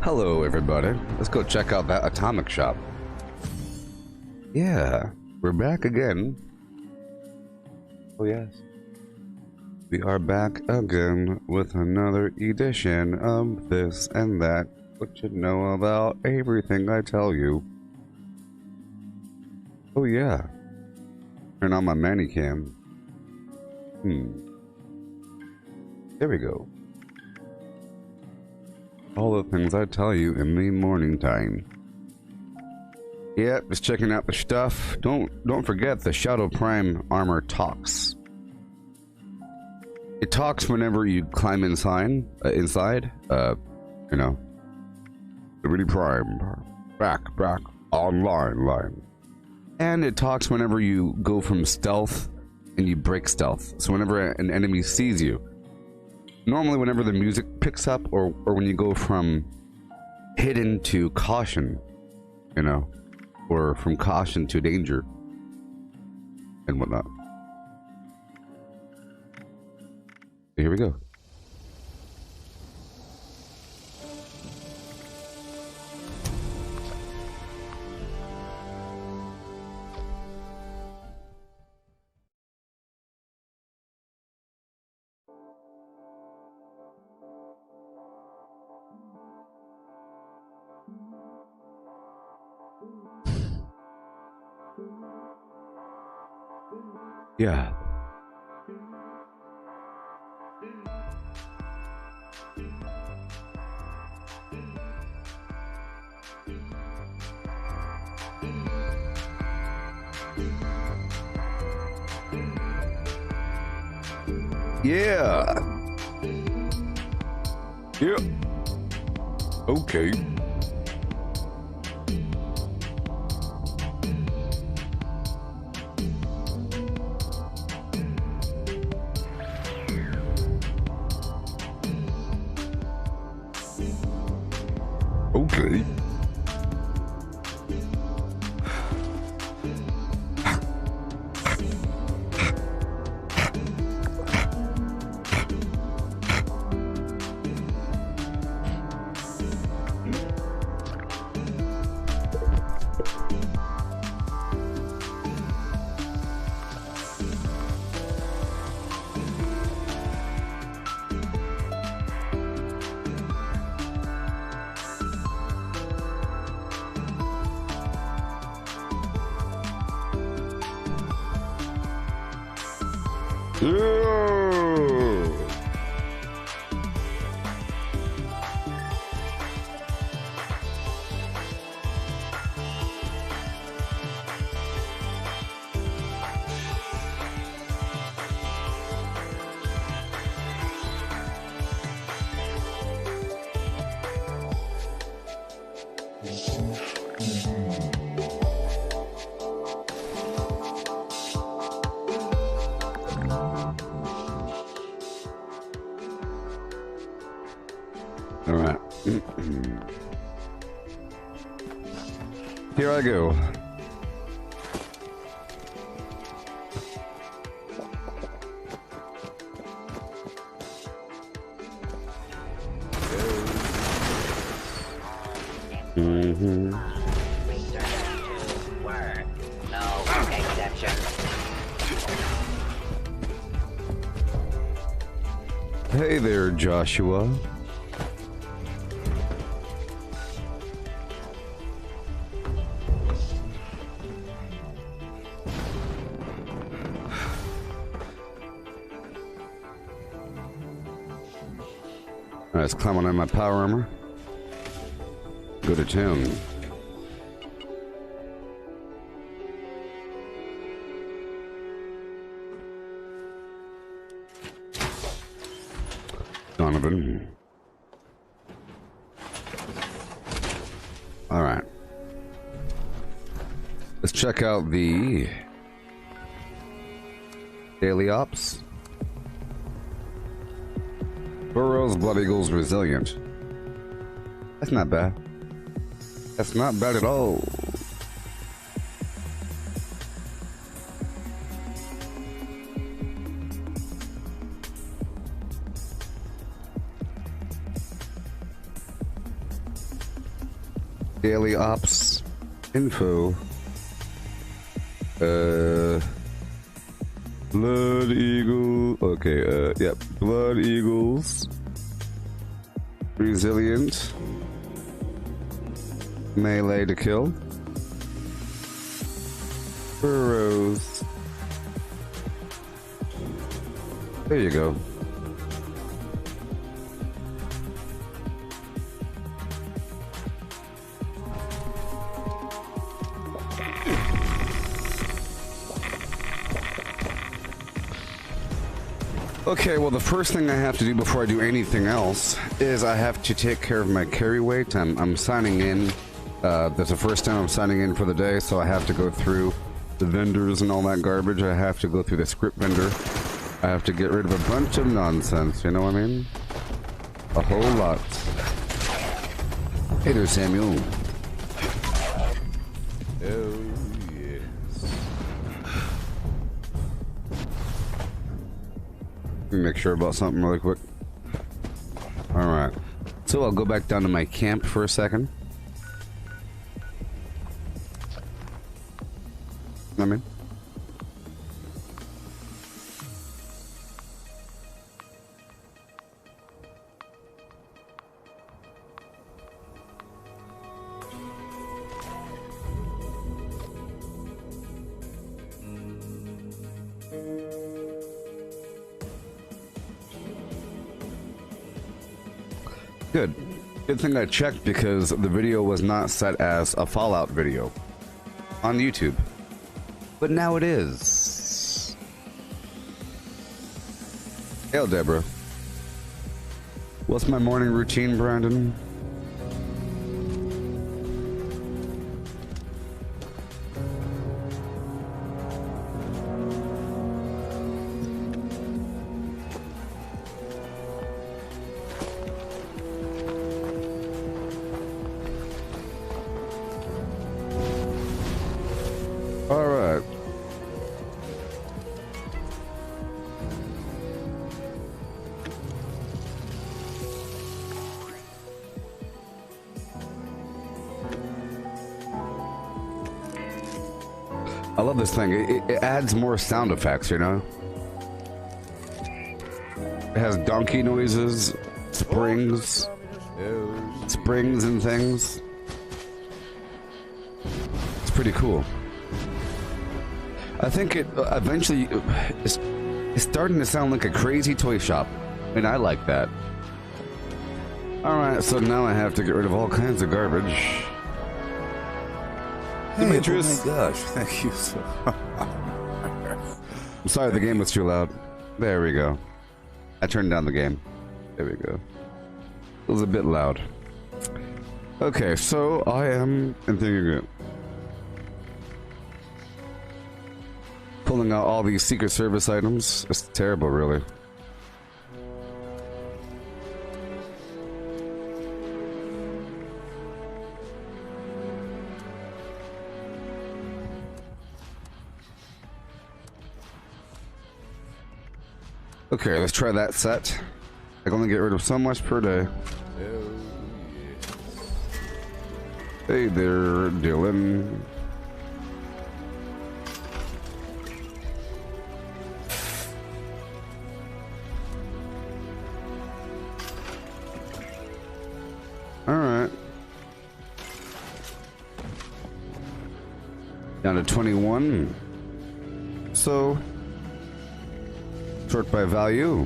Hello, everybody. Let's go check out that atomic shop. Yeah, we're back again. Oh, yes. We are back again with another edition of this and that. What you know about everything I tell you. Oh, yeah. Turn on my manicam. There we go. All the things I tell you in the morning time. Yep, just checking out the stuff. Don't forget the Shadow Prime armor talks. It talks whenever you climb inside. You know. Really Prime. Back, online. And it talks whenever you go from stealth and you break stealth. So whenever an enemy sees you. Normally whenever the music picks up or when you go from hidden to caution, you know, or from caution to danger and whatnot. Here we go. Yeah. Yeah. Yeah. Okay. Okay. All right. Here I go. Hey there, Joshua. Alright, let's climb on in my power armor. Go to town. Donovan. Alright. Let's check out the daily ops. Burrow's Blood Eagle's resilient. That's not bad. That's not bad at all. Daily ops info. Blood Eagle. Okay, yep. Blood Eagles. Resilient. Melee to kill. Burrows. There you go. Okay, well, the first thing I have to do before I do anything else is I have to take care of my carry weight. I'm signing in. That's the first time I'm signing in for the day, so I have to go through the vendors and all that garbage. I have to go through the script vendor. I have to get rid of a bunch of nonsense, you know what I mean? A whole lot. Hey there, Samuel. Oh, yes. Let me make sure about something really quick. Alright. So I'll go back down to my camp for a second. I mean, good. Good thing I checked because the video was not set as a Fallout video on YouTube. But now it is. Hail, Deborah. What's my morning routine, Brandon? I love this thing. It adds more sound effects, you know? It has donkey noises, springs and things. It's pretty cool. I think it eventually it's starting to sound like a crazy toy shop, and I like that. Alright, so now I have to get rid of all kinds of garbage. Hey, Demetrius. Oh my gosh, thank you so much. I'm sorry, the game was too loud. There we go. I turned down the game. There we go. It was a bit loud. Okay, so I am thinking of pulling out all these Secret Service items. It's terrible, really. Okay, let's try that set. I can only get rid of so much per day. Hey there, Dylan. Alright. Down to 21. So sort by value.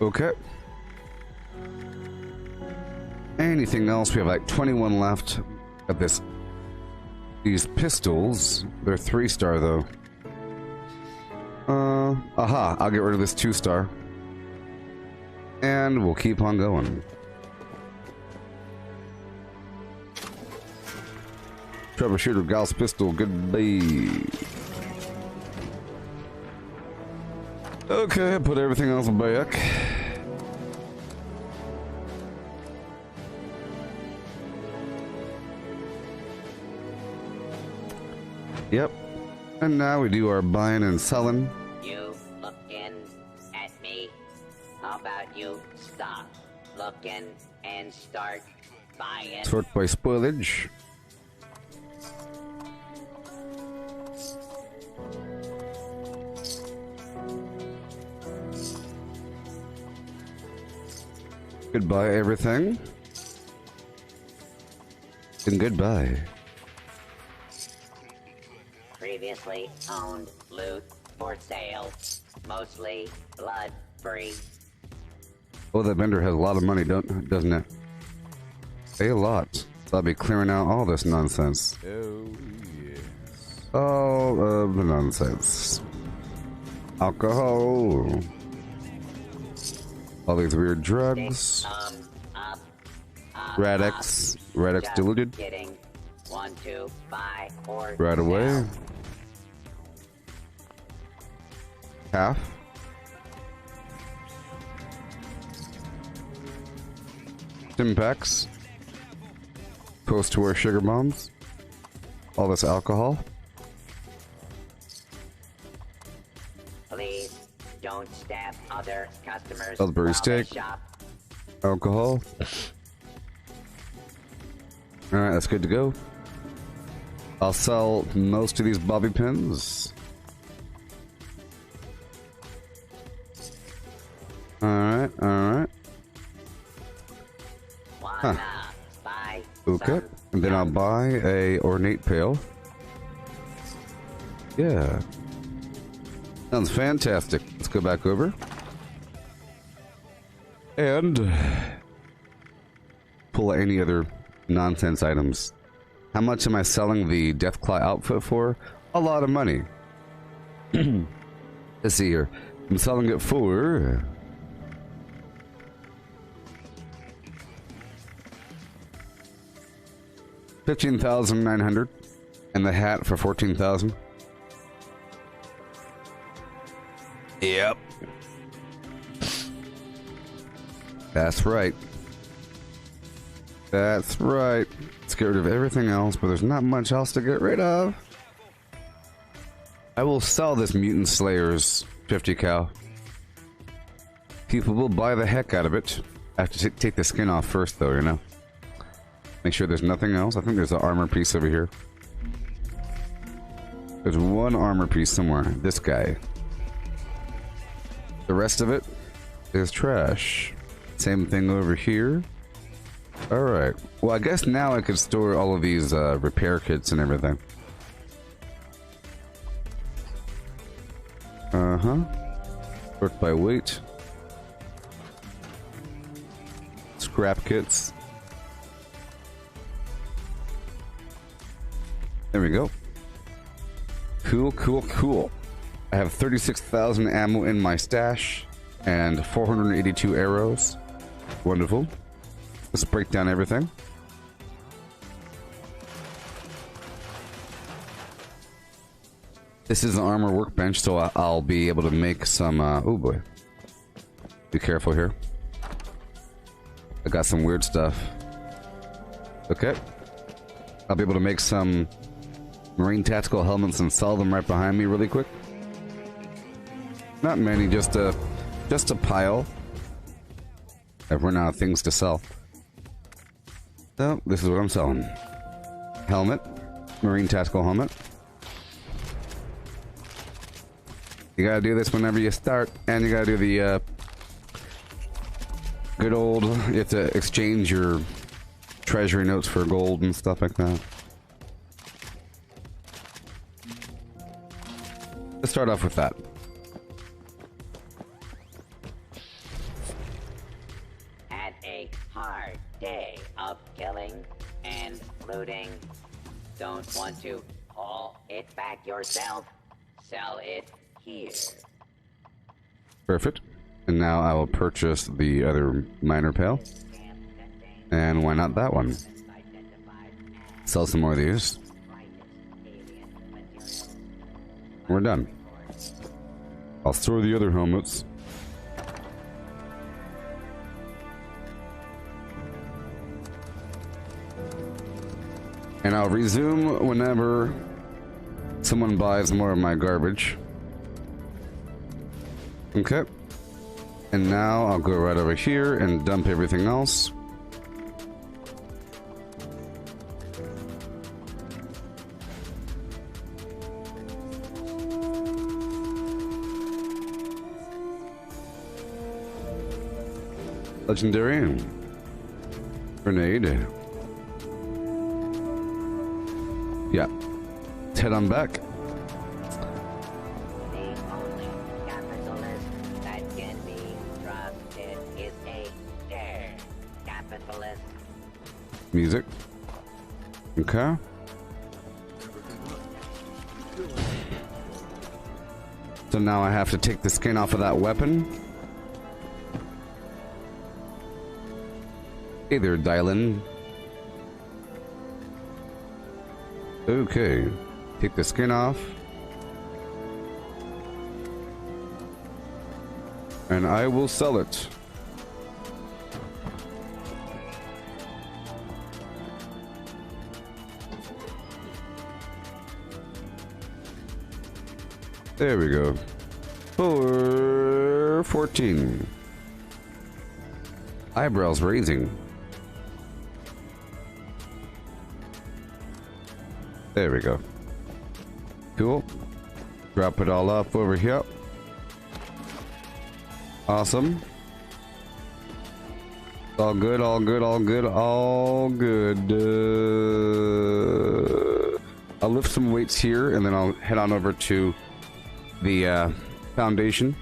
Okay. Anything else? We have like 21 left of this. These pistols. They're 3-star though. Aha. I'll get rid of this 2-star. And we'll keep on going. Troubleshooter Gauss pistol, goodbye. Okay, put everything else back. Yep. And now we do our buying and selling. You looking at me? How about you stop looking and start buying? Sort by spoilage. Goodbye, everything. And goodbye. Previously owned loot for sale. Mostly blood free. Oh, that vendor has a lot of money, doesn't it? A lot. So I'll be clearing out all this nonsense. Oh, yes. All of the nonsense. Alcohol. All these weird drugs. Radix. Radix diluted. Kidding. 1, 2, buy or Right away. sell. Half. Stimpaks. Post-war sugar bombs. All this alcohol. Please don't stab other customers. Pillsbury while they steak. shop. Alcohol. Alright, that's good to go. I'll sell most of these bobby pins. Alright, alright. Wanna buy Okay. some And then I'll buy a ornate pail. Yeah. Sounds fantastic. Let's go back over. And pull any other nonsense items. How much am I selling the Deathclaw outfit for? A lot of money. Let's see here. I'm selling it for $15,900, and the hat for $14,000. Yep. That's right. That's right. Let's get rid of everything else, but there's not much else to get rid of. I will sell this Mutant Slayer's 50 cal. People will buy the heck out of it. I have to take the skin off first, though, you know? Make sure there's nothing else. I think there's an armor piece over here. There's one armor piece somewhere. This guy. The rest of it is trash. Same thing over here. Alright. Well, I guess now I could store all of these repair kits and everything. Uh-huh. Sort by weight. Scrap kits. There we go. Cool, cool, cool. I have 36,000 ammo in my stash and 482 arrows. Wonderful. Let's break down everything. This is an armor workbench, so I'll be able to make some, oh boy. Be careful here. I got some weird stuff. Okay. I'll be able to make some Marine tactical helmets and sell them right behind me really quick. Not many, just a pile. I've run out of things to sell. So, this is what I'm selling. Helmet. Marine tactical helmet. You gotta do this whenever you start, and you gotta do the good old, you have to exchange your treasury notes for gold and stuff like that. Let's start off with that. Had a hard day of killing and looting. Don't want to haul it back yourself? Sell it here. Perfect. And now I will purchase the other miner pail. And why not that one? Sell some more of these. We're done. I'll store the other helmets. And I'll resume whenever someone buys more of my garbage. Okay. And now I'll go right over here and dump everything else. Legendary. Grenade. Yeah. Let's head on back. The only capitalist that can be trusted is a dare capitalist. Music. Okay. So now I have to take the skin off of that weapon. Hey there, Dylan. Okay. Take the skin off. And I will sell it. There we go. For 14. Eyebrows raising. There we go. Cool. Drop it all off over here. Awesome. All good, all good, all good, all good. I'll lift some weights here and then I'll head on over to the foundation.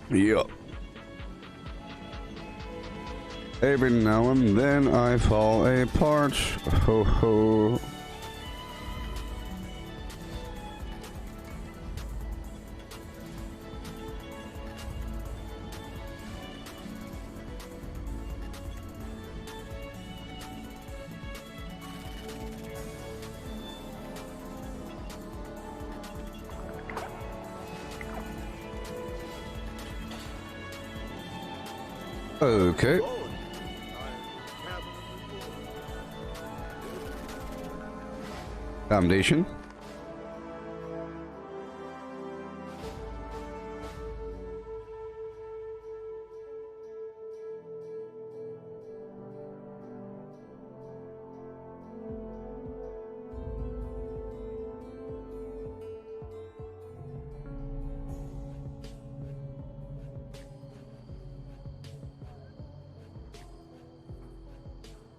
Yep. Every now and then I fall apart. Ho ho. Okay. Foundation.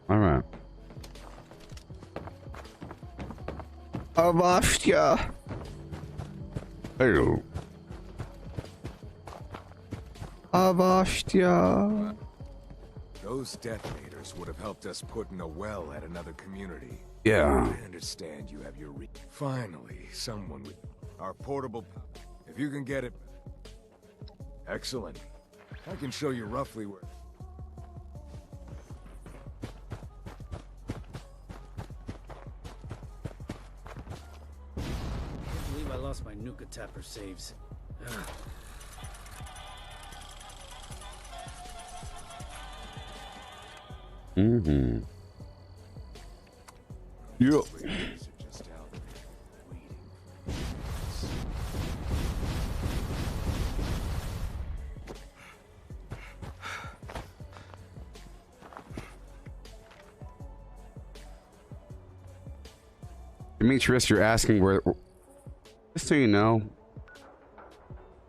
All right. Avastia. Hello. Avastia. Those detonators would have helped us put in a well at another community. Yeah. I understand you have your Finally, someone with our portable... If you can get it... Excellent. I can show you roughly where... I believe I lost my Nuka Tapper saves. Mm-hmm. Yep. Demetrius, you're asking where... Just so you know,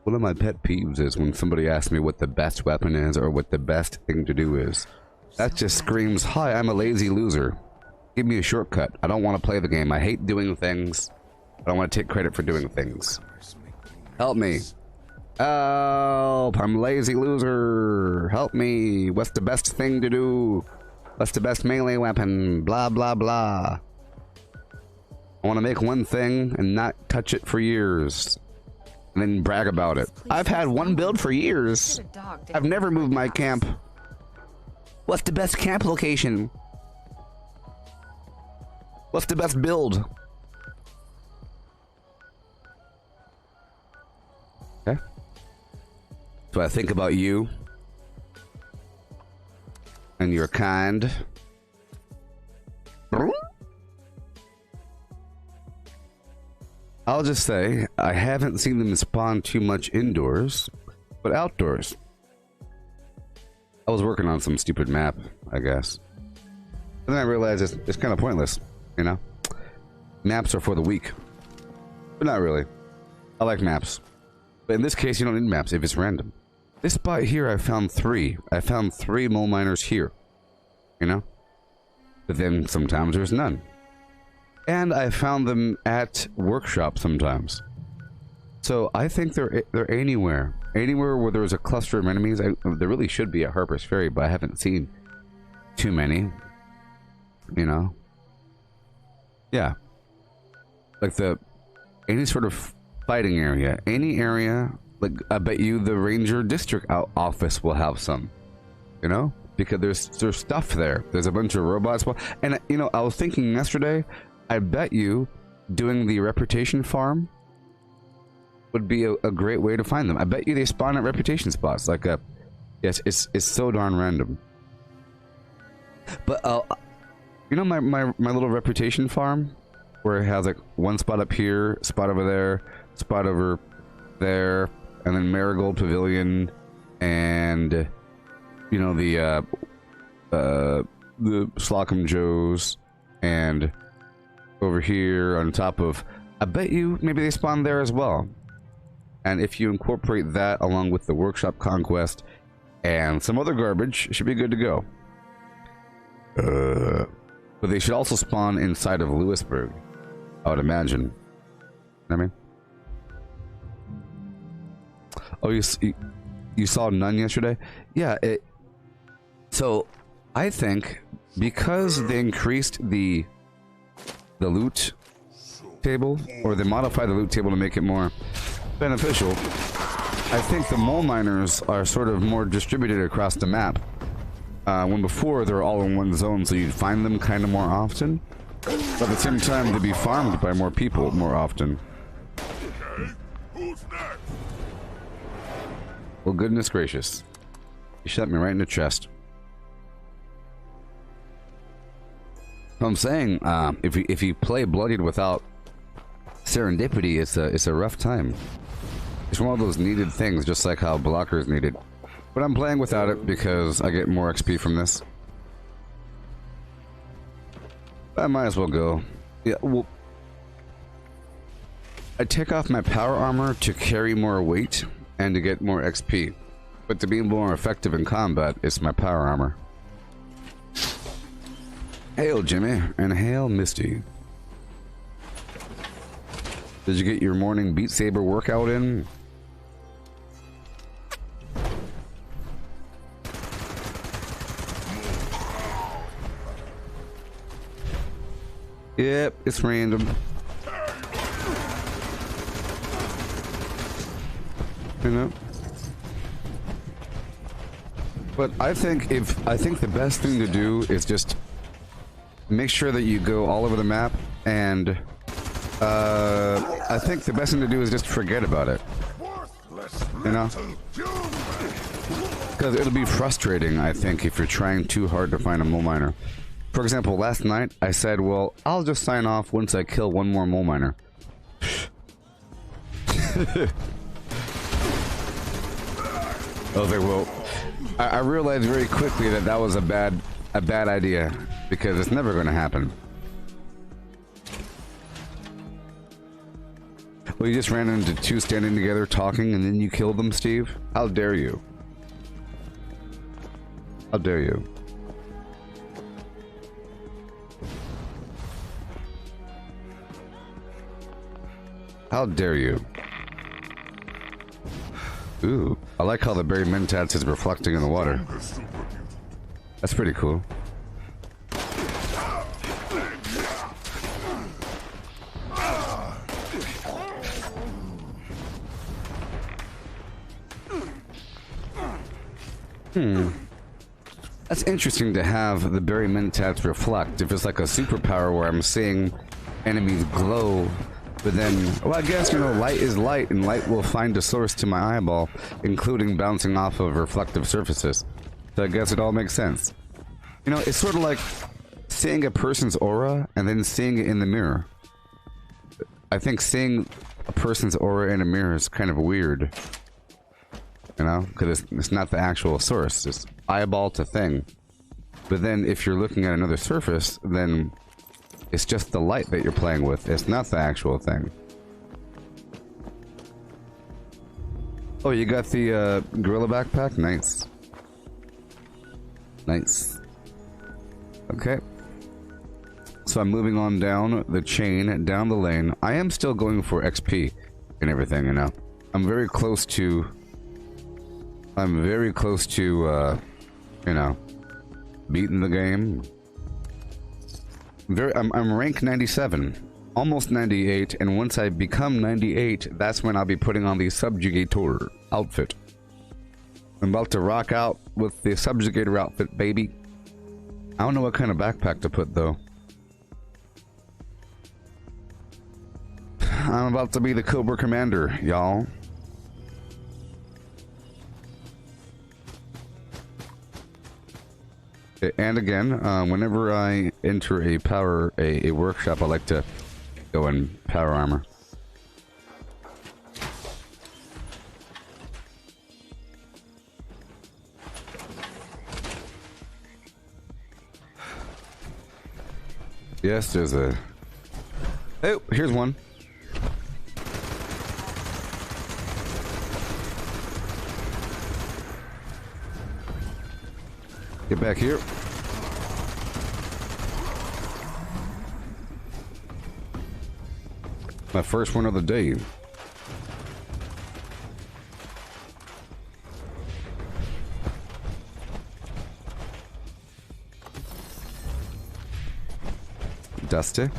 one of my pet peeves is when somebody asks me what the best weapon is or what the best thing to do is. That just screams, hi, I'm a lazy loser. Give me a shortcut. I don't want to play the game. I hate doing things. I don't want to take credit for doing things. Help me. Help! I'm a lazy loser. Help me. What's the best thing to do? What's the best melee weapon? Blah, blah, blah. I want to make one thing and not touch it for years. And then brag about it. I've had one build for years. I've never moved my camp. What's the best camp location? What's the best build? Okay. So I think about you. and you're kind. I'll just say, I haven't seen them spawn too much indoors, but outdoors. I was working on some stupid map, I guess. And then I realized it's kind of pointless, you know? Maps are for the weak. But not really. I like maps. But in this case, you don't need maps if it's random. This spot here, I found 3. I found 3 mole miners here. You know? But then sometimes there's none. And I found them at workshops sometimes. So I think they're anywhere. Anywhere where there's a cluster of enemies. There really should be at Harper's Ferry, but I haven't seen too many. You know? Yeah. Like any sort of fighting area. Any area, like I bet you the Ranger District office will have some. You know? Because there's stuff there. There's a bunch of robots. And you know, I was thinking yesterday, I bet you doing the reputation farm would be a great way to find them. I bet you they spawn at reputation spots. Like yes, it's so darn random. But you know my little reputation farm where it has like one spot up here, spot over there, spot over there, and then Marigold Pavilion, and you know the Slocum Joes, and over here on top of, I bet you maybe they spawn there as well. And if you incorporate that along with the workshop conquest and some other garbage, it should be good to go. But they should also spawn inside of Lewisburg, I would imagine. You know what I mean? Oh, you saw none yesterday? Yeah. So I think because they increased the loot table, or they modified the loot table to make it more beneficial, I think the mole miners are sort of more distributed across the map. When before they were all in one zone, so you'd find them kind of more often. But at the same time, they'd be farmed by more people more often. Okay, who's next? Well, goodness gracious. You shot me right in the chest. I'm saying, if you play Bloodied without serendipity, it's a rough time. It's one of those needed things, just like how Blocker's needed. But I'm playing without it because I get more XP from this. I might as well go. Yeah, well, I take off my power armor to carry more weight and to get more XP. But to be more effective in combat, it's my power armor. Hail, Jimmy, and hail, Misty. Did you get your morning Beat Saber workout in? Yep, it's random. You know? But I think the best thing to do is just make sure that you go all over the map, and I think the best thing to do is just forget about it. You know? Because it'll be frustrating, I think, if you're trying too hard to find a mole miner. For example, last night, I said, well, I'll just sign off once I kill one more mole miner. I was like, well, I realized very quickly that that was a bad idea, because it's never going to happen. Well, you just ran into two standing together talking and then you killed them, Steve? How dare you? How dare you? How dare you? Ooh, I like how the berry mentats is reflecting in the water. That's pretty cool. That's interesting to have the berry mentats reflect. If it's like a superpower where I'm seeing enemies glow, but then, well, I guess, you know, light is light, and light will find a source to my eyeball, including bouncing off of reflective surfaces. So I guess it all makes sense. You know, it's sort of like seeing a person's aura and then seeing it in the mirror. I think seeing a person's aura in a mirror is kind of weird. You know, because it's not the actual source. It's eyeball to thing. But then if you're looking at another surface, then it's just the light that you're playing with. It's not the actual thing. Oh, you got the gorilla backpack? Nice. Nice. Okay. So I'm moving on down the chain, down the lane. I am still going for XP and everything, you know. I'm very close to, you know, beating the game. I'm rank 97, almost 98, and once I become 98, that's when I'll be putting on the Subjugator outfit. I'm about to rock out with the Subjugator outfit, baby. I don't know what kind of backpack to put, though. I'm about to be the Cobra Commander, y'all. And again, whenever I enter a workshop, I like to go in power armor. Yes, there's a... Oh, here's one. Get back here. My first one of the day. Dusty.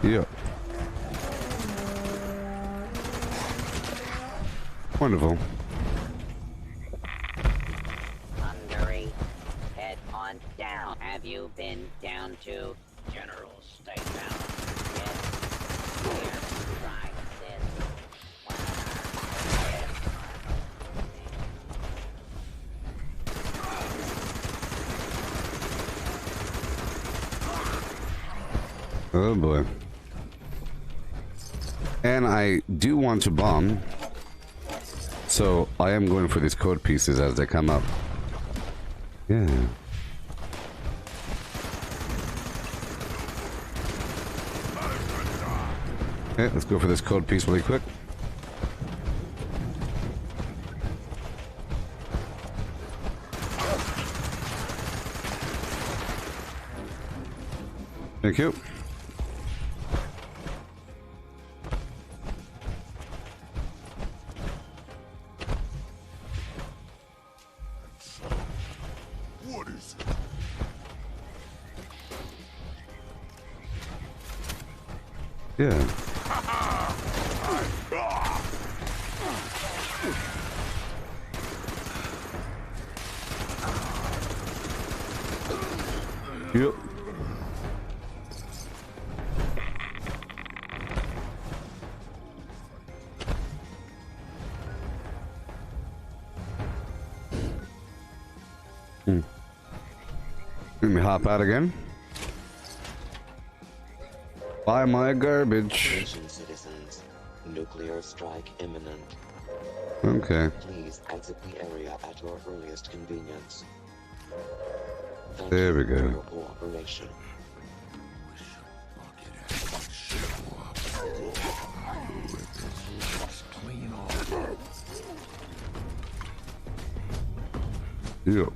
Yeah. Wonderful. Hungary, head on down. Have you been down to General Statement? Yes. Here, try this. Oh boy. And I do want to bomb, so I am going for these code pieces as they come up. Yeah. Okay, let's go for this code piece really quick. Thank you. What is it? Yeah. Yep. Let me hop out again. Buy my garbage. Attention citizens, nuclear strike imminent. Okay. Please exit the area at your earliest convenience. Thank There we you for go. your cooperation. Yep.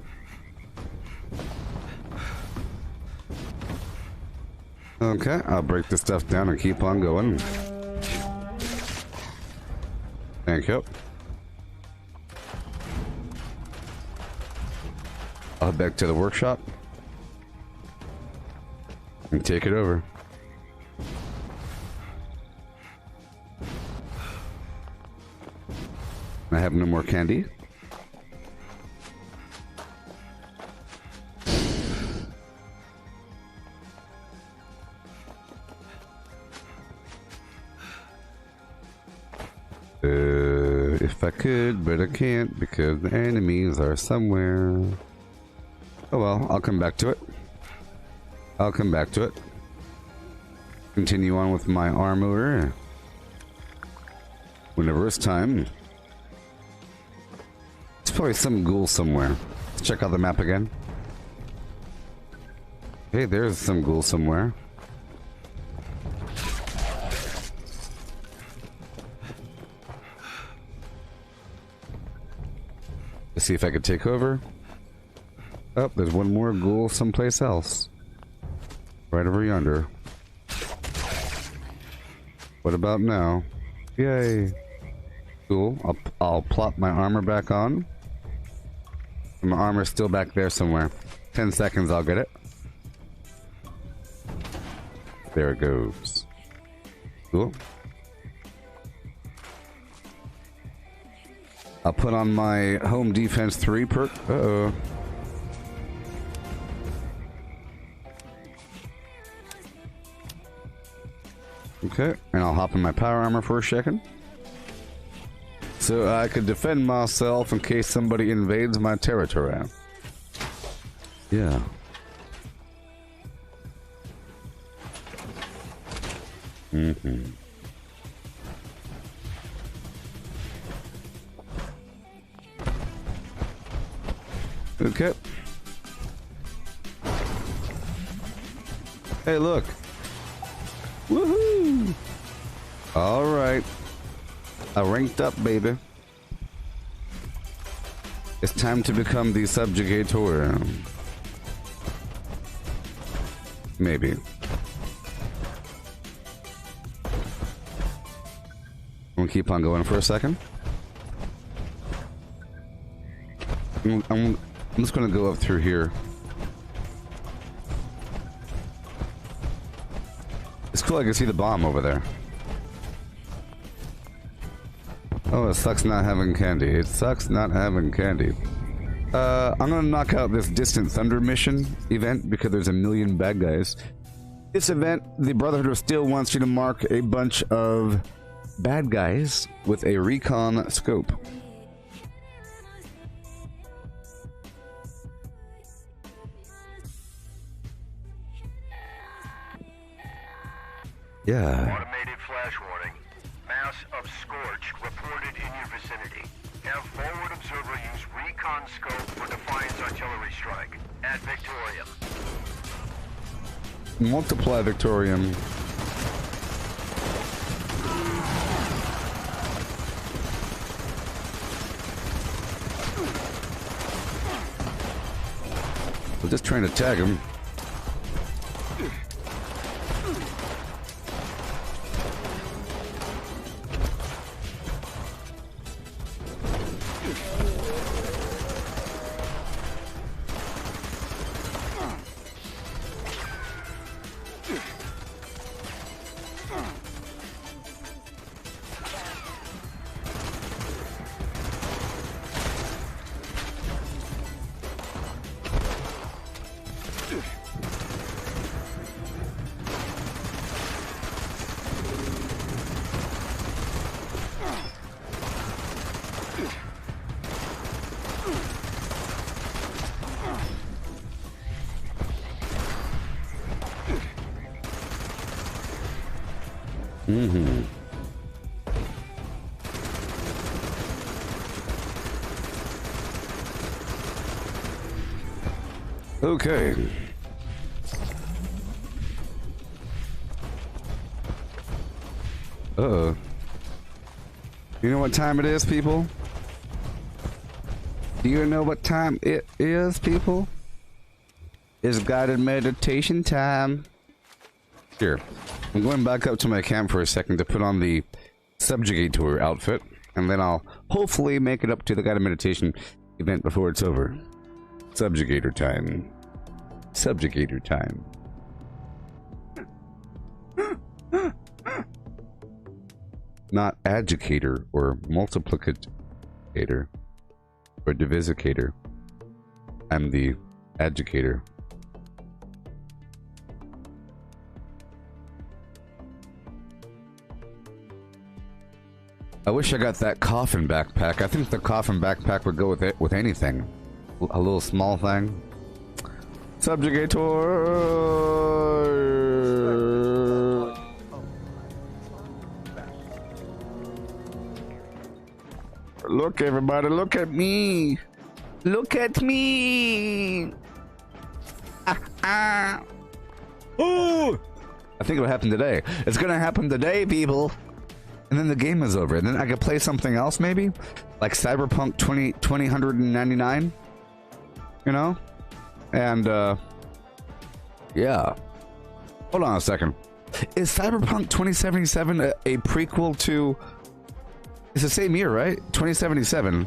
Okay, I'll break this stuff down and keep on going. Thank you. I'll head back to the workshop and take it over. I have no more candy. If I could, but I can't because the enemies are somewhere. Oh well, I'll come back to it. I'll come back to it. Continue on with my armor whenever it's time. There's probably some ghoul somewhere. Let's check out the map again. Hey, there's some ghoul somewhere. Let's see if I could take over. Oh, there's one more ghoul someplace else. Right over yonder. What about now? Yay. Cool. I'll plop my armor back on. My armor's still back there somewhere. 10 seconds, I'll get it. There it goes. Cool. I'll put on my home defense 3 perk. Uh-oh. Okay, and I'll hop in my power armor for a second. So I could defend myself in case somebody invades my territory. Yeah. Mm-hmm. Okay. Hey, look. Woohoo! Alright. I ranked up, baby. It's time to become the subjugator. Maybe. I'm gonna keep on going for a second. I'm just gonna go up through here. It's cool, I can see the bomb over there. Oh, it sucks not having candy. It sucks not having candy. I'm gonna knock out this Distant Thunder mission event because there's a million bad guys. This event, the Brotherhood of Steel wants you to mark a bunch of bad guys with a recon scope. Yeah. Automated flash warning. Mass of Scorch reported in your vicinity. Have forward observer use recon scope for Defiance artillery strike. At Victorium. Multiply Victorium. We're just trying to tag him. Mm-hmm. Okay. Uh-oh. You know what time it is, people? Do you know what time it is, people? It's guided meditation time. Here. I'm going back up to my camp for a second to put on the subjugator outfit. And then I'll hopefully make it up to the guided meditation event before it's over. Subjugator time. Subjugator time. Not adjudicator or multiplicator or divisicator. I'm the adjudicator. I wish I got that coffin backpack. I think the coffin backpack would go with it, with anything. A little small thing. Subjugator. Look, everybody, look at me. Look at me. Oh! I think it'll happen today. It's gonna happen today, people. And then the game is over. And then I could play something else, maybe? Like Cyberpunk 2099? You know? And, yeah. Hold on a second. Is Cyberpunk 2077 a prequel to... It's the same year, right? 2077.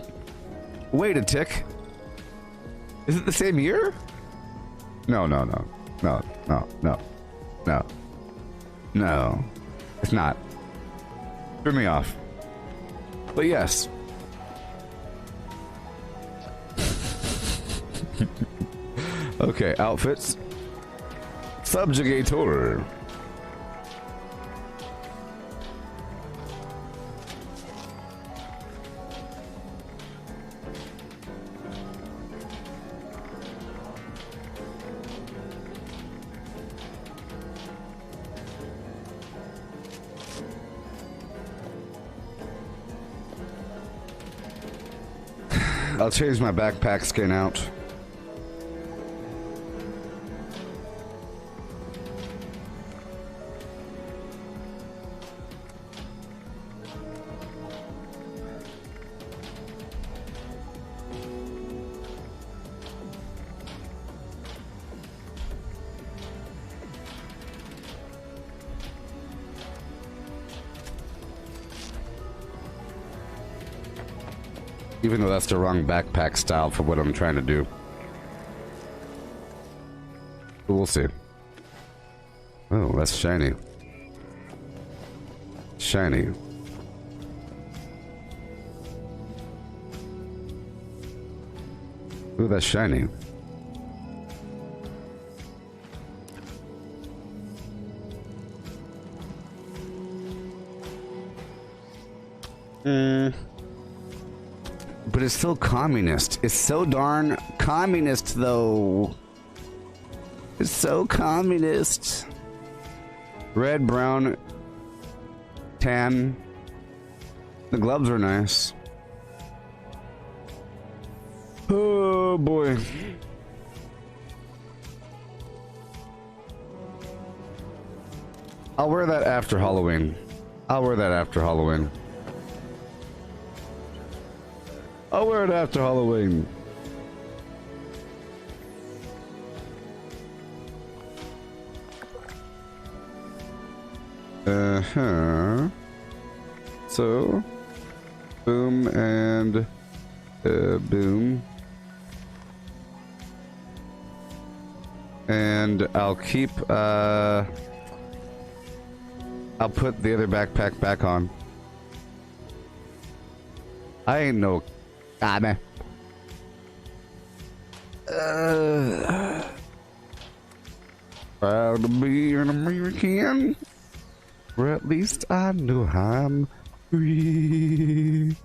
Wait a tick. Is it the same year? No. No. It's not. Threw me off. But yes. Okay, outfits. Subjugator. I'll change my backpack skin out. Even though that's the wrong backpack style for what I'm trying to do. But we'll see. Oh, that's shiny. Shiny. Ooh, that's shiny. But it's still communist. It's so darn communist, though. It's so communist. Red, brown, tan. The gloves are nice. Oh, boy. I'll wear that after Halloween. I'll wear that after Halloween. I'll wear it after Halloween. So, boom and boom. And I'll keep, I'll put the other backpack back on. I ain't no proud to be an American, or at least I know I'm free.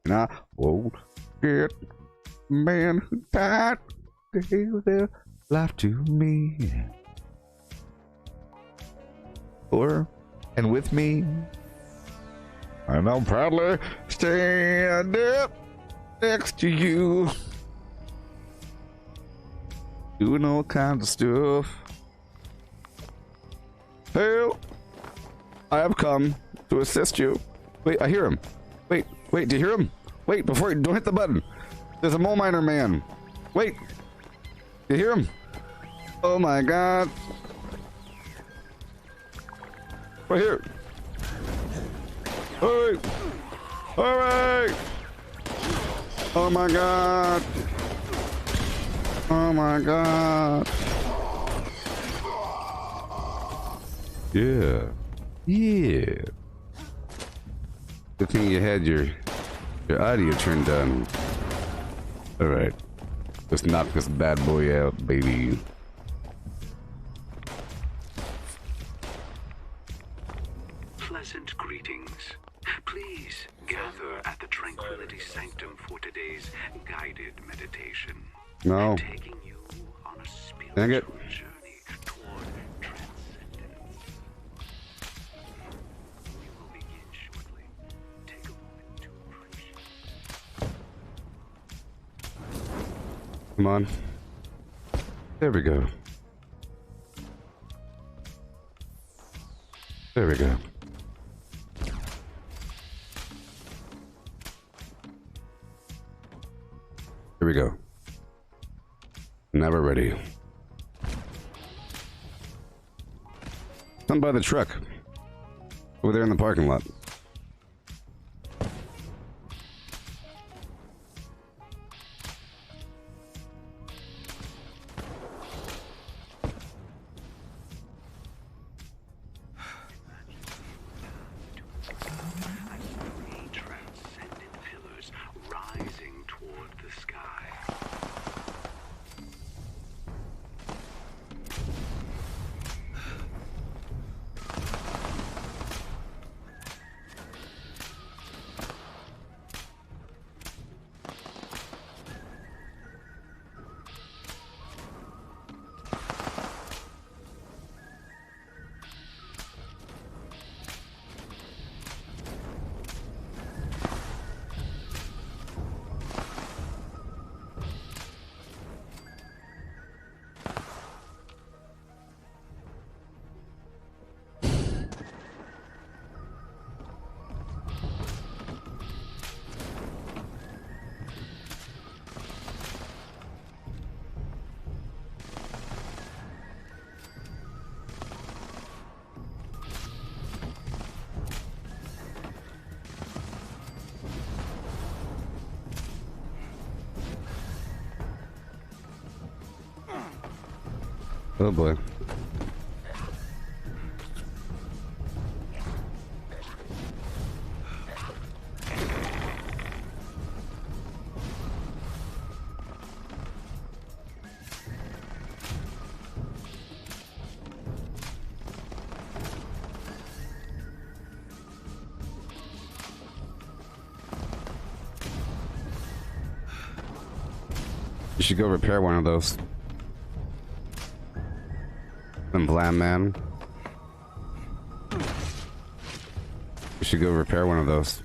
And I won't get men who died, gave their life to me. For and with me, and I'll proudly stand up next to you, doing all kinds of stuff. Hell, I have come to assist you. Wait, I hear him. Wait, do you hear him? Wait, before you don't hit the button. There's a mole miner man. Wait, you hear him? Oh my god. Right here. Hey. Hurry! Oh my god! Oh my god! Yeah. Yeah. Good thing you had your audio turned on. Alright. Let's knock this bad boy out, baby. Pleasant greetings. Please gather at the Tranquility Sanctum for today's guided meditation. No. Taking you on a spiritual Dang it. journey toward transcendence. We will begin shortly. Take a moment to appreciate. Come on. There we go. There we go. Here we go. Now we're ready. Come by the truck. Over there in the parking lot. Three transcendent pillars rising toward the sky. Oh boy. You should go repair one of those. Them Vlam man. You should go repair one of those.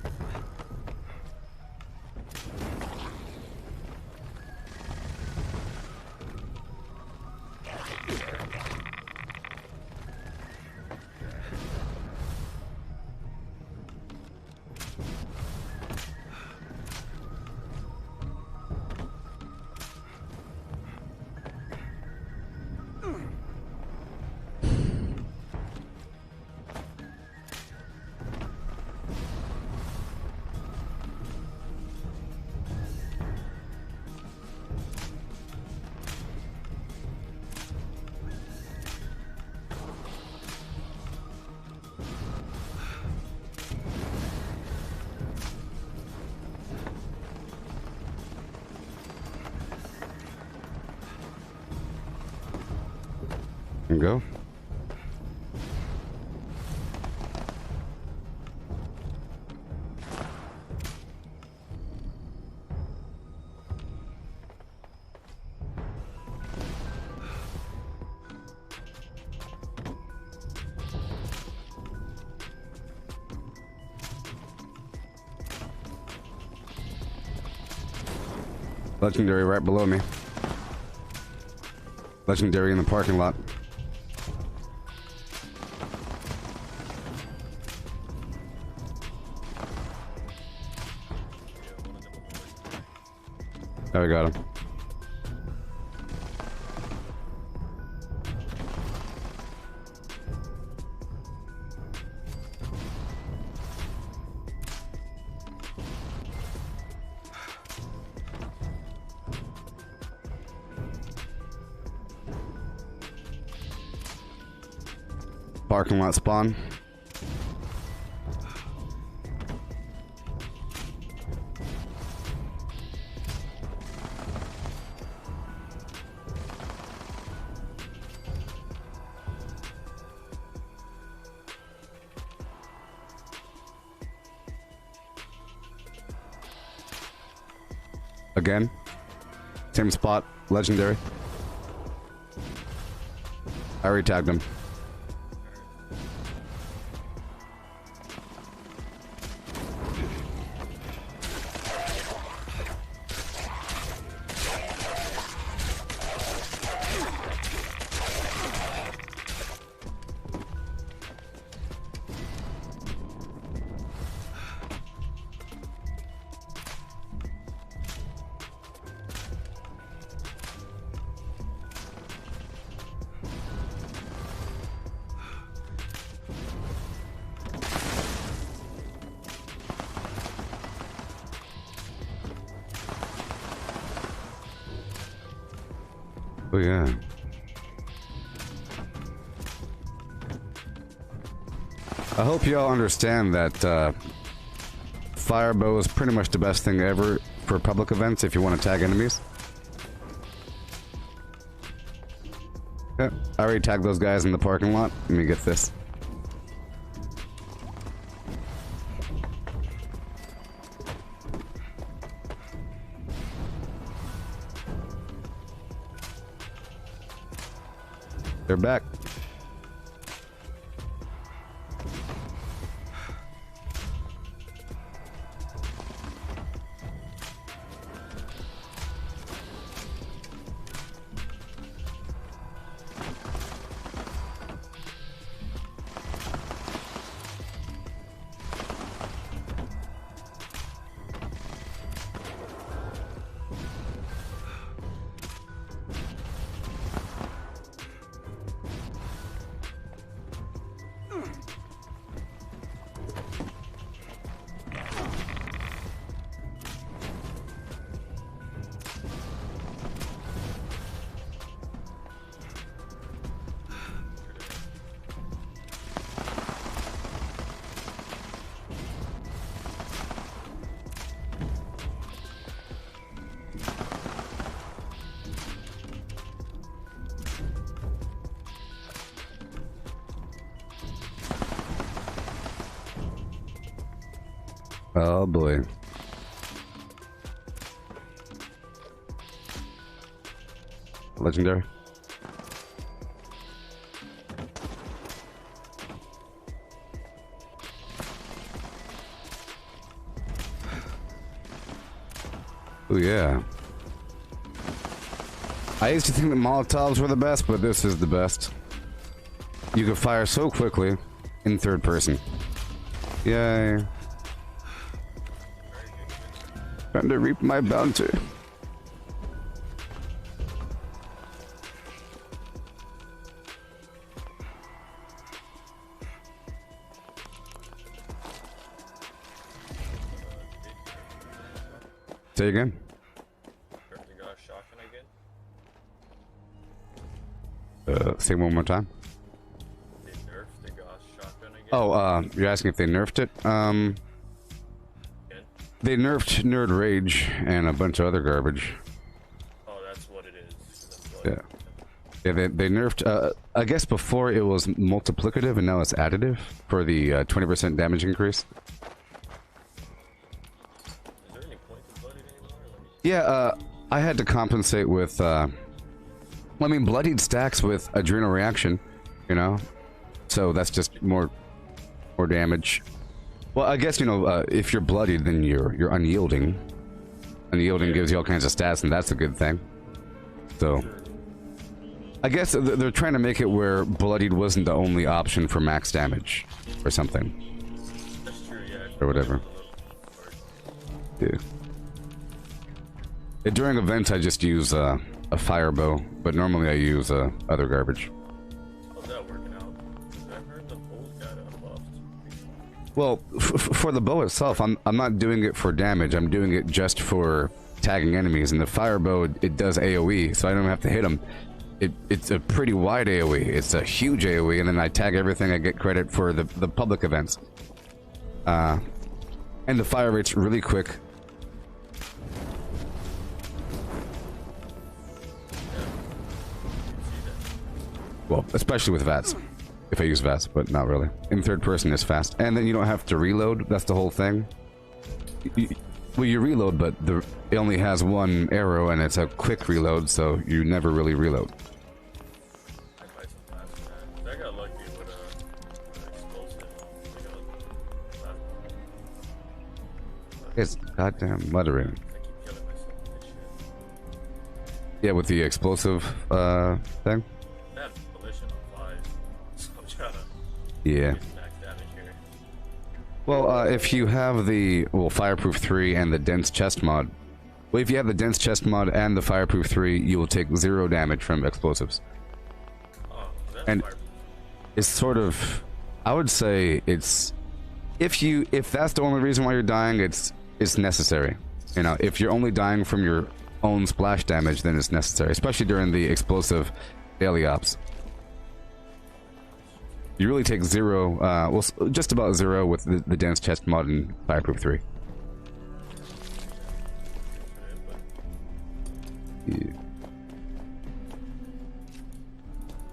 And go. Legendary right below me. Legendary in the parking lot. There we got him. Parking lot spawn. Again, same spot, legendary. I already tagged him. Oh yeah. I hope y'all understand that Firebow is pretty much the best thing ever for public events if you want to tag enemies. Yeah, I already tagged those guys in the parking lot. Let me get this. They're back. Oh boy. Legendary. Oh yeah. I used to think that Molotovs were the best, but this is the best. You can fire so quickly in third person. Yay. Trying to reap my bounty. Say again. Say one more time. They nerfed the Gauss shotgun again? Oh, you're asking if they nerfed it? They nerfed Nerd Rage and a bunch of other garbage. Oh, that's what it is. Yeah. Yeah, they nerfed, I guess before it was multiplicative and now it's additive for the 20% damage increase. Is there any point to Bloodied anymore? Yeah, I had to compensate with, I mean, Bloodied stacks with Adrenal Reaction, you know? So that's just more damage. Well, I guess, you know, if you're bloodied, then you're unyielding. Unyielding gives you all kinds of stats, and that's a good thing. So, I guess they're trying to make it where bloodied wasn't the only option for max damage, or something. That's true, yeah. Or whatever. Yeah. During events, I just use a firebow, but normally I use other garbage. How's that working out? I heard the bolt got buffed. Well, for the bow itself, I'm not doing it for damage. I'm doing it just for tagging enemies. And the firebow, it does AoE, so I don't have to hit them. it's a pretty wide AoE. It's a huge AoE, and then I tag everything. I get credit for the public events. And the fire rate's really quick. Well, especially with VATS. If I use VATS, but not really. In third person is fast. And then you don't have to reload. That's the whole thing. Well, you reload, but it only has one arrow, and it's a quick reload, so you never really reload. I got lucky with an explosive. It's goddamn muttering. I keep killing myself with this shit. Yeah, with the explosive thing. I have volition on 5, so I'm trying to Yeah. get max damage here. Well, if you have the Fireproof 3 and the Dense Chest mod, well, if you have the Dense Chest mod and the Fireproof 3, you will take 0 damage from explosives. Oh, that's And fireproof. it's sort of, I would say it's, if that's the only reason why you're dying, it's necessary. You know, if you're only dying from your own splash damage, then it's necessary, especially during the explosive daily ops. You really take 0, well, just about 0 with the Dense Chest mod and Fireproof 3.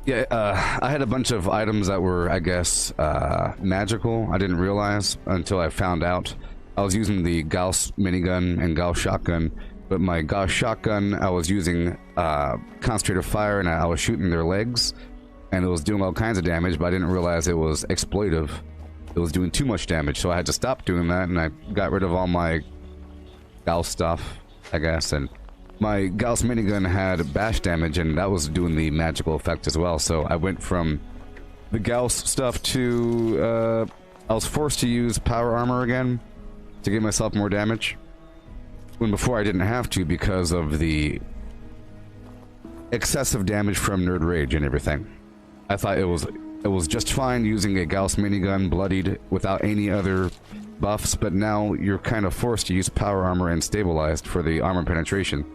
Yeah, I had a bunch of items that were, I guess, magical. I didn't realize until I found out. I was using the Gauss minigun and Gauss shotgun, but my Gauss shotgun, I was using concentrated fire, and I was shooting their legs, and it was doing all kinds of damage, but I didn't realize it was exploitive. It was doing too much damage, so I had to stop doing that, and I got rid of all my Gauss stuff, I guess, and my Gauss minigun had bash damage, and that was doing the magical effect as well, so I went from the Gauss stuff to, I was forced to use power armor again to give myself more damage, when before I didn't have to because of the excessive damage from Nerd Rage and everything. I thought it was just fine using a Gauss minigun bloodied without any other buffs, but now you're kind of forced to use power armor and stabilized for the armor penetration. It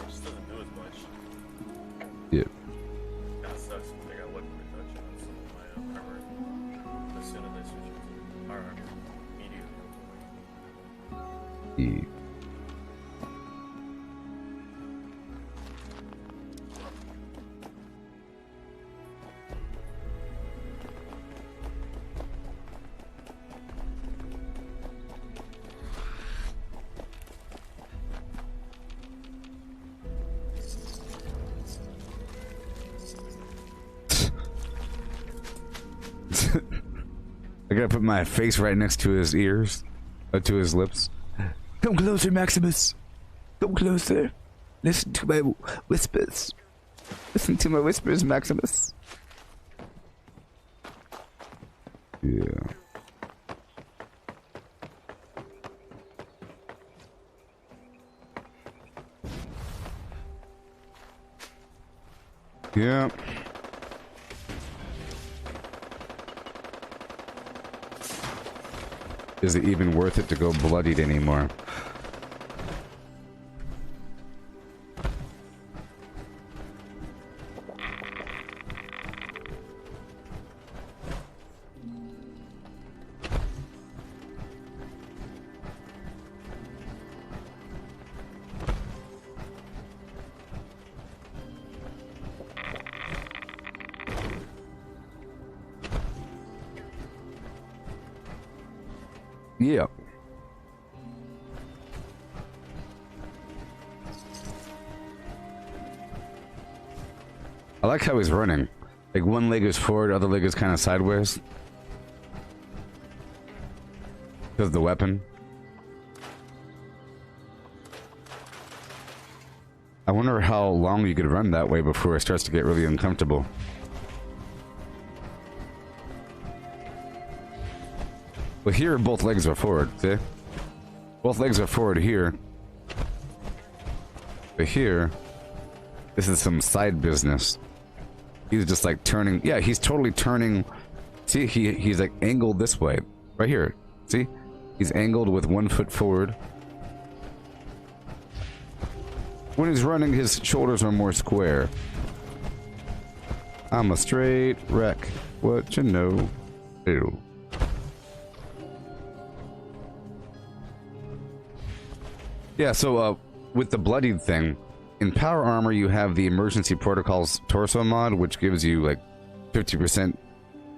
just doesn't do as much. Yeah. Kinda sucks when they got weapon reduction on some of my armor. As soon as I switch it to our armor, immediately. Yeah. I gotta put my face right next to his ears, to his lips. Come closer, Maximus. Come closer. Listen to my whispers. Listen to my whispers, Maximus. Yeah. Yeah. Is it even worth it to go bloodied anymore? Yeah. I like how he's running. Like one leg is forward, other leg is kind of sideways. Because of the weapon. I wonder how long you could run that way before it starts to get really uncomfortable. Well, here both legs are forward, see? Both legs are forward here. But here, this is some side business. He's just like turning, yeah, he's totally turning. See, he's like angled this way, right here. See? He's angled with 1 foot forward. When he's running, his shoulders are more square. I'm a straight wreck. What you know? Ew. Yeah, so with the bloodied thing, in power armor you have the emergency protocols torso mod, which gives you like 50%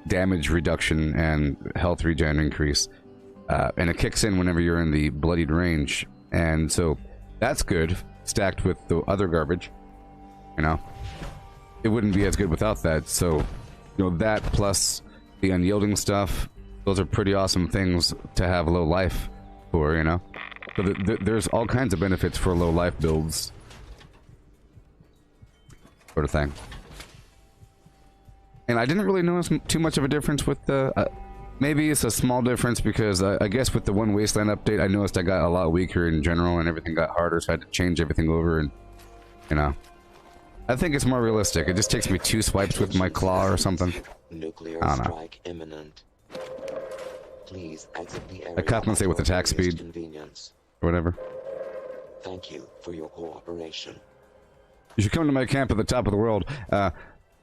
damage reduction and health regen increase, and it kicks in whenever you're in the bloodied range, and so that's good stacked with the other garbage. You know, it wouldn't be as good without that. So, you know, that plus the unyielding stuff, those are pretty awesome things to have low life for, you know. So there's all kinds of benefits for low life builds, sort of thing. And I didn't really notice too much of a difference with the... maybe it's a small difference because I guess with the one Wasteland update, I noticed I got a lot weaker in general and everything got harder, so I had to change everything over and, you know. I think it's more realistic. It just takes me 2 swipes with my claw or something. Nuclear I don't know. strike imminent. Please exit the area. I compensate with attack speed. Convenience. Or whatever. Thank you for your cooperation. You should come to my camp at the top of the world.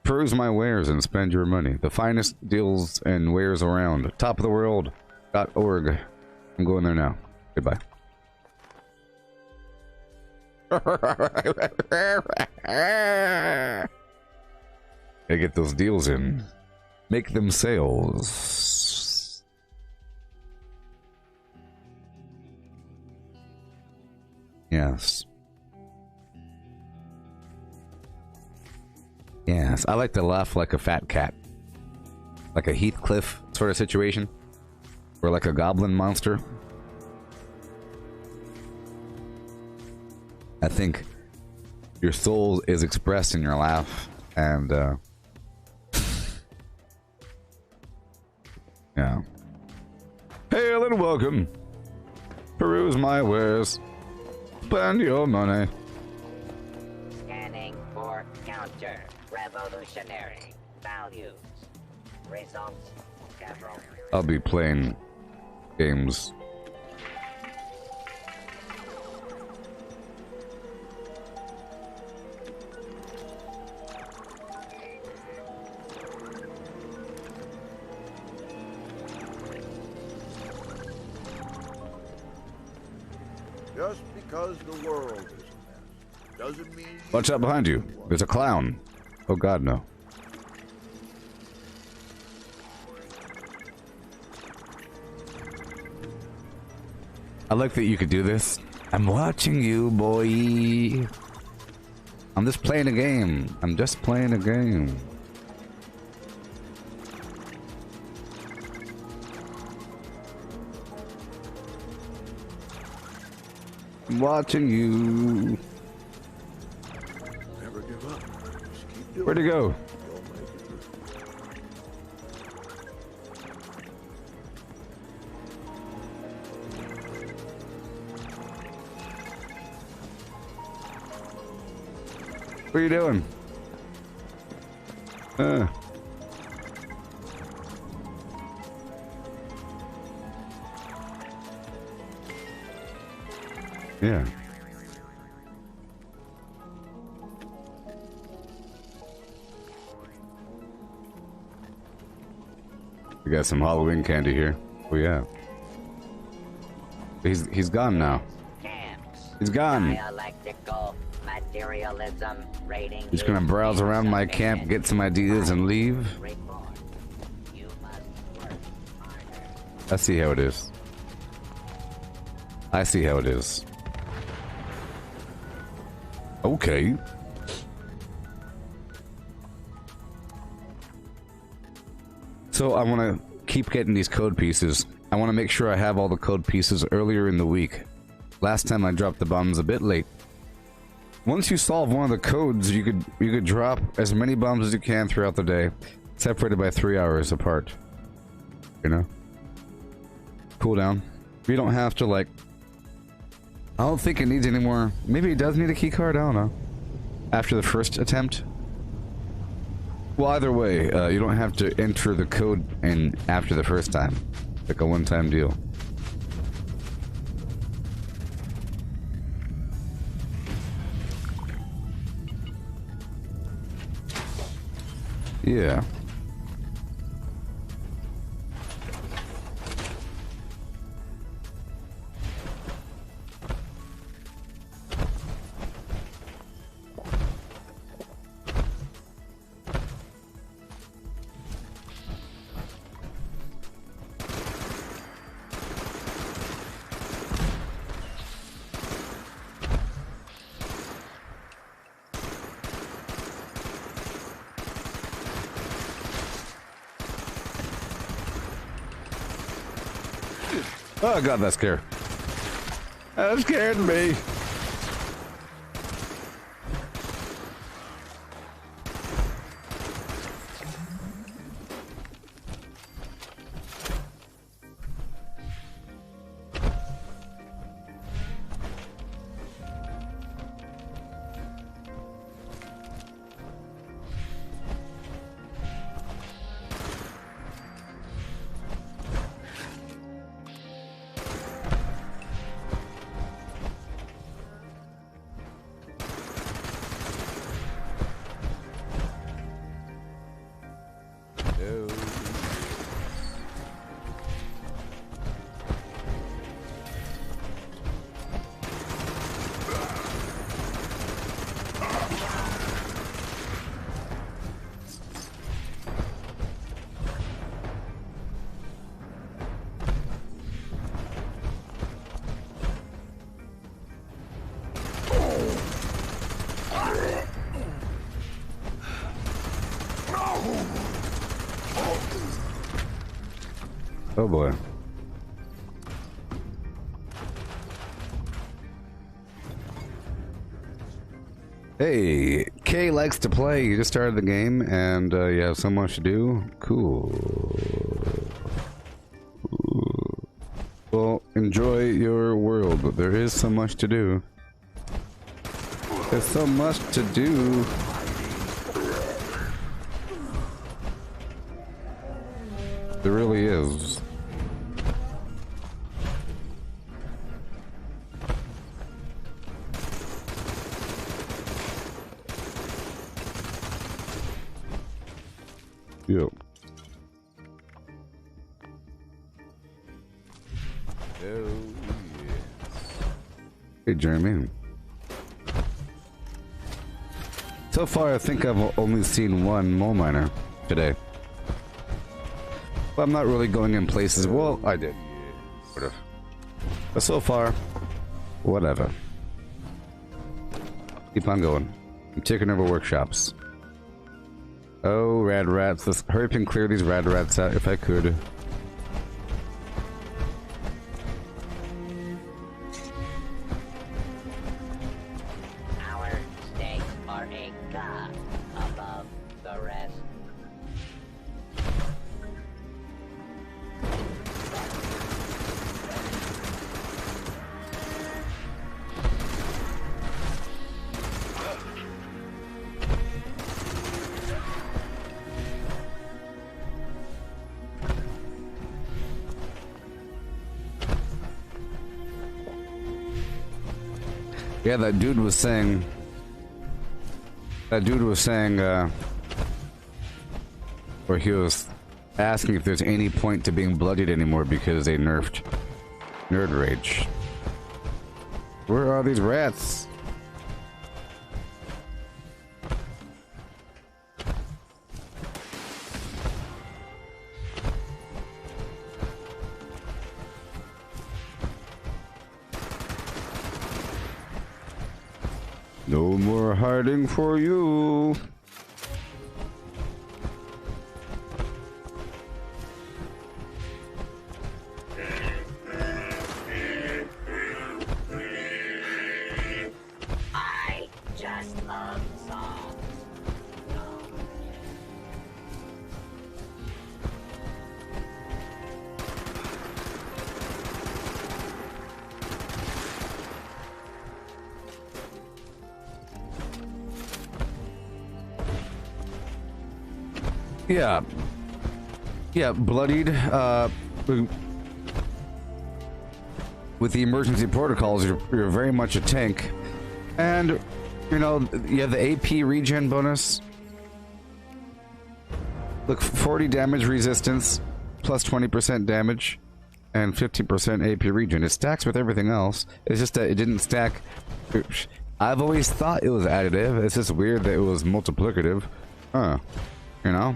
Peruse my wares and spend your money. The finest deals and wares around. Topoftheworld.org. I'm going there now. Goodbye. Gotta get those deals in. Make them sales. Yes. Yes, I like to laugh like a fat cat. Like a Heathcliff sort of situation. Or like a goblin monster. I think your soul is expressed in your laugh, and yeah. Hail and welcome. Peruse my wares. Spend your money. Scanning for counter revolutionary values. Results several. I'll be playing games. Just because the world is a mess doesn't mean... Watch out behind you. There's a clown. Oh god, no. I like that you could do this. I'm watching you, boy. I'm just playing a game. I'm just playing a game. I'm watching you. Never give up. Just keep doing Where'd he go? it. You'll make it through. What are you doing? Yeah. We got some Halloween candy here. Oh yeah. He's gone now. Camps. He's gone. Dialectical materialism rating. Just gonna browse around my camp, get some ideas, and leave. Report. You must work harder. I see how it is. I see how it is. Okay. So I want to keep getting these code pieces. I want to make sure I have all the code pieces earlier in the week. Last time I dropped the bombs a bit late. Once you solve one of the codes, you could drop as many bombs as you can throughout the day, separated by 3 hours apart. You know? Cooldown. You don't have to, like... I don't think it needs any more... Maybe it does need a keycard, I don't know. After the first attempt? Well, either way, you don't have to enter the code in after the first time. Like a one-time deal. Yeah. Oh god, that scared. That scared me. Oh boy. Hey, Kay likes to play. You just started the game and you have so much to do. Cool. Well, enjoy your world, but there is so much to do. There's so much to do. There really is. Yep. Oh, yes. Hey, Jeremy. So far, I think I've only seen one mole miner today. But I'm not really going in places. Well, I did. Sort of. But so far, whatever. Keep on going. I'm taking over workshops. Oh, rad rats. Let's hurry up and clear these rad rats out if I could. Our stakes are a god above the rest. Yeah, that dude was saying, or he was asking if there's any point to being bloodied anymore because they nerfed Nerd Rage. Where are these rats? No more hiding for you. I just love songs. Yeah. Yeah, bloodied, with the emergency protocols, you're very much a tank. And, you know, you have the AP regen bonus. Look, 40 damage resistance, plus 20% damage, and 15% AP regen. It stacks with everything else. It's just that it didn't stack. I've always thought it was additive. It's just weird that it was multiplicative. Huh. You know?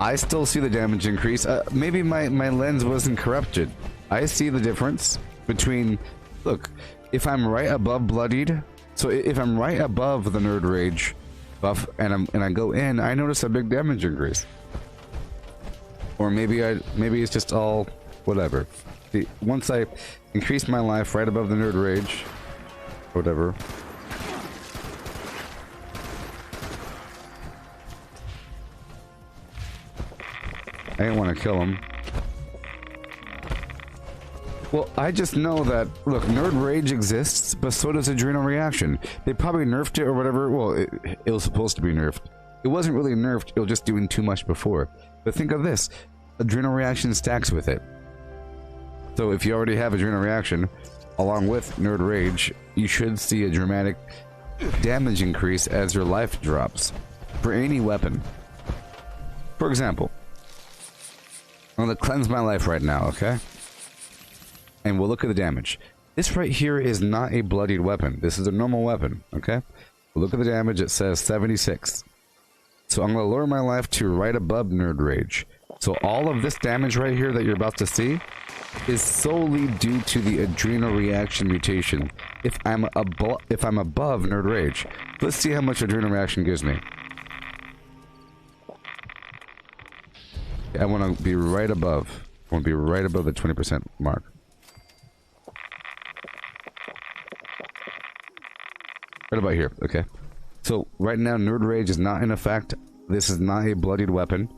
I still see the damage increase. Maybe my lens wasn't corrupted. I see the difference between... Look, if I'm right above bloodied... So if I'm right above the nerd rage buff and I go in, I notice a big damage increase. Or maybe it's just all whatever. See, once I increase my life right above the nerd rage, whatever. I didn't want to kill him. Well, I just know that, look, Nerd Rage exists, but so does Adrenal Reaction. They probably nerfed it or whatever. Well, it was supposed to be nerfed. It wasn't really nerfed, it was just doing too much before. But think of this. Adrenal Reaction stacks with it. So if you already have Adrenal Reaction, along with Nerd Rage, you should see a dramatic damage increase as your life drops. For any weapon. For example, I'm going to cleanse my life right now, okay? And we'll look at the damage. This right here is not a bloodied weapon. This is a normal weapon, okay? We'll look at the damage. It says 76. So I'm going to lower my life to right above Nerd Rage. So all of this damage right here that you're about to see is solely due to the Adrenal Reaction mutation. If I'm above Nerd Rage. Let's see how much Adrenal Reaction gives me. I want to be right above. I want to be right above the 20% mark. Right about here, okay. So, right now, Nerd Rage is not in effect. This is not a bloodied weapon.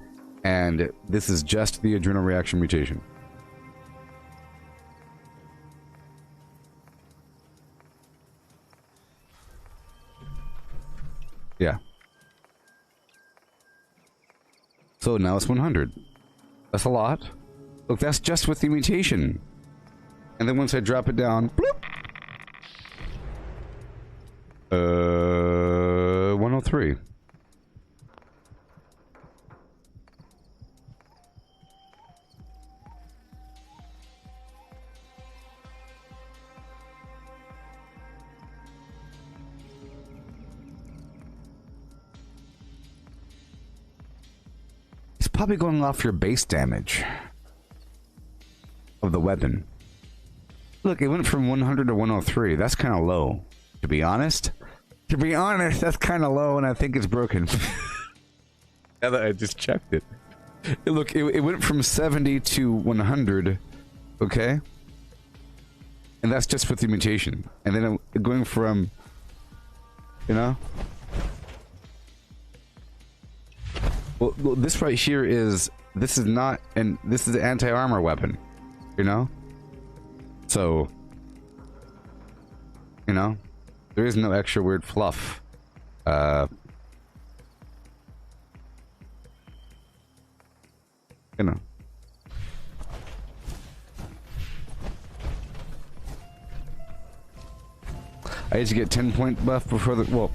And this is just the Adrenal Reaction mutation. Yeah. So now it's 100. That's a lot. Look, that's just with the mutation. And then once I drop it down, bloop, 103. It's probably going off your base damage of the weapon. Look, it went from 100 to 103. That's kind of low, to be honest. To be honest, that's kind of low, and I think it's broken. Now that I just checked it. Look, it went from 70 to 100, okay? And that's just with the mutation. And then going from, you know? Well, this right here is, this is not, and this is an anti-armor weapon, you know? So, you know? There is no extra weird fluff. You know. I used to get 10-point buff before the... Well...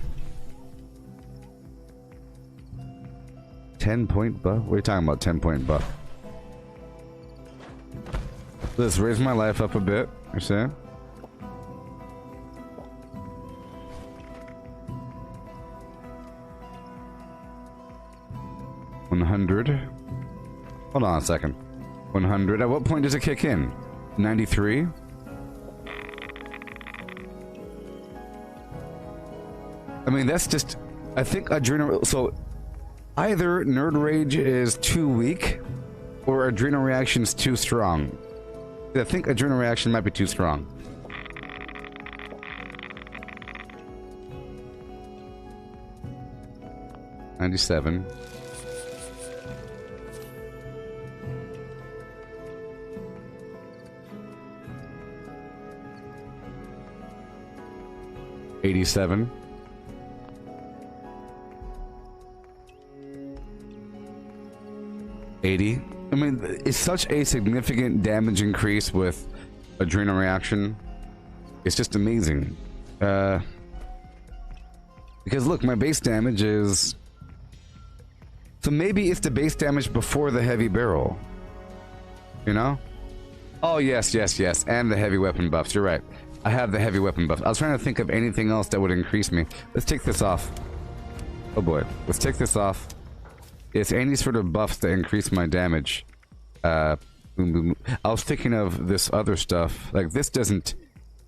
10-point buff? What are you talking about, 10-point buff? Let's raise my life up a bit. You see? $100. Hold on a second. 100. At what point does it kick in? 93? I mean, that's just... I think Adrenal... So, either Nerd Rage is too weak, or Adrenal Reaction is too strong. I think Adrenal Reaction might be too strong. $97. $87. $80. I mean, it's such a significant damage increase with Adrenal Reaction. It's just amazing. Because look, my base damage is... So maybe it's the base damage before the heavy barrel. You know? Oh, yes, yes, yes. And the heavy weapon buffs. You're right. I have the heavy weapon buff. I was trying to think of anything else that would increase me. Let's take this off. Oh boy. Let's take this off. It's any sort of buffs that increase my damage. Boom, boom, boom. I was thinking of this other stuff. Like, this doesn't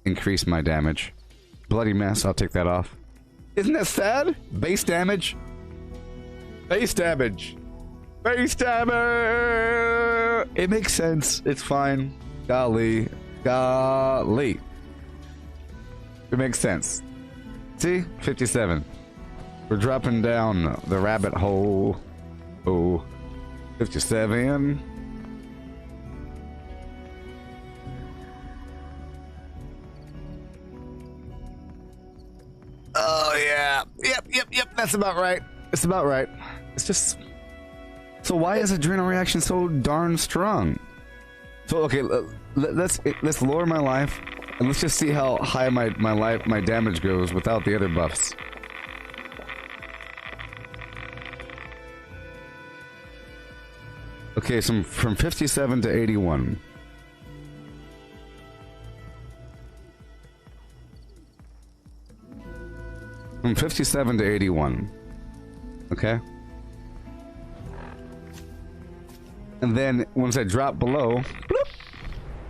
increase my damage. Bloody mess. I'll take that off. Isn't that sad? Base damage. Base damage. Base damage. It makes sense. It's fine. Golly. Golly. It makes sense. See? 57. We're dropping down the rabbit hole. Oh. 57. Oh, yeah. Yep. That's about right. It's about right. It's just... So why is adrenal reaction so darn strong? So, okay, let's lower my life, and let's just see how high my damage goes without the other buffs. Okay, so from 57 to 81. From 57 to 81. Okay? And then once I drop below, bloop,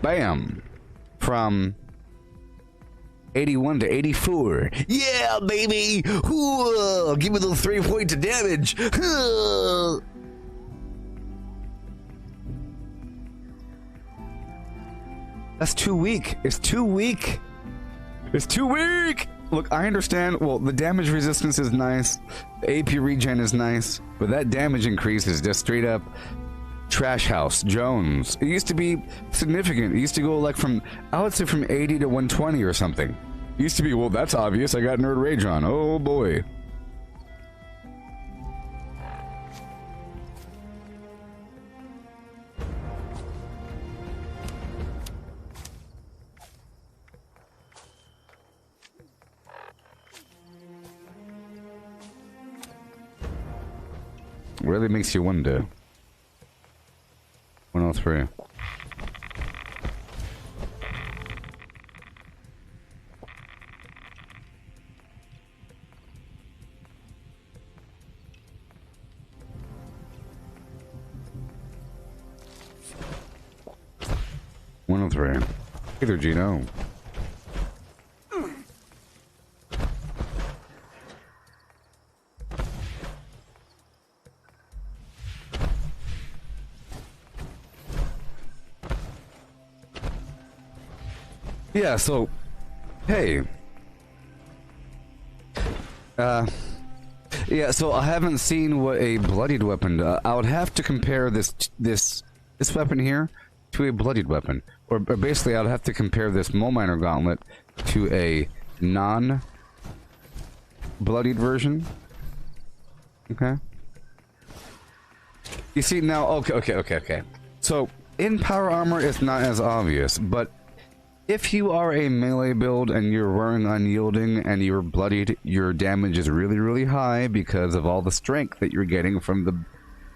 bam, from 81 to 84. Yeah, baby! Ooh, give me those 3 points of damage! That's too weak. It's too weak. It's too weak! Look, I understand. Well, the damage resistance is nice. The AP regen is nice. But that damage increase is just straight up trash house. Jones. It used to be significant. It used to go like from, I would say from 80 to 120 or something. It used to be, well, that's obvious. I got Nerd Rage on. Oh, boy. Really makes you wonder. 103. Hey there, Gino. Yeah, so, hey. Yeah, so I haven't seen what a bloodied weapon does. I would have to compare this weapon here to a bloodied weapon. Or basically, I would have to compare this Mole Miner Gauntlet to a non-bloodied version. Okay. You see, now, okay. So, in power armor, it's not as obvious, but if you are a melee build and you're wearing unyielding and you're bloodied, your damage is really, really high because of all the strength that you're getting from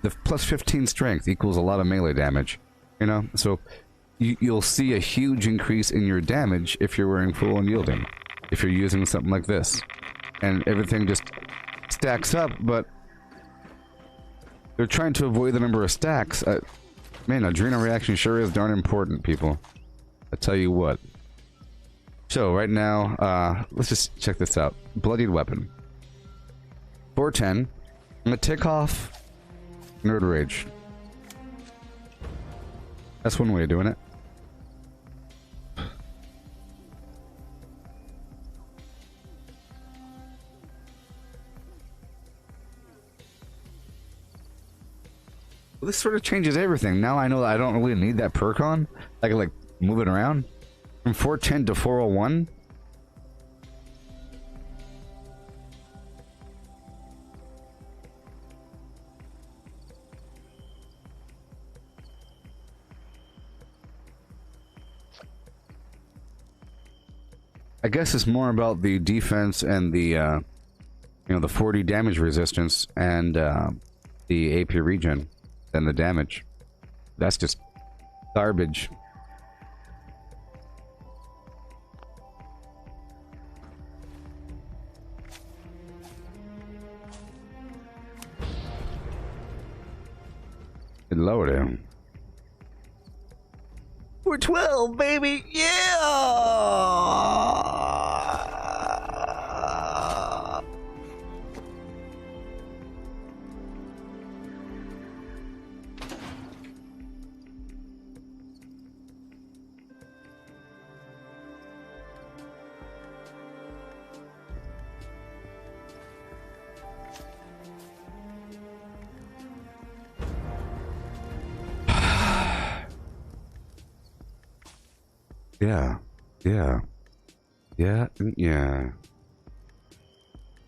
the plus 15 strength equals a lot of melee damage, you know? So you'll see a huge increase in your damage if you're wearing full unyielding, if you're using something like this. And everything just stacks up, but they're trying to avoid the number of stacks. Man, adrenal reaction sure is darn important, people. I tell you what. So right now, let's just check this out. Bloodied weapon. 410. I'm gonna take off Nerd Rage. That's one way of doing it. Well, this sort of changes everything. Now I know that I don't really need that perk on. I can like move it around from 410 to 401. I guess it's more about the defense and the you know, the 40 damage resistance and the AP regen than the damage. That's just garbage. It lowered him. We're 12, baby! Yeah! Yeah, yeah, yeah, yeah.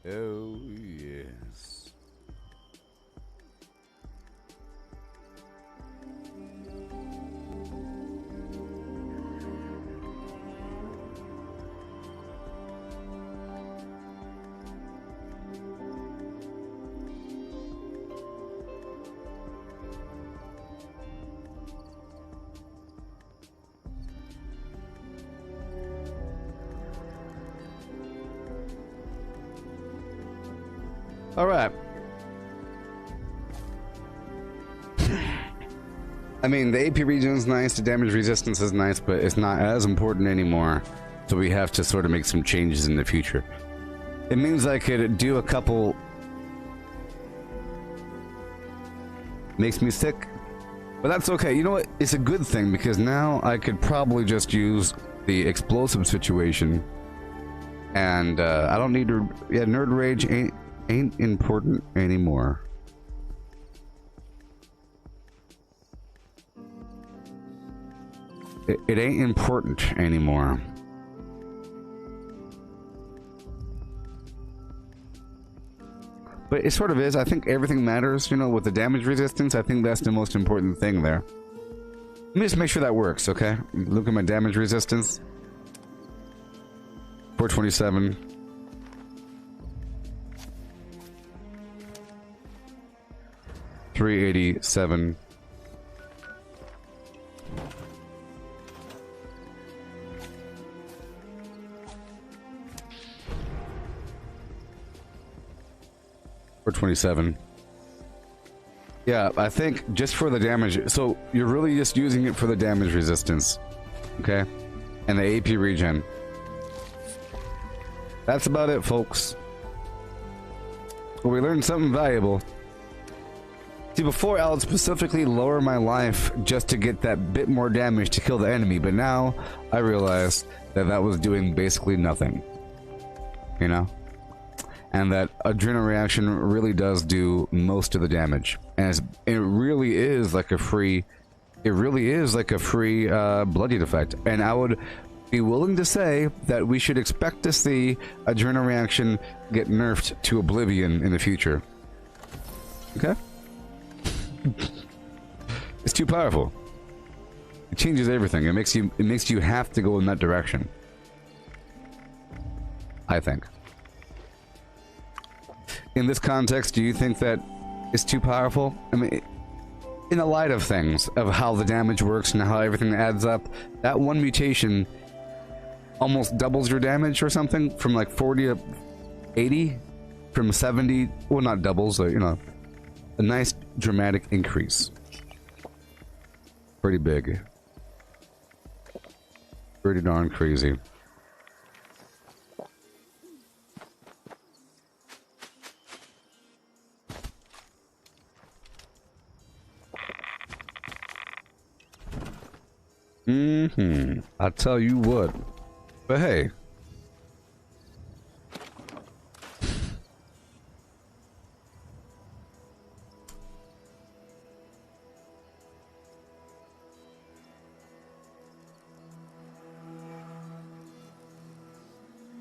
Oh, yes. All right. I mean, the AP region is nice, the damage resistance is nice, but it's not as important anymore. So we have to sort of make some changes in the future. It means I could do a couple... Makes me sick. But that's okay. You know what? It's a good thing, because now I could probably just use the explosive situation. And I don't need to... Yeah, Nerd Rage ain't important anymore. It ain't important anymore. But it sort of is. I think everything matters, you know, with the damage resistance. I think that's the most important thing there. Let me just make sure that works, okay? Look at my damage resistance. 427. 387. Or 27. Yeah, I think just for the damage. So you're really just using it for the damage resistance, okay? And the AP regen. That's about it, folks. Well, we learned something valuable. See, before I would specifically lower my life just to get that bit more damage to kill the enemy, but now I realized that that was doing basically nothing. You know? And that adrenaline reaction really does do most of the damage. And it really is like a free... It really is like a free bloodied effect. And I would be willing to say that we should expect to see adrenaline reaction get nerfed to oblivion in the future. Okay? It's too powerful. It changes everything. It makes you have to go in that direction. I think. In this context, do you think that it's too powerful? I mean, in the light of things, of how the damage works and how everything adds up, that one mutation almost doubles your damage or something from like 40 to 80, from 70. Well, not doubles, you know. A nice dramatic increase. Pretty big. Pretty darn crazy. I tell you what. But hey.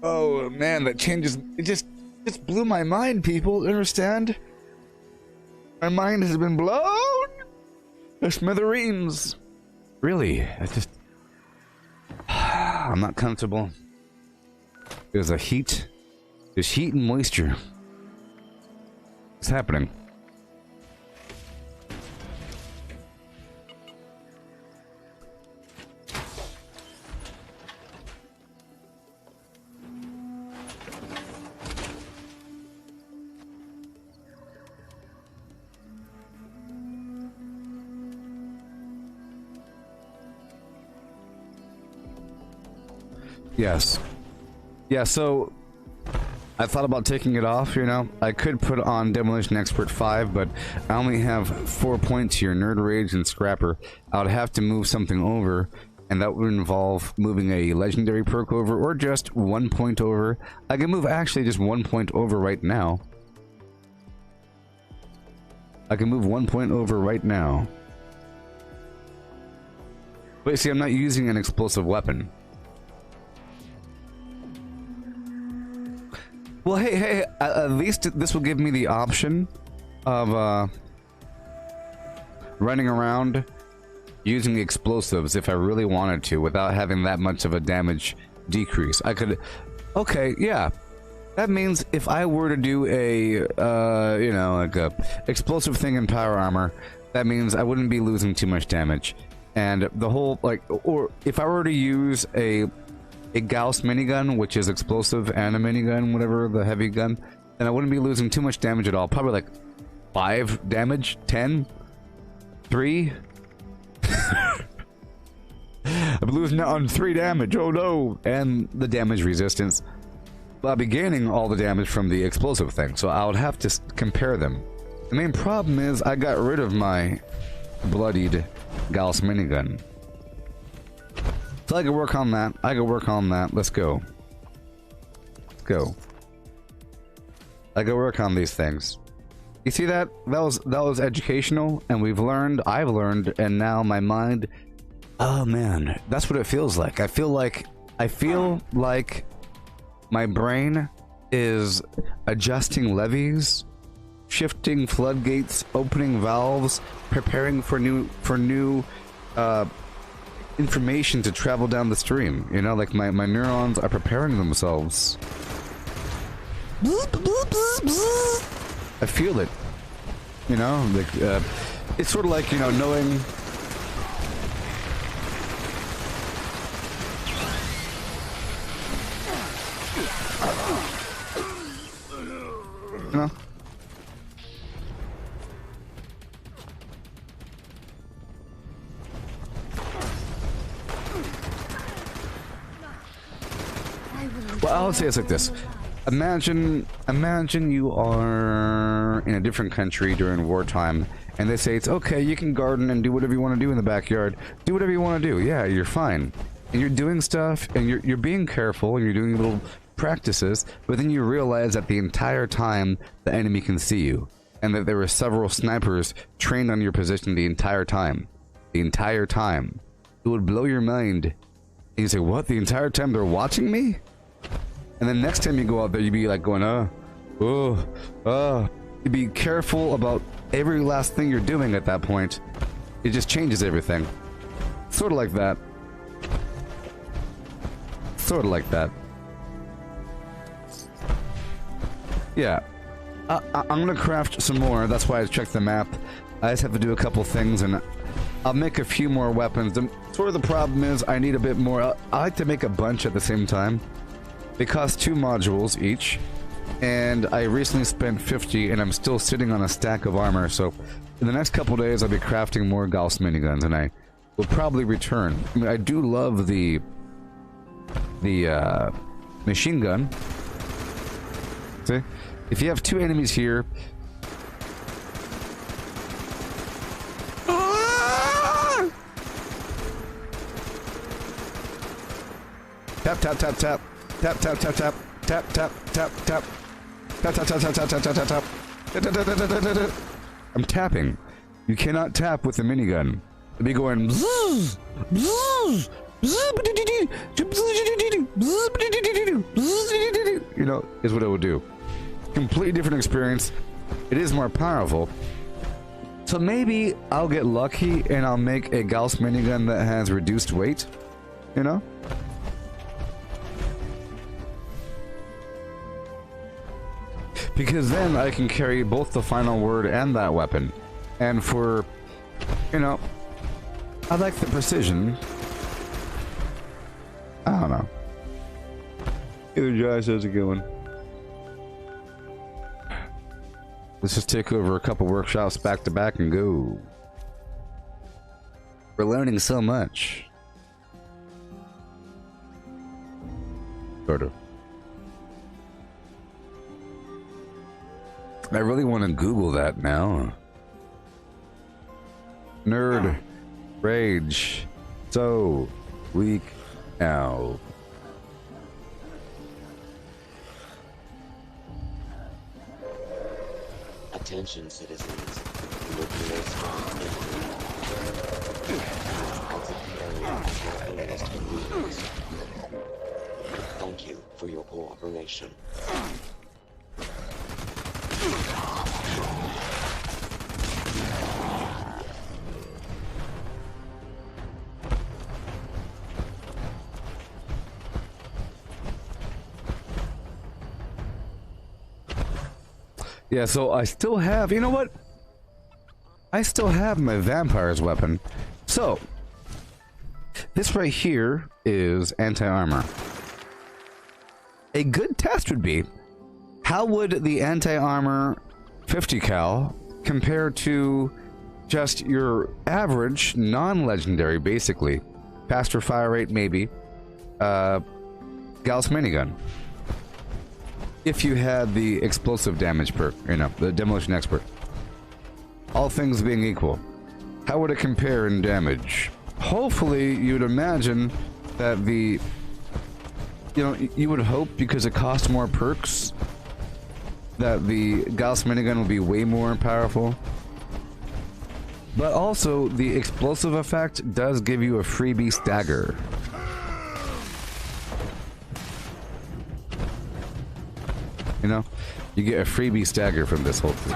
Oh man, that changes. It just blew my mind, people. Understand? My mind has been blown to smithereens. Really, I just... I'm not comfortable. There's a heat. There's heat and moisture. What's happening? Yes. Yeah, so I thought about taking it off, you know. I could put on Demolition Expert 5, but I only have 4 points here, Nerd Rage and Scrapper. I would have to move something over, and that would involve moving a legendary perk over, or just 1 point over. I can move actually just 1 point over right now. I can move 1 point over right now. But see, I'm not using an explosive weapon. Well, hey, at least this will give me the option of running around using explosives if I really wanted to without having that much of a damage decrease. I could... Okay, yeah. That means if I were to do a, you know, like a explosive thing in power armor, that means I wouldn't be losing too much damage. And the whole, like, or if I were to use a Gauss minigun, which is explosive and a minigun, whatever, the heavy gun, then I wouldn't be losing too much damage at all. Probably like 5 damage, 10, 3. I'm losing out on 3 damage, oh no! And the damage resistance. But I'll be gaining all the damage from the explosive thing, so I would have to compare them. The main problem is I got rid of my bloodied Gauss minigun. So I can work on that. I can work on that. Let's go. Let's go. I can work on these things. You see that? That was educational, and we've learned. I've learned, and now my mind. Oh man, that's what it feels like. I feel like my brain is adjusting levees, shifting floodgates, opening valves, preparing for new information to travel down the stream. You know, like my neurons are preparing themselves. I feel it. You know, like it's sort of like, you know, knowing. You know. Well, I'll say it's like this. Imagine you are in a different country during wartime, and they say it's okay, you can garden and do whatever you want to do in the backyard. Do whatever you want to do. Yeah, you're fine. And you're doing stuff, and you're being careful, and you're doing little practices, but then you realize that the entire time the enemy can see you, and that there were several snipers trained on your position the entire time. The entire time. It would blow your mind. And you say, what? The entire time they're watching me? And then next time you go out there, you'd be like going, you'd be careful about every last thing you're doing at that point. It just changes everything. Sort of like that. Sort of like that. Yeah. I'm gonna craft some more. That's why I checked the map. I just have to do a couple things, and I'll make a few more weapons. Sort of the problem is I need a bit more. I like to make a bunch at the same time. They cost 2 modules each, and I recently spent 50, and I'm still sitting on a stack of armor, so in the next couple days I'll be crafting more Gauss miniguns, and I will probably return. I mean, I do love the machine gun. See? If you have 2 enemies here... Tap, tap, tap, tap. Tap, tap, tap, tap. Tap, tap, tap, tap. Tap, tap, tap, tap, tap, tap, tap, tap. I'm tapping. You cannot tap with the minigun. It'd be going... You know, is what it would do. Completely different experience. It is more powerful. So maybe I'll get lucky and I'll make a Gauss minigun that has reduced weight. You know? Because then I can carry both the final word and that weapon. And for, you know, I like the precision. I don't know. Either Josh, how's it going? Let's just take over a couple workshops back to back and go. We're learning so much. Sort of. I really want to Google that now. Nerd rage. So weak now. Attention, citizens. You will be a strong enemy. Thank you for your cooperation. Yeah, so I still have, you know what? I still have my vampire's weapon. So, this right here is anti-armor. A good test would be, how would the anti-armor 50 cal compare to just your average non-legendary, basically? Faster fire rate, maybe. Gauss minigun. If you had the explosive damage perk, you know, the demolition expert. All things being equal, how would it compare in damage? Hopefully, you'd imagine that the, you know, you would hope because it costs more perks that the Gauss minigun will be way more powerful. But also, the explosive effect does give you a freebie stagger. You know, you get a freebie stagger from this whole thing.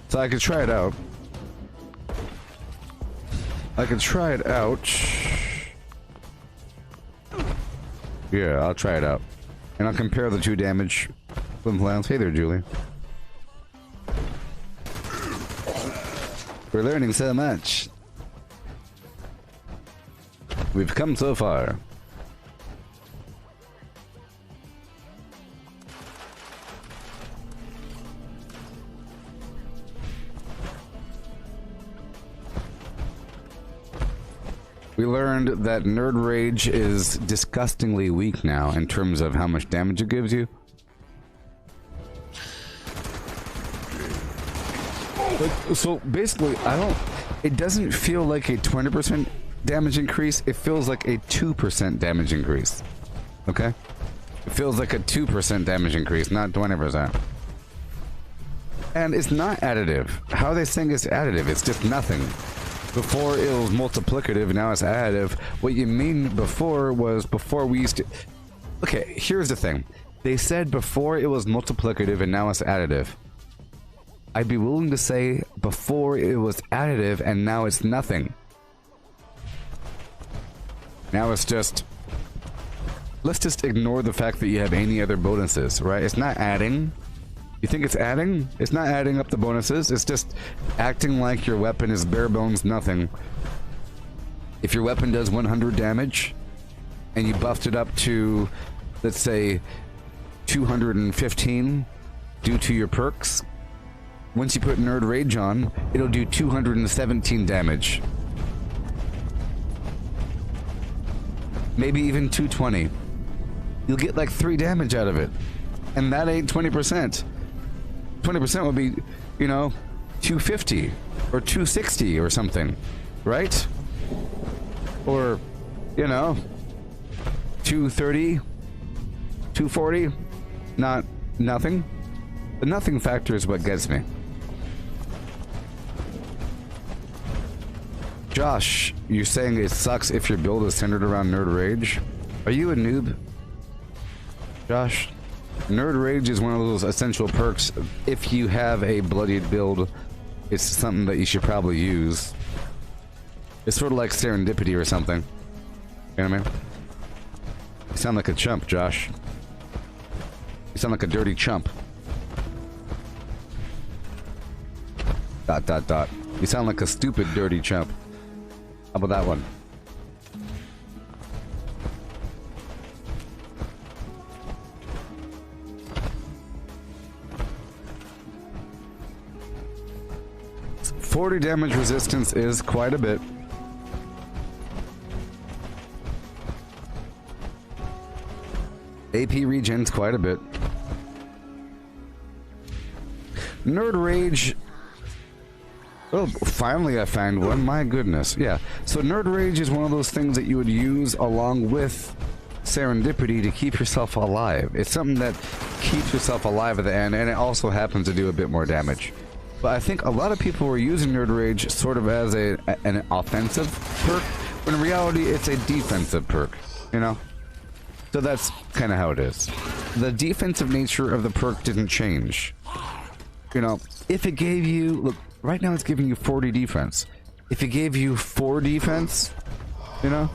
So I could try it out. Yeah, I'll try it out. And I'll compare the two damage flim flams. Hey there, Julie. We're learning so much. We've come so far. We learned that Nerd Rage is disgustingly weak now in terms of how much damage it gives you. So basically, it doesn't feel like a 20% damage increase. It feels like a 2% damage increase. Okay? It feels like a 2% damage increase, not 20%. And it's not additive. How are they saying it's additive? It's just nothing. Before it was multiplicative, now it's additive. What you mean before was before we used to... Okay, here's the thing. They said before it was multiplicative and now it's additive. I'd be willing to say before it was additive and now it's nothing. Now it's just... Let's just ignore the fact that you have any other bonuses, right? It's not adding. You think it's adding? It's not adding up the bonuses. It's just acting like your weapon is bare bones nothing. If your weapon does 100 damage and you buffed it up to, let's say, 215 due to your perks, once you put Nerd Rage on, it'll do 217 damage. Maybe even 220. You'll get like 3 damage out of it. And that ain't 20%. 20% would be, you know, 250 or 260 or something, right? Or, you know, 230, 240, not nothing. The nothing factor is what gets me. Josh, you're saying it sucks if your build is centered around Nerd Rage? Are you a noob? Josh? Nerd Rage is one of those essential perks. If you have a bloodied build, it's something that you should probably use. It's sort of like serendipity or something. You know what I mean? You sound like a chump, Josh. You sound like a dirty chump. ... You sound like a stupid, dirty chump. How about that one? .40 damage resistance is quite a bit. AP regens quite a bit. Nerd Rage. Oh, finally I found one. My goodness. Yeah. So Nerd Rage is one of those things that you would use along with Serendipity to keep yourself alive. It's something that keeps yourself alive at the end, and it also happens to do a bit more damage. But I think a lot of people were using Nerd Rage sort of as an offensive perk, when in reality it's a defensive perk, you know? So that's kind of how it is. The defensive nature of the perk didn't change. You know, if it gave you... Look, right now it's giving you 40 defense. If it gave you 4 defense, you know?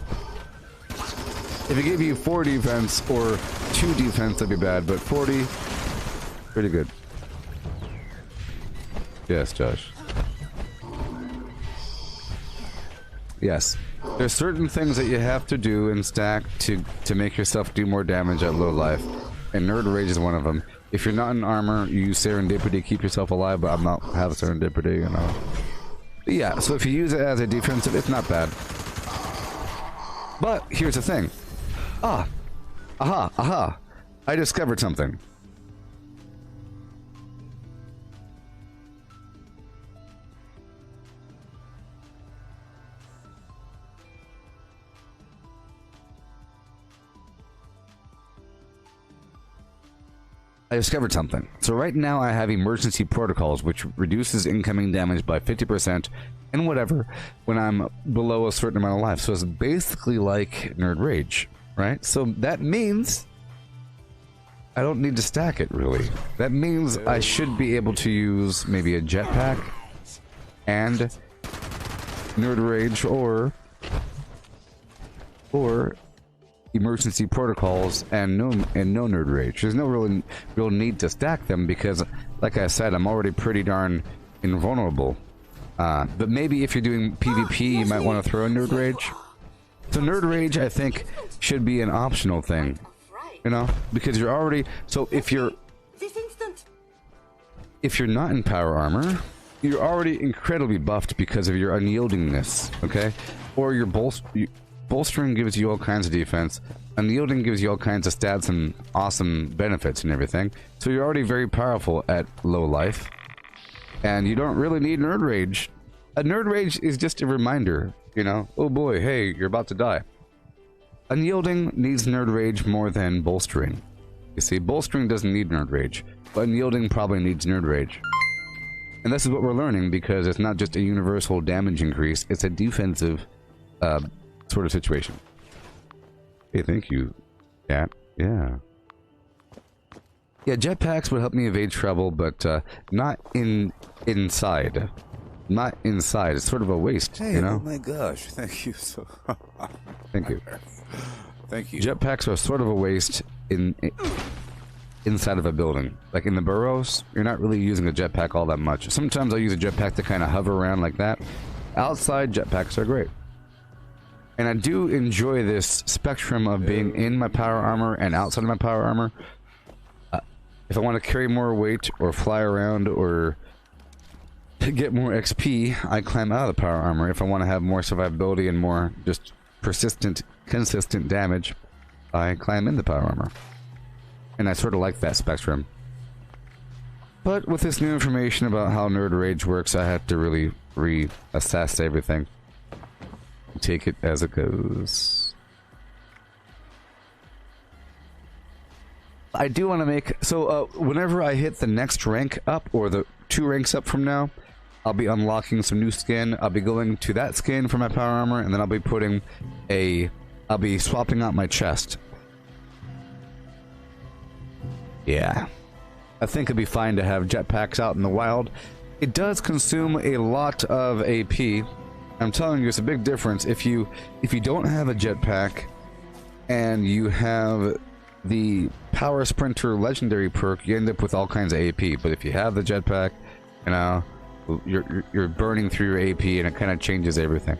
If it gave you 4 defense or 2 defense, that'd be bad, but 40, pretty good. Yes, Josh. Yes. There's certain things that you have to do and stack to make yourself do more damage at low life, and Nerd Rage is one of them. If you're not in armor, you use Serendipity to keep yourself alive, but I'm not have Serendipity, you know. But yeah, so if you use it as a defensive, it's not bad. But here's the thing. Aha. I discovered something. So right now I have emergency protocols, which reduces incoming damage by 50% and whatever when I'm below a certain amount of life. So it's basically like Nerd Rage, right? So that means I don't need to stack it, really. That means I should be able to use maybe a jetpack and Nerd Rage or emergency protocols and no Nerd Rage. There's no real need to stack them because, like I said, I'm already pretty darn invulnerable. But maybe if you're doing PvP, you might want to throw a Nerd Rage. So Nerd Rage, I think, should be an optional thing, you know, because you're already. So if you're not in power armor, you're already incredibly buffed because of your unyieldingness, okay? Or your bolstering gives you all kinds of defense. Unyielding gives you all kinds of stats and awesome benefits and everything. So you're already very powerful at low life. And you don't really need Nerd Rage. A Nerd Rage is just a reminder, you know? Oh boy, hey, you're about to die. Unyielding needs Nerd Rage more than bolstering. You see, bolstering doesn't need Nerd Rage, but unyielding probably needs Nerd Rage. And this is what we're learning, because it's not just a universal damage increase, it's a defensive sort of situation. Hey, thank you, Cat. Yeah. Yeah, jetpacks would help me evade trouble, but not inside. Not inside. It's sort of a waste, hey, you know? Oh my gosh, thank you so... Thank you. Thank you. Jetpacks are sort of a waste inside of a building. Like in the burrows, you're not really using a jetpack all that much. Sometimes I'll use a jetpack to kind of hover around like that. Outside, jetpacks are great. And I do enjoy this spectrum of being in my power armor and outside of my power armor. If I want to carry more weight or fly around or get more XP, I climb out of the power armor. If I want to have more survivability and more just persistent, consistent damage, I climb in the power armor. And I sort of like that spectrum. But with this new information about how Nerd Rage works, I have to really reassess everything. Take it as it goes. I do want to make... So, whenever I hit the next rank up, or the 2 ranks up from now, I'll be unlocking some new skin. I'll be going to that skin for my power armor, and then I'll be putting a... I'll be swapping out my chest. Yeah. I think it'd be fine to have jetpacks out in the wild. It does consume a lot of AP. I'm telling you, it's a big difference. If you don't have a jetpack and you have the Power Sprinter Legendary perk, you end up with all kinds of AP. But if you have the jetpack, you know, you're burning through your AP, and it kind of changes everything.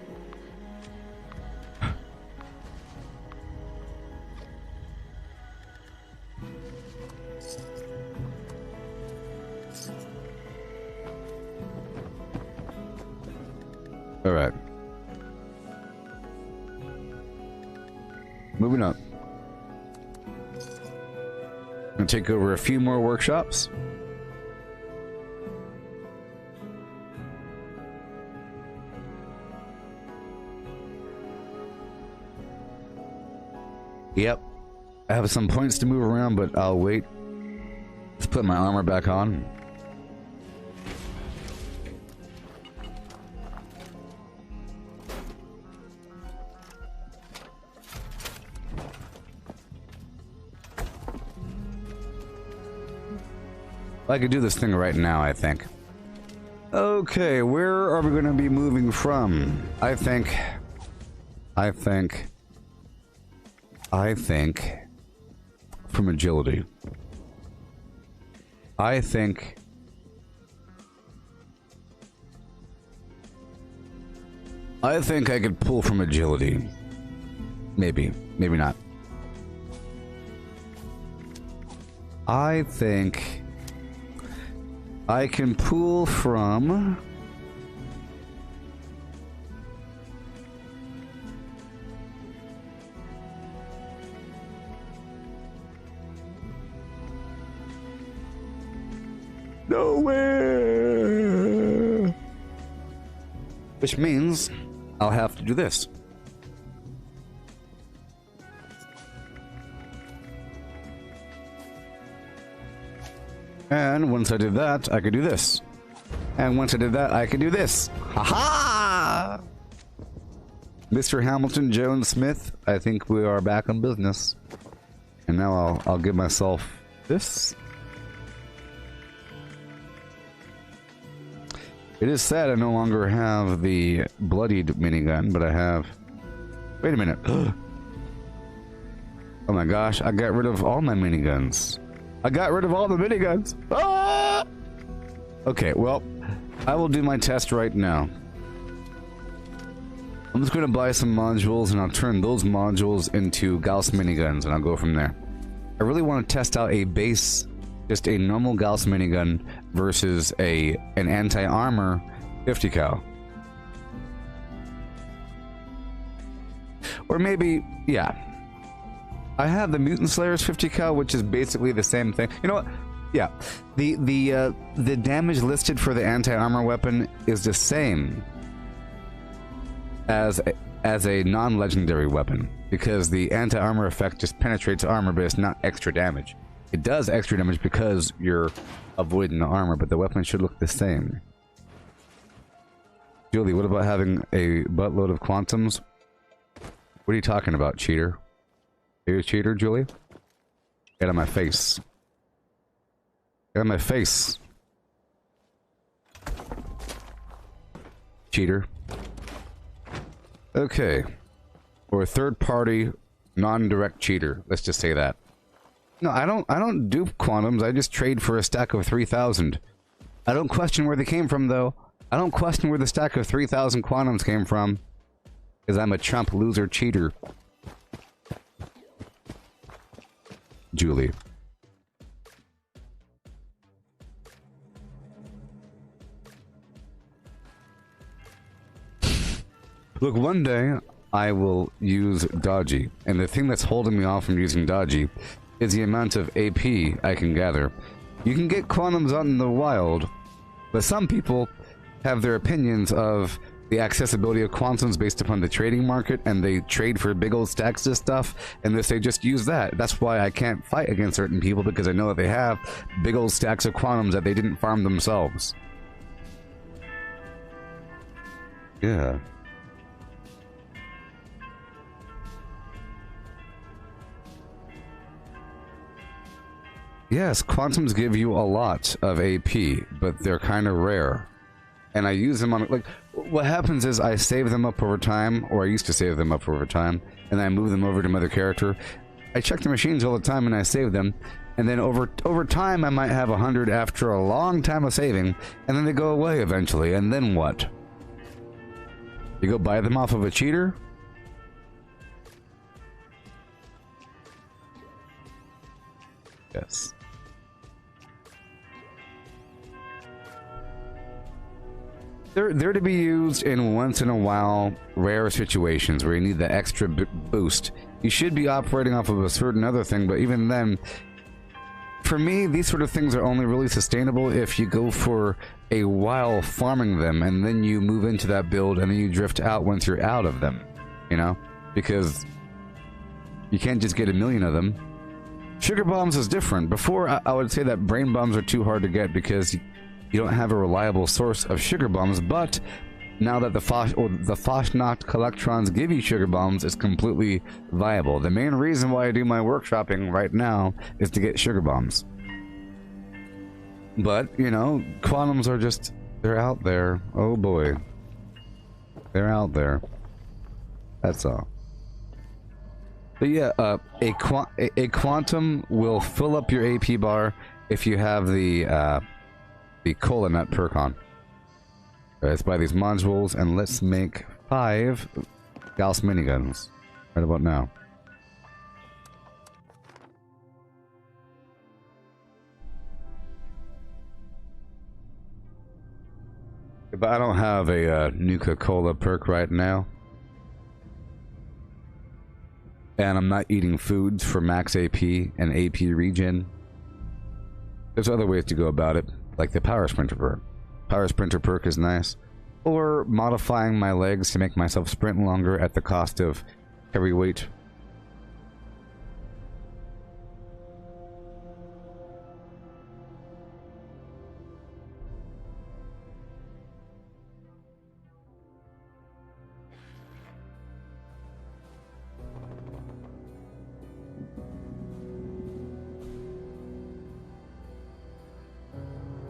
Alright. Moving on. Gonna take over a few more workshops. Yep. I have some points to move around, but I'll wait. Let's put my armor back on. I could do this thing right now, I think. Okay, where are we going to be moving from? I think from agility. I think I could pull from agility. Maybe not. I think I can pull from nowhere, which means I'll have to do this. And once I did that, I could do this. And once I did that, I could do this. Ha-ha! Mr. Hamilton Jones Smith, I think we are back on business. And now I'll give myself this. It is sad I no longer have the bloodied minigun, but I have... Wait a minute. Oh my gosh, I got rid of all my miniguns. I got rid of all the miniguns. Ah! Okay, well, I will do my test right now. I'm just going to buy some modules, and I'll turn those modules into Gauss miniguns, and I'll go from there. I really want to test out a base, just a normal Gauss minigun versus an anti-armor 50 cal. Or maybe, yeah. I have the Mutant Slayer's 50 cal, which is basically the same thing. You know what? Yeah, the damage listed for the anti-armor weapon is the same as a non-legendary weapon, because the anti-armor effect just penetrates armor, but it's not extra damage. It does extra damage because you're avoiding the armor, but the weapon should look the same. Julie, what about having a buttload of quantums? What are you talking about, cheater? Are you a cheater, Julie? Get out of my face. Get out of my face. Cheater. Okay. Or a third-party, non-direct cheater. Let's just say that. No, I don't do quantums. I just trade for a stack of 3,000. I don't question where they came from, though. I don't question where the stack of 3,000 quantums came from. Because I'm a chump loser cheater. Julie. Look, one day I will use Dodgy, and the thing that's holding me off from using Dodgy is the amount of AP I can gather. You can get quantums out in the wild, but some people have their opinions of the accessibility of quantums based upon the trading market, and they trade for big old stacks of stuff, and they say just use that. That's why I can't fight against certain people, because I know that they have big old stacks of quantums that they didn't farm themselves. Yeah. Yes, quantums give you a lot of AP, but they're kind of rare. And I use them on, like, what happens is I save them up over time, or I used to save them up over time, and I move them over to another character. I check the machines all the time and I save them, and then over time I might have 100 after a long time of saving, and then they go away eventually, and then what? You go buy them off of a cheater? Yes. They're to be used in once in a while rare situations where you need the extra boost. You should be operating off of a certain other thing, but even then, for me, these sort of things are only really sustainable if you go for a while farming them, and then you move into that build, and then you drift out once you're out of them, you know? Because you can't just get a million of them. Sugar bombs is different. Before, I would say that brain bombs are too hard to get because you don't have a reliable source of sugar bombs, but now that the Fosnacht Collectrons give you sugar bombs, it's completely viable. The main reason why I do my workshopping right now is to get sugar bombs. But, you know, quantums are just, they're out there. Oh boy. They're out there. That's all. But yeah, a quantum will fill up your AP bar if you have the cola nut perk on. Let's buy these modules and let's make 5 Gauss miniguns right about now. But I don't have a Nuka-Cola perk right now. And I'm not eating foods for max AP and AP regen. There's other ways to go about it, like the Power Sprinter perk. Power Sprinter perk is nice. Or modifying my legs to make myself sprint longer at the cost of heavy weight.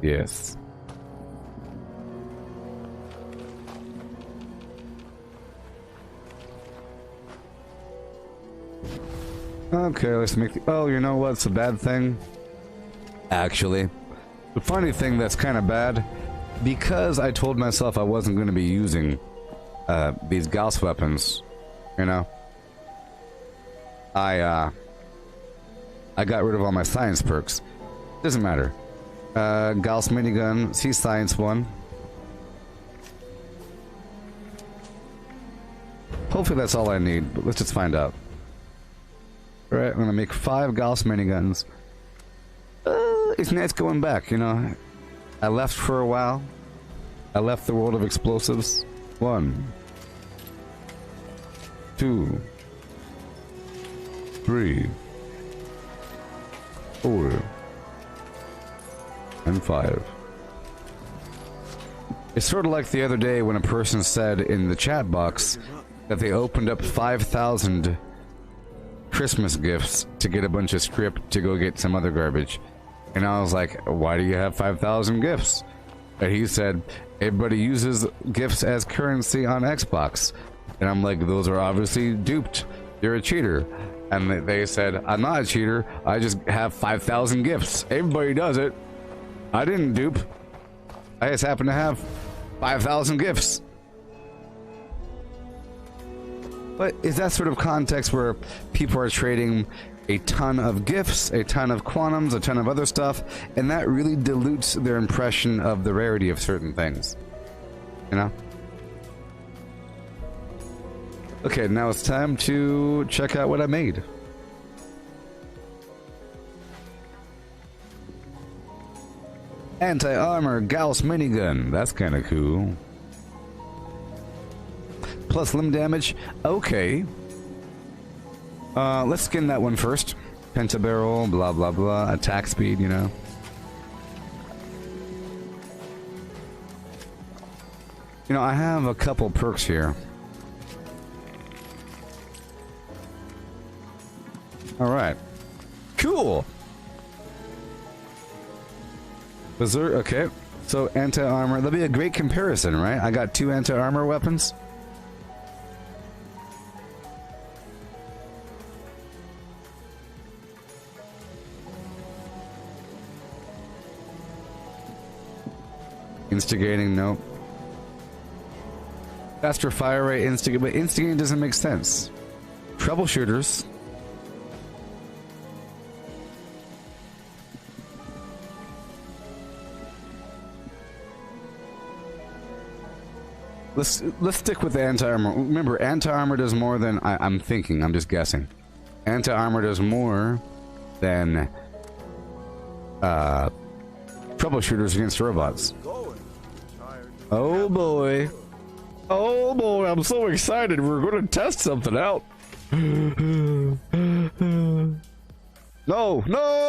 Yes. Okay, let's make the... Oh, you know what's a bad thing? Actually, the funny thing that's kind of bad, because I told myself I wasn't going to be using these Gauss weapons, you know, I got rid of all my science perks. Doesn't matter. Gauss minigun, see science 1. Hopefully that's all I need, but let's just find out. Alright, I'm gonna make 5 Gauss miniguns. It's nice going back, you know. I left for a while. I left the world of explosives. 1, 2, 3, 4, and 5. It's sort of like the other day when a person said in the chat box that they opened up 5,000 Christmas gifts to get a bunch of script to go get some other garbage. And I was like, why do you have 5,000 gifts? And he said, everybody uses gifts as currency on Xbox. And I'm like, those are obviously duped. You're a cheater. And they said, I'm not a cheater. I just have 5,000 gifts. Everybody does it. I didn't dupe. I just happen to have 5,000 gifts. But is that sort of context where people are trading a ton of gifts, a ton of quantums, a ton of other stuff, and that really dilutes their impression of the rarity of certain things? You know? Okay, now it's time to check out what I made. Anti-armor Gauss minigun. That's kind of cool. Plus limb damage. Okay. Let's skin that one first. Pentabarrel, blah blah blah. Attack speed, you know. You know, I have a couple perks here. Alright. Cool! Berserk, okay. So, anti-armor. That'll be a great comparison, right? I got 2 anti-armor weapons. Instigating, nope. Faster fire rate, but instigating doesn't make sense. Troubleshooters. Let's stick with the anti-armor. Remember, anti-armor does more than I'm thinking. I'm just guessing. Anti-armor does more than troubleshooters against robots. Oh boy. Oh boy, I'm so excited. We're going to test something out. No, no!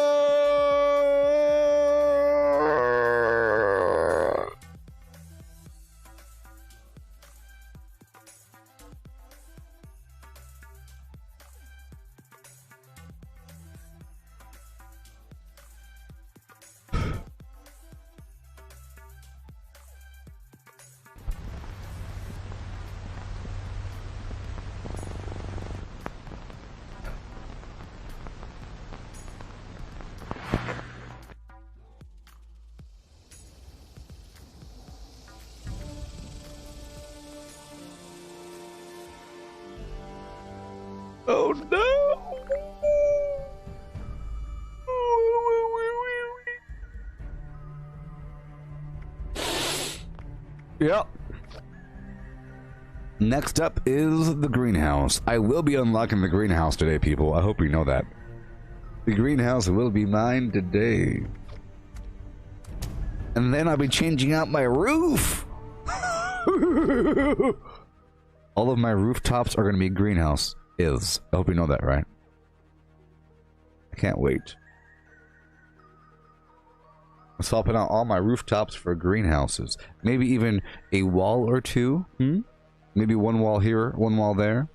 Oh no! Yep. Next up is the greenhouse. I will be unlocking the greenhouse today, people. I hope you know that. The greenhouse will be mine today. And then I'll be changing out my roof. All of my rooftops are going to be greenhouse. I hope you know that, right? I can't wait. I'm swapping out all my rooftops for greenhouses. Maybe even a wall or two. Maybe one wall here, one wall there.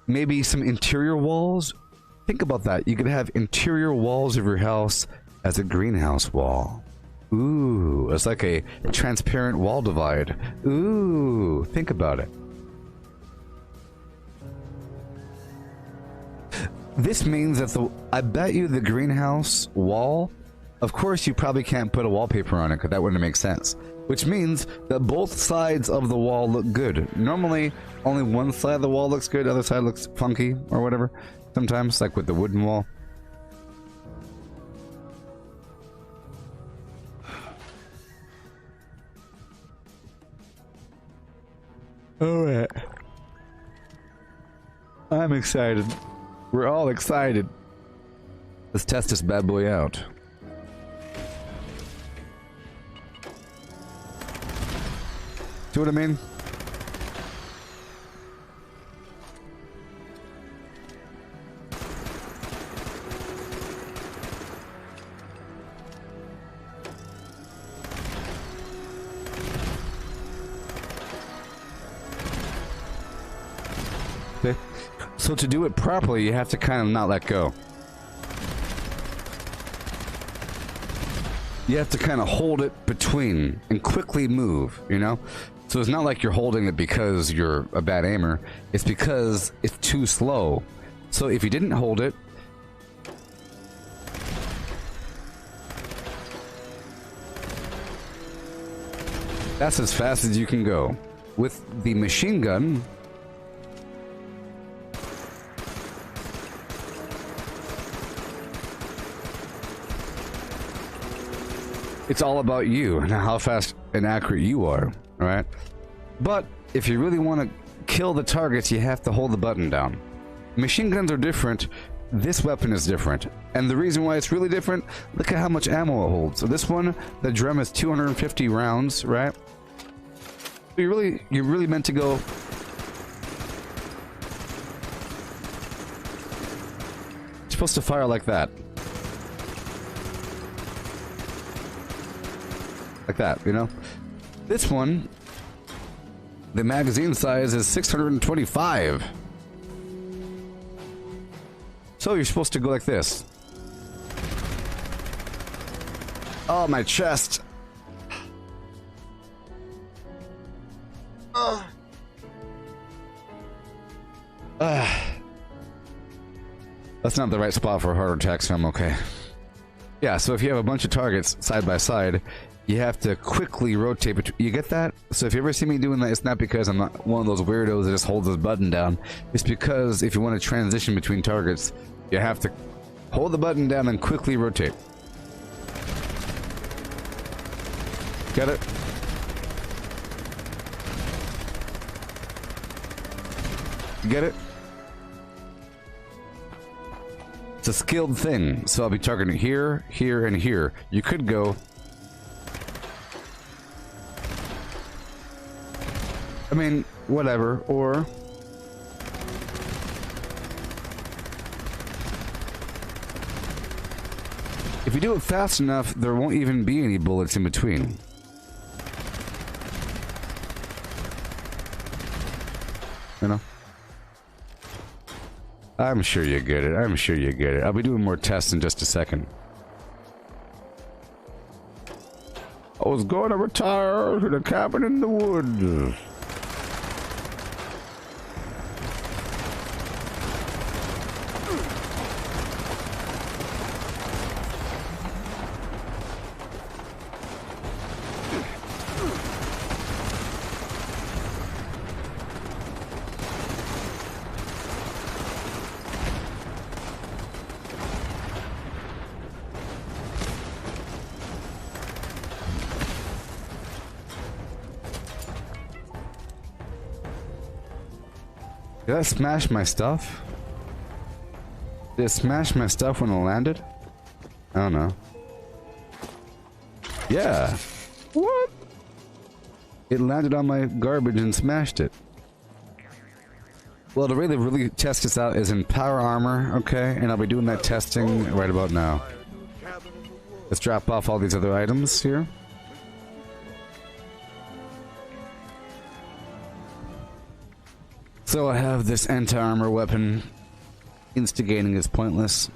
Maybe some interior walls. Think about that. You could have interior walls of your house as a greenhouse wall. Ooh, it's like a transparent wall divide. Ooh, think about it. This means that I bet you the greenhouse wall, of course you probably can't put a wallpaper on it because that wouldn't make sense. Which means that both sides of the wall look good. Normally, only one side of the wall looks good, the other side looks funky or whatever. Sometimes, like with the wooden wall. Alright. I'm excited. We're all excited. Let's test this bad boy out. See what I mean? Okay. So to do it properly, you have to kind of not let go. You have to kind of hold it between and quickly move, you know? So it's not like you're holding it because you're a bad aimer. It's because it's too slow. So if you didn't hold it, that's as fast as you can go. With the machine gun, it's all about you and how fast and accurate you are, alright? But if you really want to kill the targets, you have to hold the button down. Machine guns are different. This weapon is different. And the reason why it's really different, look at how much ammo it holds. So this one, the drum is 250 rounds, right? So you're really meant to go. You're supposed to fire like that. Like that, you know? This one, the magazine size is 625. So you're supposed to go like this. Oh, my chest. That's not the right spot for a heart attack, so I'm okay. Yeah, so if you have a bunch of targets side by side, you have to quickly rotate between. You get that? So if you ever see me doing that, it's not because I'm not one of those weirdos that just holds this button down. It's because if you want to transition between targets, you have to hold the button down and quickly rotate. Get it? Get it? It's a skilled thing, so I'll be targeting here, here, and here. You could go... I mean, whatever, or... If you do it fast enough, there won't even be any bullets in between. You know? I'm sure you get it. I'm sure you get it. I'll be doing more tests in just a second. I was going to retire to the cabin in the woods. Did I smash my stuff? Did it smash my stuff when it landed? I don't know. Yeah. What? It landed on my garbage and smashed it. Well, the way to really test this out is in power armor, okay? And I'll be doing that testing right about now. Let's drop off all these other items here. So I have this anti-armor weapon. Instigating is pointless.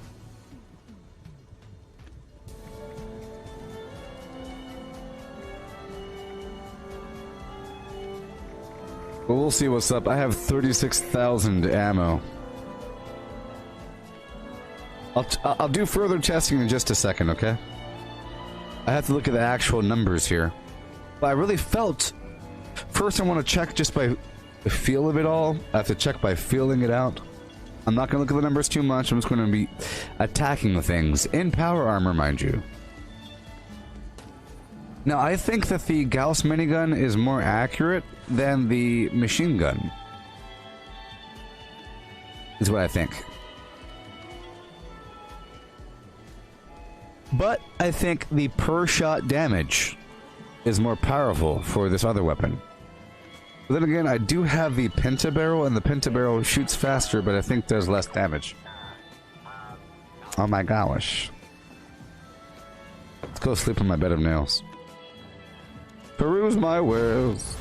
But we'll see what's up. I have 36,000 ammo. I'll do further testing in just a second, okay? I have to look at the actual numbers here. But I really felt... First I want to check just by... the feel of it all. I have to check by feeling it out. I'm not going to look at the numbers too much. I'm just going to be attacking the things in power armor, mind you. Now, I think that the Gauss minigun is more accurate than the machine gun. Is what I think. But I think the per shot damage is more powerful for this other weapon. But then again, I do have the pentabarrel, and the pentabarrel shoots faster, but I think does less damage. Oh my gosh. Let's go sleep on my bed of nails. Peruse my wares.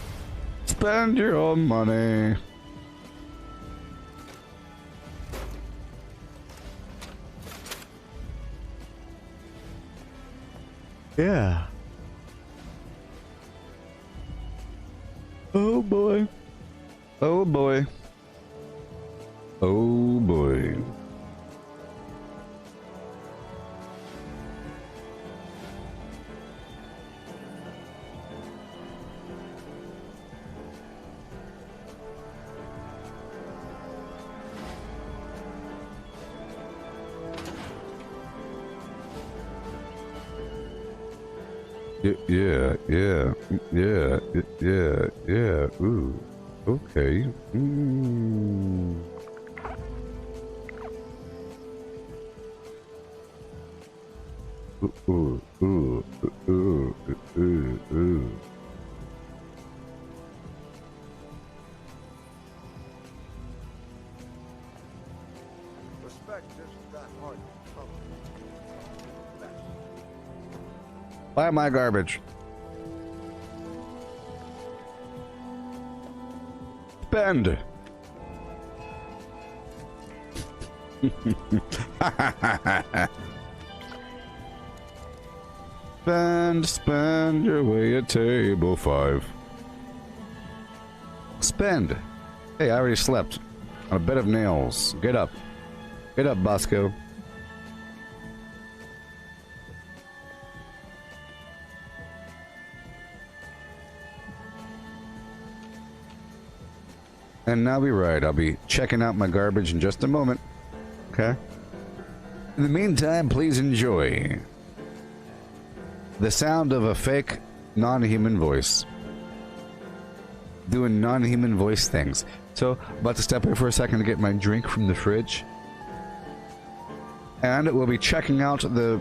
Spend your own money. Yeah. Oh boy. Oh boy. Oh boy. Yeah. Ooh. Okay. Ooh. Respect isn't that hard to come. Buy my garbage. Spend. Spend your way at table 5. Spend. Hey, I already slept on a bed of nails. Get up. Get up, Bosco. And now be right. I'll be checking out my garbage in just a moment. Okay? In the meantime, please enjoy the sound of a fake non-human voice doing non-human voice things. So, about to step away for a second to get my drink from the fridge. And we'll be checking out the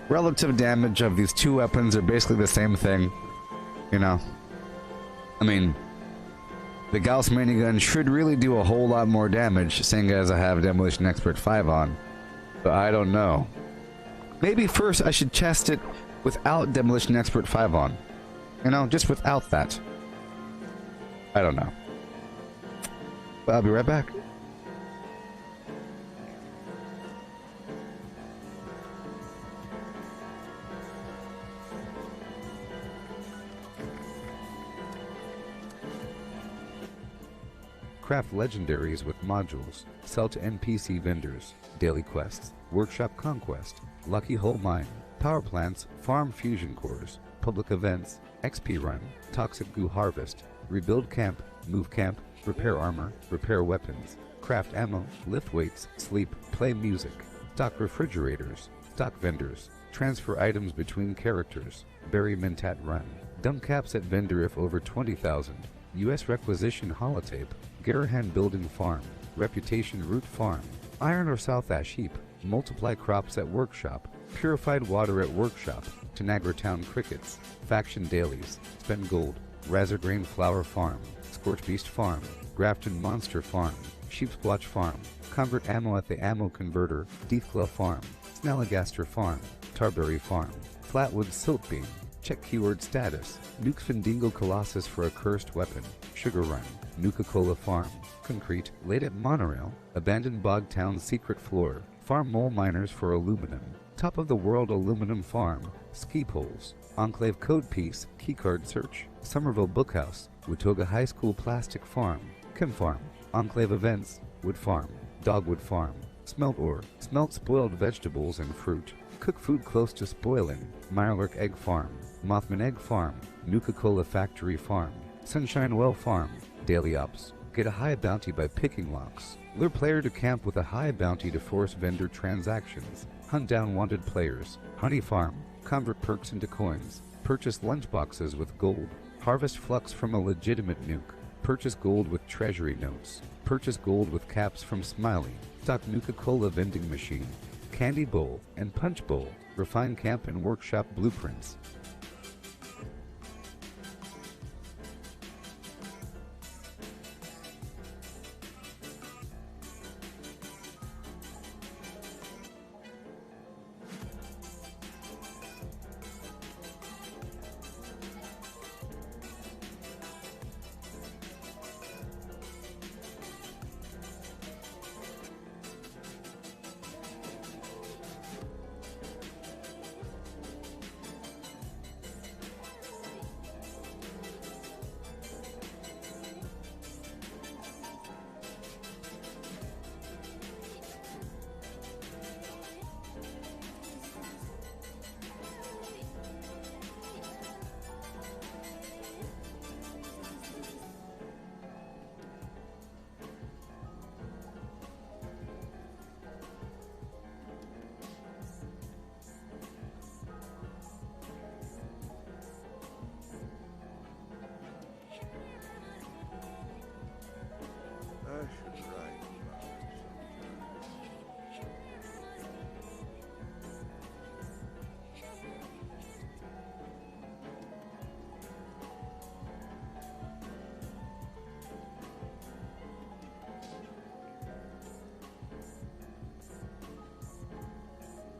relative damage of these two weapons. Are basically the same thing, you know. I mean, the Gauss minigun should really do a whole lot more damage, seeing as I have Demolition Expert 5 on. But I don't know. Maybe first I should test it without Demolition Expert 5 on. You know, just without that. I don't know. But I'll be right back. Craft legendaries with modules. Sell to NPC vendors. Daily quests. Workshop conquest. Lucky hole mine. Power plants. Farm fusion cores. Public events. XP run. Toxic goo harvest. Rebuild camp. Move camp. Repair armor. Repair weapons. Craft ammo. Lift weights. Sleep. Play music. Stock refrigerators. Stock vendors. Transfer items between characters. Bury Mentat run. Dump caps at vendor if over 20,000. U.S. requisition holotape. Garahan building farm. Reputation root farm. Iron or South Ash heap. Multiply crops at workshop. Purified water at workshop. Tanagra Town crickets. Faction dailies. Spend gold. Razorgrain flower farm. Scorch beast farm. Grafton monster farm. Sheepsquatch farm. Convert ammo at the ammo converter. Deathclaw farm. Snalligaster farm. Tarberry farm. Flatwood silt beam. Check keyword status. Nuke Findingo Colossus for a cursed weapon. Sugar Run. Nuka-Cola Farm. Concrete. Laid at Monorail. Abandoned Bog Town secret floor. Farm mole miners for aluminum. Top of the world aluminum farm. Ski poles. Enclave code piece. Keycard search. Somerville Bookhouse. Watoga High School plastic farm. Chem farm. Enclave events. Wood farm. Dogwood farm. Smelt ore. Smelt spoiled vegetables and fruit. Cook food close to spoiling. Mirelurk egg farm. Mothman egg farm. Nuka-Cola factory farm. Sunshine Well farm. Daily ops. Get a high bounty by picking locks. Lure player to camp with a high bounty to force vendor transactions. Hunt down wanted players. Honey farm. Convert perks into coins. Purchase lunchboxes with gold. Harvest flux from a legitimate nuke. Purchase gold with treasury notes. Purchase gold with caps from Smiley. Stock Nuka-Cola vending machine. Candy bowl and punch bowl. Refine camp and workshop blueprints.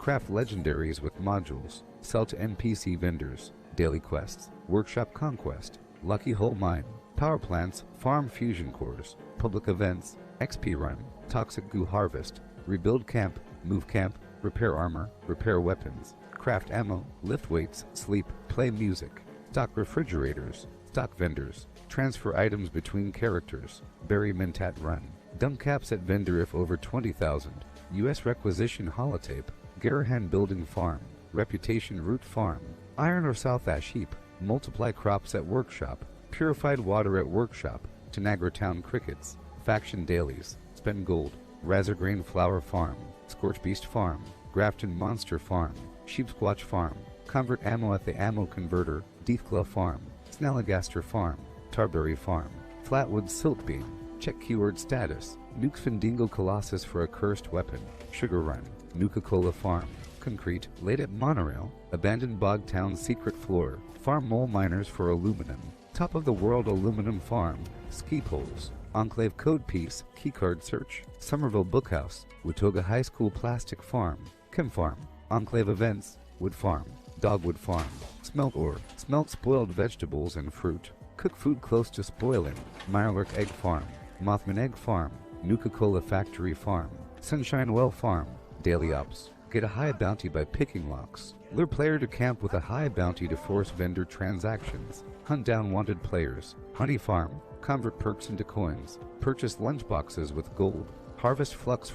Craft legendaries with modules. Sell to NPC vendors. Daily quests. Workshop conquest. Lucky hole mine. Power plants. Farm fusion cores. Public events. XP run. Toxic goo harvest. Rebuild camp. Move camp. Repair armor. Repair weapons. Craft ammo. Lift weights. Sleep. Play music. Stock refrigerators. Stock vendors. Transfer items between characters. Bury Mentat run. Dump caps at vendor if over 20,000. U.S. requisition holotape. Garahan building farm. Reputation root farm. Iron or South Ash heap. Multiply crops at workshop. Purified water at workshop. Tanagra Town crickets. Faction dailies. Spend gold. Razorgrain flower farm. Scorch beast farm. Grafton monster farm. Sheepsquatch farm. Convert ammo at the ammo converter. Deathclaw farm. Snalligaster farm. Tarberry farm. Flatwood silt beam. Check keyword status. Nuke Findingo Colossus for a cursed weapon. Sugar Run. Nuka-Cola Farm. Concrete, laid at monorail. Abandoned bog town secret floor. Farm mole miners for aluminum. Top of the world aluminum farm. Ski poles. Enclave code piece. Keycard search. Somerville Bookhouse. Watoga High School plastic farm. Chem farm. Enclave events. Wood farm. Dogwood farm. Smelt ore. Smelt spoiled vegetables and fruit. Cook food close to spoiling. Mirelurk egg farm. Mothman egg farm. Nuka-Cola factory farm. Sunshine Well farm. Daily ops. Get a high bounty by picking locks. Lure player to camp with a high bounty to force vendor transactions. Hunt down wanted players. Honey farm. Convert perks into coins. Purchase lunchboxes with gold. Harvest flux.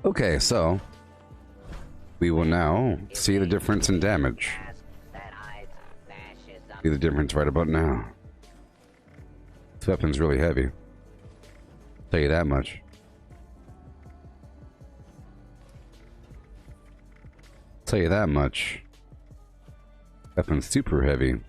Okay, so we will now see the difference in damage. See the difference right about now. This weapon's really heavy. Tell you that much. Tell you that much. Weapon's super heavy.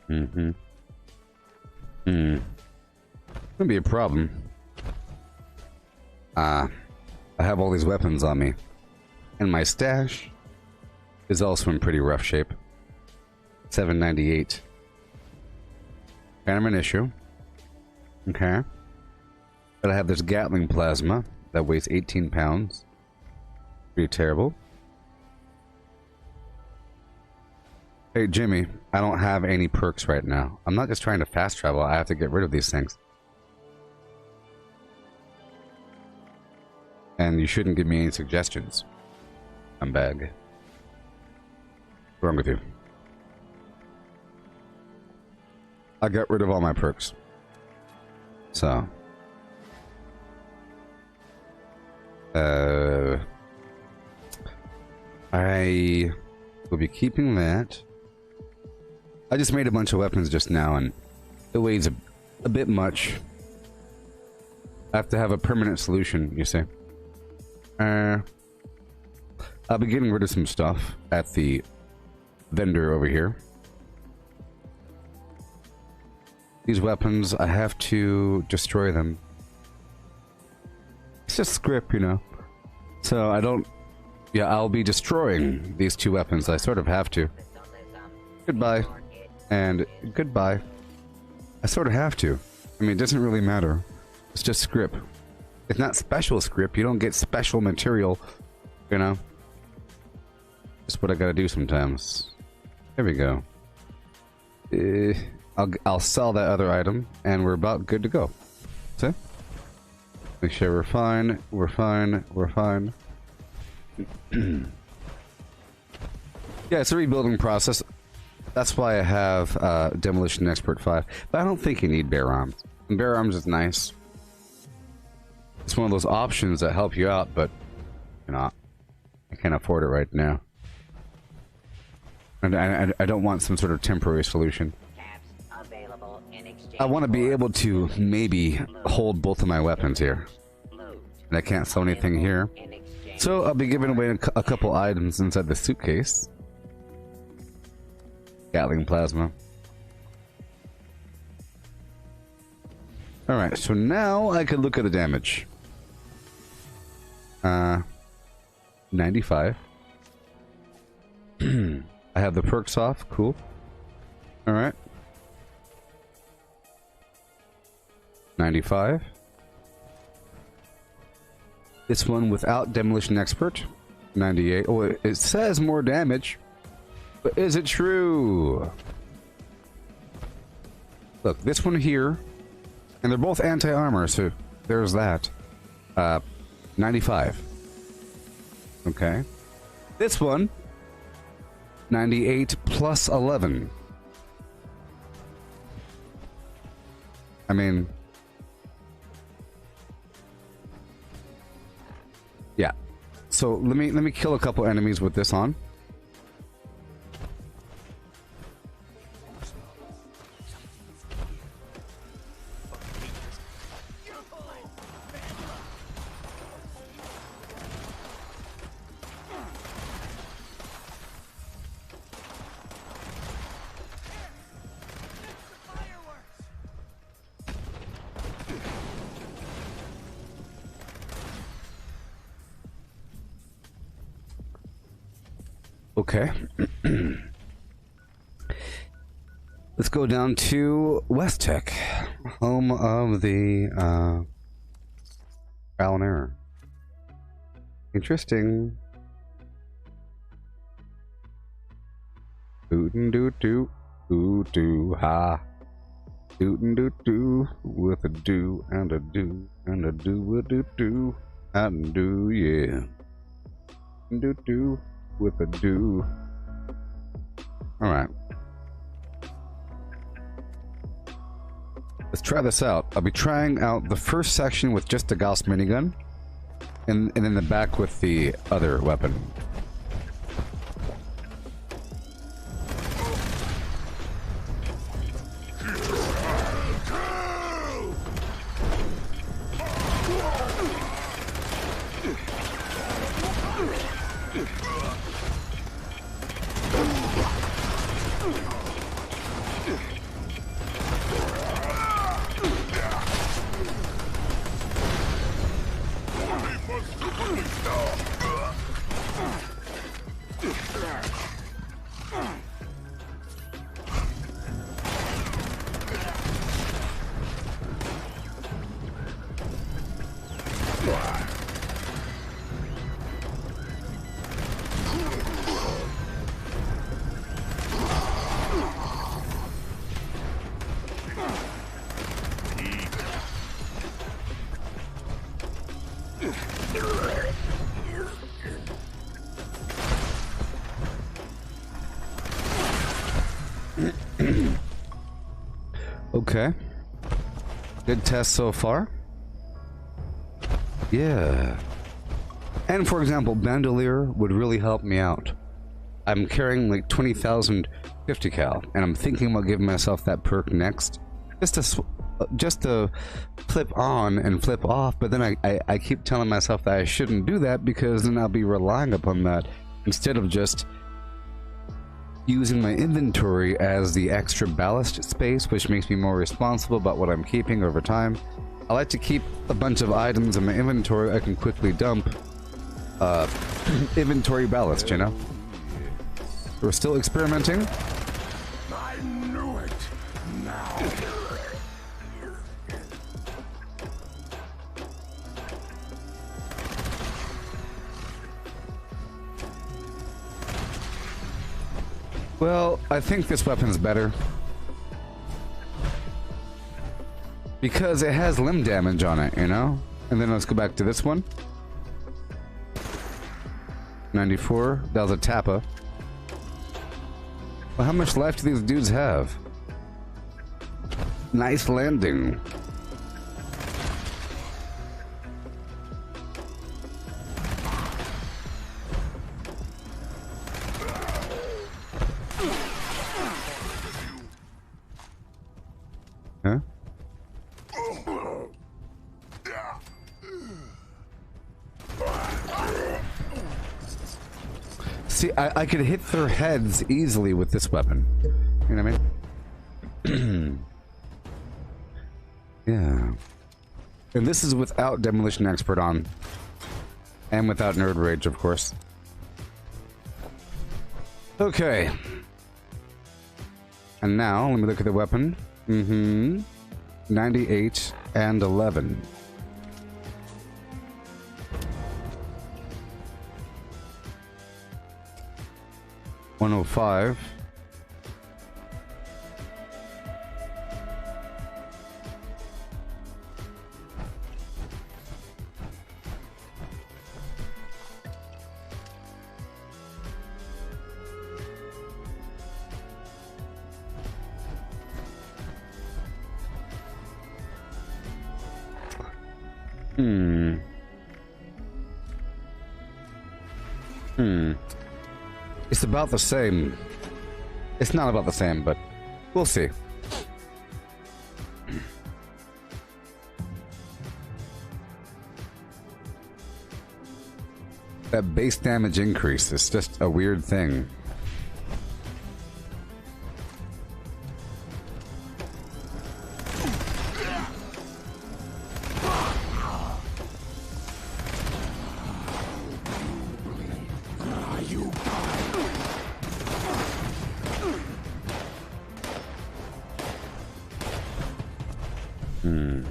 Gonna be a problem. I have all these weapons on me. And my stash is also in pretty rough shape. 798. Kind of an issue. Okay. But I have this Gatling plasma that weighs 18 pounds. Pretty terrible. Hey, Jimmy, I don't have any perks right now. I'm not just trying to fast travel, I have to get rid of these things. And you shouldn't give me any suggestions. I'm bag. What's wrong with you? I got rid of all my perks. So. I will be keeping that. I just made a bunch of weapons just now, and it weighs a bit much. I have to have a permanent solution, you see. I'll be getting rid of some stuff at the vendor over here. These weapons, I have to destroy them. It's just script, you know. So I don't... Yeah, I'll be destroying these two weapons. I sort of have to. Goodbye. And goodbye. I sort of have to. I mean, it doesn't really matter. It's just script. It's not special script. You don't get special material, you know. It's what I gotta do sometimes. There we go. I'll sell that other item, and we're about good to go. See? Make sure we're fine. We're fine. We're fine. Yeah, it's a rebuilding process. That's why I have Demolition Expert 5. But I don't think you need Bear Arms. And Bear Arms is nice. It's one of those options that help you out, but you know, I can't afford it right now. And I don't want some sort of temporary solution. I want to be able to maybe hold both of my weapons here. And I can't sell anything here. So I'll be giving away a couple items inside the suitcase. Gatling plasma. Alright, so now I can look at the damage. 95. I have the perks off, cool. Alright. 95. This one without Demolition Expert. 98. Oh, it says more damage. But is it true? Look, this one here. And they're both anti-armor, so there's that. 95. Okay. This one. 98 plus 11. I mean... yeah. So let me kill a couple enemies with this on. Okay. Let's go down to West Tech, home of the trial and error. Interesting. Doo doo doo doo doo ha. Doo doo doo with a do and a do and a do a doo doo and do yeah. Doo doo with a do. All right. Let's try this out. I'll be trying out the first section with just the Gauss minigun, and in the back with the other weapon. Okay. Good test so far. Yeah. And for example, Bandolier would really help me out. I'm carrying like 20,000 50 cal, and I'm thinking about giving myself that perk next, just to flip on and flip off. But then I keep telling myself that I shouldn't do that, because then I'll be relying upon that instead of just using my inventory as the extra ballast space, which makes me more responsible about what I'm keeping over time. I like to keep a bunch of items in my inventory I can quickly dump. Inventory ballast, you know? We're still experimenting. I knew it. Now. Well, I think this weapon's better, because it has limb damage on it, you know? And then let's go back to this one. 94. That was a Tappa. Well, how much life do these dudes have? Nice landing. Huh? See, I could hit their heads easily with this weapon. You know what I mean? Yeah. And this is without Demolition Expert on. And without Nerd Rage, of course. Okay. And now, let me look at the weapon. 98 and 11. $105. It's about the same. It's not about the same, but we'll see. That base damage increase is just a weird thing. Hmm.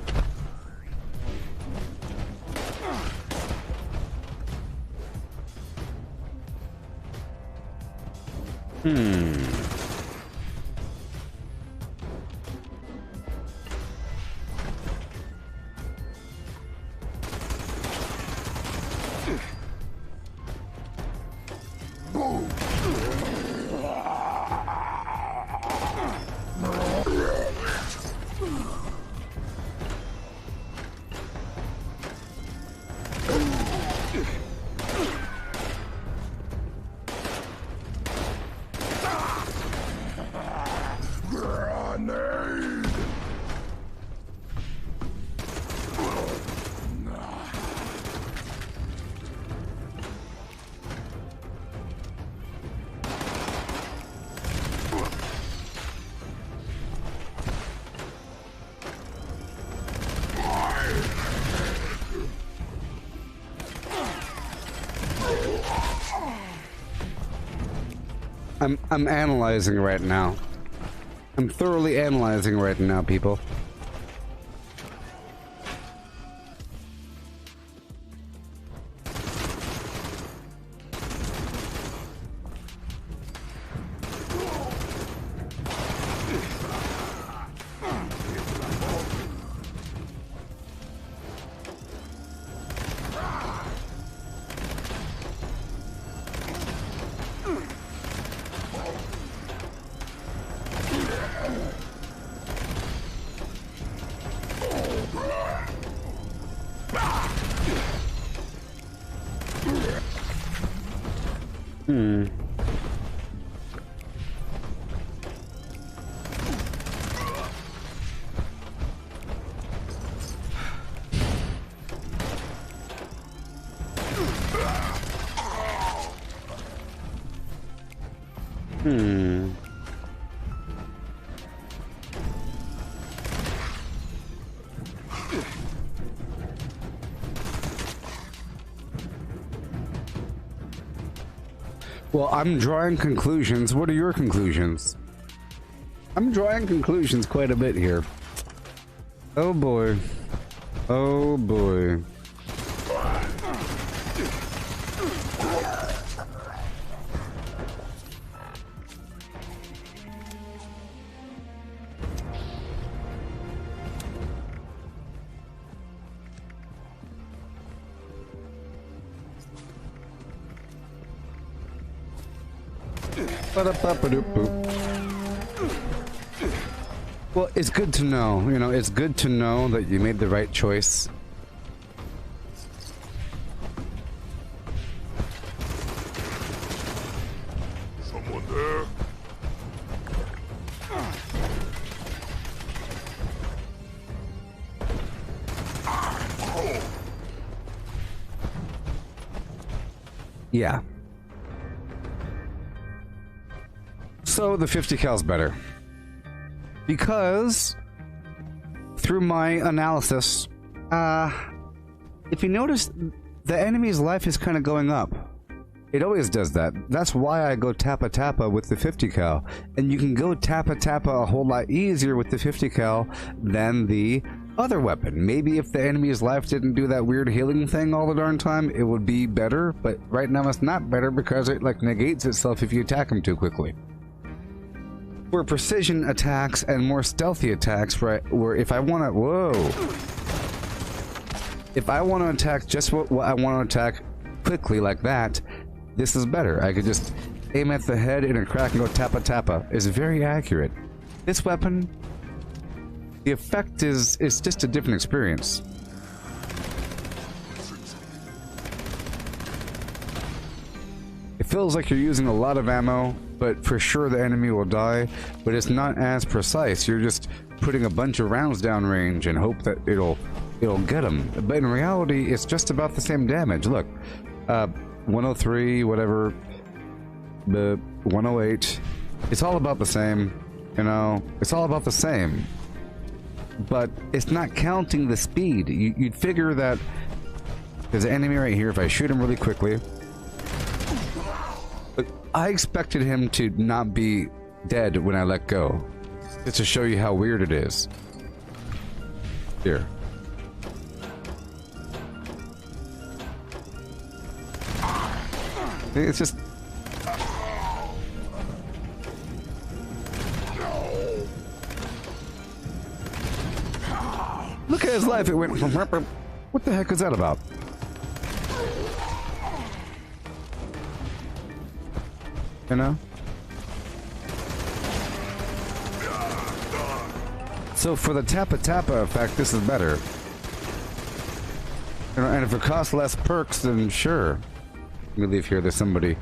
I'm analyzing right now. I'm thoroughly analyzing right now, people. Well, I'm drawing conclusions. What are your conclusions? I'm drawing conclusions quite a bit here. Oh boy. Oh boy. Well, it's good to know, you know, it's good to know that you made the right choice. Someone there? Yeah. So the 50 cal's better. Because through my analysis, if you notice, the enemy's life is kind of going up. It always does that. That's why I go Tappa Tappa with the 50 cal. And you can go Tappa Tappa a whole lot easier with the 50 cal than the other weapon. Maybe if the enemy's life didn't do that weird healing thing all the darn time, it would be better. But right now it's not better because it like negates itself if you attack him too quickly. For precision attacks and more stealthy attacks, right, where if I want to, if I want to attack just what I want to attack quickly like that, this is better. I could just aim at the head in a crack and go Tappa Tappa. It's very accurate. This weapon, the effect is just a different experience. It feels like you're using a lot of ammo, but for sure the enemy will die, but it's not as precise. You're just putting a bunch of rounds down range and hope that it'll get them. But in reality, it's just about the same damage. Look, 103, whatever, the 108, it's all about the same, you know, it's all about the same. But it's not counting the speed. You'd figure that there's an enemy right here, if I shoot him really quickly, I expected him to not be dead when I let go. Just to show you how weird it is. Here. It's just... Look at his life, it went from... What the heck is that about? You know? So for the Tappa effect, this is better. You know, and if it costs less perks, then sure. Let me leave here, there's somebody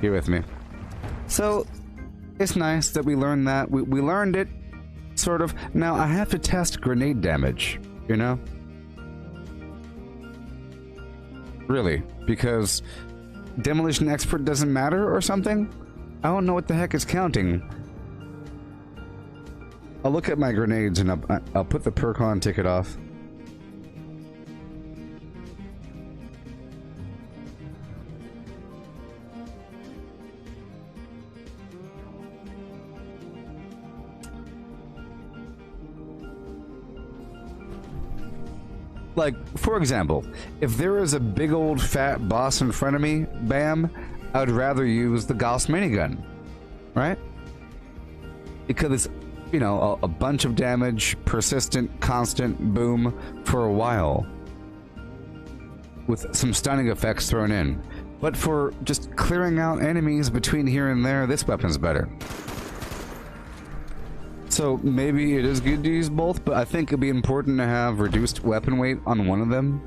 here with me. So, it's nice that we learned that. We learned it, sort of. Now, I have to test grenade damage, you know? Really, because Demolition Expert doesn't matter or something? I don't know what the heck is counting. I'll look at my grenades and I'll put the perk on, take it off. Like, for example, if there is a big old fat boss in front of me, bam, I would rather use the Gauss minigun, right? Because it's, you know, a bunch of damage, persistent, constant, boom, for a while. With some stunning effects thrown in. But for just clearing out enemies between here and there, this weapon's better. So maybe it is good to use both, but I think it'd be important to have reduced weapon weight on one of them.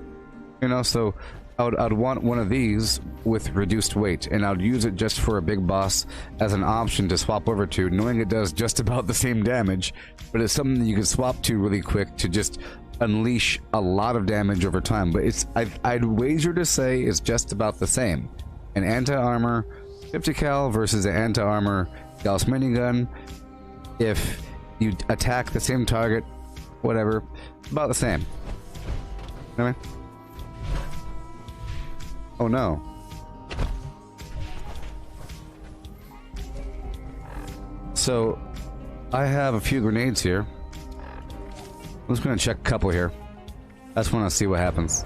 You know, so I'd want one of these with reduced weight, and I'd use it just for a big boss as an option to swap over to, knowing it does just about the same damage, but it's something that you can swap to really quick to just unleash a lot of damage over time. But it's I'd wager to say it's just about the same. An anti-armor 50 cal versus an anti-armor Gauss minigun. If you attack the same target, whatever, about the same. You know what I mean? Oh no. So, I have a few grenades here. I'm just gonna check a couple here. I just wanna see what happens.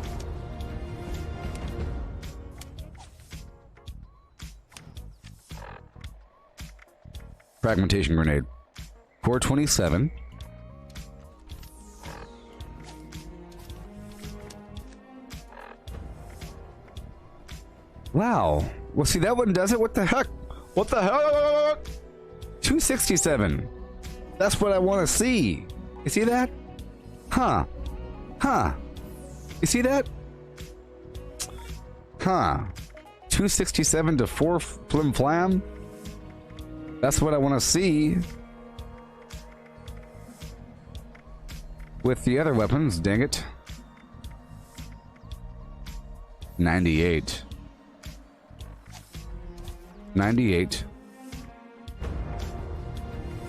Fragmentation grenade. 427. Wow. Well, see, that one does it? What the heck? What the heck? 267. That's what I want to see. You see that? Huh. Huh. You see that? Huh. 267 to 4 flim flam? That's what I want to see. With the other weapons, dang it. 98. 98.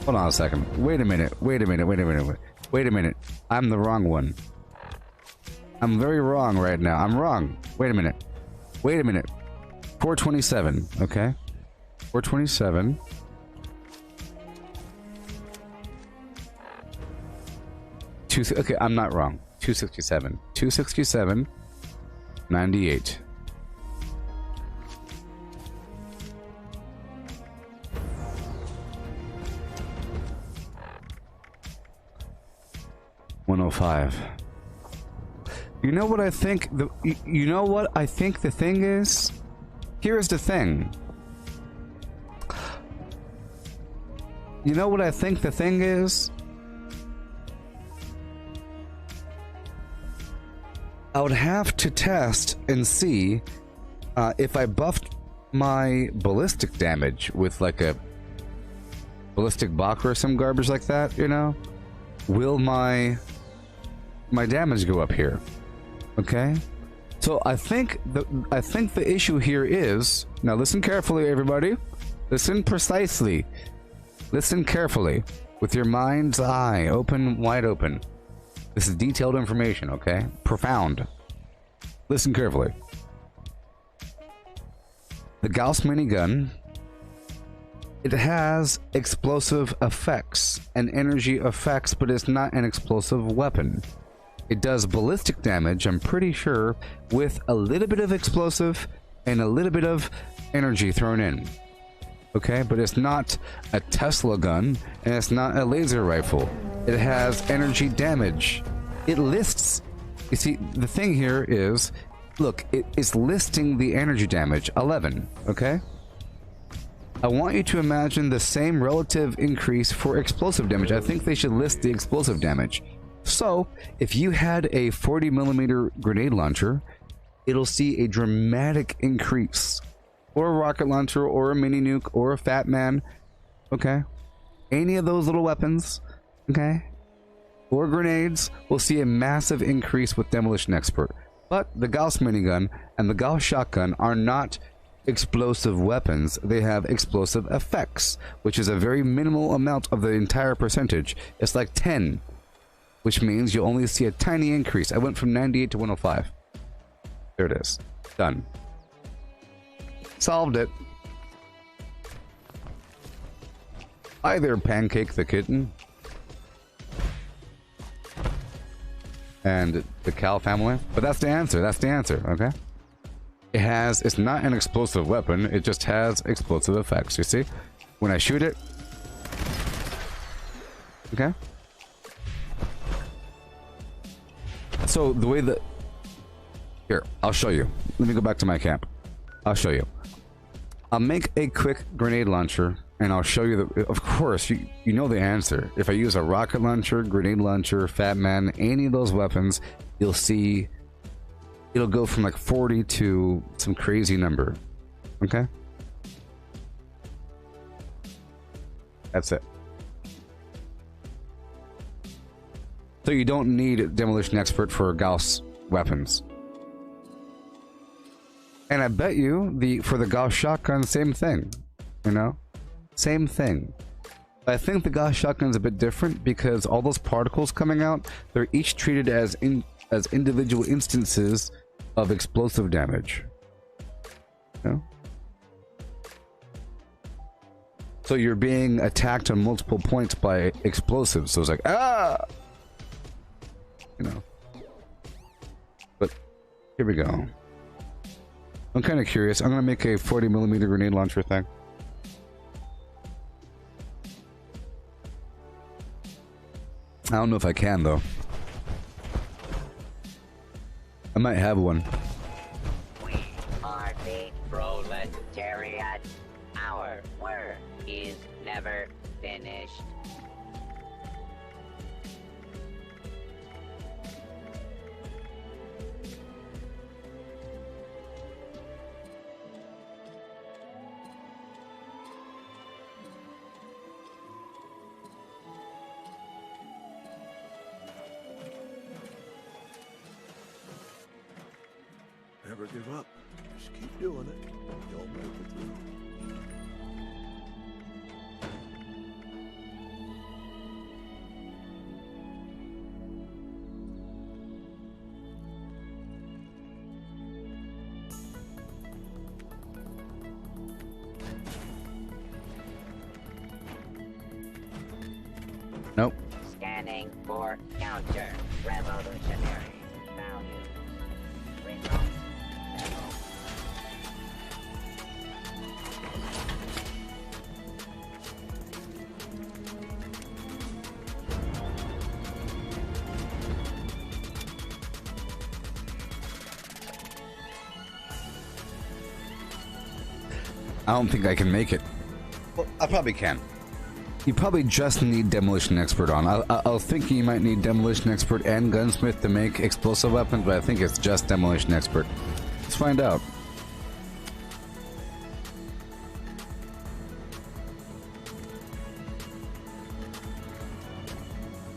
Hold on a second. Wait a minute. Wait a minute. Wait a minute. Wait a minute. I'm the wrong one. I'm very wrong right now. I'm wrong. Wait a minute. Wait a minute. 427. Okay. 427. Okay, I'm not wrong. 267. 267. 98. $105. You know what I think you know what I think the thing is? Here's the thing. You know what I think the thing is? I would have to test and see if I buffed my ballistic damage with like a ballistic Bach or some garbage like that, you know? Will my damage go up here? Okay? So I think the issue here is, now listen carefully everybody. Listen precisely. Listen carefully with your mind's eye open, wide open. This is detailed information, okay? Profound. Listen carefully. The Gauss minigun, it has explosive effects and energy effects, but it's not an explosive weapon. It does ballistic damage, I'm pretty sure, with a little bit of explosive and a little bit of energy thrown in. Okay, but it's not a Tesla gun, and it's not a laser rifle. It has energy damage. It lists... You see, the thing here is... Look, it is listing the energy damage, 11, okay? I want you to imagine the same relative increase for explosive damage. I think they should list the explosive damage. So, if you had a 40mm grenade launcher, it'll see a dramatic increase. Or a rocket launcher, or a mini nuke, or a Fat Man, okay? Any of those little weapons, okay? Or grenades will see a massive increase with Demolition Expert. But the Gauss minigun and the Gauss shotgun are not explosive weapons. They have explosive effects, which is a very minimal amount of the entire percentage. It's like 10. Which means you'll only see a tiny increase. I went from 98 to 105. There it is. Done. Solved it. Hi there, Pancake the Kitten. And the Cal family. But that's the answer. That's the answer, okay? It's not an explosive weapon. It just has explosive effects, you see? When I shoot it. Okay? So the way that... Here, I'll show you. Let me go back to my camp. I'll show you. I'll make a quick grenade launcher, and I'll show you the... Of course, you know the answer. If I use a rocket launcher, grenade launcher, Fat Man, any of those weapons, you'll see... It'll go from like 40 to some crazy number. Okay? That's it. So you don't need Demolition Expert for Gauss weapons. And I bet you, for the Gauss shotgun, same thing. You know? Same thing. I think the Gauss shotgun's a bit different because all those particles coming out, they're each treated as individual instances of explosive damage. You know? So you're being attacked on multiple points by explosives. So it's like, ah! You know. But here we go. I'm kind of curious. I'm gonna make a 40mm grenade launcher thing. I don't know if I can though. I might have one. We are the proletariat. Our work is never finished. Never give up. Just keep doing it. You'll make it through. Nope. Scanning for counter revolutionary values. Results. I don't think I can make it. Well, I probably can. You probably just need Demolition Expert on. I was thinking you might need Demolition Expert and Gunsmith to make explosive weapons, but I think it's just Demolition Expert. Let's find out.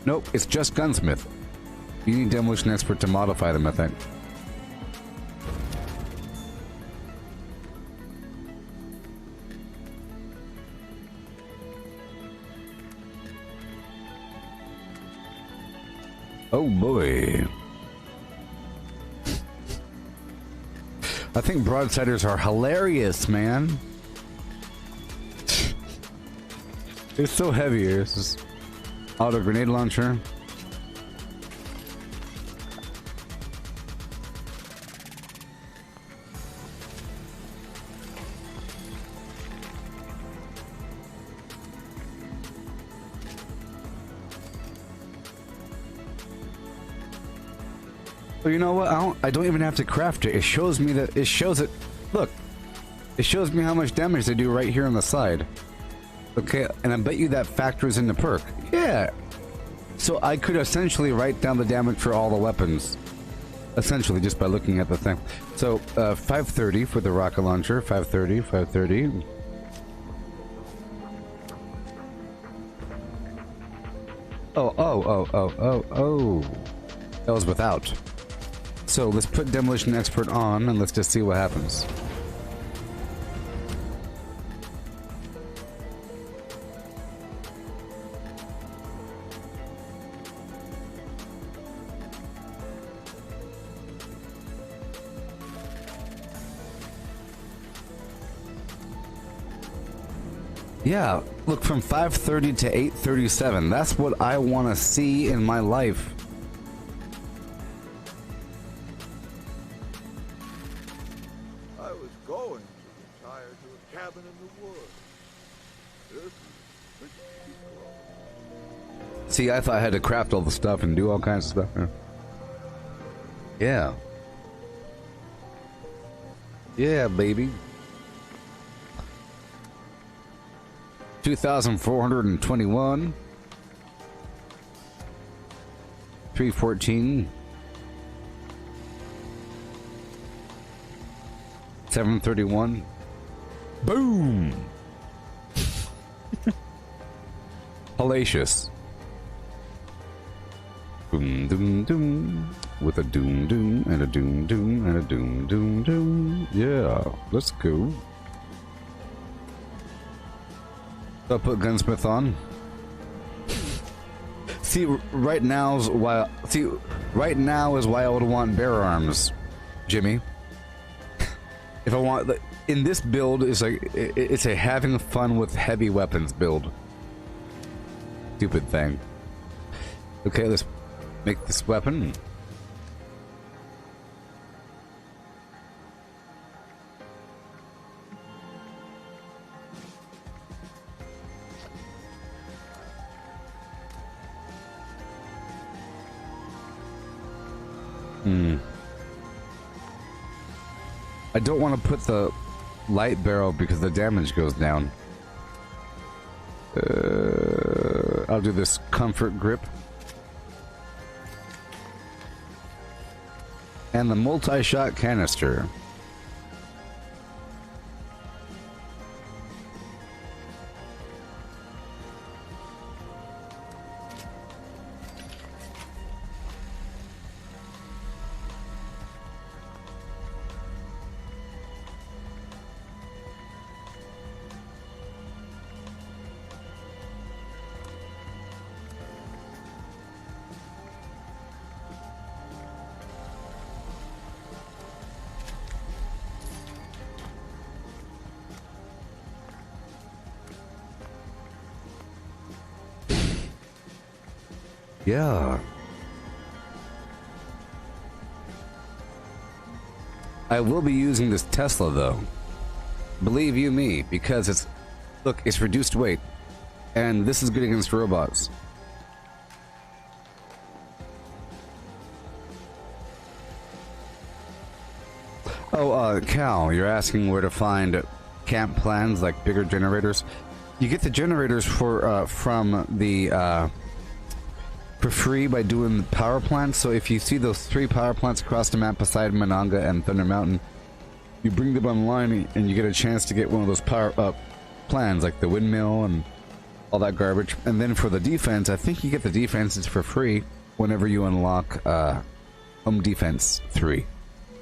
Nope, it's just Gunsmith. You need Demolition Expert to modify them, I think. Oh boy. I think broadsiders are hilarious, man. They're so heavy. This is auto grenade launcher. Well, you know what? I don't even have to craft it. It shows me that. It shows it. Look. It shows me how much damage they do right here on the side. Okay, and I bet you that factors in the perk. Yeah. So I could essentially write down the damage for all the weapons. Essentially, just by looking at the thing. So, 530 for the rocket launcher. 530, 530. Oh. That was without. So let's put Demolition Expert on and let's just see what happens. Yeah, look, from 530 to 837. That's what I want to see in my life. I was going to retire to a cabin in the woods. This is pretty close. See, I thought I had to craft all the stuff and do all kinds of stuff. Yeah. Yeah, baby. 2,421. 314. 731. Boom! Hellacious. Boom, doom, doom. With a doom, doom, and a doom, doom, and a doom, doom, doom. Yeah, let's go. I'll put Gunsmith on. See, right now is why. See, right now is why I would want bear arms, Jimmy. If I want, in this build is like it's a having fun with heavy weapons build. Stupid thing. Okay, let's make this weapon. I don't want to put the light barrel because the damage goes down. I'll do this comfort grip. And the multi-shot canister. Yeah. I will be using this Tesla though. Believe you me, because it's, look, it's reduced weight. And this is good against robots. Oh, Cal, you're asking where to find camp plans, like bigger generators. You get the generators for from the for free by doing the power plants. So if you see those 3 power plants across the map beside Monongah and Thunder Mountain, you bring them online and you get a chance to get one of those power up plans, like the windmill and all that garbage. And then for the defense, I think you get the defenses for free whenever you unlock Home Defense 3.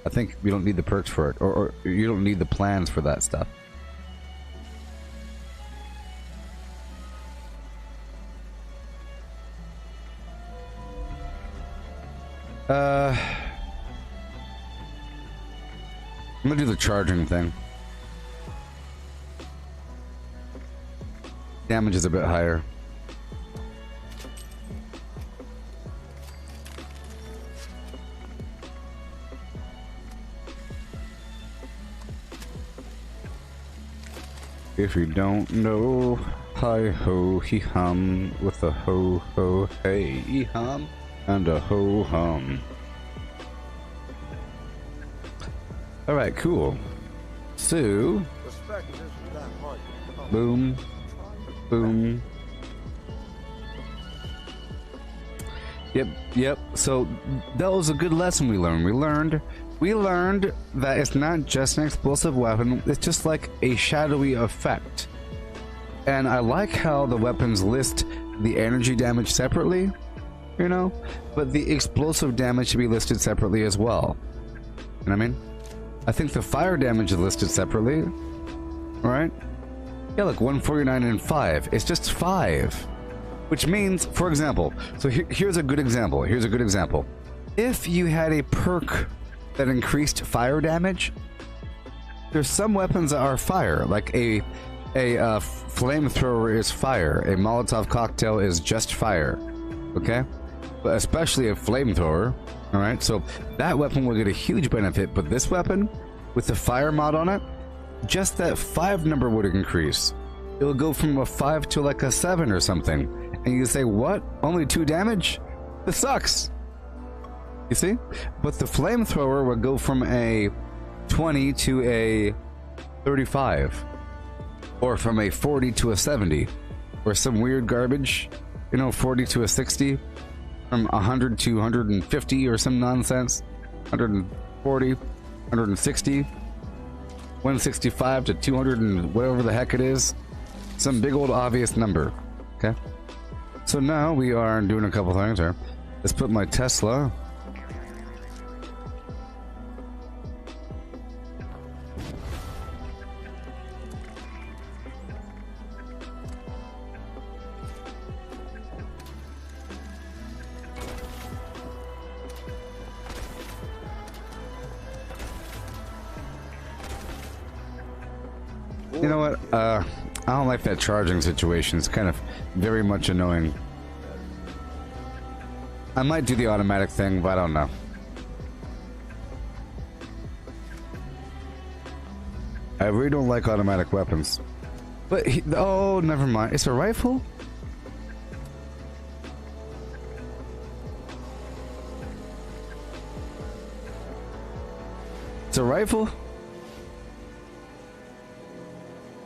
I think you don't need the perks for it, or you don't need the plans for that stuff. I'm gonna do the charging thing. Damage is a bit higher. If you don't know, hi ho he hum with a ho ho hey he hum and a ho hum. All right, cool. So, Suspect this is that hard to come. boom, boom. Yep. So that was a good lesson we learned. We learned that it's not just an explosive weapon. It's just like a shadowy effect. And I like how the weapons list the energy damage separately, you know, but the explosive damage should be listed separately as well. You know what I mean? I think the fire damage is listed separately, right? Yeah, look, 149 and 5. It's just 5. Which means, for example, so here's a good example. If you had a perk that increased fire damage, there's some weapons that are fire, like a flamethrower is fire, a Molotov cocktail is just fire, okay? But especially a flamethrower, all right? So that weapon will get a huge benefit, but this weapon, with the fire mod on it, just that 5 number would increase. It will go from a 5 to like a 7 or something. And you say, what? Only 2 damage? This sucks. You see? But the flamethrower would go from a 20 to a 35. Or from a 40 to a 70. Or some weird garbage. You know, 40 to a 60. From 100 to 150 or some nonsense. 140, 160. 165 to 200 and whatever the heck it is. Some big old obvious number. Okay? So now we are doing a couple things here. Let's put my Tesla. You know what? I don't like that charging situation. It's kind of very much annoying. I might do the automatic thing, but I don't know. I really don't like automatic weapons. But, oh, never mind. It's a rifle? It's a rifle?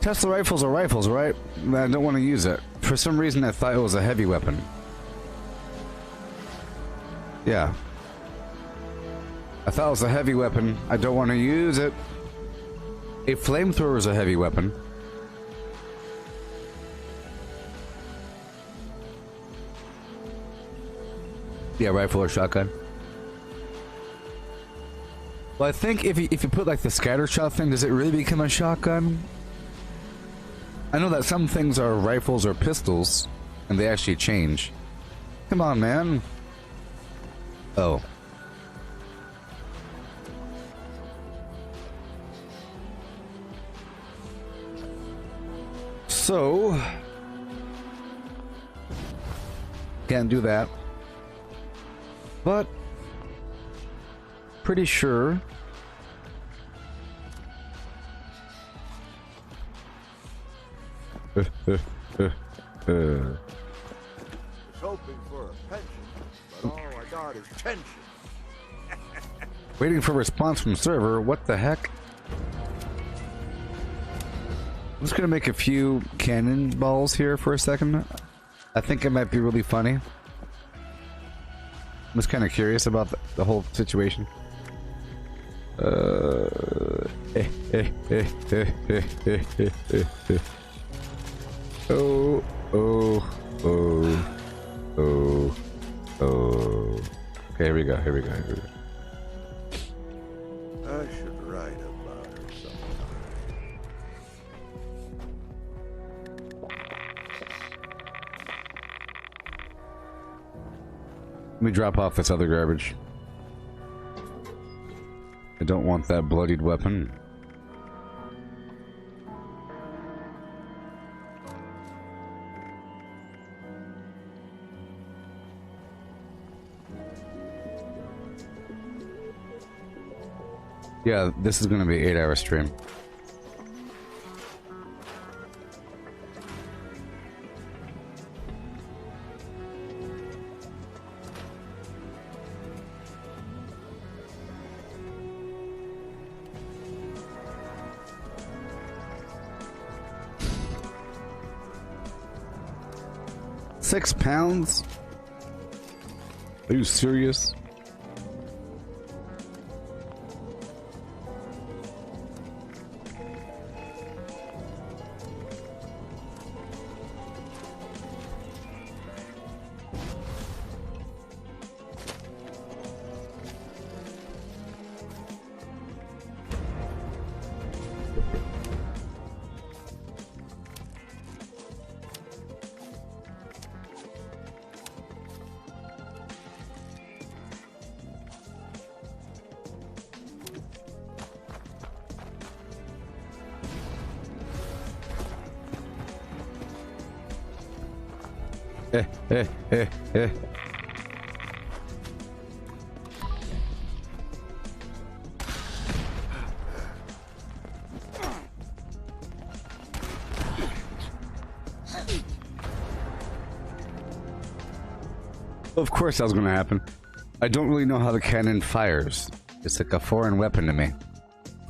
Tesla rifles are rifles, right? I don't want to use it. For some reason, I thought it was a heavy weapon. Yeah. I thought it was a heavy weapon. I don't want to use it. A flamethrower is a heavy weapon. Yeah, rifle or shotgun. Well, I think if you put like the scatter shot thing, does it really become a shotgun? I know that some things are rifles or pistols, and they actually change. Come on, man. Oh. So... can't do that. But... pretty sure... Was hoping for a pension, but all I got is tension. Waiting for response from server. What the heck? I'm just gonna make a few cannonballs here for a second. I think it might be really funny. I'm just kind of curious about the whole situation. Oh. Okay, here we go. I should write about her sometime. Let me drop off this other garbage. I don't want that bloodied weapon. Yeah, this is gonna be an 8-hour stream. 6 pounds? Are you serious? Eh. Of course that was gonna happen. I don't really know how the cannon fires. It's like a foreign weapon to me.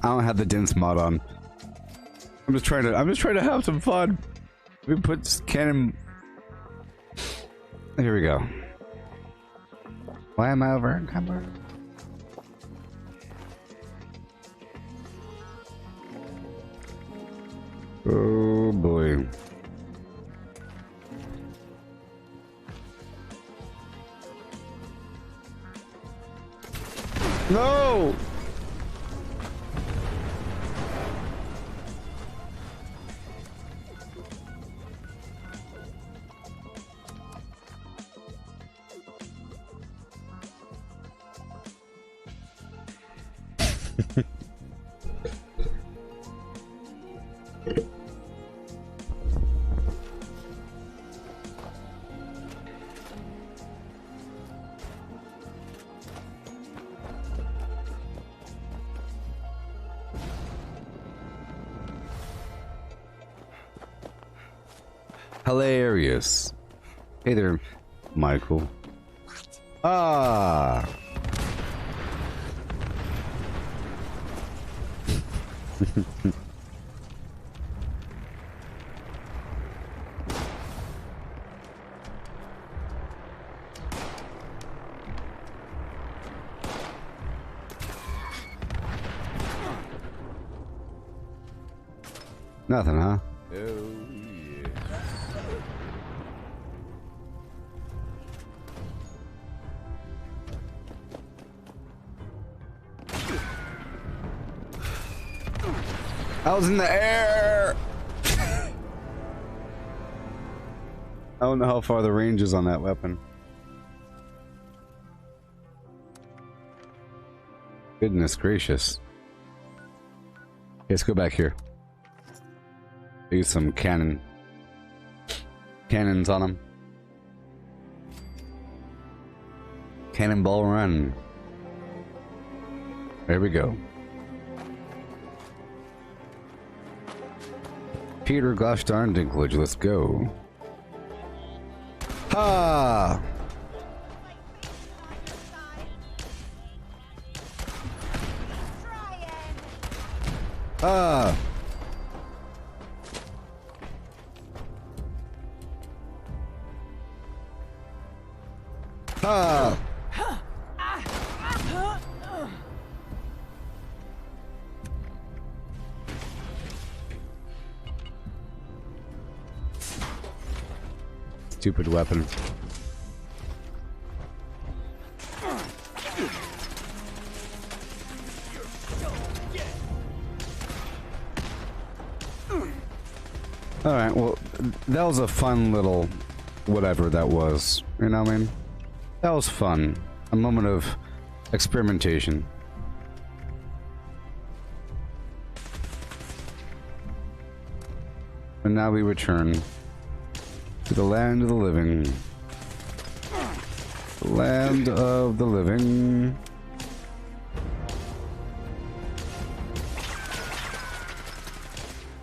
I don't have the dense mod on. I'm just trying to have some fun. We put this cannon. Here we go. Why am I over encumbered? Oh boy. No! Hilarious. Hey there, Michael. Ah. Nothing, huh? Oh, yeah. I was in the air! I don't know how far the range is on that weapon. Goodness gracious. Let's go back here. Use some cannons on them. Cannonball run. There we go. Peter, gosh darn Dinklage, let's go. Ha! Ah! Ah! Stupid weapon. Alright, well, that was a fun little whatever that was. You know what I mean? That was fun. A moment of experimentation. And now we return to the land of the living. The land of the living.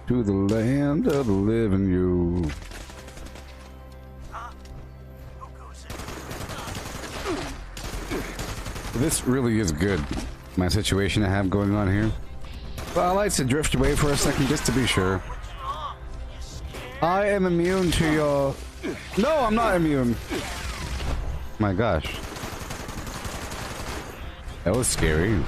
To the land of the living, you. This really is good. My situation I have going on here. Well, I like to drift away for a second just to be sure. I am immune to your... No, I'm not immune. My gosh. That was scary.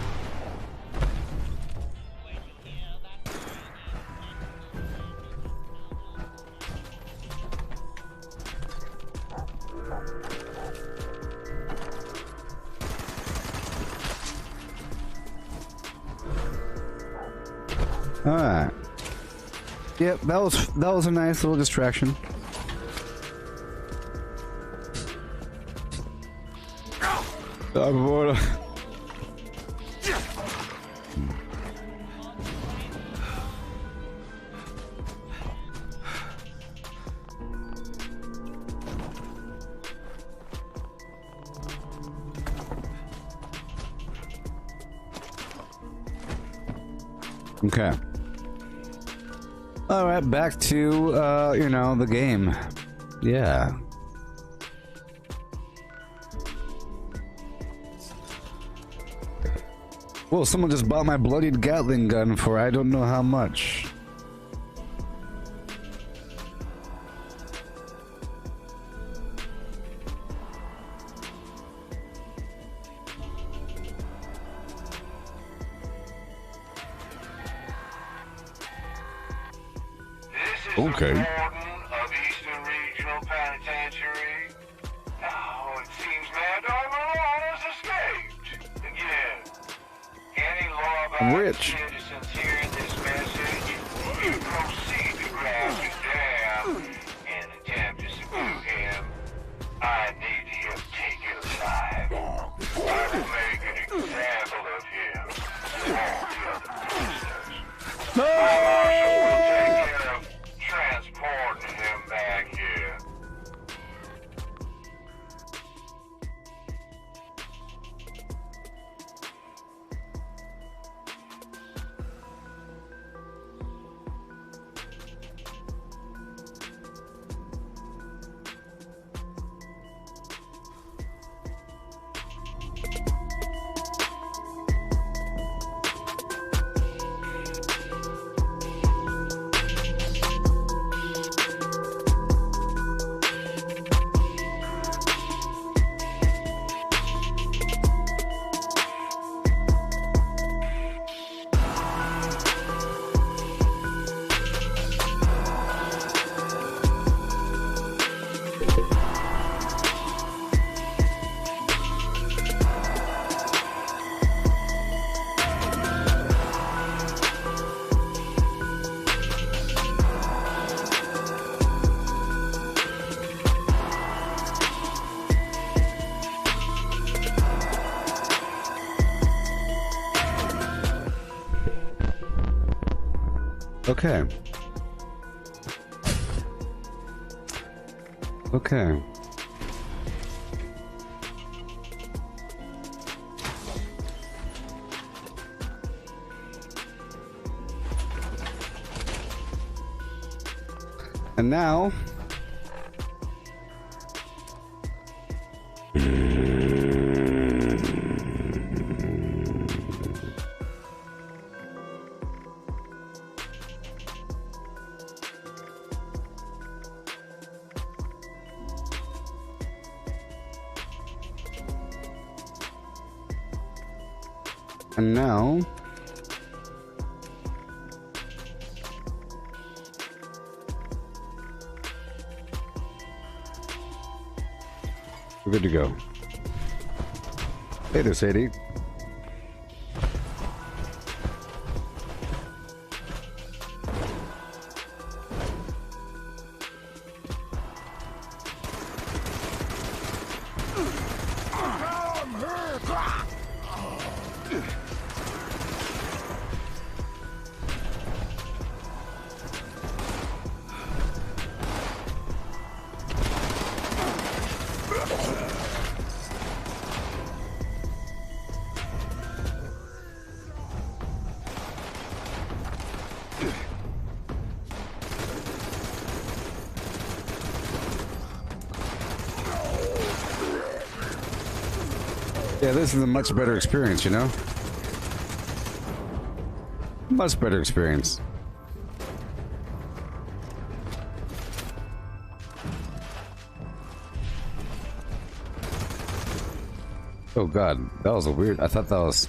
All right. Yep, that was a nice little distraction. Okay. All right, back to you know, the game. Yeah. Well, someone just bought my bloodied Gatling gun for I don't know how much. Okay. Warden of Eastern Regional Penitentiary. Now it seems Mad Dog Malone has escaped. Again, any law-abiding citizens hearing this message, you proceed to grab him down and attempt to subdue him. I need him taken alive. I will make an example of him and all the other prisoners. My marshal will take care of transporting him back here. Okay. Okay. And now... And now... we're good to go. Hey there, Sadie. Yeah, this is a much better experience, you know? Much better experience. Oh god, that was a weird. I thought that was.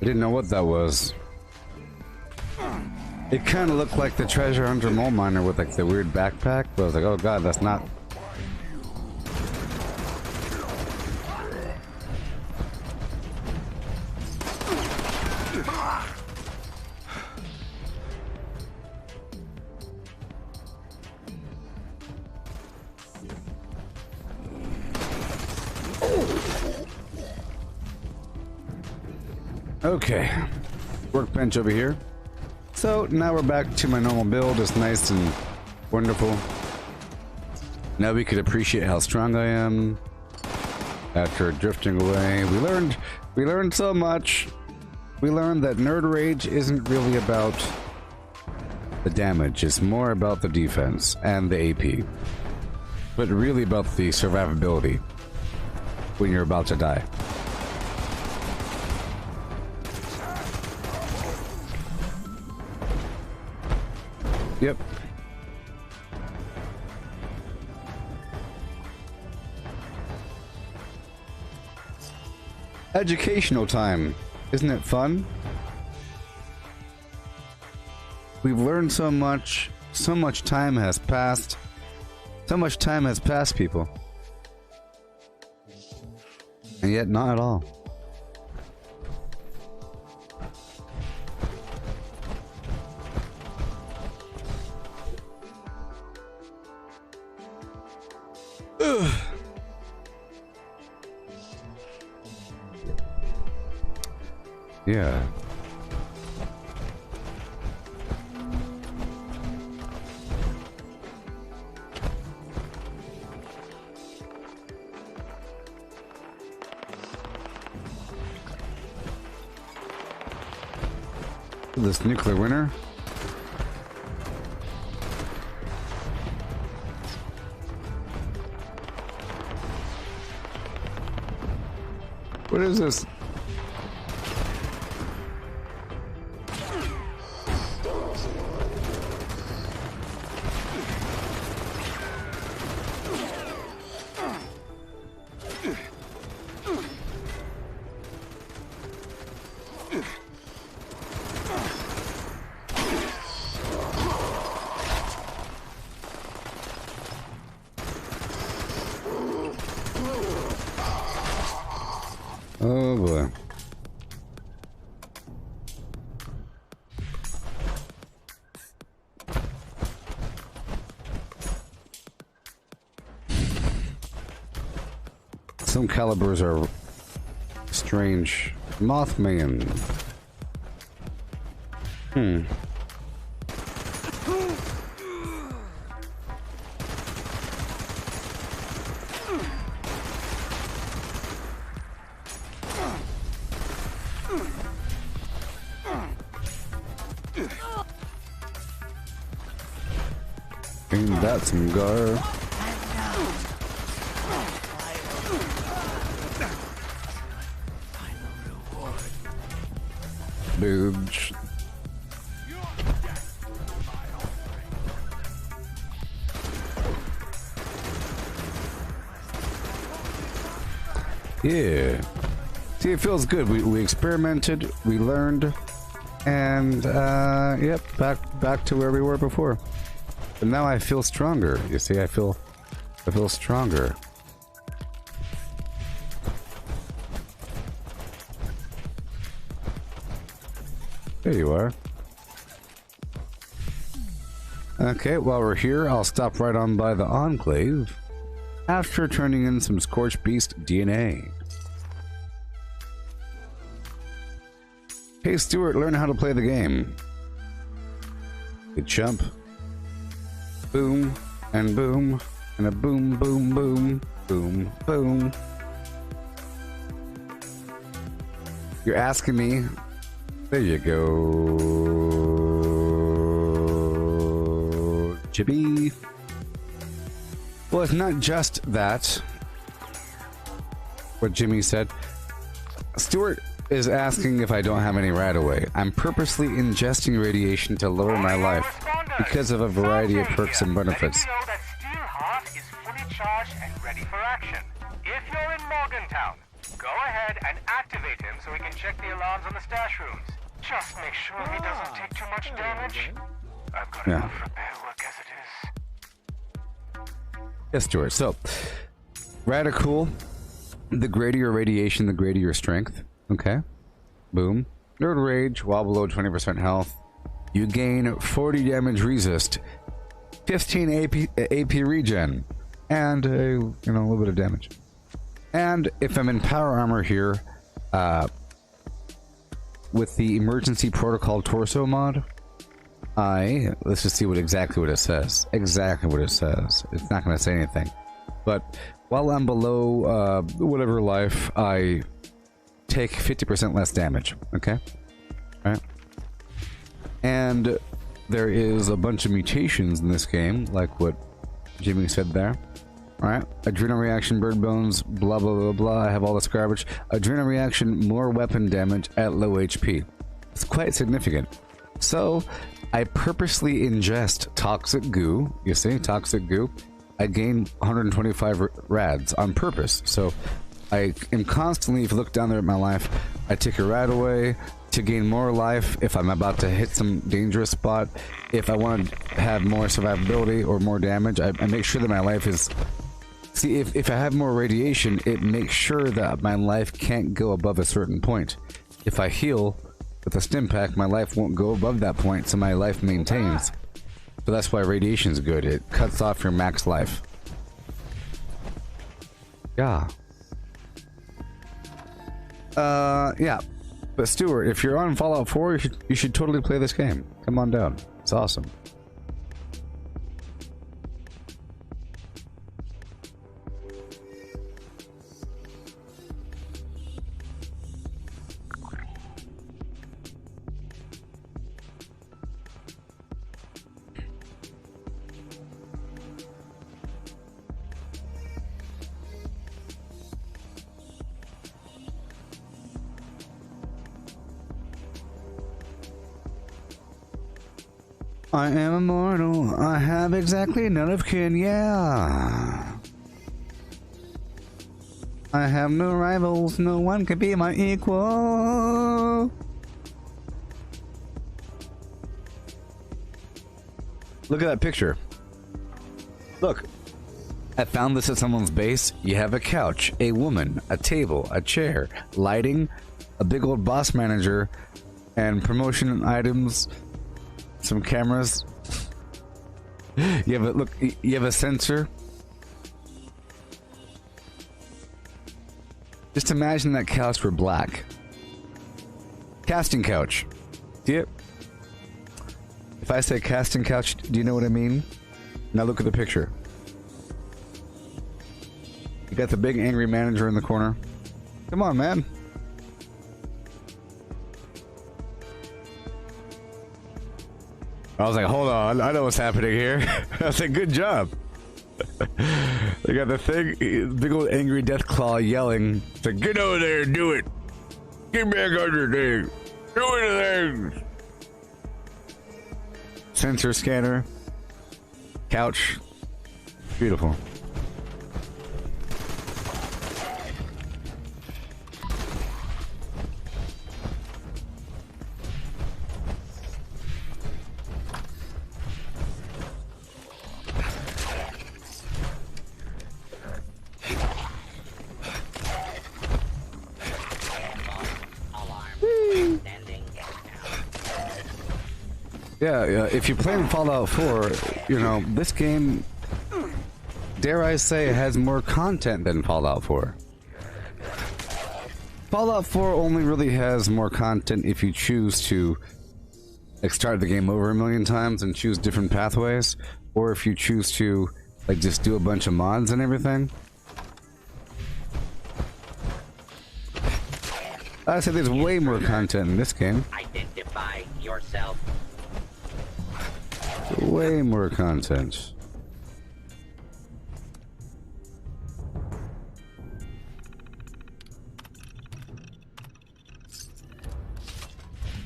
I didn't know what that was. It kind of looked like the treasure hunter mole miner with like the weird backpack, but I was like, oh god, that's not. Okay, workbench over here. So now we're back to my normal build. It's nice and wonderful. Now we could appreciate how strong I am after drifting away. We learned so much. We learned that nerd rage isn't really about the damage. It's more about the defense and the AP, but really about the survivability when you're about to die. Yep. Educational time. Isn't it fun? We've learned so much. So much time has passed. So much time has passed, people. And yet not at all. Yeah. This nuclear winter. What is this? Oh boy. Some calibers are strange. Mothman. Ain't that some gar? Dude. Yeah. See, it feels good. We experimented, we learned, and yep, back to where we were before. But now I feel stronger. You see, I feel stronger. There you are. Okay, while we're here, I'll stop right on by the Enclave after turning in some Scorched Beast DNA. Hey Stuart, learn how to play the game. Good chump. Boom, and boom, and a boom, boom, boom, boom, boom. You're asking me. There you go. Chippy. Well, it's not just that. What Jimmy said. Stuart is asking if I don't have any right away. I'm purposely ingesting radiation to lower my life because of a variety of perks and benefits. You know that Steelheart is fully charged and ready for action. If you're in Morgantown, Go ahead and activate him so we can check the alarms on the stash rooms. Just make sure he doesn't take too much damage. I've got enough repair work as it is. Yes, Stuart. So, radical. The greater your radiation, the greater your strength. Okay. Boom. Nerd rage, while below 20% health. You gain 40 damage resist, 15 AP regen, and a little bit of damage. And if I'm in power armor here, with the emergency protocol torso mod, let's just see exactly what it says. Exactly what it says. It's not going to say anything. But while I'm below whatever life, I take 50% less damage. Okay? Alright. And there is a bunch of mutations in this game, like what Jimmy said there. Alright. Adrenal reaction, bird bones, blah blah blah blah. I have all this garbage. Adrenal reaction, more weapon damage at low HP. It's quite significant. So, I purposely ingest toxic goo. You see, toxic goo. I gain 125 rads on purpose. So, I am constantly, if you look down there at my life, I take a rad away to gain more life if I'm about to hit some dangerous spot. If I want to have more survivability or more damage, I make sure that my life is... See, if I have more radiation, it makes sure that my life can't go above a certain point. If I heal with a stim pack, my life won't go above that point, so my life maintains. So that's why radiation is good. It cuts off your max life. Yeah. Yeah. But Stuart, if you're on Fallout 4, you should totally play this game. Come on down. It's awesome. I am immortal. I have exactly none of kin, yeah. I have no rivals. No one can be my equal. Look at that picture. Look. I found this at someone's base. You have a couch, a woman, a table, a chair, lighting, a big old boss manager, and promotion items. Some cameras. You have a sensor. Just imagine that couch were black. Casting couch. See it? If I say casting couch, do you know what I mean? Now look at the picture. You got the big angry manager in the corner. Come on, man. I was like, hold on, I know what's happening here. I said, good job. They got the thing, big old angry Deathclaw yelling, to get over there and do it. Get back on your thing. Do it thing. Sensor scanner. Couch. Beautiful. Yeah, if you play in Fallout 4, you know, this game, dare I say, has more content than Fallout 4. Fallout 4 only really has more content if you choose to like start the game over a million times and choose different pathways, or if you choose to like just do a bunch of mods and everything. I said there's way more content in this game. Identify yourself. Way more content.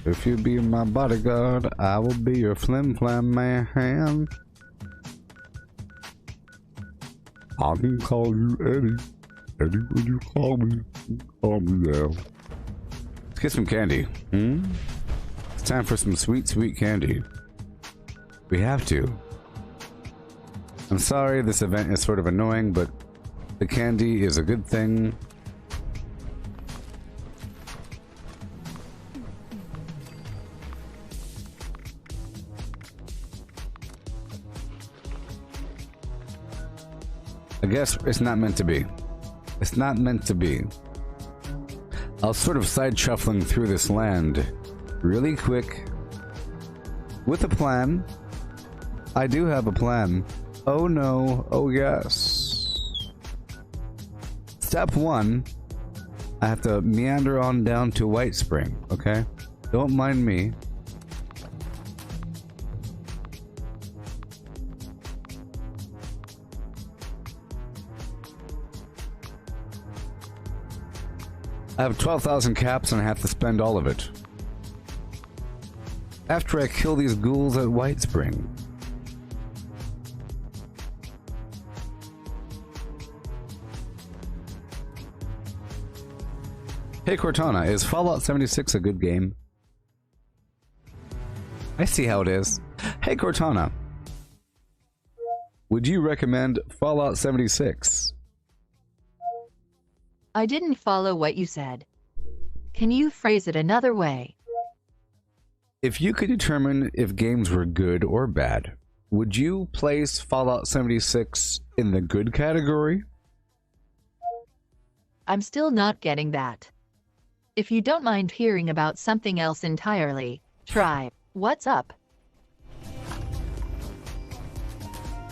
If you be my bodyguard, I will be your flim-flam man. I can call you Eddie. Eddie, would you call me? Oh yeah. Let's get some candy. It's time for some sweet, sweet candy. We have to. I'm sorry this event is sort of annoying, but the candy is a good thing. I guess it's not meant to be. It's not meant to be. I'll sort of side shuffling through this land really quick with a plan. I do have a plan. Oh no, oh yes. Step 1, I have to meander on down to White Spring, okay? Don't mind me. I have 12,000 caps and I have to spend all of it. After I kill these ghouls at White Spring. Hey Cortana, is Fallout 76 a good game? I see how it is. Hey Cortana, would you recommend Fallout 76? I didn't follow what you said. Can you phrase it another way? If you could determine if games were good or bad, would you place Fallout 76 in the good category? I'm still not getting that. If you don't mind hearing about something else entirely, try. What's up?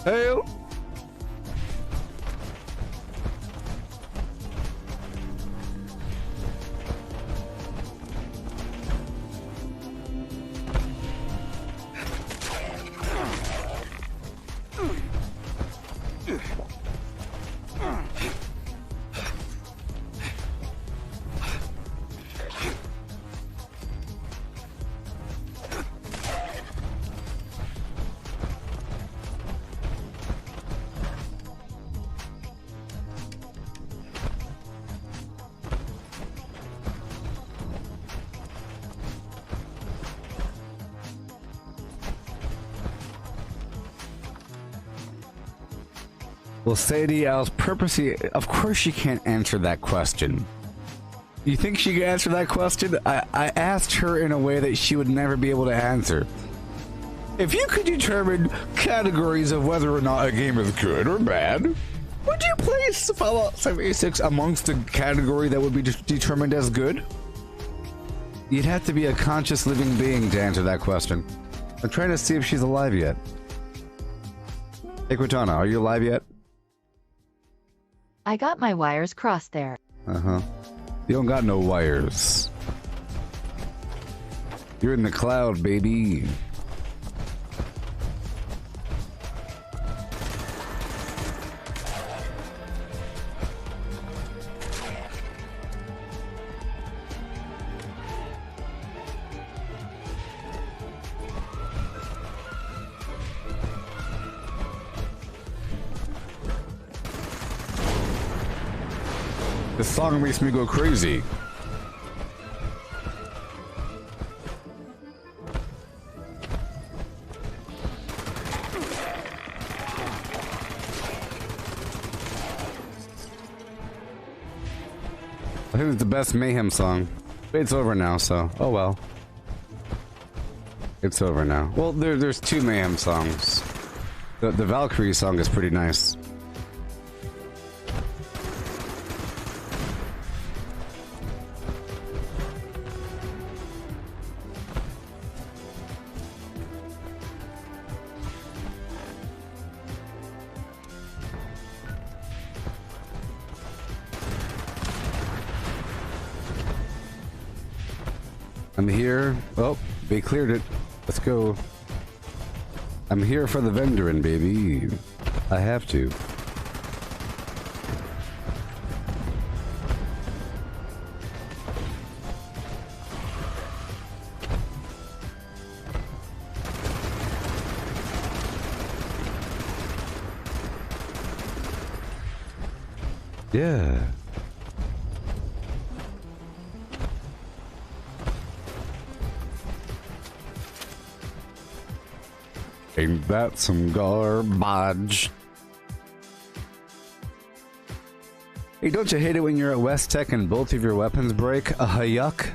Hey. Well, Sadie, I was purposely... Of course she can't answer that question. You think she can answer that question? I asked her in a way that she would never be able to answer. If you could determine categories of whether or not a game is good or bad, would you place Fallout 76 amongst the category that would be determined as good? You'd have to be a conscious living being to answer that question. I'm trying to see if she's alive yet. Hey, Cortana, are you alive yet? I got my wires crossed there. Uh-huh. You don't got no wires. You're in the cloud, baby. This song makes me go crazy. I think it's the best Mayhem song. But it's over now, so oh well. It's over now. Well, there's two Mayhem songs. The Valkyrie song is pretty nice. I'm here. Oh, they cleared it. Let's go. I'm here for the Vendorin, baby. I have to. Yeah. Ain't that some garbage? Hey, don't you hate it when you're at West Tech and both of your weapons break? Yuck.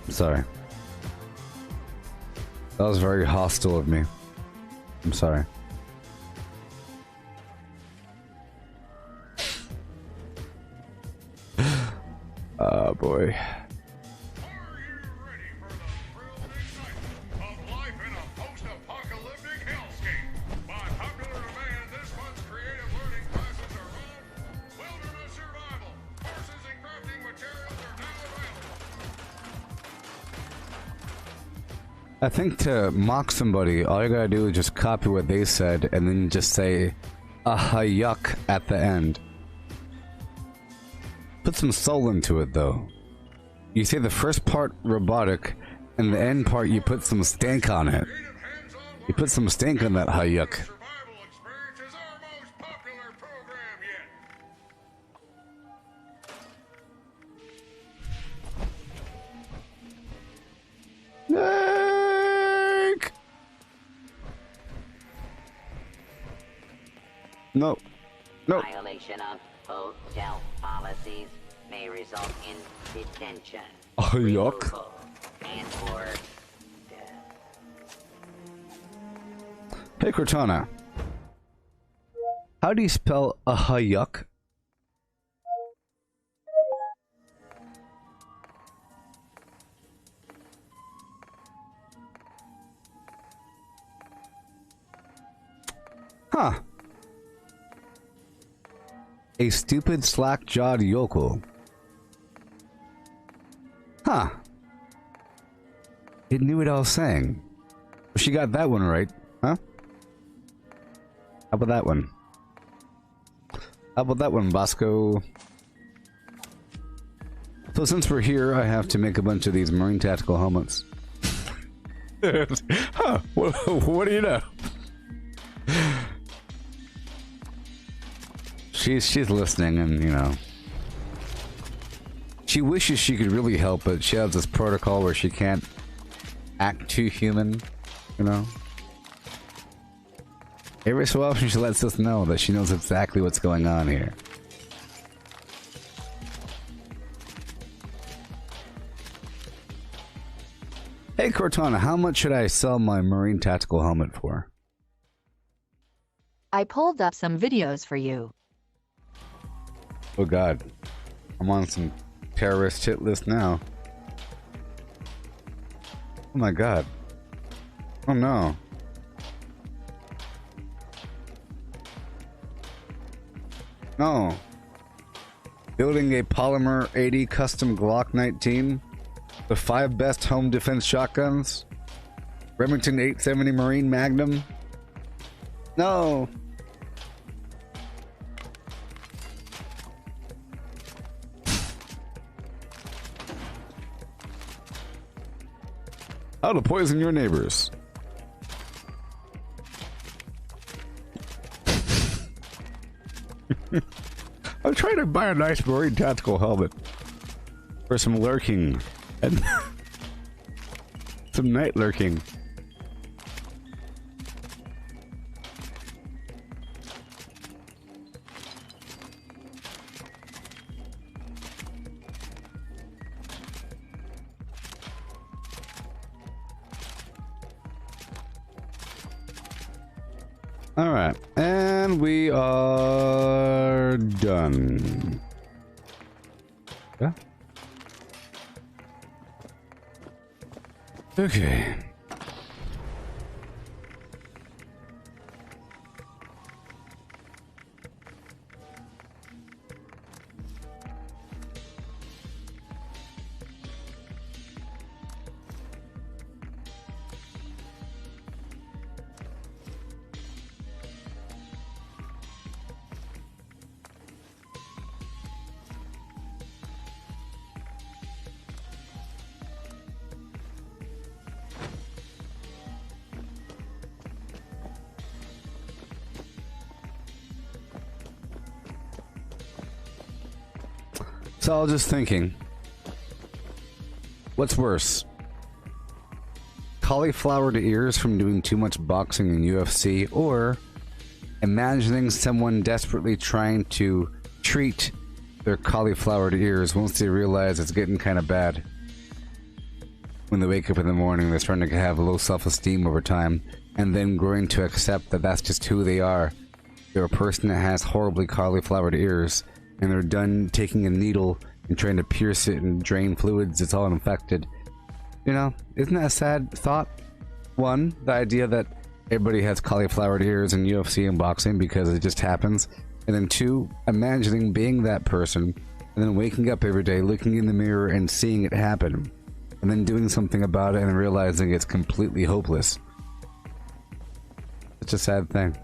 Sorry. That was very hostile of me. I'm sorry. Oh boy. I think to mock somebody, all you gotta do is just copy what they said and then just say, yuck at the end. Put some soul into it though. You say the first part robotic, and the end part you put some stank on it. You put some stank on that yuck. No. No. Violation of hotel policies may result in detention. Yuck. Removal, and or death. Hey Cortana. How do you spell yuck? Huh. A stupid slack-jawed yokel. Huh. It knew what I was saying. She got that one right, huh? How about that one? How about that one, Bosco? So since we're here, I have to make a bunch of these Marine Tactical helmets. Huh, what do you know? She's listening, and you know, she wishes she could really help, but she has this protocol where she can't act too human, you know. Every so often she lets us know that she knows exactly what's going on here. Hey Cortana, how much should I sell my Marine Tactical helmet for? I pulled up some videos for you. Oh god. I'm on some terrorist hit list now. Oh my god. Oh no. No. Building a Polymer 80 custom Glock 19. The 5 best home defense shotguns. Remington 870 Marine Magnum. No. How to poison your neighbors. I'm trying to buy a nice Marine Tactical helmet for some lurking and some night lurking. All right, and we are done. Yeah. Okay. So I was just thinking, what's worse? Cauliflower to ears from doing too much boxing in UFC, or imagining someone desperately trying to treat their cauliflower to ears once they realize it's getting kind of bad. When they wake up in the morning, they're starting to have low self-esteem over time, and then growing to accept that that's just who they are. They're a person that has horribly cauliflower ears, and they're done taking a needle and trying to pierce it and drain fluids. It's all infected. You know, isn't that a sad thought? One, the idea that everybody has cauliflower ears in UFC and boxing because it just happens. And then two, imagining being that person and then waking up every day, looking in the mirror and seeing it happen. And then doing something about it and realizing it's completely hopeless. It's a sad thing.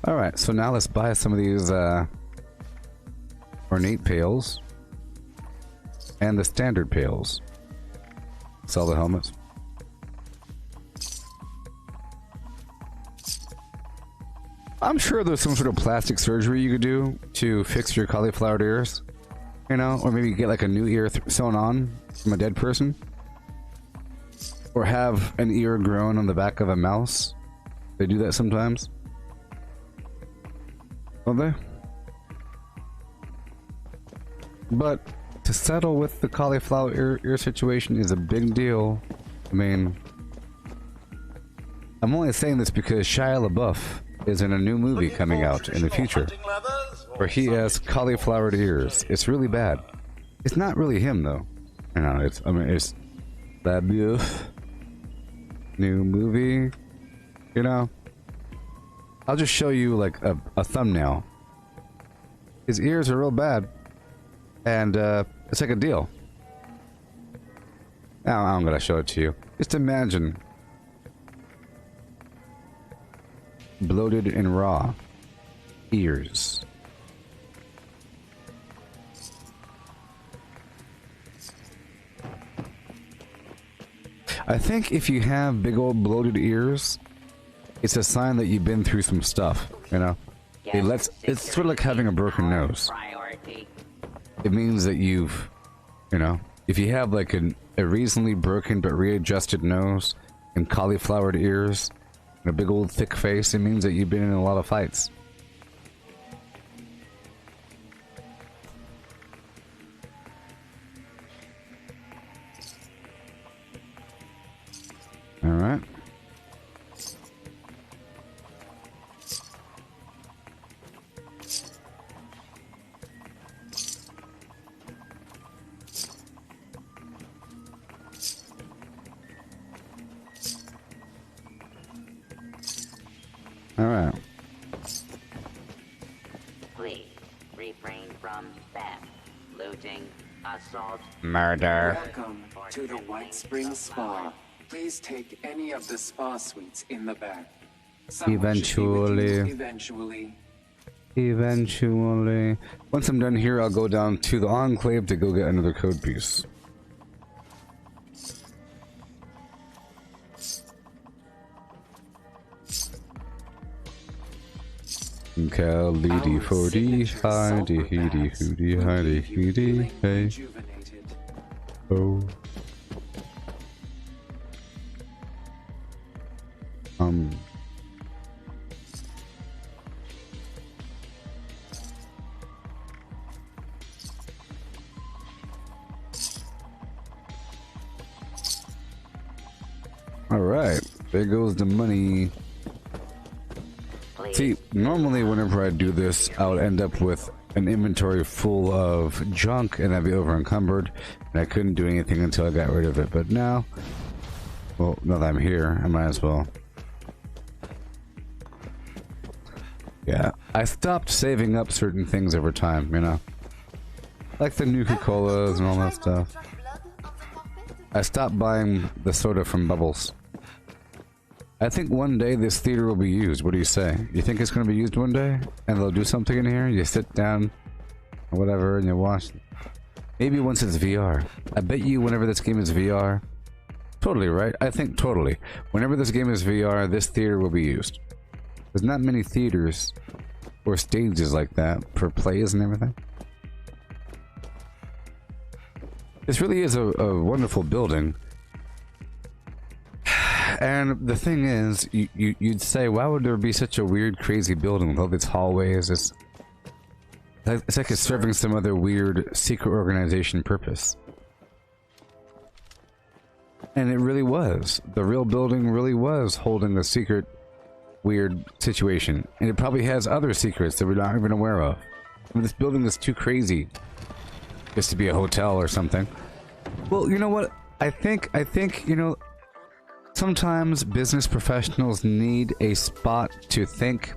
Alright, so now let's buy some of these ornate pails. And the standard pails. Sell the helmets. I'm sure there's some sort of plastic surgery you could do to fix your cauliflower ears. You know, or maybe get like a new ear sewn on from a dead person. Or have an ear grown on the back of a mouse. They do that sometimes. Don't they? But to settle with the cauliflower ear situation is a big deal. I mean, I'm only saying this because Shia LaBeouf is in a new movie coming out in the future where he has cauliflower ears. It's really bad. It's not really him though. You know, it's LaBeouf. New movie. You know, I'll just show you like a thumbnail. His ears are real bad. And it's like a deal. Now I'm gonna show it to you. Just imagine bloated and raw ears. I think if you have big old bloated ears, it's a sign that you've been through some stuff, you know? It's sort of like having a broken nose. It means that you've, you know, if you have like a reasonably broken but readjusted nose and cauliflowered ears and a big old thick face, it means that you've been in a lot of fights. All right. Alright. Please refrain from theft, looting, assault, murder. Welcome to the White Spring Spa. Please take any of the spa suites in the back. Eventually. Eventually. Once I'm done here, I'll go down to the Enclave to go get another code piece. Calidi 40, hidey heedy hoody, hidey heedy, hey. Oh. Alright, there goes the money. See, normally whenever I do this, I would end up with an inventory full of junk and I'd be over encumbered and I couldn't do anything until I got rid of it. But now, well, now that I'm here, I might as well. Yeah, I stopped saving up certain things over time, you know? Like the Nuka-Colas and all that stuff. I stopped buying the soda from Bubbles. I think one day this theater will be used. What do you say? You think it's going to be used one day? And they'll do something in here? You sit down or whatever and you watch. Maybe once it's VR. I bet you whenever this game is VR. Totally, right? I think totally. Whenever this game is VR, this theater will be used. There's not many theaters or stages like that for plays and everything. This really is a wonderful building. And the thing is, you'd say, why would there be such a weird, crazy building with all these hallways? It's like it's serving some other weird secret organization purpose. And it really was. The real building really was holding a secret, weird situation. And it probably has other secrets that we're not even aware of. I mean, this building is too crazy just to be a hotel or something. Well, you know what? I think, you know, sometimes business professionals need a spot to think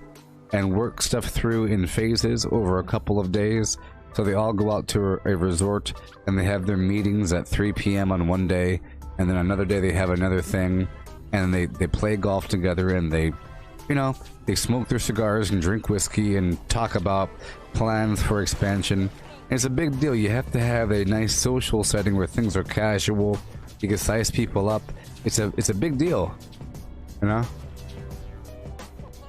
and work stuff through in phases over a couple of days. So they all go out to a resort and they have their meetings at 3 p.m. on one day, and then another day they have another thing, and they play golf together, and they, you know, they smoke their cigars and drink whiskey and talk about plans for expansion. And it's a big deal. You have to have a nice social setting where things are casual. You can size people up. It's a big deal, you know?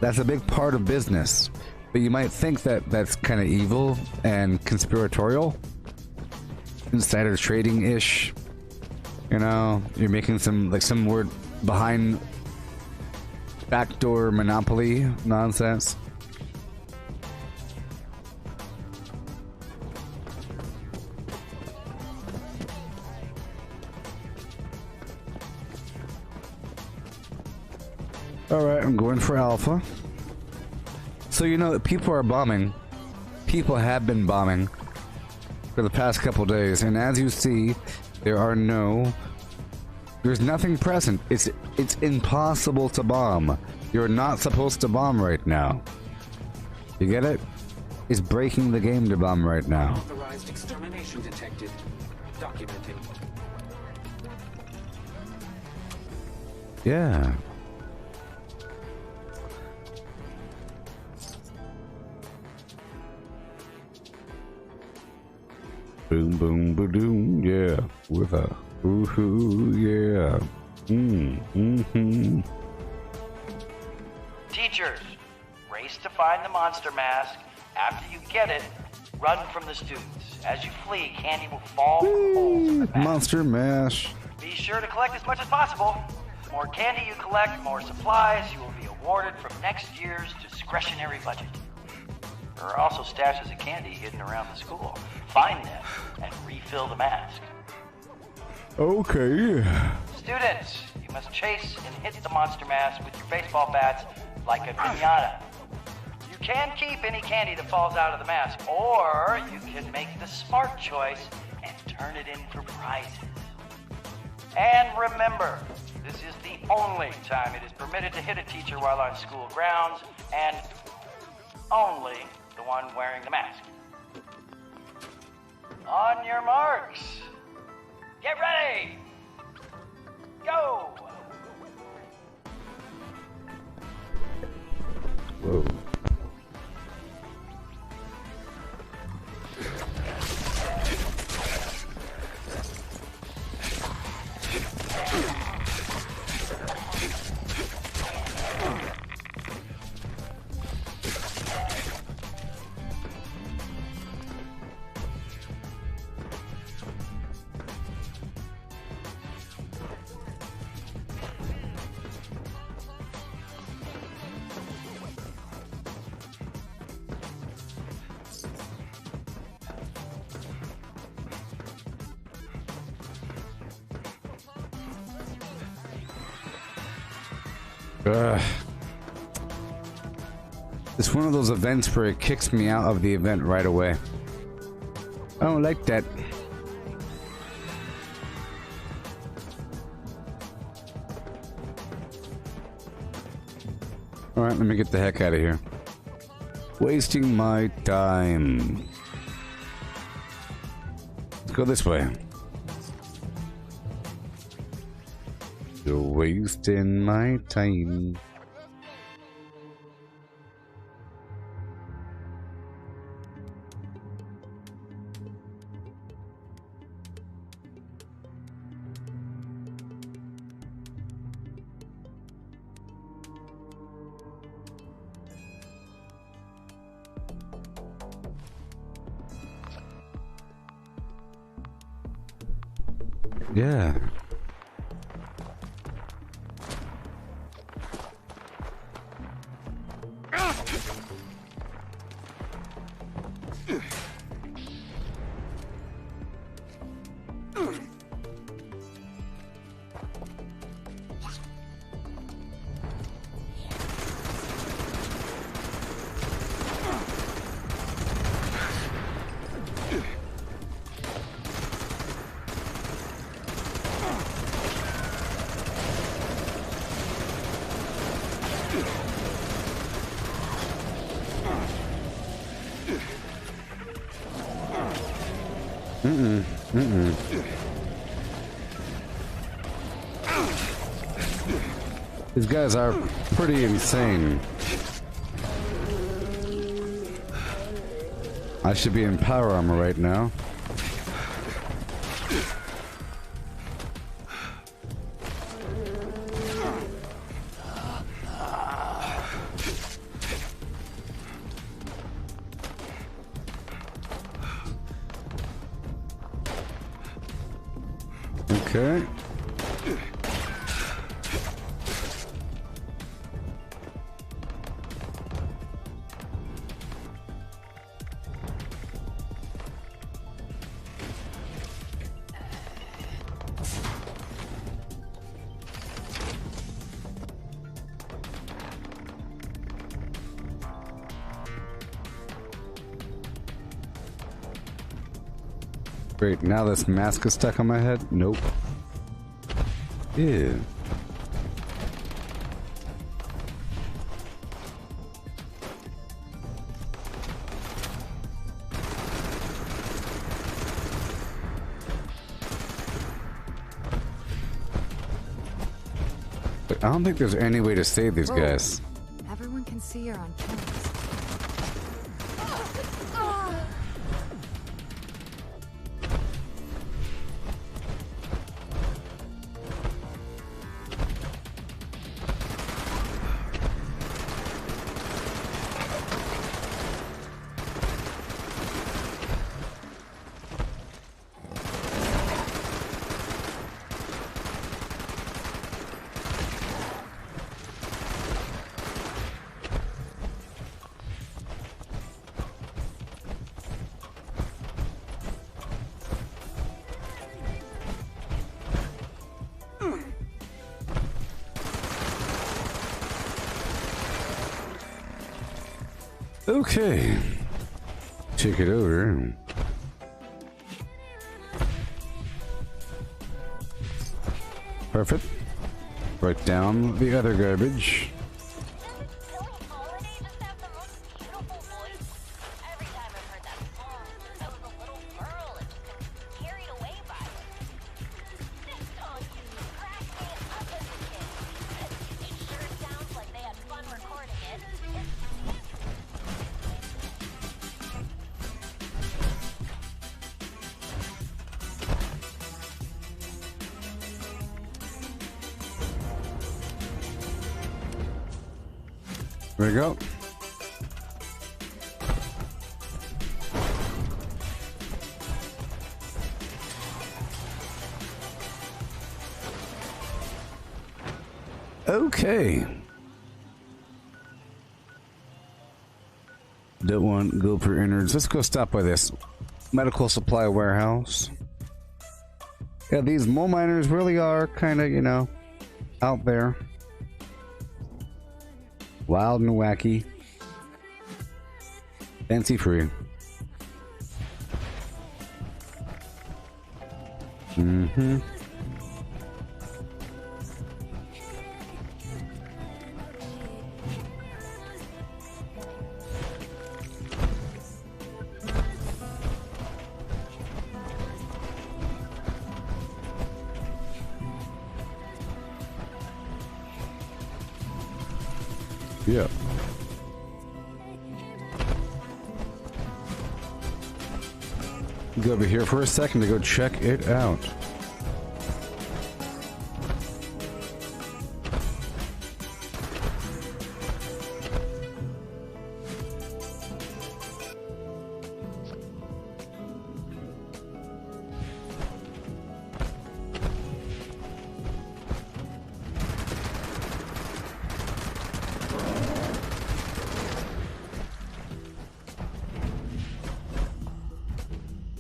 That's a big part of business. But you might think that that's kind of evil and conspiratorial. Insider trading-ish. You know, you're making some word behind backdoor monopoly nonsense. Alright, I'm going for Alpha. So, you know, people are bombing. People have been bombing for the past couple days, and as you see, there's nothing present. It's impossible to bomb. You're not supposed to bomb right now. You get it? It's breaking the game to bomb right now. Authorized extermination detected. Documenting. Yeah. Boom, boom, ba-doom, yeah. With a ooh-hoo, yeah. Teachers, race to find the monster mask. After you get it, run from the students. As you flee, candy will fall from holes in the mask. Monster mash. Be sure to collect as much as possible. The more candy you collect, the more supplies you will be awarded from next year's discretionary budget. There are also stashes of candy hidden around the school. Find them and refill the mask. Okay. Students, you must chase and hit the monster mask with your baseball bats like a piñata. You can keep any candy that falls out of the mask, or you can make the smart choice and turn it in for prizes. And remember, this is the only time it is permitted to hit a teacher while on school grounds, and only the one wearing the mask. On your marks. Get ready. Go. Whoa. It's one of those events where it kicks me out of the event right away. I don't like that. Alright, let me get the heck out of here. Wasting my time. Let's go this way. You're wasting my time. Yeah. These guys are pretty insane. I should be in power armor right now. Okay. Great, now this mask is stuck on my head? Nope. Ew. But I don't think there's any way to save these guys. Everyone can see you're on camera. Okay. Check it over. Perfect. Write down the other garbage. There we go. Okay. Don't want to go for innards. Let's go stop by this medical supply warehouse. Yeah, these mole miners really are kind of, you know, out there. Wild and wacky. Fancy free. Mm-hmm. Yeah. Go over here for a second to go check it out.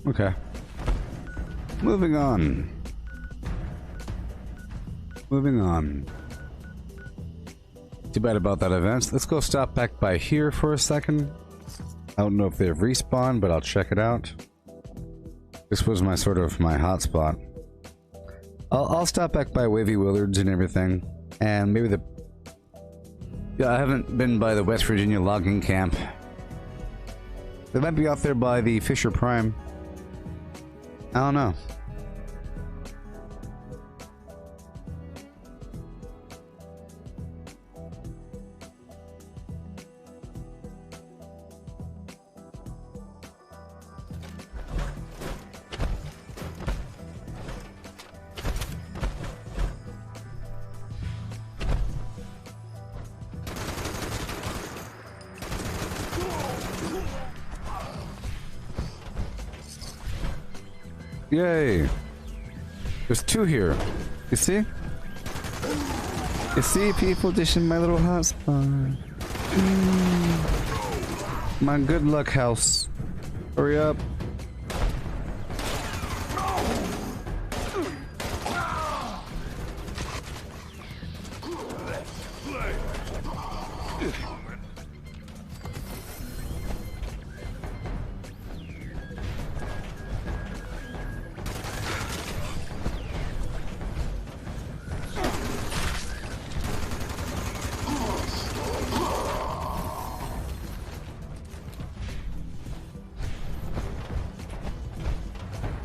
Okay. Moving on. Moving on. Too bad about that event. Let's go stop back by here for a second. I don't know if they've respawned, but I'll check it out. This was my sort of my hotspot. I'll stop back by Wavy Willards and everything, and maybe the... Yeah, I haven't been by the West Virginia logging camp. They might be out there by the Fisher Prime. I don't know. Yay! There's two here. You see? You see, people, this is my little hotspot. My good luck house. Hurry up.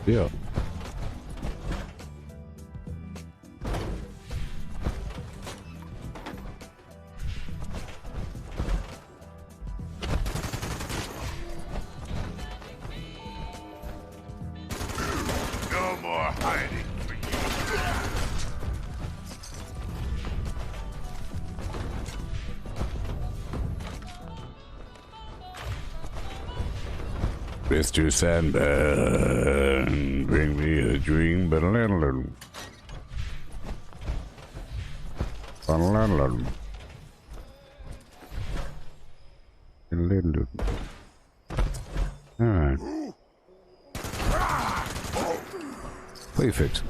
Yeah. No more hiding for you. Mr. Sandman, bring me a dream, but Alright. Perfect.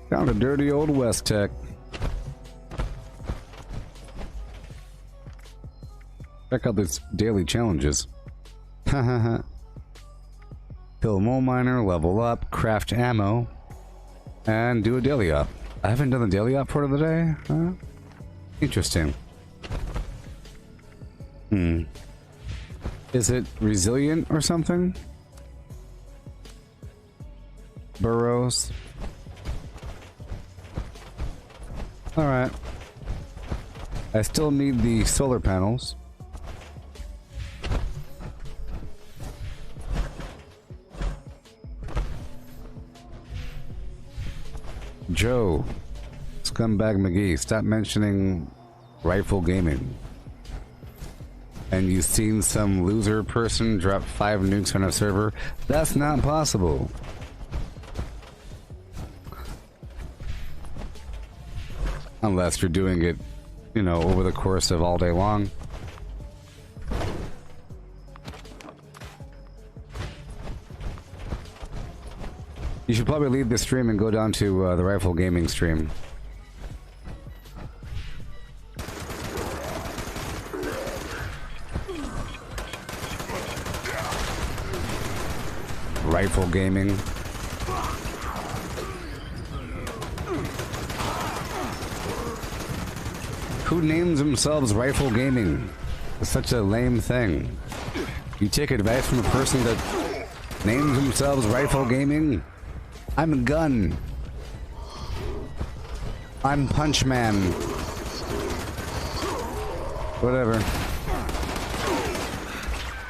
Found a dirty old West Tech. Check out these daily challenges. Hahaha. Kill a mole miner, level up, craft ammo, and do a daily up. I haven't done the daily up for the day. Huh? Interesting. Is it resilient or something? Burrows. Alright. I still need the solar panels. Joe, Scumbag McGee, stop mentioning rifle gaming. And you've seen some loser person drop 5 nukes on a server? That's not possible. Unless you're doing it, you know, over the course of all day long. You should probably leave the stream and go down to the rifle gaming stream. Rifle gaming. Who names themselves rifle gaming? It's such a lame thing. You take advice from a person that names themselves rifle gaming? I'm a gun. I'm Punch Man. Whatever.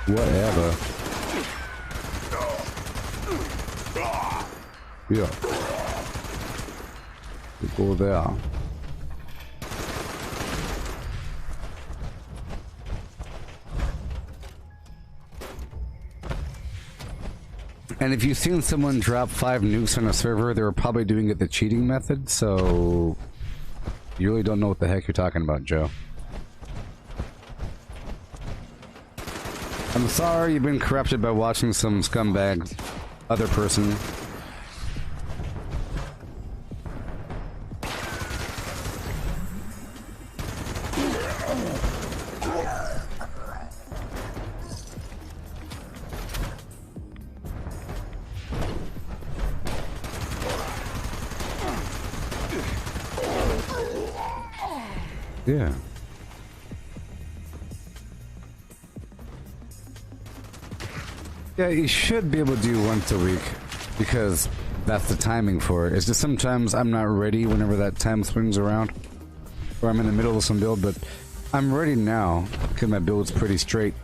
Whatever. Yeah. We go there. And if you've seen someone drop 5 nukes on a server, they were probably doing it the cheating method, so you really don't know what the heck you're talking about, Joe. I'm sorry you've been corrupted by watching some scumbag other person. Yeah. Yeah, you should be able to do once a week because that's the timing for it. It's just sometimes I'm not ready whenever that time swings around, or I'm in the middle of some build, but I'm ready now because my build's pretty straight.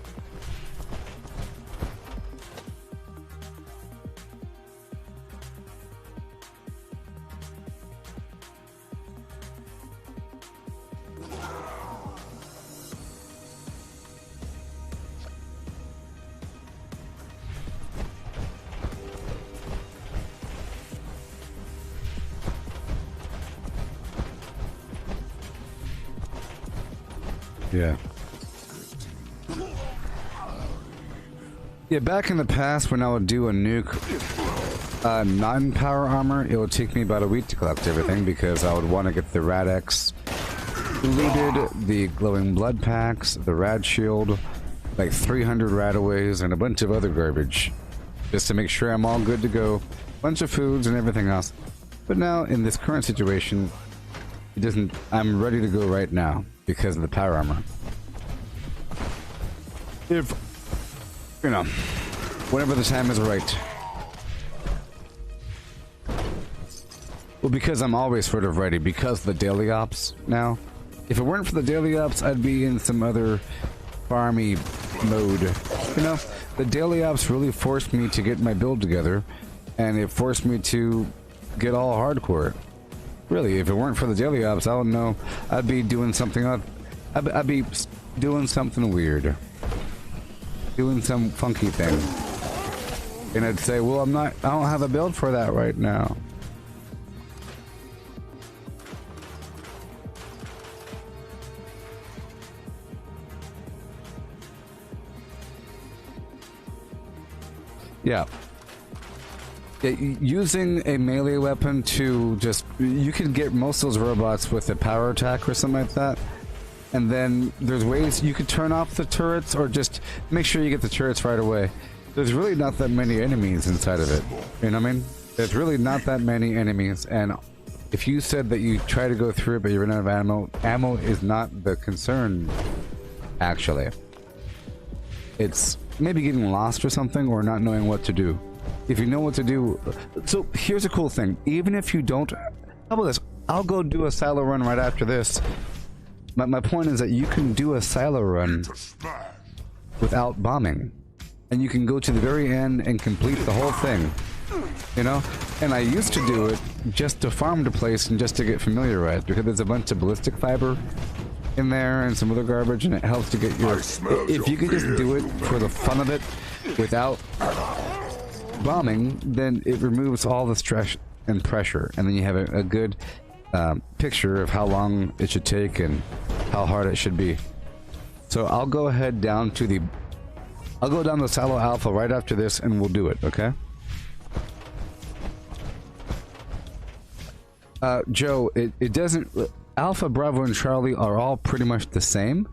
Yeah. Yeah, back in the past when I would do a nuke non-power armor, it would take me about a week to collect everything because I would want to get the Rad-X looted, the glowing blood packs, the Rad Shield, like 300 Radaways, and a bunch of other garbage. Just to make sure I'm all good to go. Bunch of foods and everything else. But now, in this current situation, it doesn't... I'm ready to go right now because of the power armor. If, you know, whenever the time is right. Well, because I'm always sort of ready, because of the daily ops now. If it weren't for the daily ops, I'd be in some other farmy mode. You know, the daily ops really forced me to get my build together, and it forced me to get all hardcore. Really, if it weren't for the daily ops, I don't know. I'd be doing something else. I'd be doing something weird. Doing some funky thing. And I'd say, well, I don't have a build for that right now. Yeah. Using a melee weapon to just... You can get most of those robots with a power attack or something like that. And then there's ways you could turn off the turrets or just make sure you get the turrets right away. There's really not that many enemies inside of it. You know what I mean? There's really not that many enemies. And if you said that you try to go through it but you run out of ammo, ammo is not the concern, actually. It's maybe getting lost or something or not knowing what to do. If you know what to do... So, here's a cool thing. Even if you don't... How about this? I'll go do a silo run right after this. My point is that you can do a silo run without bombing. And you can go to the very end and complete the whole thing. You know? And I used to do it just to farm the place and just to get familiarized. Because there's a bunch of ballistic fiber in there and some other garbage, and it helps to get your... If you could just do it for the fun of it without... bombing, then it removes all the stress and pressure, and then you have a good picture of how long it should take and how hard it should be. So I'll go ahead down to the... I'll go down to Silo Alpha right after this and we'll do it, okay? Joe, it doesn't... Alpha, Bravo, and Charlie are all pretty much the same.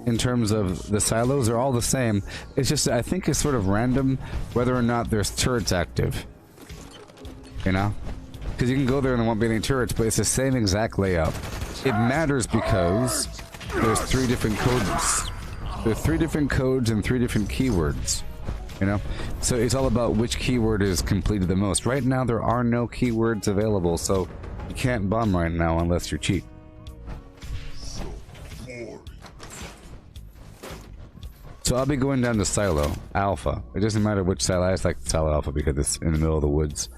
In terms of the silos, they're all the same. It's just, I think it's sort of random whether or not there's turrets active. You know? Because you can go there and there won't be any turrets, but it's the same exact layout. It matters because there's 3 different codes. There's 3 different codes and 3 different keywords. You know? So it's all about which keyword is completed the most. Right now, there are no keywords available, so You can't bomb right now unless you cheat. So I'll be going down to Silo Alpha. It doesn't matter which silo. I just like Silo Alpha because it's in the middle of the woods.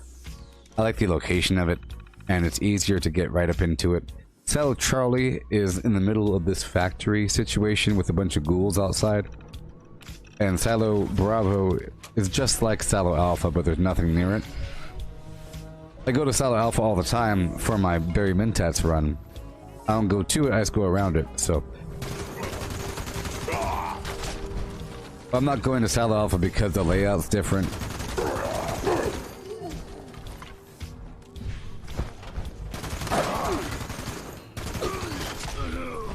I like the location of it, and it's easier to get right up into it. Silo Charlie is in the middle of this factory situation with a bunch of ghouls outside. And Silo Bravo is just like Silo Alpha, but there's nothing near it. I go to Silo Alpha all the time for my Barry Mentats run. I don't go to it, I just go around it, so... I'm not going to Silo Alpha because the layout's different.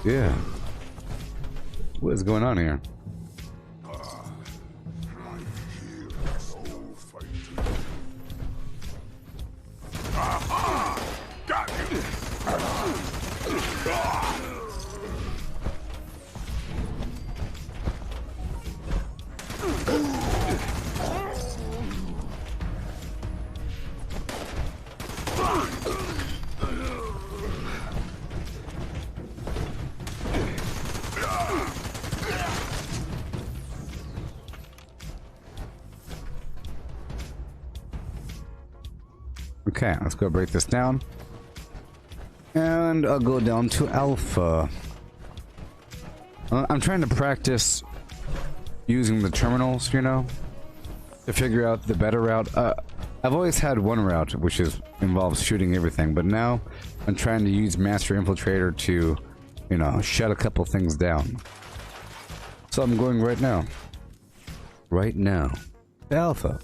Yeah. What is going on here? Got you. Okay, let's go break this down. And I'll go down to Alpha. I'm trying to practice using the terminals, you know, to figure out the better route. I've always had one route, which involves shooting everything, but now I'm trying to use Master Infiltrator to, you know, shut a couple things down. So I'm going right now. Right now. Alpha.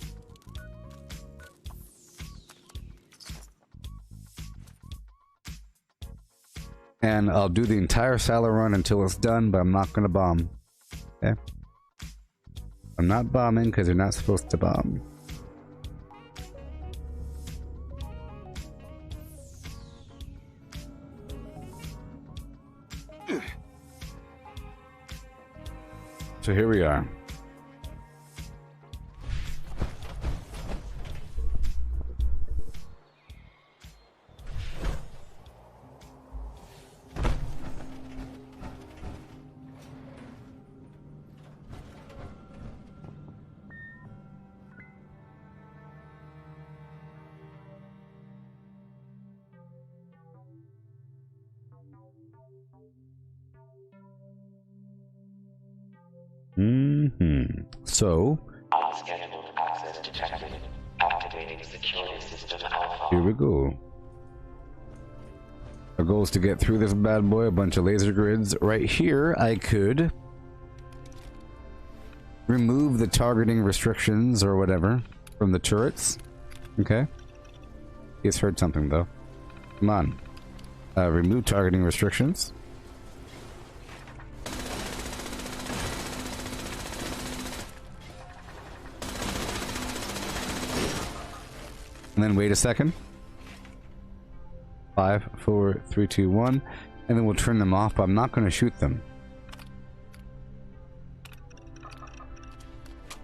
And I'll do the entire Silo run until it's done, but I'm not gonna bomb. Okay? I'm not bombing because you're not supposed to bomb. So here we are. So, access detected. Activating security system Alpha. Here we go. Our goal is to get through this bad boy, a bunch of laser grids. Right here, I could remove the targeting restrictions or whatever from the turrets. Okay. He's heard something though. Come on. Remove targeting restrictions. And then wait a second. 5, 4, 3, 2, 1. And then we'll turn them off, but I'm not going to shoot them.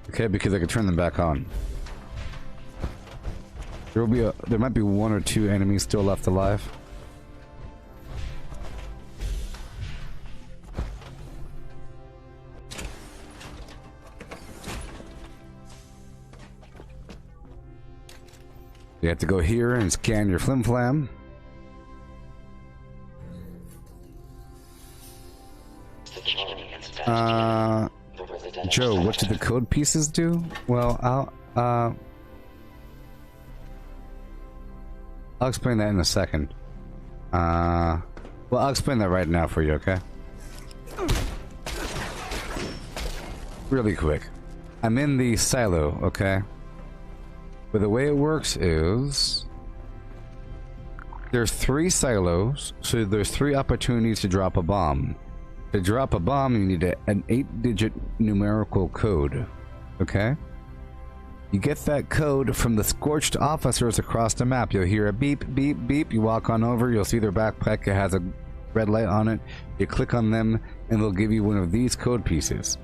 Okay, because I can turn them back on. There might be 1 or 2 enemies still left alive. You have to go here and scan your flim flam. Joe, what do the code pieces do? Well, I'll explain that in a second. Well, I'll explain that right now for you, okay? Really quick. I'm in the silo, okay? But the way it works is there's 3 silos, so there's 3 opportunities to drop a bomb. To drop a bomb, you need an 8-digit numerical code. Okay? You get that code from the scorched officers across the map. You'll hear a beep, beep, beep. You walk on over, you'll see their backpack. It has a red light on it. You click on them, and they'll give you one of these code pieces.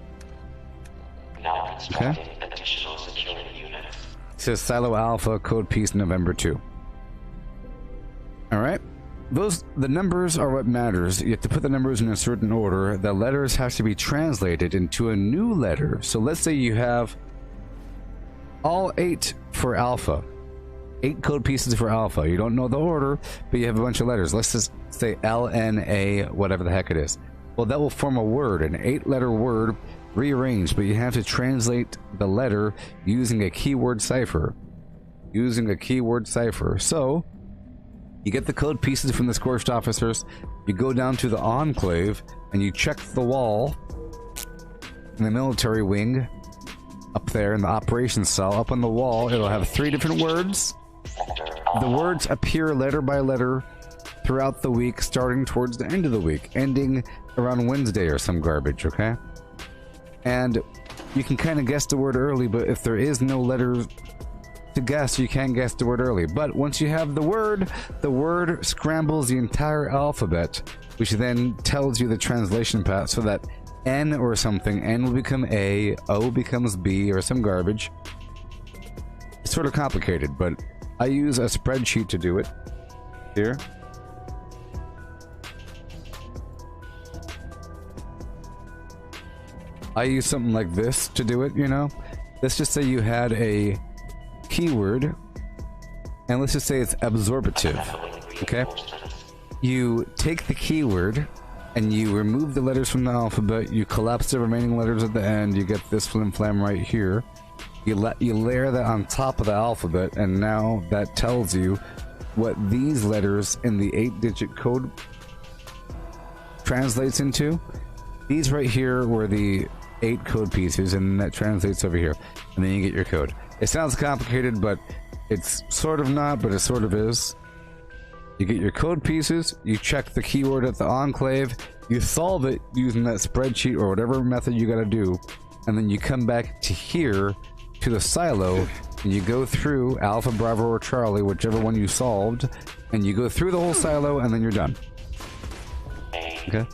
Okay? Additional security units. It says Silo Alpha, code piece November 2. All right. The numbers are what matters. You have to put the numbers in a certain order. The letters have to be translated into a new letter. So let's say you have all 8 for alpha. 8 code pieces for alpha. You don't know the order, but you have a bunch of letters. Let's just say LNA, whatever the heck it is. Well, that will form a word, an 8-letter word rearranged, but you have to translate the letter using a keyword cipher. So you get the code pieces from the scorched officers, you go down to the enclave, and you check the wall in the military wing up there in the operations cell. Up on the wall, it'll have 3 different words. The words appear letter by letter throughout the week, starting towards the end of the week, ending around Wednesday or some garbage, okay? And you can kind of guess the word early, but if there is no letter to guess, you can't guess the word early. But once you have the word scrambles the entire alphabet, which then tells you the translation path, so that N or something, N will become A, O becomes B, or some garbage. It's sort of complicated, but I use a spreadsheet to do it. Here. I use something like this to do it, you know? Let's just say you had a keyword, and let's just say it's absorptive, okay? You take the keyword, and you remove the letters from the alphabet, you collapse the remaining letters at the end, you get this flim-flam right here. You layer that on top of the alphabet, and now that tells you what these letters in the 8-digit code translates into. These right here were the 8 code pieces, and that translates over here, and then you get your code. It sounds complicated, but it's sort of not, but it sort of is. You get your code pieces, you check the keyword at the enclave, you solve it using that spreadsheet or whatever method you gotta do, and then you come back to here, to the silo, and you go through Alpha, Bravo, or Charlie, whichever one you solved, and you go through the whole silo, and then you're done. Okay?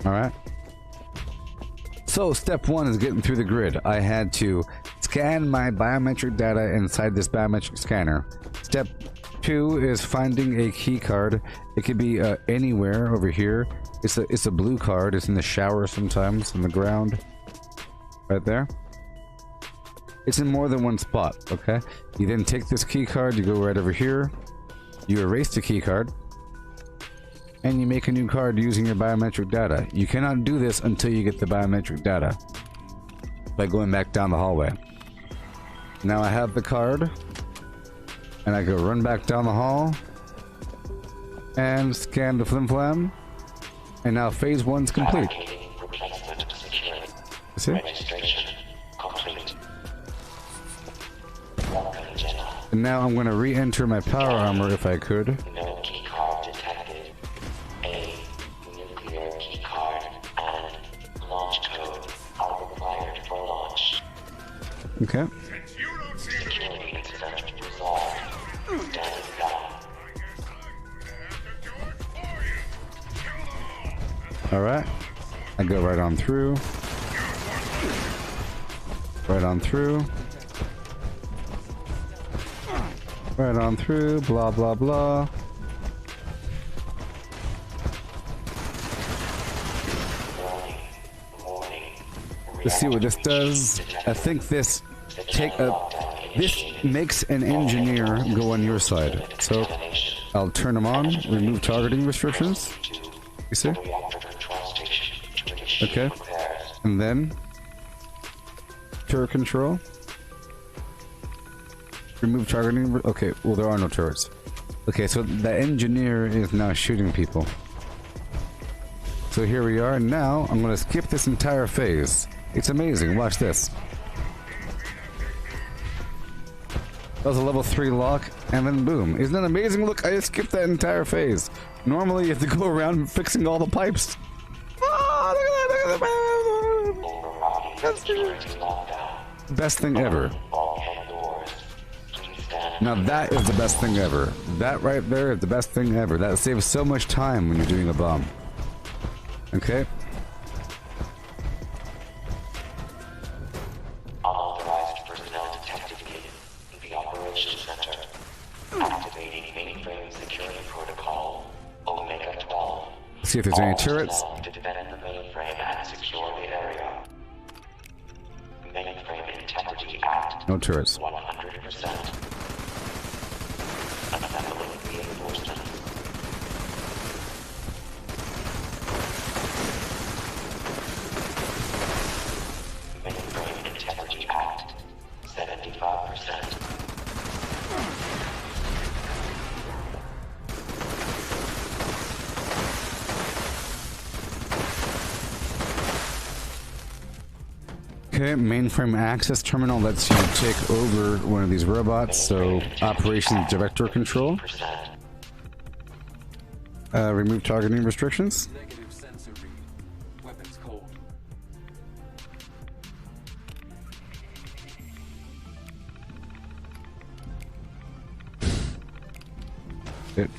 Alright. So, step 1 is getting through the grid. I had to scan my biometric data inside this biometric scanner. Step 2 is finding a key card. It could be anywhere over here. It's a blue card. It's in the shower sometimes, on the ground. Right there. It's in more than one spot, okay? You then take this key card, you go right over here. You erase the key card. And you make a new card using your biometric data. You cannot do this until you get the biometric data. By going back down the hallway. Now I have the card. And I go run back down the hall. And scan the flim-flam. And now phase 1's complete. See? And now I'm going to re-enter my power armor if I could. No key card detected. A nuclear key card and launch code are required for launch. Okay. Security incident resolved. Stand down. Alright. I go right on through. Right on through. Right on through. Blah, blah, blah. Let's see what this does. I think this this makes an engineer go on your side. So I'll turn them on. Remove targeting restrictions. You see? Okay. And then turret control. Remove targeting. Okay, well there are no turrets. Okay, so the engineer is now shooting people. So here we are. Now I'm gonna skip this entire phase. It's amazing. Watch this. That was a level 3 lock, and then boom. Isn't that amazing? Look, I just skipped that entire phase. Normally you have to go around fixing all the pipes. Best thing ever. Now that is the best thing ever. That right there is the best thing ever. That saves so much time when you're doing a bomb. Okay? Unauthorized personnel detected in the operations see if there's any turrets. To defend the mainframe and secure the area. Mainframe integrity at No turrets. 100%. Assembling reinforcements. Mainframe integrity at 75%. Okay, mainframe access terminal lets you take over one of these robots, so operations director control. Remove targeting restrictions. Negative sensor read. Weapons cold.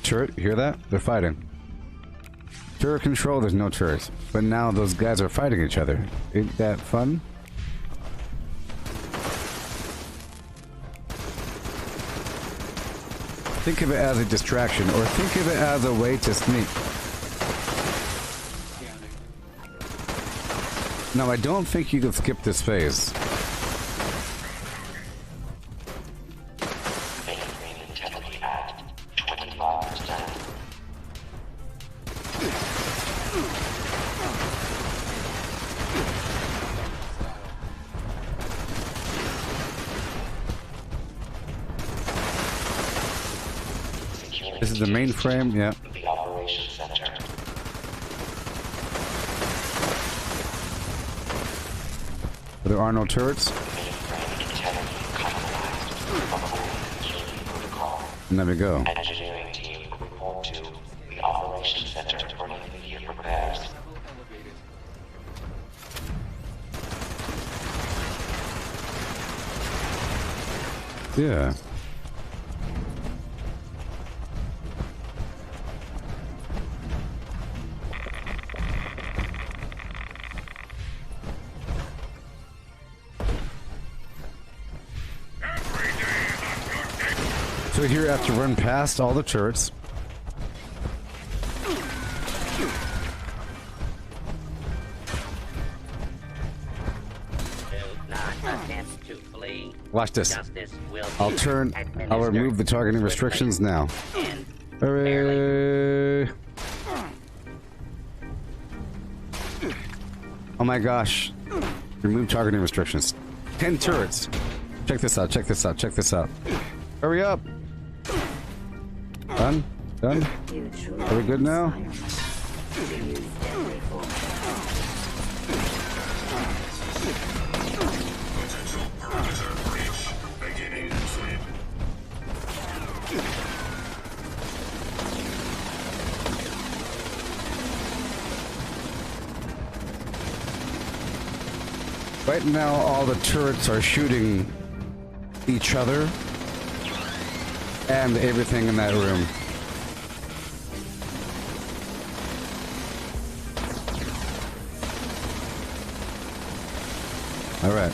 Turret, you hear that? They're fighting. Turret control, there's no turrets. But now those guys are fighting each other. Ain't that fun? Think of it as a distraction, or think of it as a way to sneak. No, I don't think you can skip this phase. Mainframe integrity at 25%. This is the mainframe, yeah. The operations center. There are no turrets. Mainframe integrity compromised. Security protocol. And there we go. Engineering team report to the operations center for immediate repairs. Yeah. So here I have to run past all the turrets. Watch this. I'll remove the targeting restrictions now. Hooray! Oh my gosh. Remove targeting restrictions. 10 turrets. Check this out, check this out, check this out. Hurry up! Done? Done? Are we good now? Right now, all the turrets are shooting each other and everything in that room. All right.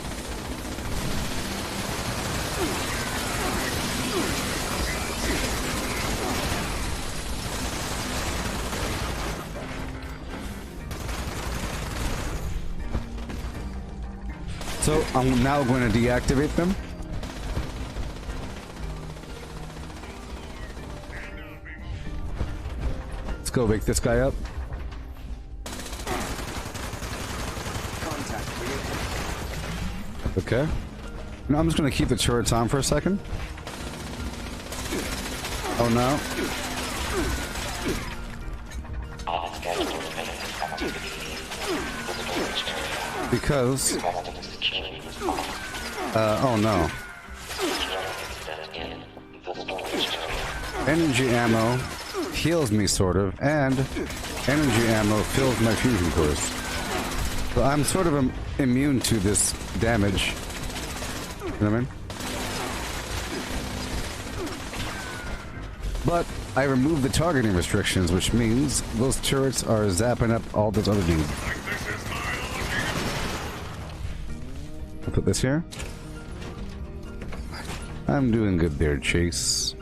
So I'm now going to deactivate them. Let's go wake this guy up. Okay. Now I'm just going to keep the turrets on for a second. Oh no. Because oh no. Energy ammo heals me sort of, and energy ammo fills my fusion cores. So I'm sort of immune to this damage. You know what I mean? But I removed the targeting restrictions, which means those turrets are zapping up all those other dudes. I'll put this here. I'm doing good there, Chase.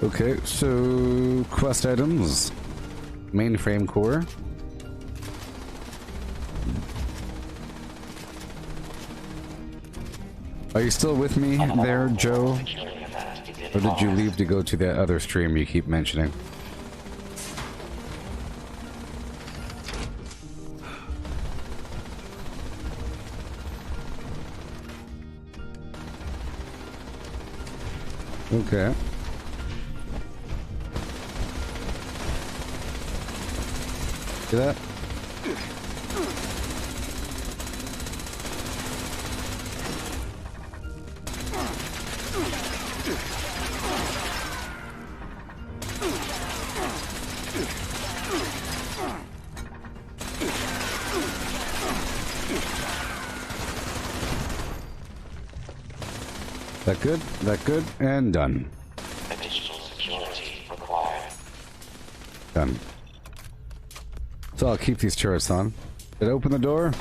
Okay, so quest items, mainframe core. Are you still with me there, Joe? Or did you leave to go to that other stream you keep mentioning? Okay. See that? That good? That good? And done. Additional security required. Done. So I'll keep these turrets on. Did I open the door?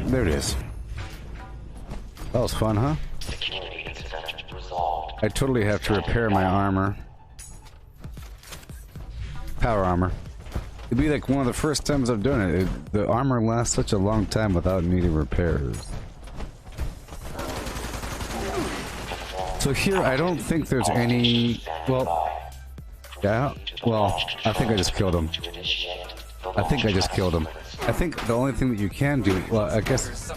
There it is. That was fun, huh? Security incident resolved. I totally have to repair my armor. Power armor. It'd be like one of the first times I've done it. The armor lasts such a long time without needing repairs. So here, I don't think there's any... Well... Yeah? Well, I think I just killed him. I think the only thing that you can do... Well, I guess...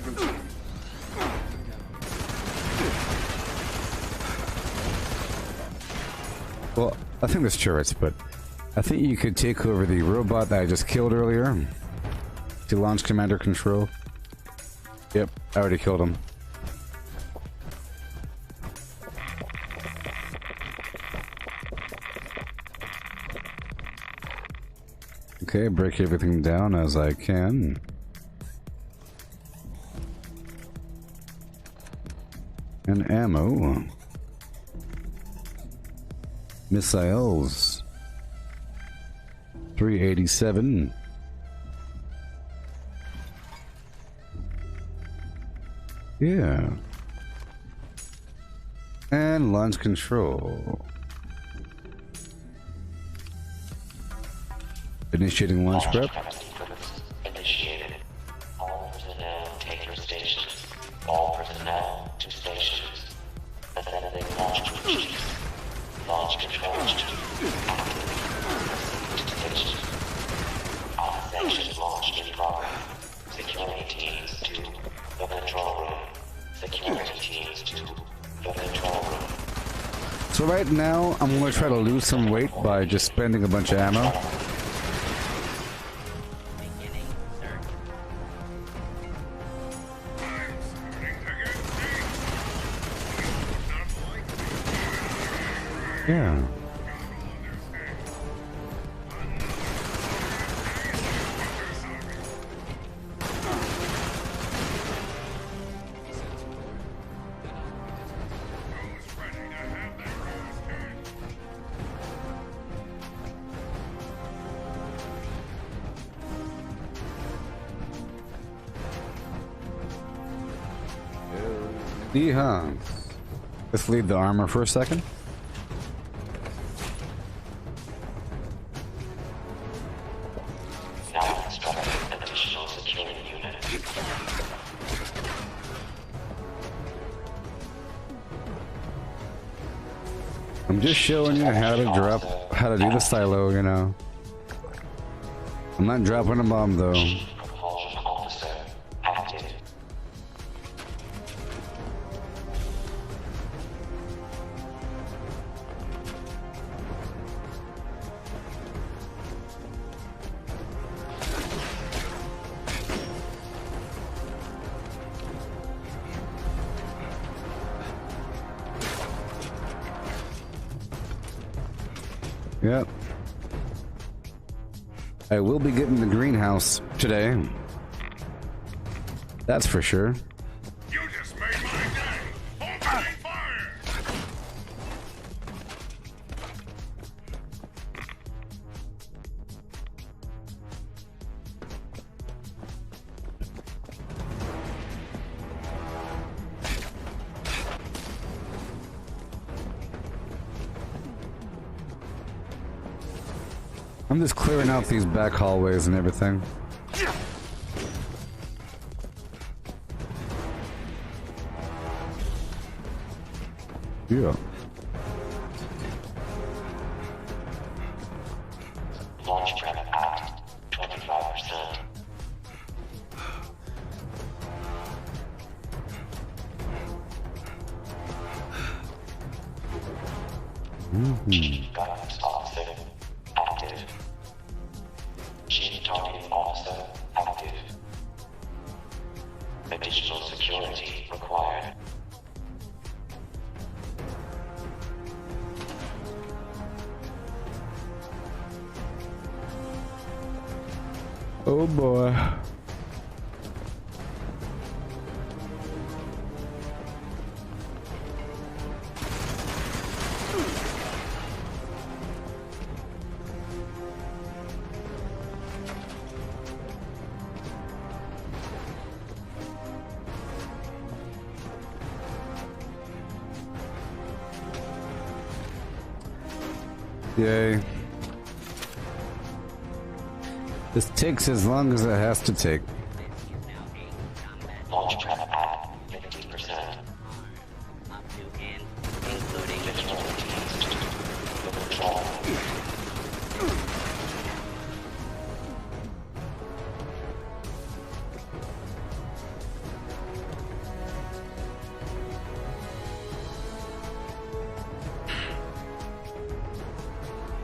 Well, I think there's turrets, but... I think you could take over the robot that I just killed earlier. To launch commander control. Yep, I already killed him. Okay, break everything down as I can. And ammo. Missiles. 387. Yeah. And launch control. Initiating launch prep. Initiated. All personnel take your stations. All personnel to stations. Ascending launch routine. Launch control active. Station. All sections launched in progress. Security teams to the control room. Security teams to the control room. So right now, I'm going to try to lose some weight by just spending a bunch of ammo. Yeah. Yeehaw. Let's leave the armor for a second. Now construct an additional security unit. I'm just showing you how to drop, how to do the silo, you know. I'm not dropping a bomb though. Propulsion officer active. Yep. I will be getting the greenhouse today. That's for sure. You just made my day! Opening fire! I'm just clearing out these back hallways and everything. Yeah. Launch prep at 25%. Guidance officer active. Chief targeting officer active. Additional security required. Oh boy. Yay. This takes as long as it has to take. Launch prep at 50%. Including control.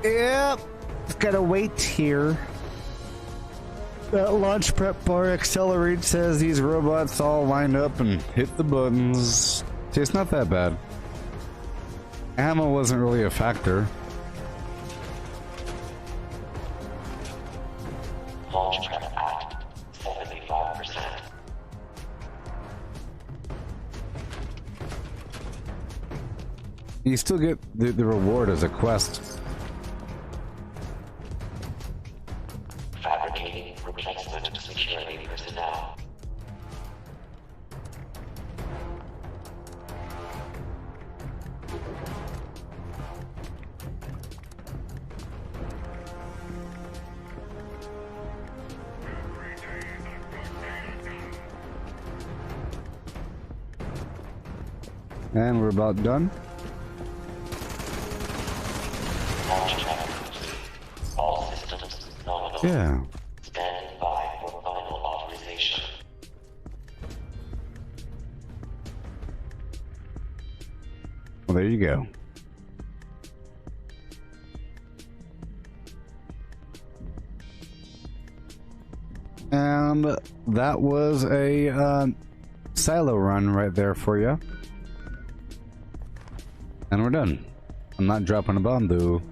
Yep. Just gotta wait here. That launch prep bar accelerate says these robots all line up and hit the buttons. See, it's not that bad. Ammo wasn't really a factor. Launch prep at 75%. You still get the reward as a quest. Fabricating replacement security personnel. And we're about done. Launch prep complete. All systems nominal. Yeah. Standing by for final authorization. Well, there you go. And that was a silo run right there for you. And we're done. I'm not dropping a bomb though.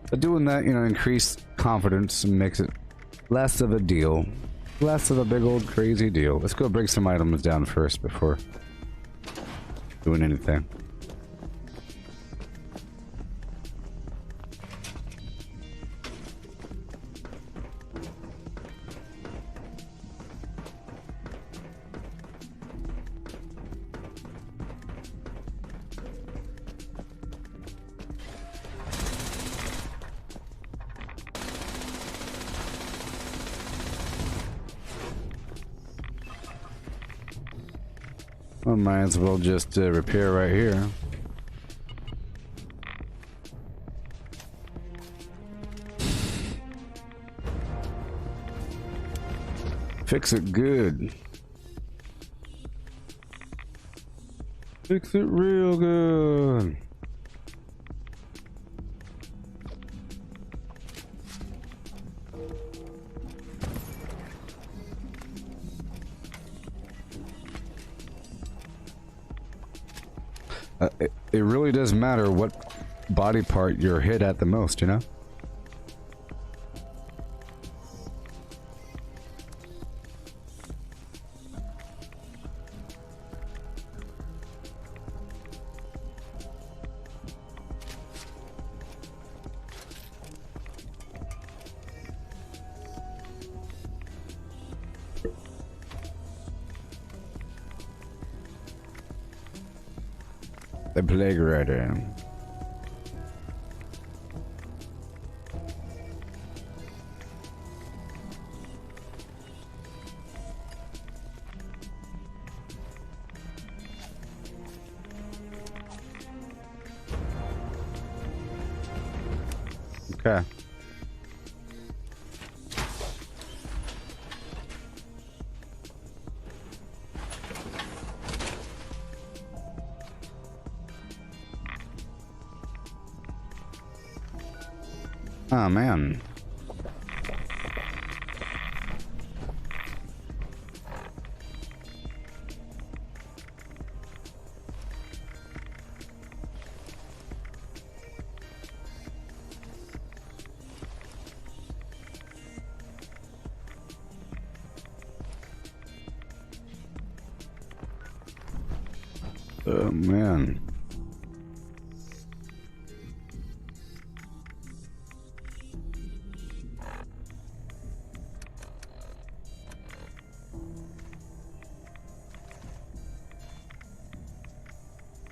But doing that, you know, increased confidence and makes it less of a deal. Less of a big old crazy deal. Let's go break some items down first before doing anything. Well, might as well just repair right here. Fix it good. Fix it real good. It really does matter what body part you're hit at the most, you know? The plague rider. Okay. Oh man. Oh man.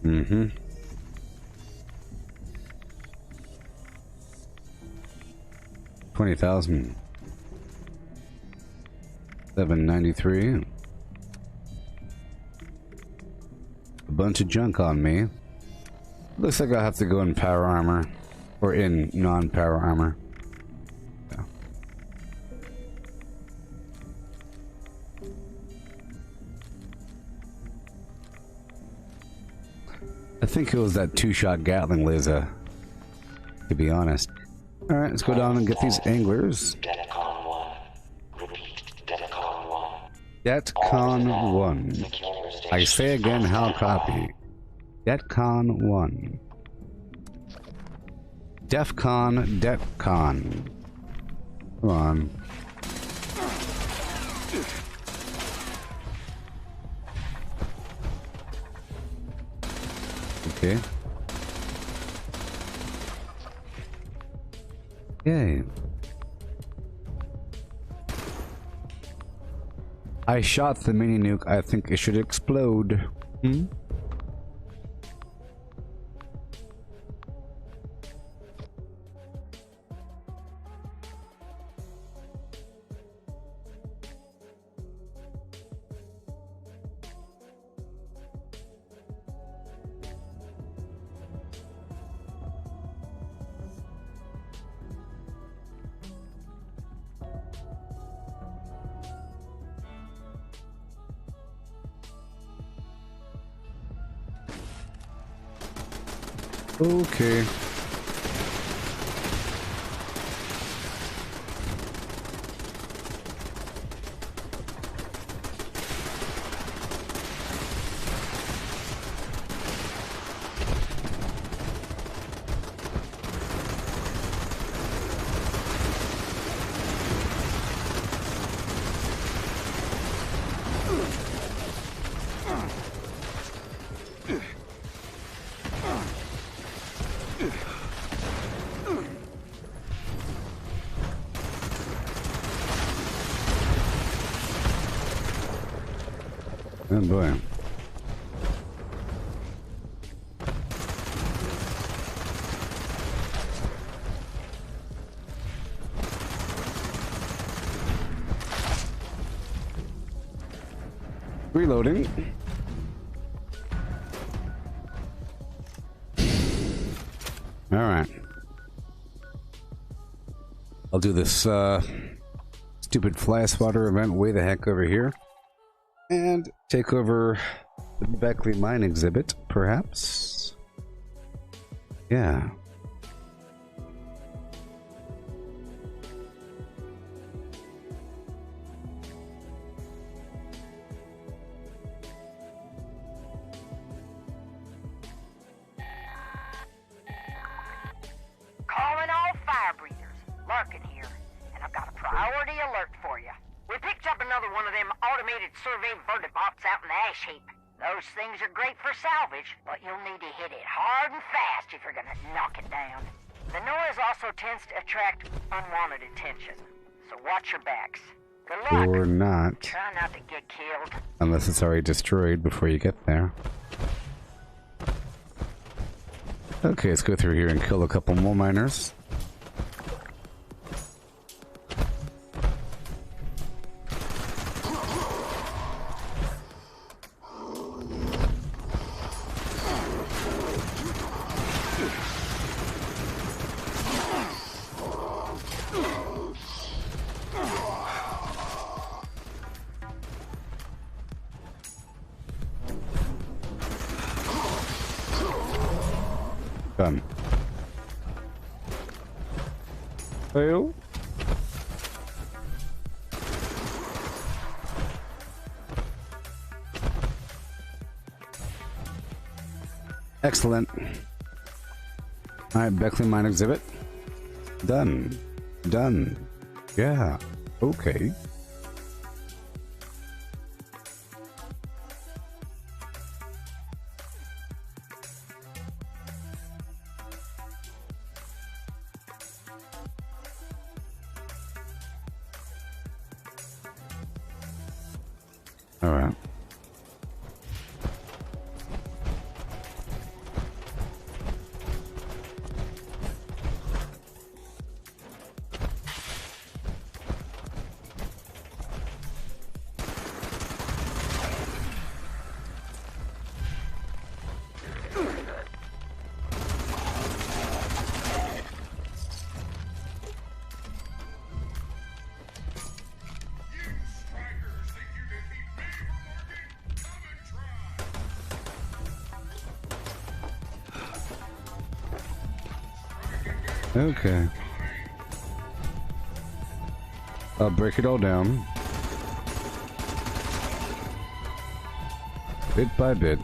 Mm-hmm. $20,000. $793. A bunch of junk on me. Looks like I'll have to go in power armor. Or in non-power armor. Yeah. I think it was that two-shot Gatling laser, to be honest. Alright, let's go down and get these anglers. Detcon 1. Repeat, Detcon 1. Detcon 1. I say again, how copy. Detcon 1. Defcon, Detcon. Come on. Okay. Yay. I shot the mini nuke. I think it should explode. Hmm? Okay. Oh boy. Reloading. All right. I'll do this stupid fly swatter event way the heck over here. And take over the Beckley Mine exhibit, perhaps? Yeah. Calling all fire breathers. Larkin here, and I've got a priority alert for you. We picked up another one of them automated survey vertibots out in the ash heap. Those things are great for salvage, but you'll need to hit it hard and fast if you're gonna knock it down. The noise also tends to attract unwanted attention, so watch your backs. Good luck. Or not. Try not to get killed. Unless it's already destroyed before you get there. Okay, let's go through here and kill a couple more miners. Done. Fail. Excellent. Alright, Beckley mine exhibit. Done. Done. Yeah. Okay. All right. Okay. I'll break it all down. Bit by bit.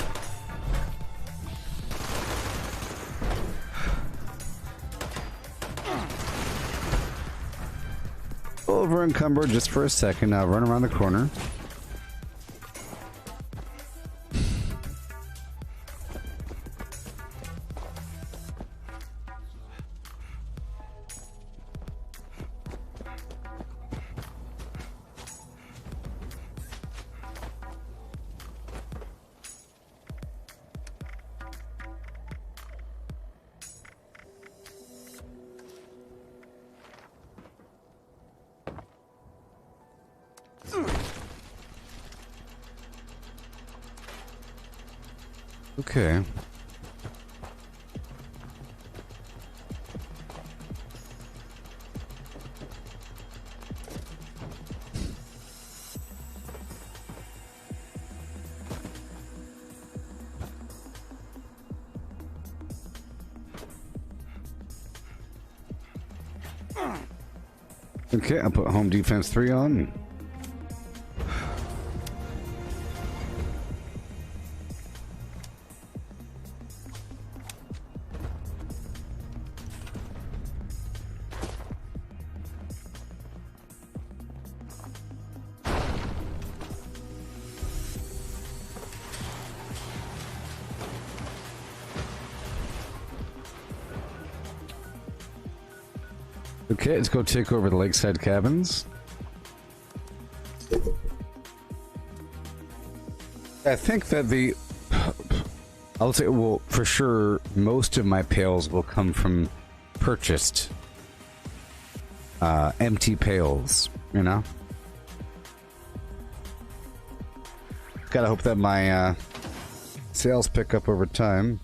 Over encumbered just for a second. Now run around the corner. Okay. Okay, I'll put home defense 3 on. Okay, let's go take over the lakeside cabins. I think that I'll say, well, for sure, most of my pails will come from purchased empty pails, you know? Gotta hope that my sales pick up over time.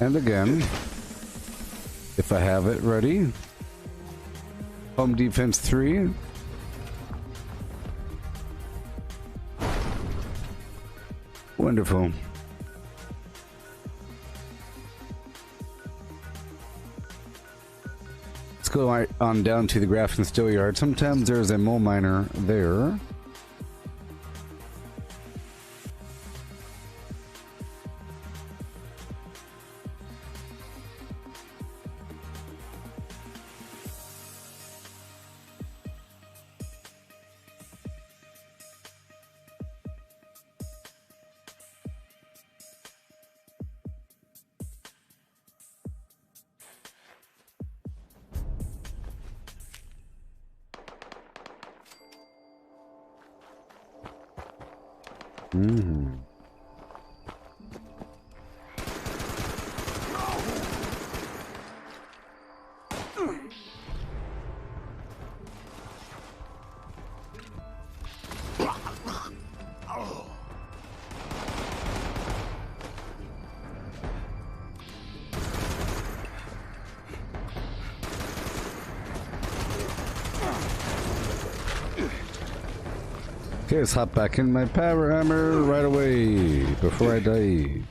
And again, if I have it ready, home defense 3. Wonderful. Let's go on down to the Grafton Steel Yard. Sometimes there's a mole miner there. Mm-hmm. Okay, let's hop back in my power hammer right away before I die.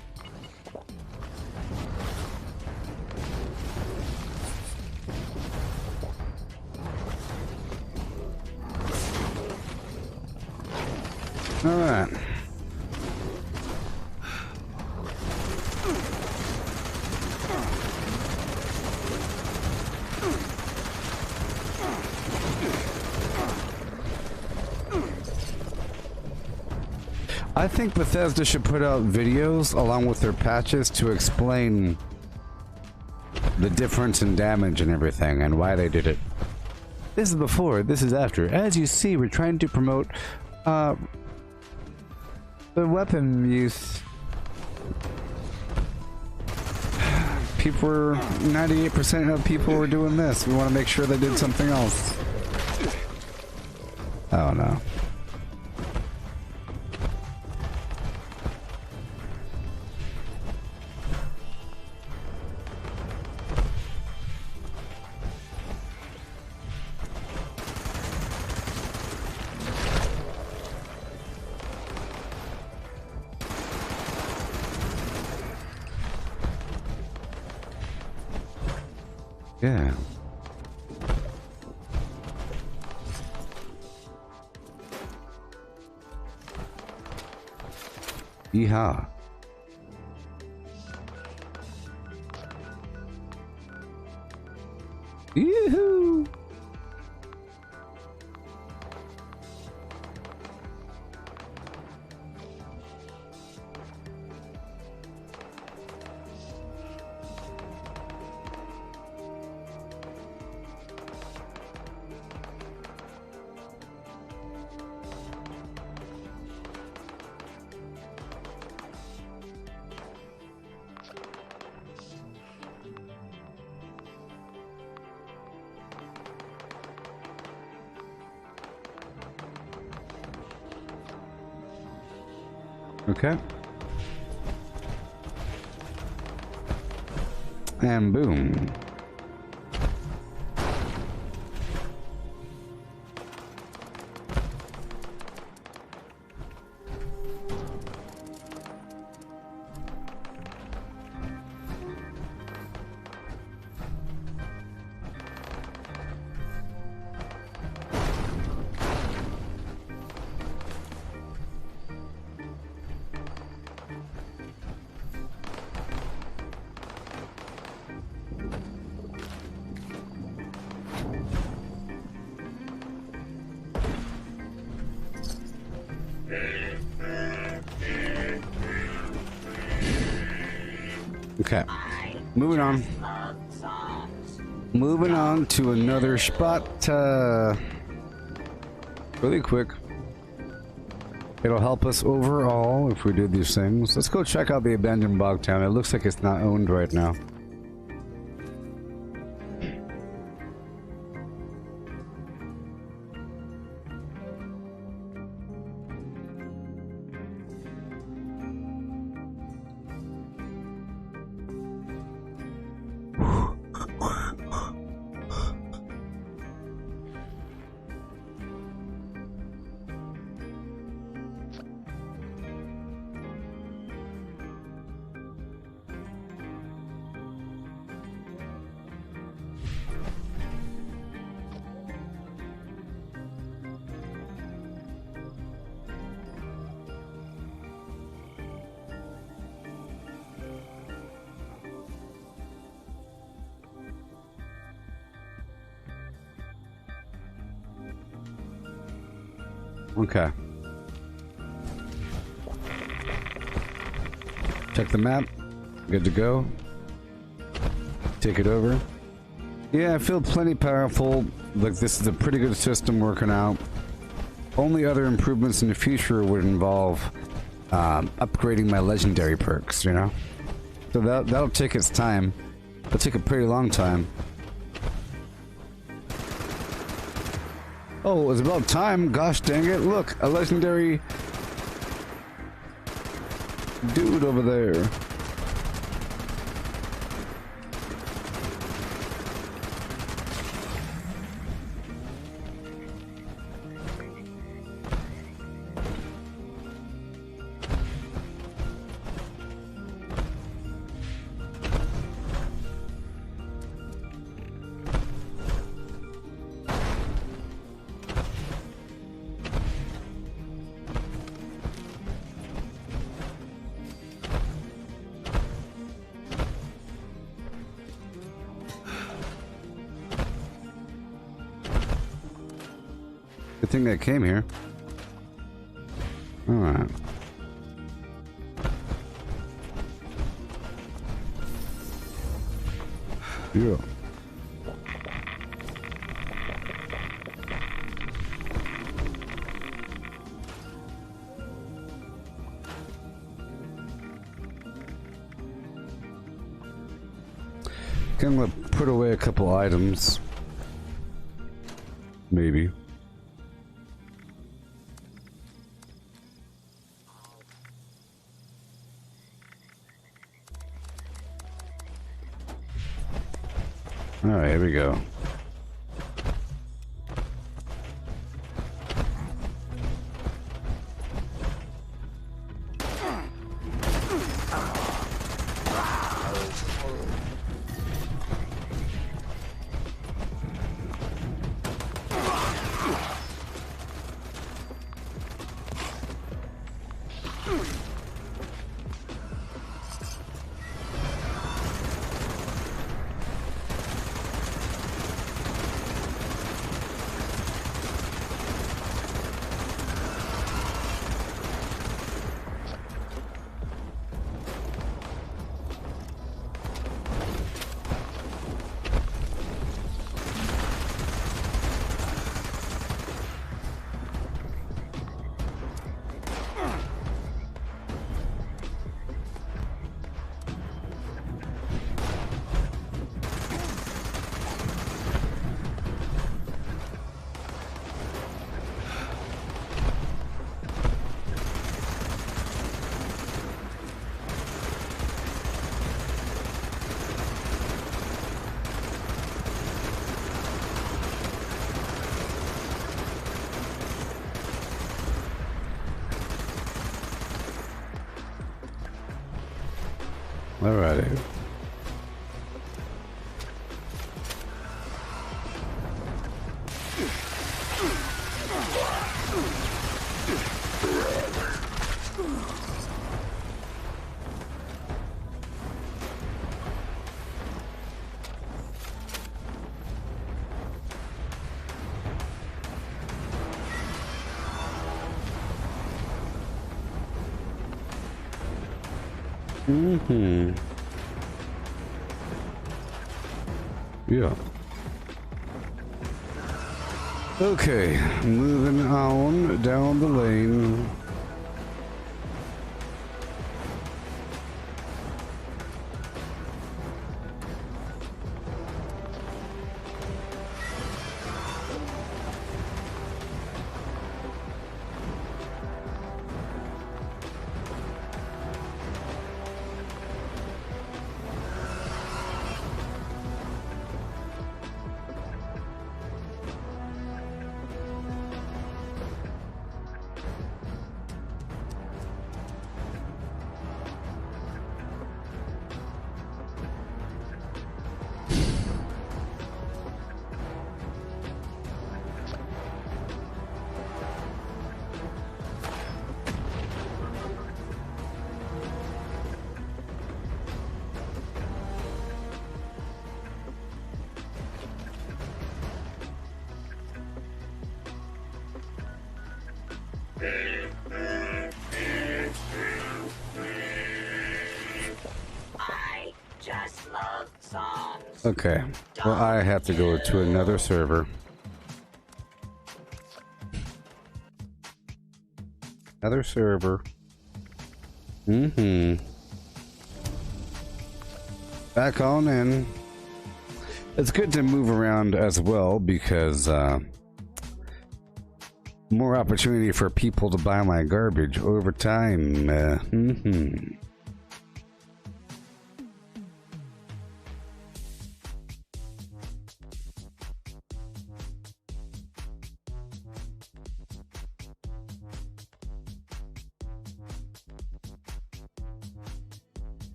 Alright. I think Bethesda should put out videos along with their patches to explain the difference in damage and everything and why they did it. This is before, this is after. As you see, we're trying to promote the weapon use. People were 98% of people were doing this. We want to make sure they did something else. Oh no. Yeah. Yeehaw. Yoo-hoo! Okay. And boom. Okay, moving on. Moving on to another spot. Really quick. It'll help us overall if we do these things. Let's go check out the abandoned bog town. It looks like it's not owned right now. Okay. Check the map. Good to go. Take it over. Yeah, I feel plenty powerful. Like this is a pretty good system working out. Only other improvements in the future would involve upgrading my legendary perks, you know? So that'll take its time. It'll take a pretty long time. Oh, it's about time. Gosh dang it. Look, a legendary dude over there. Good thing that came here. Alright. Yeah. Gonna put away a couple items. Maybe. Alright, here we go. Alrighty. Mm-hmm. Yeah. Okay, moving on down the lane. I just love songs. Okay, well, I have to go to another server. Another server. Mm-hmm. Back on in. It's good to move around as well because more opportunity for people to buy my garbage over time. Mm-hmm.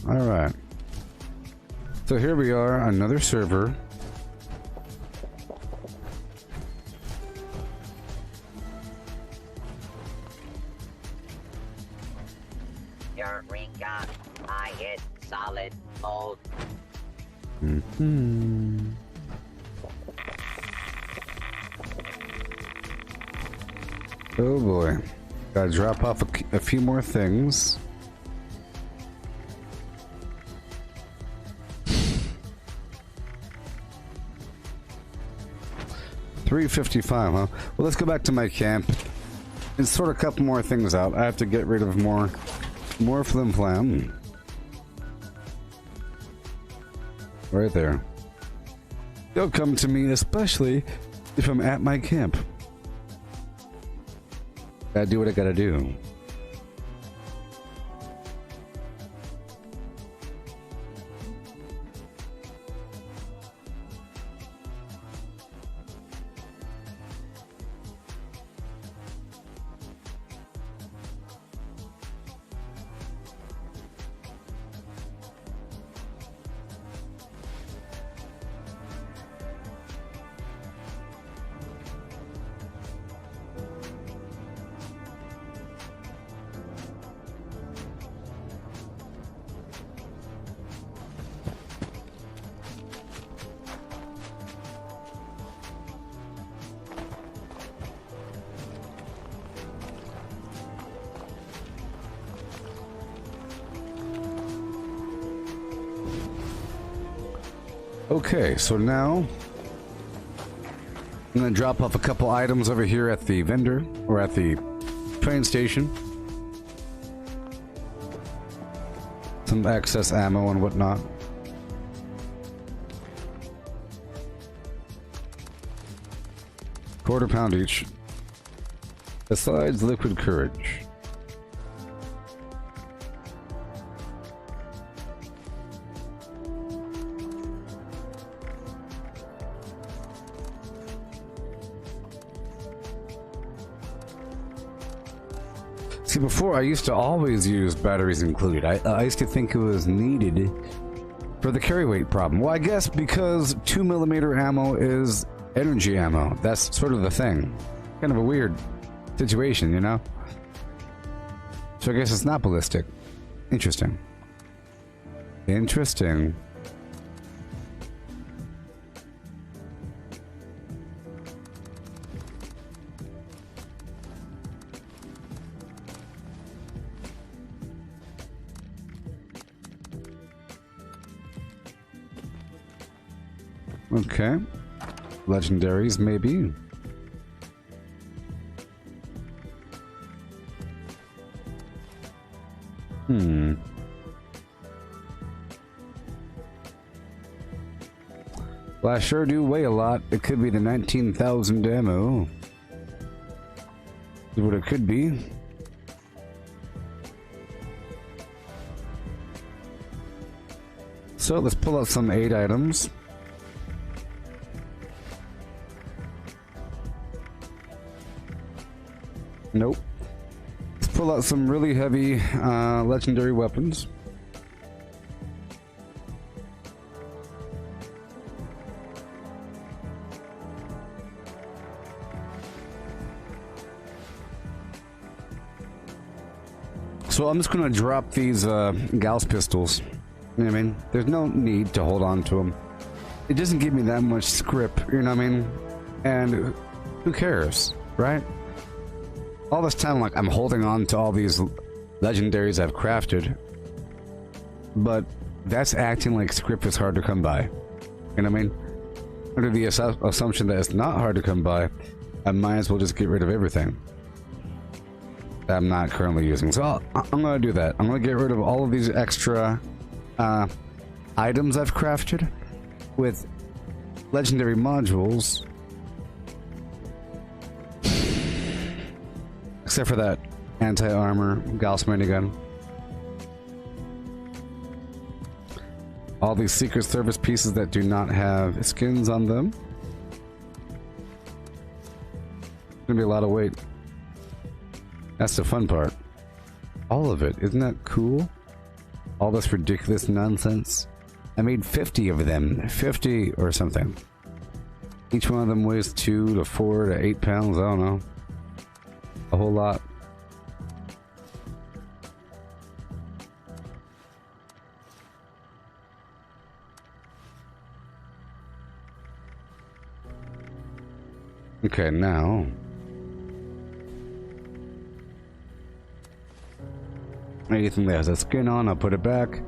Alright. So here we are, another server. Eureka! I hit solid mold. Mm-hmm. Oh boy. Gotta drop off a few more things. $355, huh? Well, let's go back to my camp and sort a couple more things out. I have to get rid of more flim flam. Right there. They'll come to me, especially if I'm at my camp. Gotta do what I gotta do. Okay, so now I'm gonna drop off a couple items over here at the vendor or at the train station. Some excess ammo and whatnot. £quarter each. Besides liquid courage. See, before I used to always use batteries included. I used to think it was needed for the carry weight problem. Well, I guess because 2mm ammo is energy ammo. That's sort of the thing. Kind of a weird situation, you know? So I guess it's not ballistic. Interesting. Interesting. Okay. Legendaries, maybe. Well, I sure do weigh a lot. It could be the 19,000 ammo. Is what it could be. So let's pull out some 8 items. Nope. Let's pull out some really heavy legendary weapons. So I'm just gonna drop these Gauss pistols. You know what I mean? There's no need to hold on to them. It doesn't give me that much script, you know what I mean? And who cares, right? All this time, like, I'm holding on to all these legendaries I've crafted, but that's acting like script is hard to come by. You know what I mean? Under the assumption that it's not hard to come by, I might as well just get rid of everything that I'm not currently using. So I'm gonna do that. I'm gonna get rid of all of these extra items I've crafted with legendary modules, except for that anti-armor Gauss minigun. All these Secret Service pieces that do not have skins on them. Gonna be a lot of weight. That's the fun part. All of it. Isn't that cool? All this ridiculous nonsense. I made 50 of them. 50 or something. Each one of them weighs 2 to 4 to 8 pounds. I don't know. A whole lot. Okay, now anything that has a skin on, I'll put it back.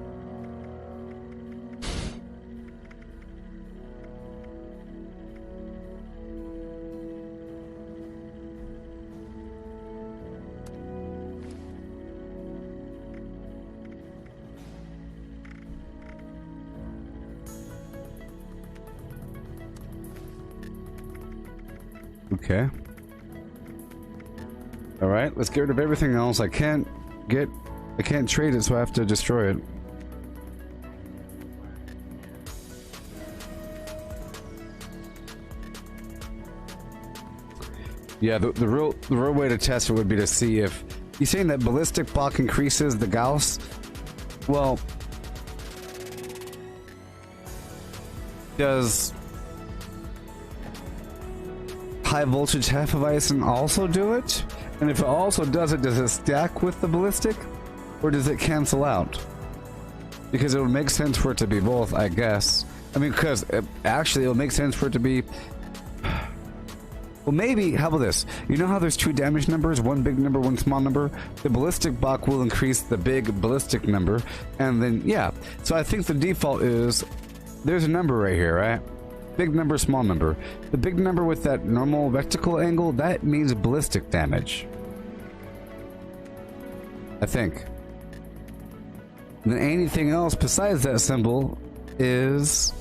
Okay. Alright, let's get rid of everything else. I can't trade it, so I have to destroy it. Yeah, the real way to test it would be to see if you're saying that ballistic block increases the Gauss. Well, does high voltage Hefeweizen also do it? And if it also does it, does it stack with the ballistic? Or does it cancel out? Because it would make sense for it to be both, I guess. I mean, because actually it would make sense for it to be... Well, maybe, how about this? You know how there's 2 damage numbers, one big number, one small number? The ballistic block will increase the big ballistic number, and then, yeah. So I think the default is, there's a number right here, right? Big number, small number. The big number with that normal vertical angle, that means ballistic damage. I think. And then anything else besides that symbol is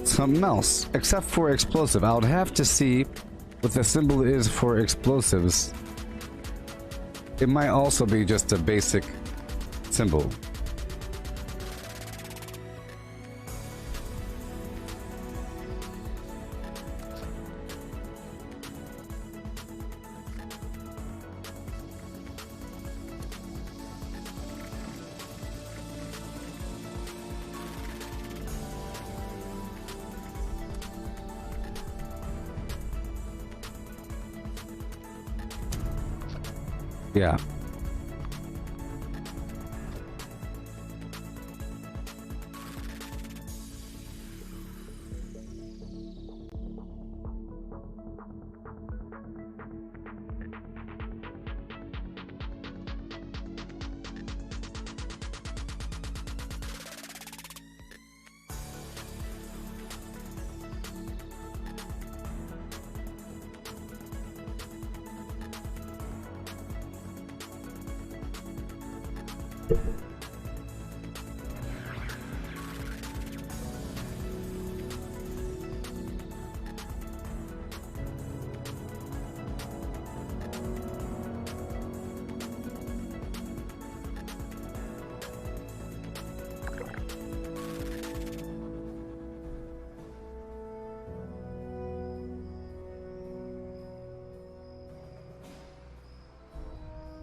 something else, except for explosive. I would have to see what the symbol is for explosives. It might also be just a basic symbol. Yeah.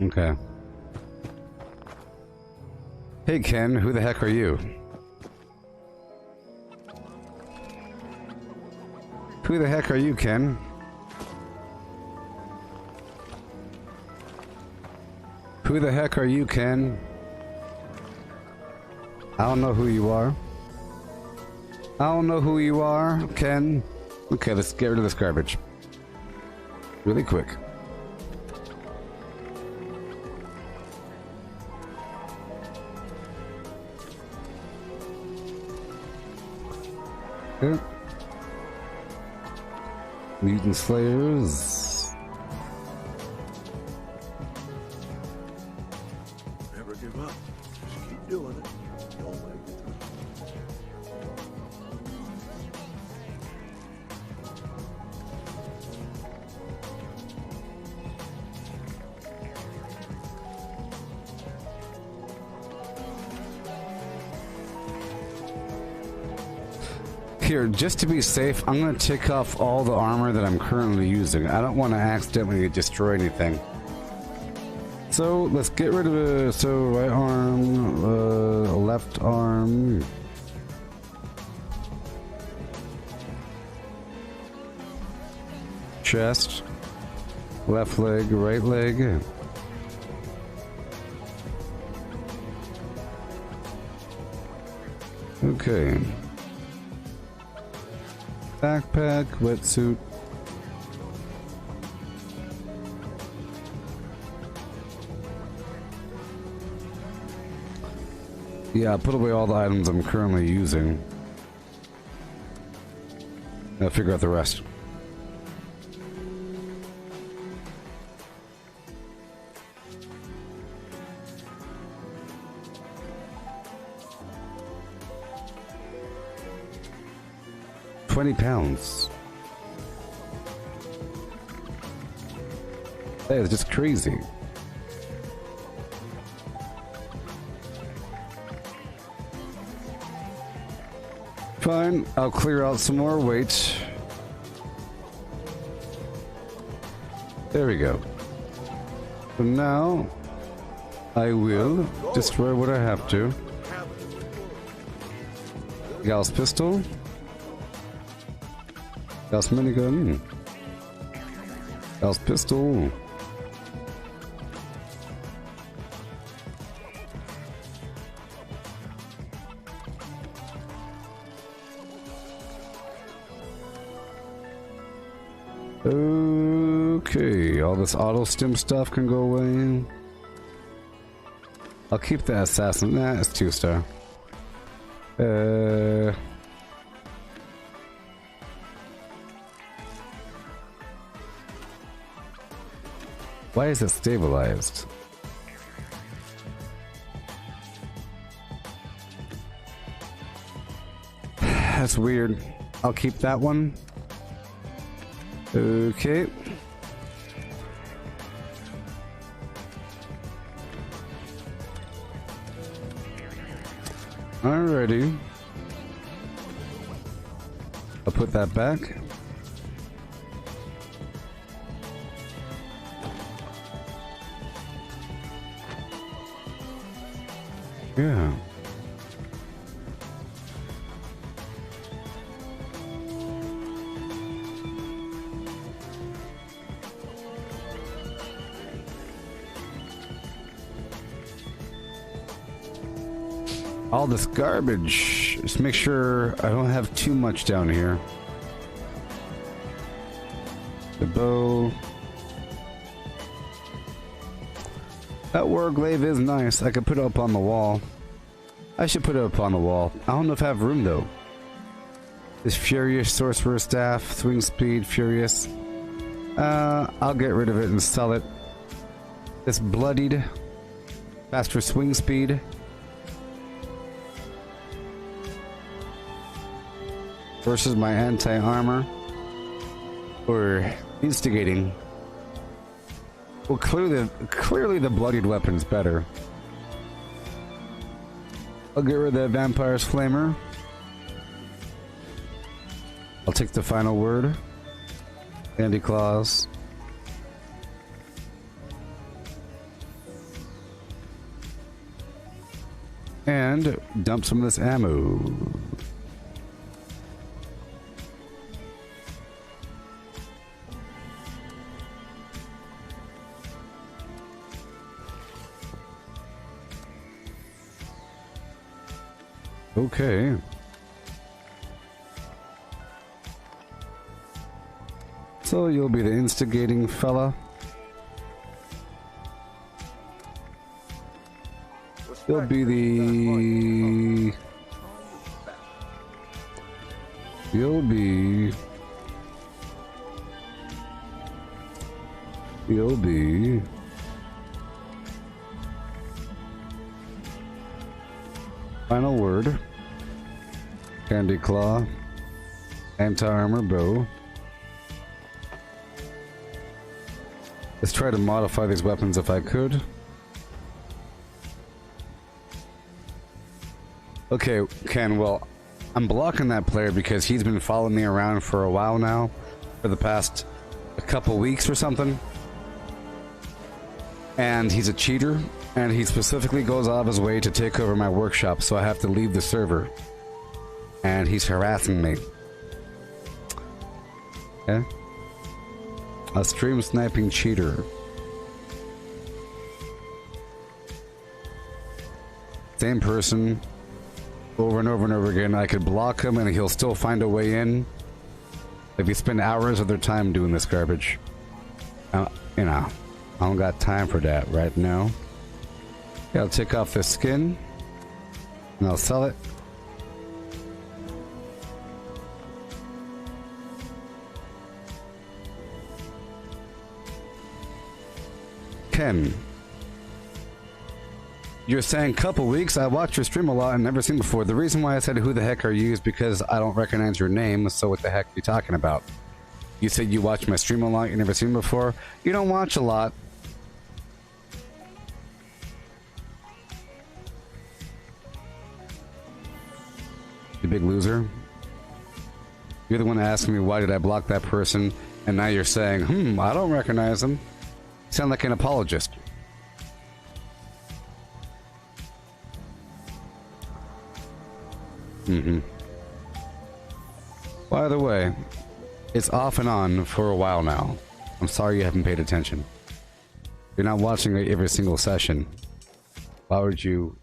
Okay. Hey Ken, who the heck are you? Who the heck are you, Ken? Who the heck are you, Ken? I don't know who you are. I don't know who you are, Ken. Okay, let's get rid of this garbage. Really quick. Okay. Mutant Slayers. Never give up. Just keep doing it. You'll make it through. Here, just to be safe, I'm going to take off all the armor that I'm currently using. I don't want to accidentally destroy anything. So, let's get rid of it. So, right arm, left arm. Chest. Left leg, right leg. Okay. Backpack, wetsuit. Yeah, put away all the items I'm currently using. I'll figure out the rest. £20. That is just crazy. Fine, I'll clear out some more weight. There we go. So now I will destroy what I have to. Gauss pistol. Gauss minigun. Gauss pistol. Okay, all this auto stim stuff can go away. I'll keep the assassin. Nah, it's 2-star. Why is it stabilized? That's weird. I'll keep that one. Okay. Alrighty. I'll put that back. Yeah. All this garbage. Just make sure I don't have too much down here. The bow. That war glaive is nice. I could put it up on the wall. I should put it up on the wall. I don't know if I have room though. This Furious Sorcerer Staff, Swing Speed, Furious. I'll get rid of it and sell it. This Bloodied, faster swing speed. Versus my anti-armor. Or instigating. Well, clearly the bloodied weapon's better. I'll get rid of that Vampire's Flamer. I'll take the final word. Andy Claus. And dump some of this ammo. Okay. So you'll be the instigating fella. You'll be the... You'll be... Final word. Candy Claw. Anti-armor bow. Let's try to modify these weapons if I could. Okay, Ken, well, I'm blocking that player because he's been following me around for a while now. For the past a couple weeks or something. And he's a cheater, and he specifically goes out of his way to take over my workshop, so I have to leave the server. And he's harassing me. Okay? A stream sniping cheater. Same person. Over and over and over again. I could block him and he'll still find a way in. If you spend hours of their time doing this garbage. You know, I don't got time for that right now. Okay, I'll take off this skin. And I'll sell it. Ken, you're saying couple weeks. I watched your stream a lot and never seen before. The reason why I said who the heck are you is because I don't recognize your name, so what the heck are you talking about? You said you watch my stream a lot, you never seen before. You don't watch a lot. You big loser. You're the one asking me why did I block that person, and now you're saying, I don't recognize him. You sound like an apologist. By the way, it's off and on for a while now. I'm sorry you haven't paid attention. You're not watching every single session. Why would you...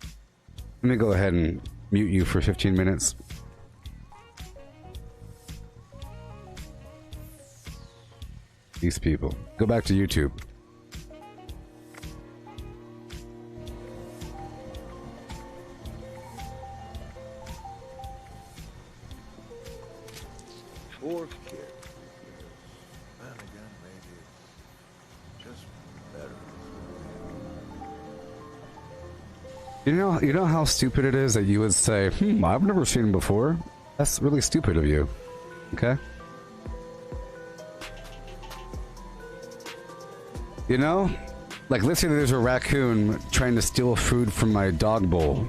Let me go ahead and mute you for 15 minutes. These people. Go back to YouTube. Poor kid. Then again, maybe it's just better. You know how stupid it is that you would say, I've never seen him before? That's really stupid of you. Okay? You know? Like, let's say there's a raccoon trying to steal food from my dog bowl.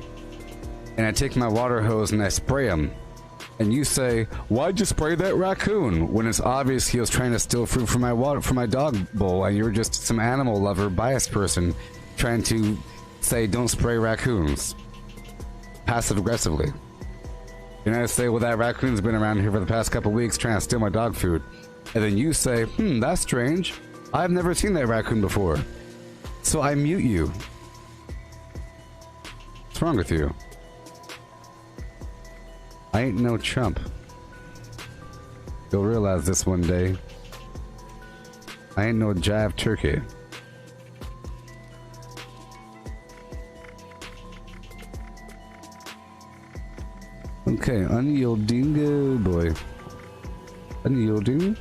And I take my water hose and I spray him. And you say, why'd you spray that raccoon? When it's obvious he was trying to steal food from my dog bowl, and you're just some animal lover, biased person trying to say, don't spray raccoons. Passive aggressively. And I say, well, that raccoon's been around here for the past couple weeks trying to steal my dog food. And then you say, that's strange. I've never seen that raccoon before. So I mute you. What's wrong with you? I ain't no chump. You'll realize this one day. I ain't no jive turkey. Okay, unyielding, oh boy. Unyielding.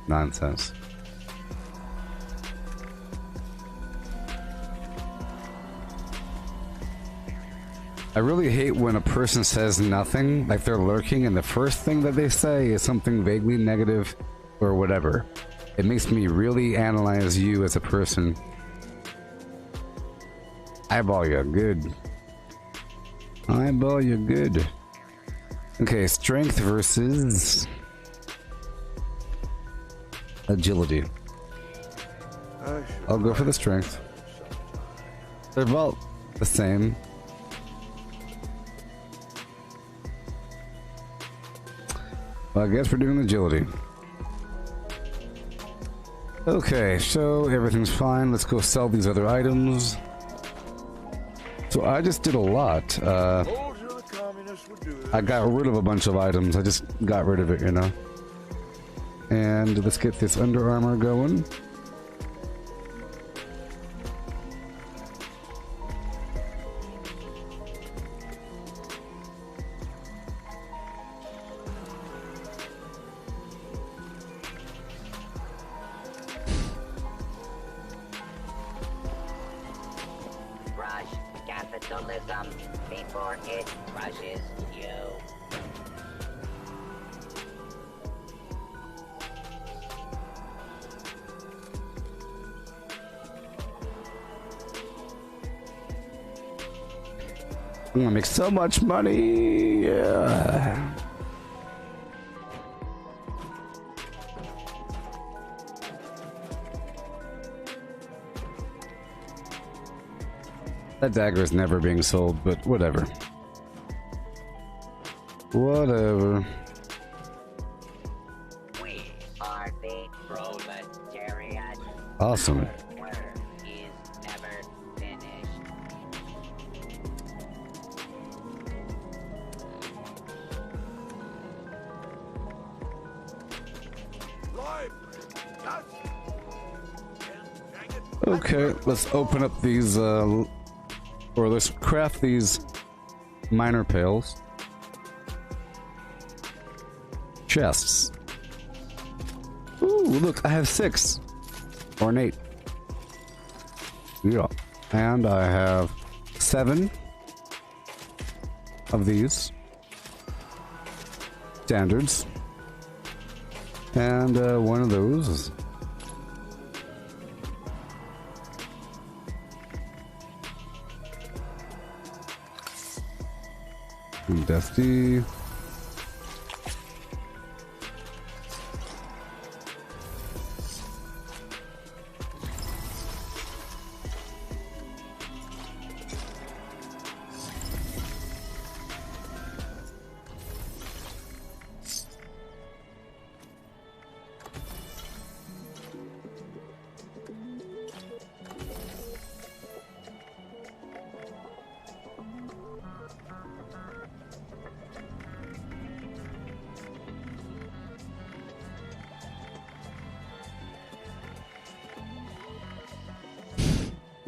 Nonsense. I really hate when a person says nothing, like they're lurking, and the first thing that they say is something vaguely negative or whatever. It makes me really analyze you as a person. Eyeball you good. Eyeball you good. Okay, strength versus agility. I'll go for the strength. They're about the same. Well, I guess we're doing agility. Okay, so everything's fine. Let's go sell these other items. So I just did a lot. I got rid of a bunch of items. I just got rid of it, you know. And let's get this Under Armour going. Crush capitalism before it crushes you. I'm gonna make so much money. Yeah. That dagger is never being sold, but whatever. Whatever. We are the proletariat. Awesome. Work is never finished. Okay, let's open up these, or let's craft these minor pails. Chests. Ooh, look, I have 6. Or an 8. Yeah. And I have 7 of these. Standards. And one of those. Dusty.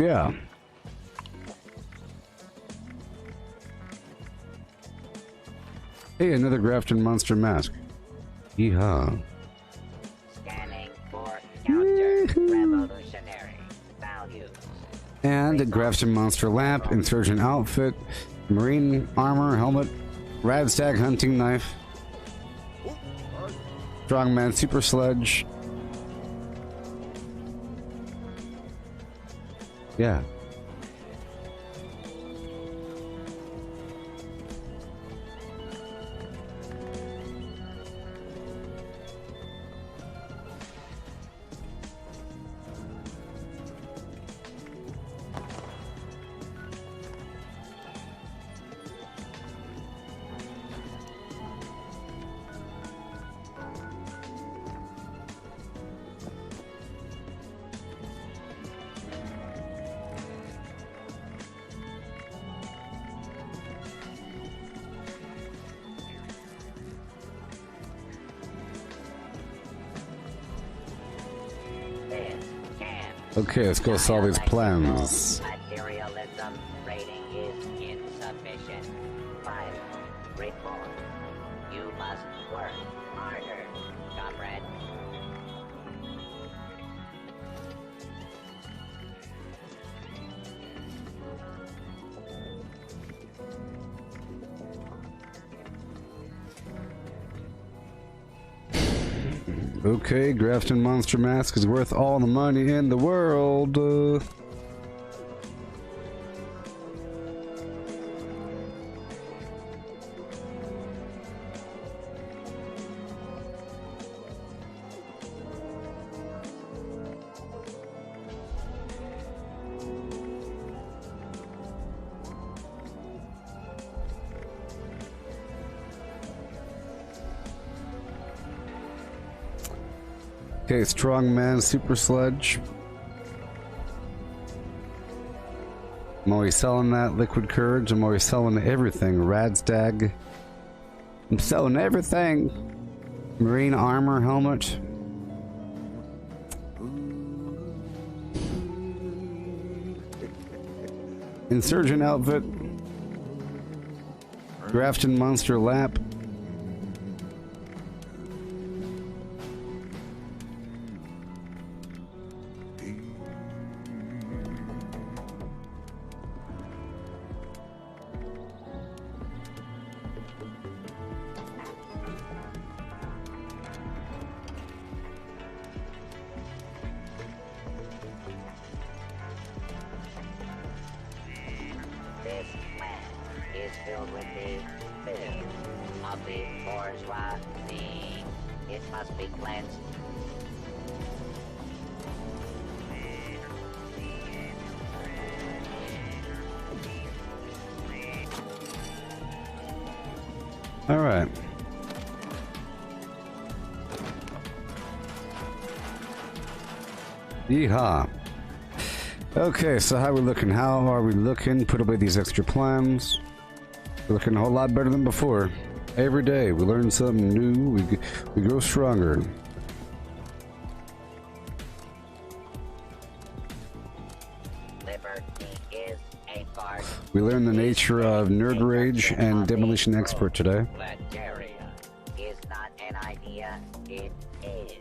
Yeah. Hey, another Grafton Monster mask. Yeehaw. Scanning for counter-revolutionary values. And a Grafton Monster lamp, insurgent outfit, marine armor, helmet, radstag hunting knife, strongman super sledge. Yeah. Okay, let's go solve these plans. Materialism rating is insufficient. 5. Reform. You must work harder, comrade. Okay, Grafton Monster Mask is worth all the money in the world. Okay, strongman, super sludge. I'm always selling that liquid courage. I'm always selling everything. Radstag. I'm selling everything. Marine armor helmet. Insurgent outfit. Grafton monster lap. This land is filled with the filth of the bourgeoisie. It must be cleansed. All right. Yeehaw. Okay, so how are we looking? How are we looking? Put away these extra plans. We're looking a whole lot better than before. Every day we learn something new. We grow stronger. Liberty is a part. We learn the nature of nerd rage and demolition expert today. Proletariat is not an idea, it is.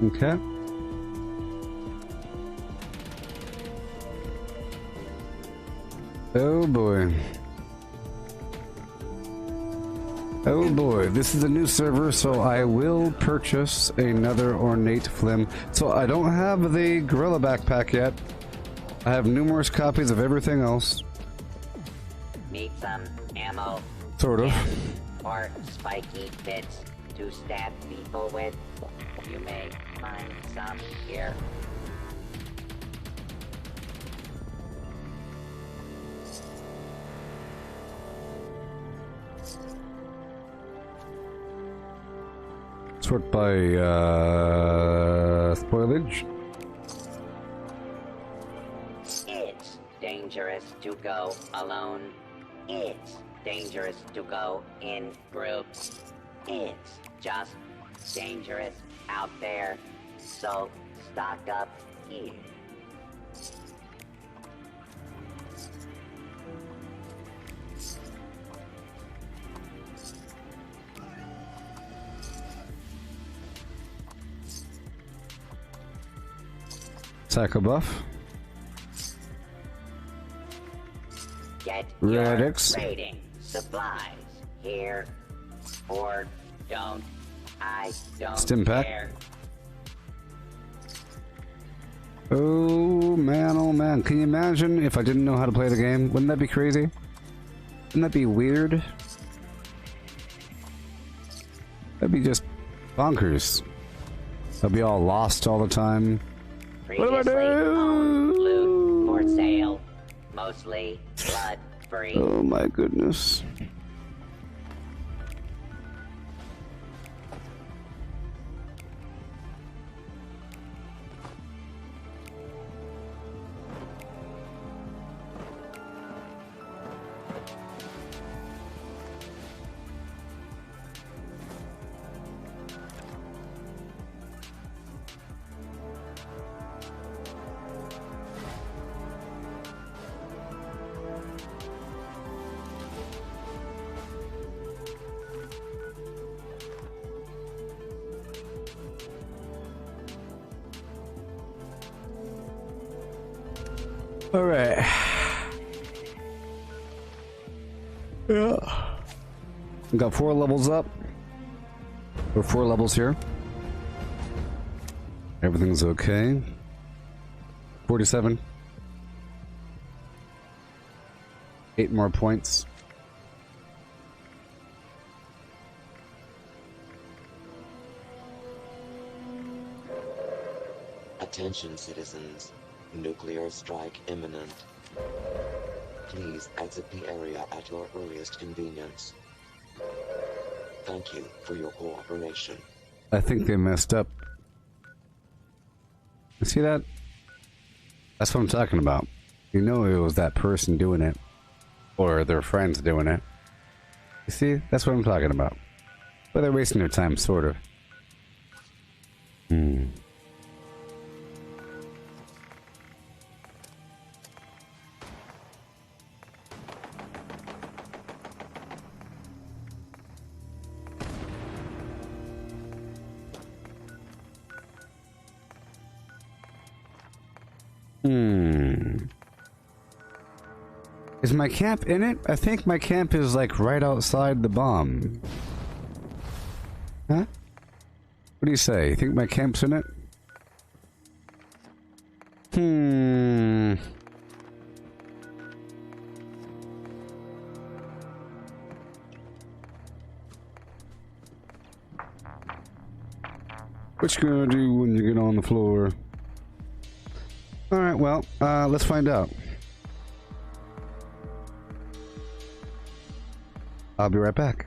Okay. Oh boy. Oh boy, this is a new server, so I will purchase another ornate flim. So I don't have the gorilla backpack yet. I have numerous copies of everything else. Need some ammo? Sort of. Or spiky bits to stab people with? You may find some here. Sort by spoilage. It's dangerous to go alone. It's dangerous to go in groups. It's just dangerous out there. So stock up here. Tackle buff. Get Radix. your rating supplies here, or don't. I don't Stim pack. care. Oh man, can you imagine if I didn't know how to play the game? Wouldn't that be crazy? Wouldn't that be weird? That'd be just bonkers. I'd be all lost all the time. What do I Previously owned do? loot for sale, mostly blood-free. Oh my goodness. All right. Yeah. We got 4 levels up. Or 4 levels here. Everything's okay. 47. 8 more points. Attention citizens, nuclear strike imminent. Please exit the area at your earliest convenience. Thank you for your cooperation. I think they messed up. You see that? That's what I'm talking about. You know it was that person doing it. Or their friends doing it. You see? That's what I'm talking about. But they're wasting their time, sort of. Is my camp in it? I think my camp is like right outside the bomb. Huh? What do you say? You think my camp's in it? What you gonna do when you get on the floor? Alright, well, let's find out. I'll be right back.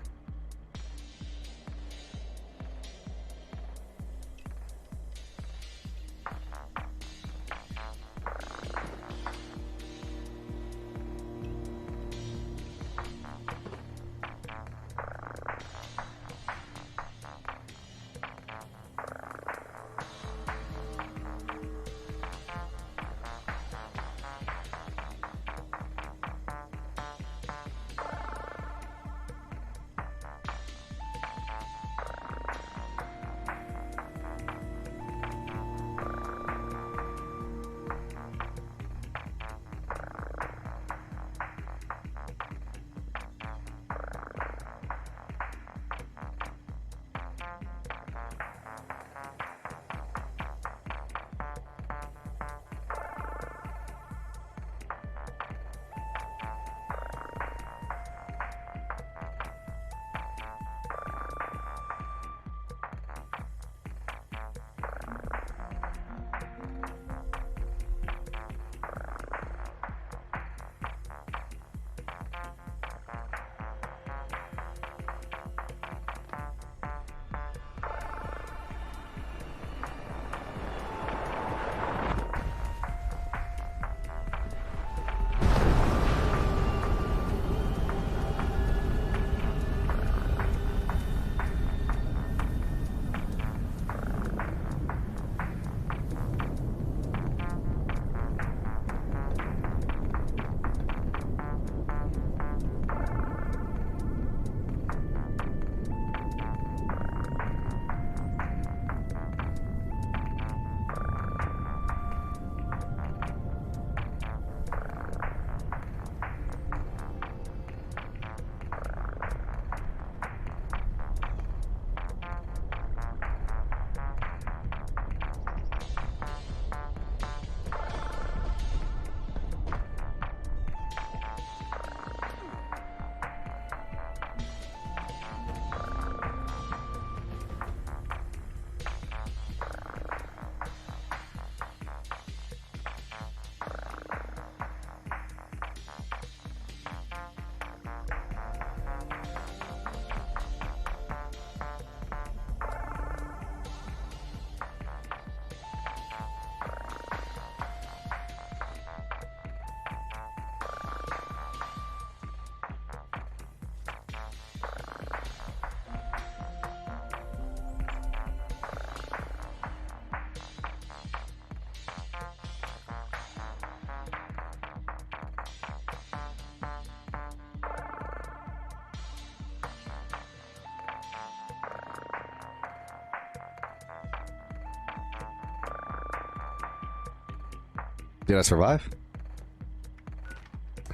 Did I survive?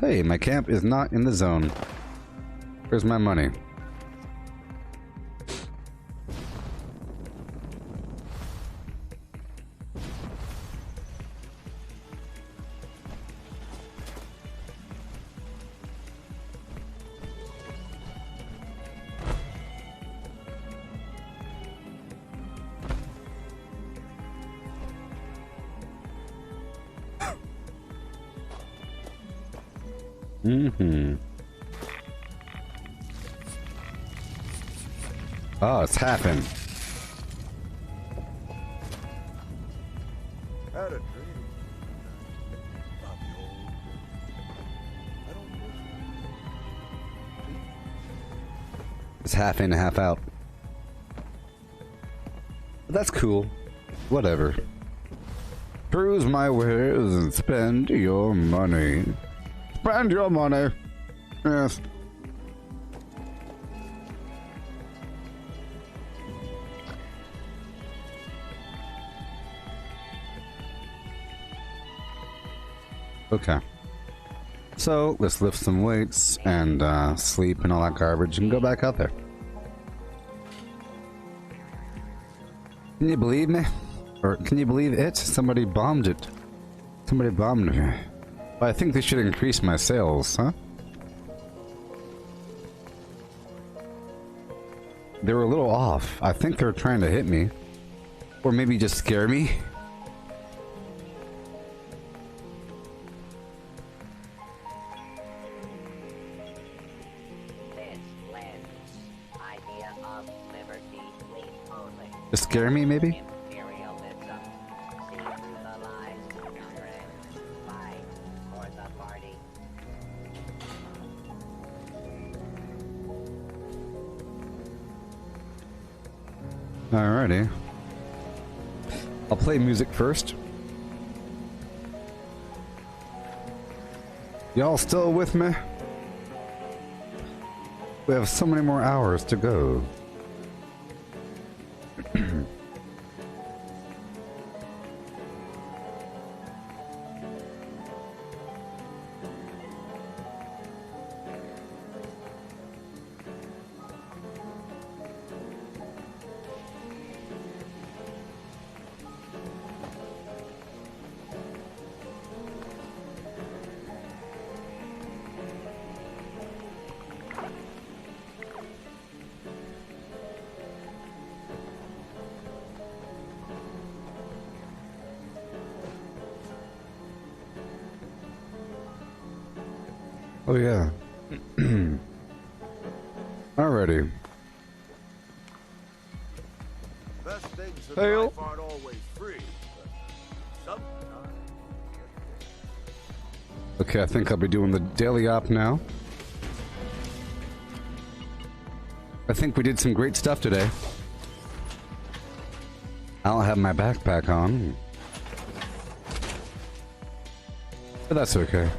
Hey, my camp is not in the zone. Where's my money? Mm-hmm. Oh, it's happened. Had a dream. About the old days. I don't miss it. It's half in, half out. That's cool. Whatever. Cruise my wares and spend your money. Spend your money. Yes. Okay. So, let's lift some weights and sleep and all that garbage and go back out there. Can you believe me? Or can you believe it? Somebody bombed it. Somebody bombed me. Well, I think they should increase my sales, huh? They were a little off. I think they're trying to hit me. Or maybe just scare me. To scare me, maybe? Alrighty. I'll play music first. Y'all still with me? We have so many more hours to go. Oh yeah. Alrighty. Best things in Hail. life aren't always free, but sometimes. Okay, I think I'll be doing the daily op now. I think we did some great stuff today. I don't have my backpack on. But that's okay.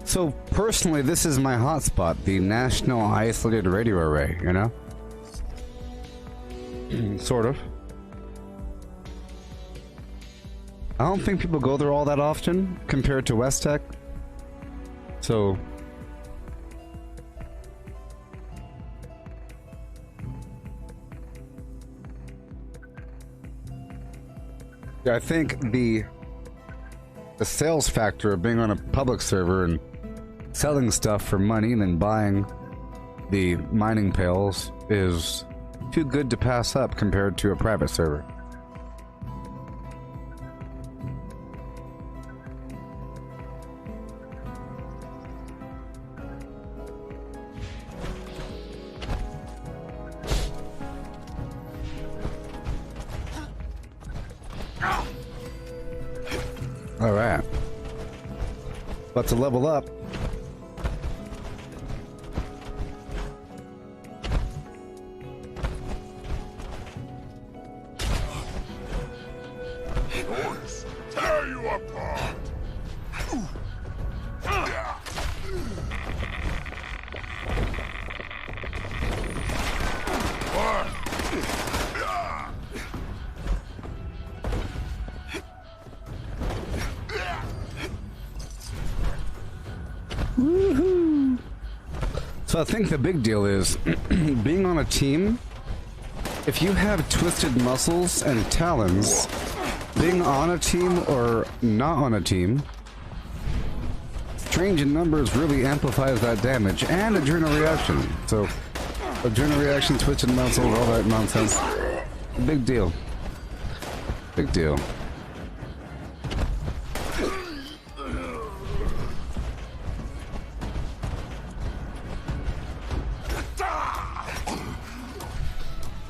So, personally, this is my hotspot, the National Isolated Radio Array, you know? Sort of. I don't think people go there all that often, compared to West Tech. So... yeah, I think the sales factor of being on a public server and selling stuff for money and then buying the mining pails is too good to pass up compared to a private server. All right. About to level up. Tear you apart! So I think the big deal is being on a team. If you have twisted muscles and talons, being on a team or not on a team, change in numbers really amplifies that damage and adrenal reaction. So adrenal reaction, twisted muscles, all that nonsense. Big deal. Big deal.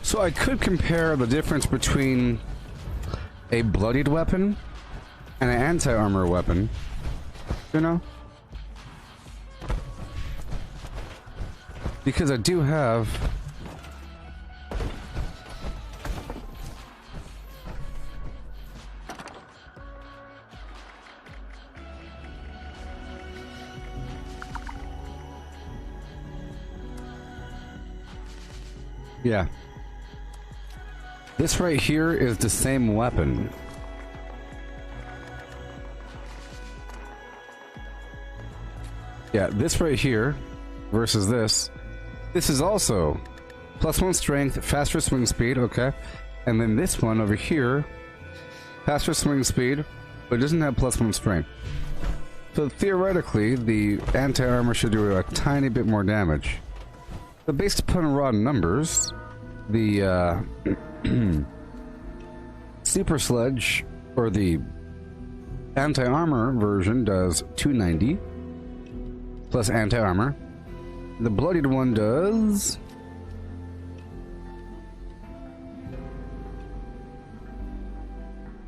So I could compare the difference between a bloodied weapon and an anti-armor weapon, you know? Because I do have yeah. This right here is the same weapon. Yeah, this right here versus this. This is also +1 strength, faster swing speed, okay? And then this one over here, faster swing speed, but it doesn't have +1 strength. So theoretically, the anti-armor should do a tiny bit more damage. But based upon raw numbers, the Super Sledge, or the anti-armor version, does 290 plus anti-armor. The bloodied one does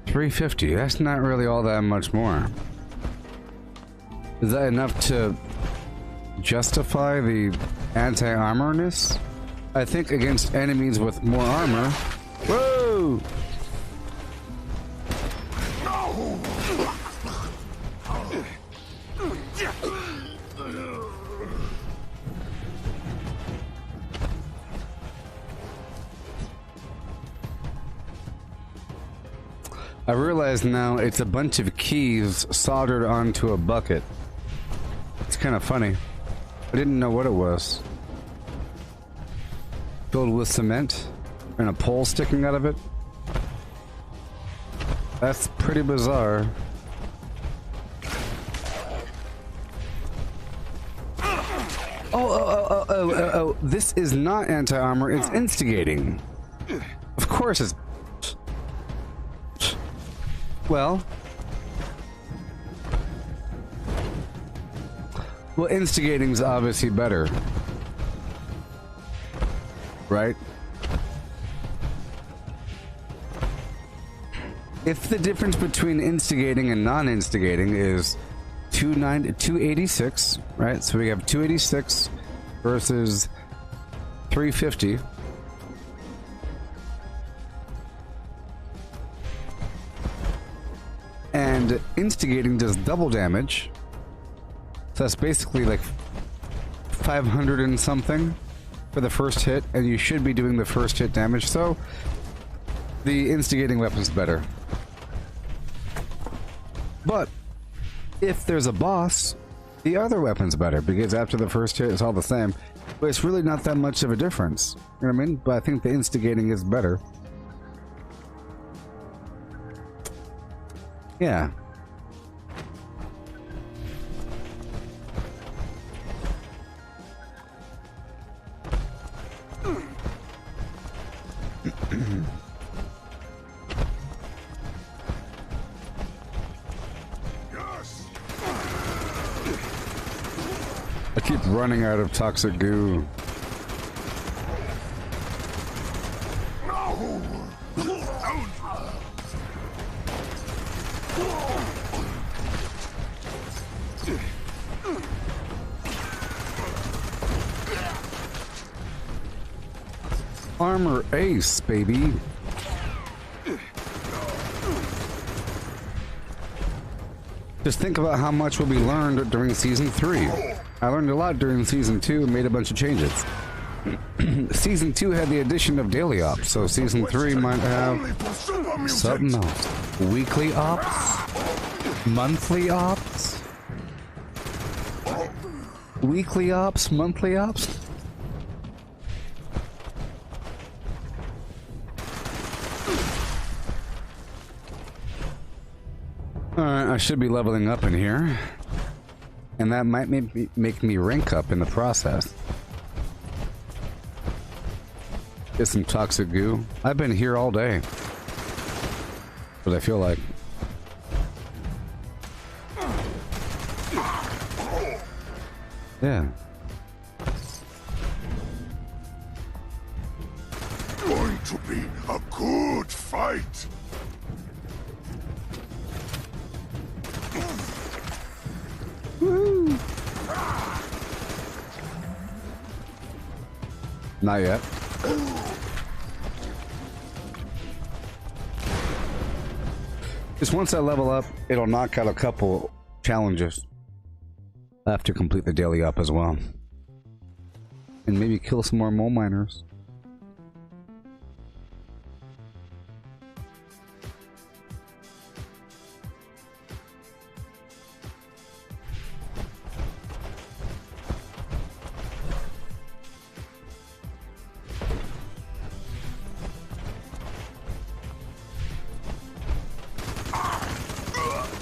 350. That's not really all that much more. Is that enough to justify the anti-armorness? I think against enemies with more armor. Whoa! I realize now it's a bunch of keys soldered onto a bucket. It's kind of funny. I didn't know what it was. Filled with cement and a pole sticking out of it. That's pretty bizarre. Oh, this is not anti-armor, it's instigating. Of course it's... Well, instigating's obviously better, right? If the difference between instigating and non-instigating is 286, right? So we have 286 versus 350. And instigating does double damage. So that's basically like 500 and something for the first hit, and you should be doing the first hit damage, so the instigating weapon's better. But if there's a boss, the other weapon's better, because after the first hit it's all the same. But it's really not that much of a difference. You know what I mean? But I think the instigating is better. Yeah. I keep running out of toxic goo. Armor ace, baby. Just think about how much will be learned during Season 3. I learned a lot during Season 2 and made a bunch of changes. Season 2 had the addition of daily ops, so Season 3 might have something else. Weekly ops? Monthly ops? Weekly ops, monthly ops. Alright, I should be leveling up in here. And that might make me rank up in the process. Get some toxic goo. I've been here all day. But I feel like... Yeah. Going to be a good fight. Woo. Not yet. Just once I level up, it'll knock out a couple challenges. I have to complete the daily up as well. And maybe kill some more mole miners.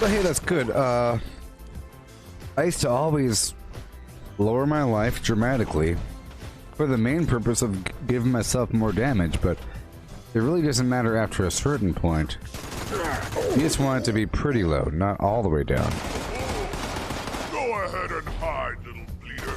But hey, that's good. I used to always lower my life dramatically for the main purpose of giving myself more damage, but it really doesn't matter after a certain point. You just want it to be pretty low, not all the way down. Go ahead and hide, little bleeder.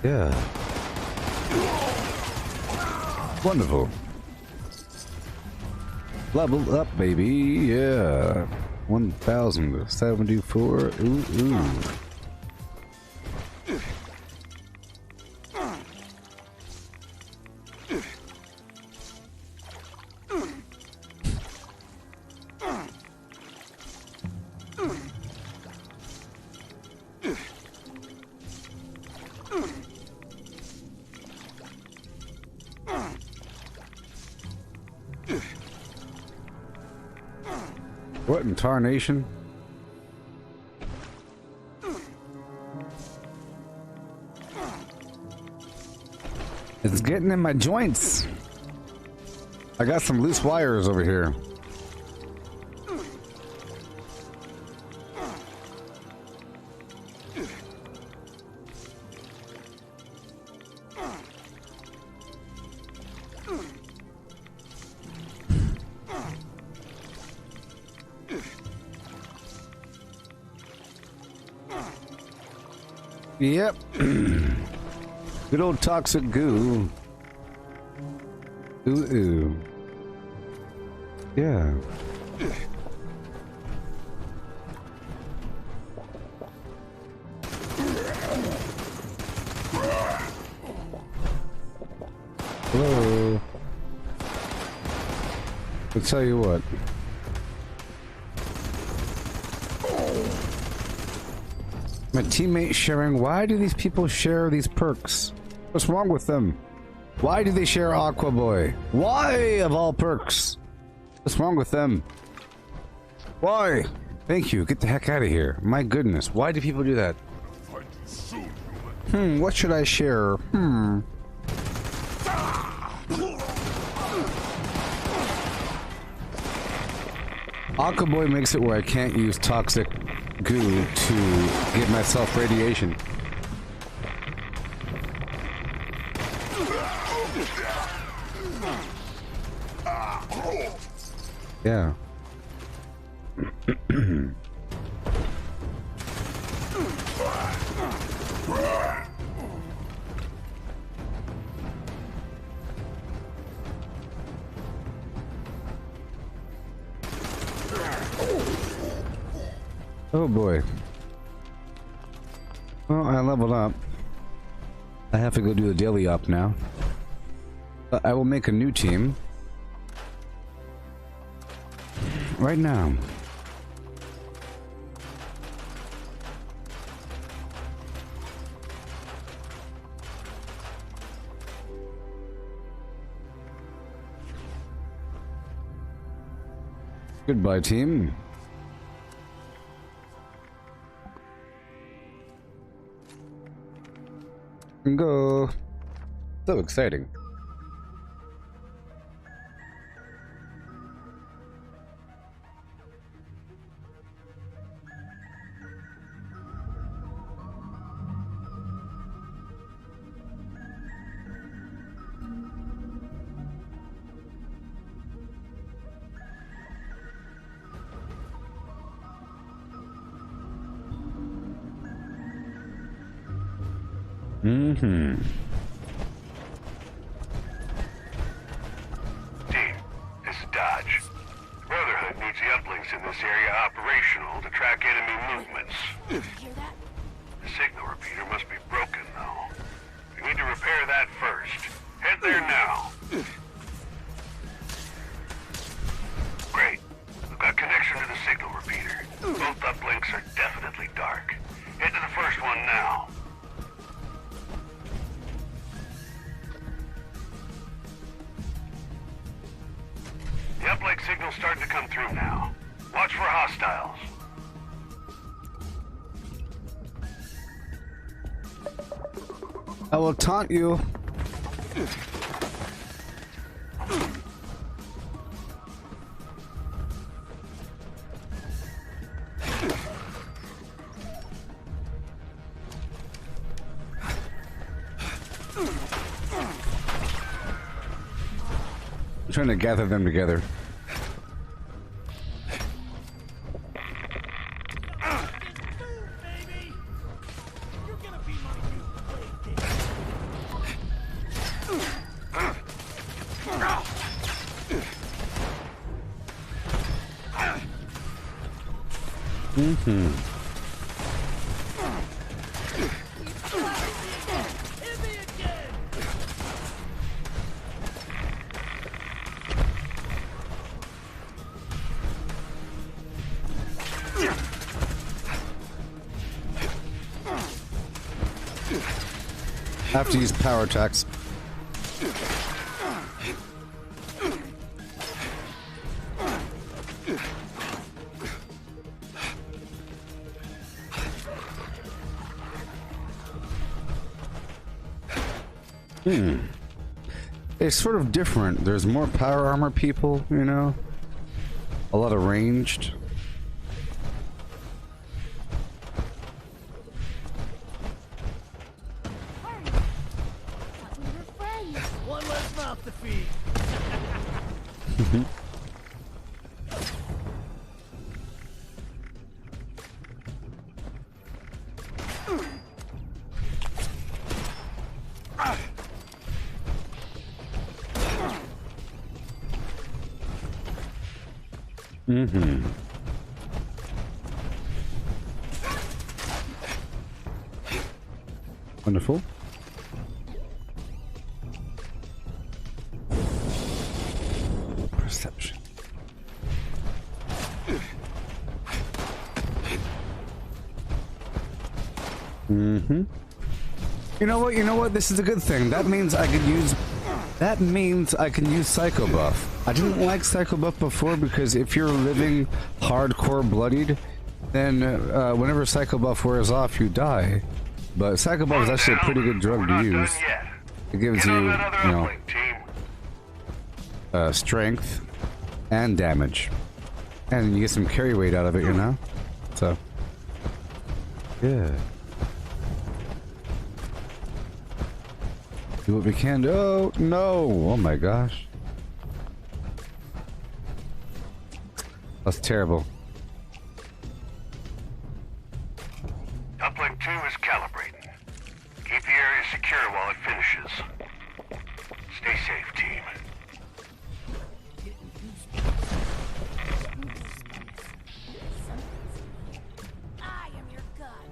Yeah. Wonderful. Level up, baby. Yeah. 1074. Ooh, ooh. What in tarnation? It's getting in my joints. I got some loose wires over here. Yep. Good old toxic goo. Ooh, ooh. Yeah. Hello. I'll tell you what. My teammate sharing. Why do these people share these perks? What's wrong with them? Why do they share Aqua Boy? Why, of all perks? What's wrong with them? Why? Thank you. Get the heck out of here. My goodness. Why do people do that? What should I share? Aqua Boy makes it where I can't use toxic goo to give myself radiation. Yeah. Oh boy. Well, I leveled up. I have to go do the daily up now. But I will make a new team. Right now. Goodbye, team. Go. So exciting. Team, this is Dodge. Brotherhood needs the uplinks in this area operational to track enemy movements. Hear that? The signal repeater must be broken, though. We need to repair that first. Head there now. Great. We've got connection to the signal repeater. Both uplinks are definitely dark. Head to the first one now. The uplink signal's starting to come through now. Watch for hostiles. I will taunt you. I'm trying to gather them together. I have to use power attacks. It's sort of different. There's more power armor people, you know? A lot of ranged. One less mouth to feed. Wonderful. Perception. You know what? You know what? This is a good thing. That means I could use. That means I can use Psycho Buff. I didn't like Psycho Buff before because if you're living hardcore bloodied, then whenever Psycho Buff wears off, you die. But Psycho Buff is actually a pretty good drug to use. It gives you, you know, strength and damage, and you get some carry weight out of it, you know. So, yeah. Do what we can. Oh no! Oh my gosh, that's terrible. Uplink 2 is calibrating. Keep the area secure while it finishes. Stay safe, team. I am your god.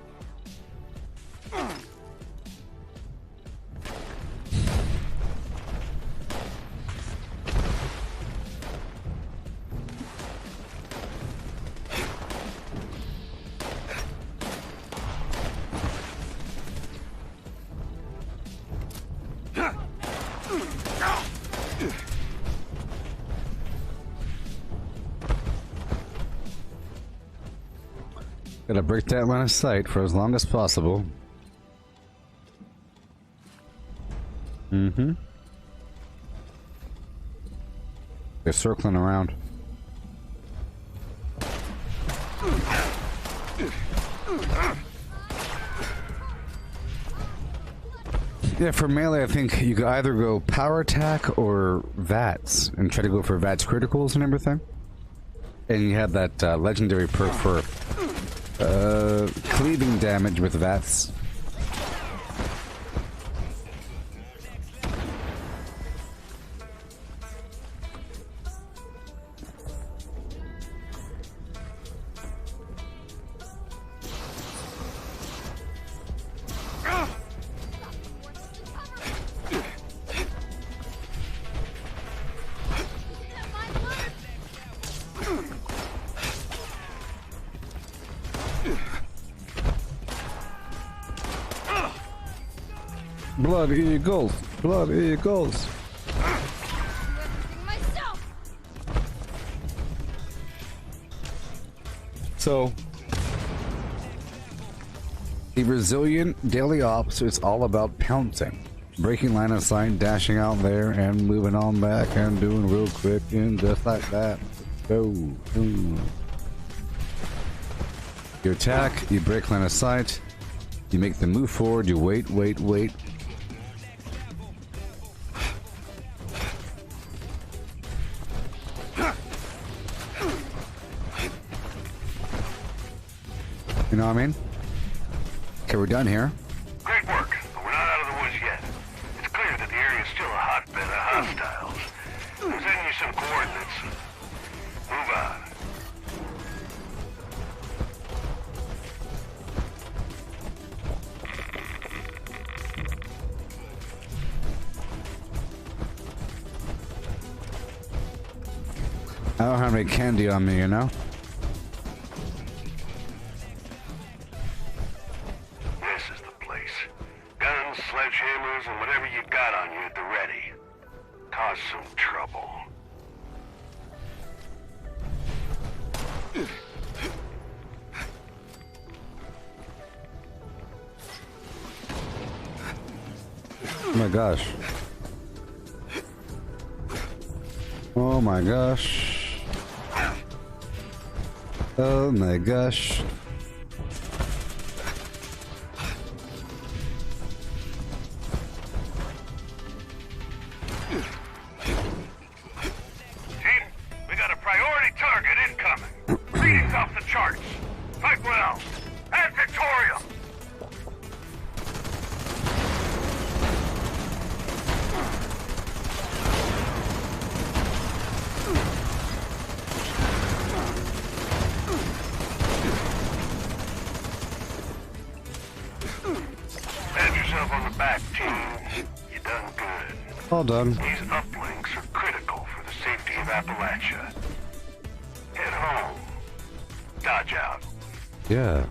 Gotta break that line of sight for as long as possible. Mm-hmm. They're circling around. Yeah, for melee, I think you could either go power attack or VATS and try to go for VATS criticals and everything. And you have that legendary perk for cleaving damage with VATS. Blood eagles! Blood eagles! So, the resilient daily ops is all about pouncing. Breaking line of sight, dashing out there, and moving on back, and doing real quick, and just like that. Go. Ooh. You attack, you break line of sight, you make the move forward, you wait. You know what I mean? Okay, we're done here. Great work, but we're not out of the woods yet. It's clear that the area is still a hotbed of hostiles. I'm sending you some coordinates. Move on. I don't have any candy on me, you know? This is the place. Guns, sledgehammers, and whatever you got on you at the ready. Cause some trouble. Oh my gosh. Oh my gosh. Oh my gosh. Team, we got a priority target incoming. Readings off the charts. Fight well. And victorious. Pat yourself on the back, team. You done good. All done. These uplinks are critical for the safety of Appalachia. Head home. Dodge out. Yeah.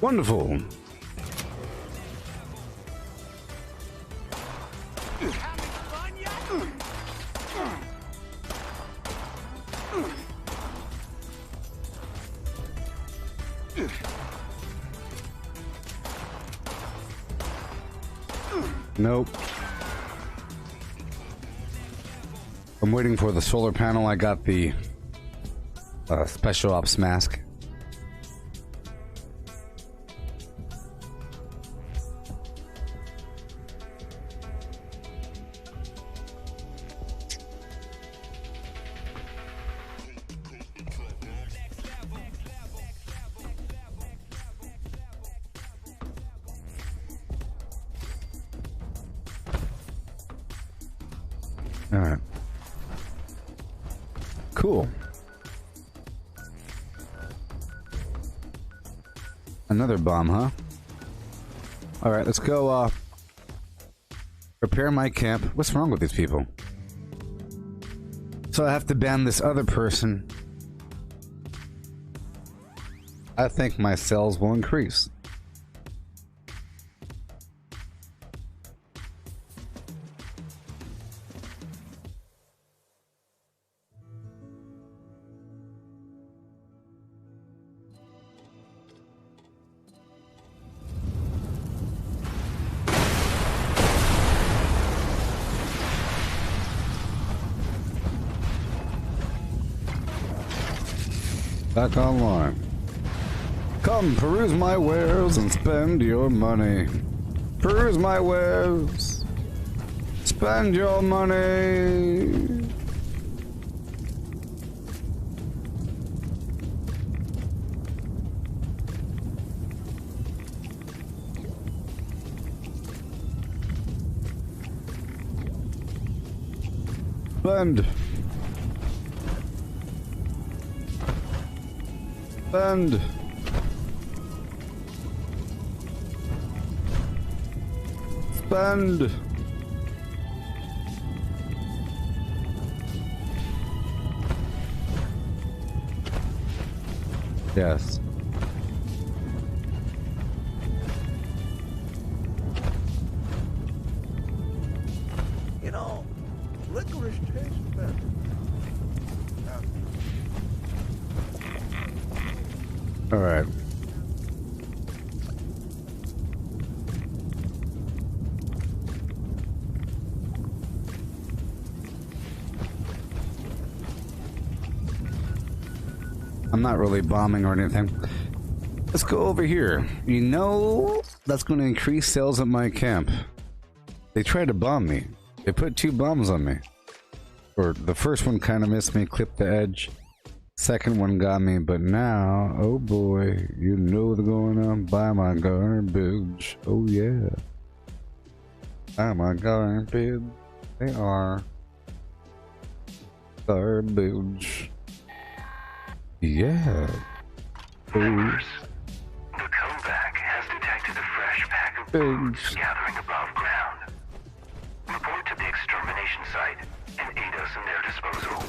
Wonderful. Nope. I'm waiting for the solar panel. I got the special ops mask. All right. Cool. Another bomb, huh? All right, let's go, repair my camp. What's wrong with these people? So I have to ban this other person. I think my cells will increase. Back online. Come, peruse my wares and spend your money. Peruse my wares. Spend your money. Spend. Spend. Spend. Yes. You know, licorice tastes better. All right. I'm not really bombing or anything. Let's go over here. You know, that's going to increase sales at my camp. They tried to bomb me. They put 2 bombs on me. Or the first one kind of missed me, clipped the edge. Second one got me, but now, oh boy, you know they're going on. Buy my garbage. Oh yeah. Buy my garbage. They are garbage. Yeah. Members, the comeback has detected a fresh pack of bombs gathering above ground. Report to the extermination site and aid us in their disposal.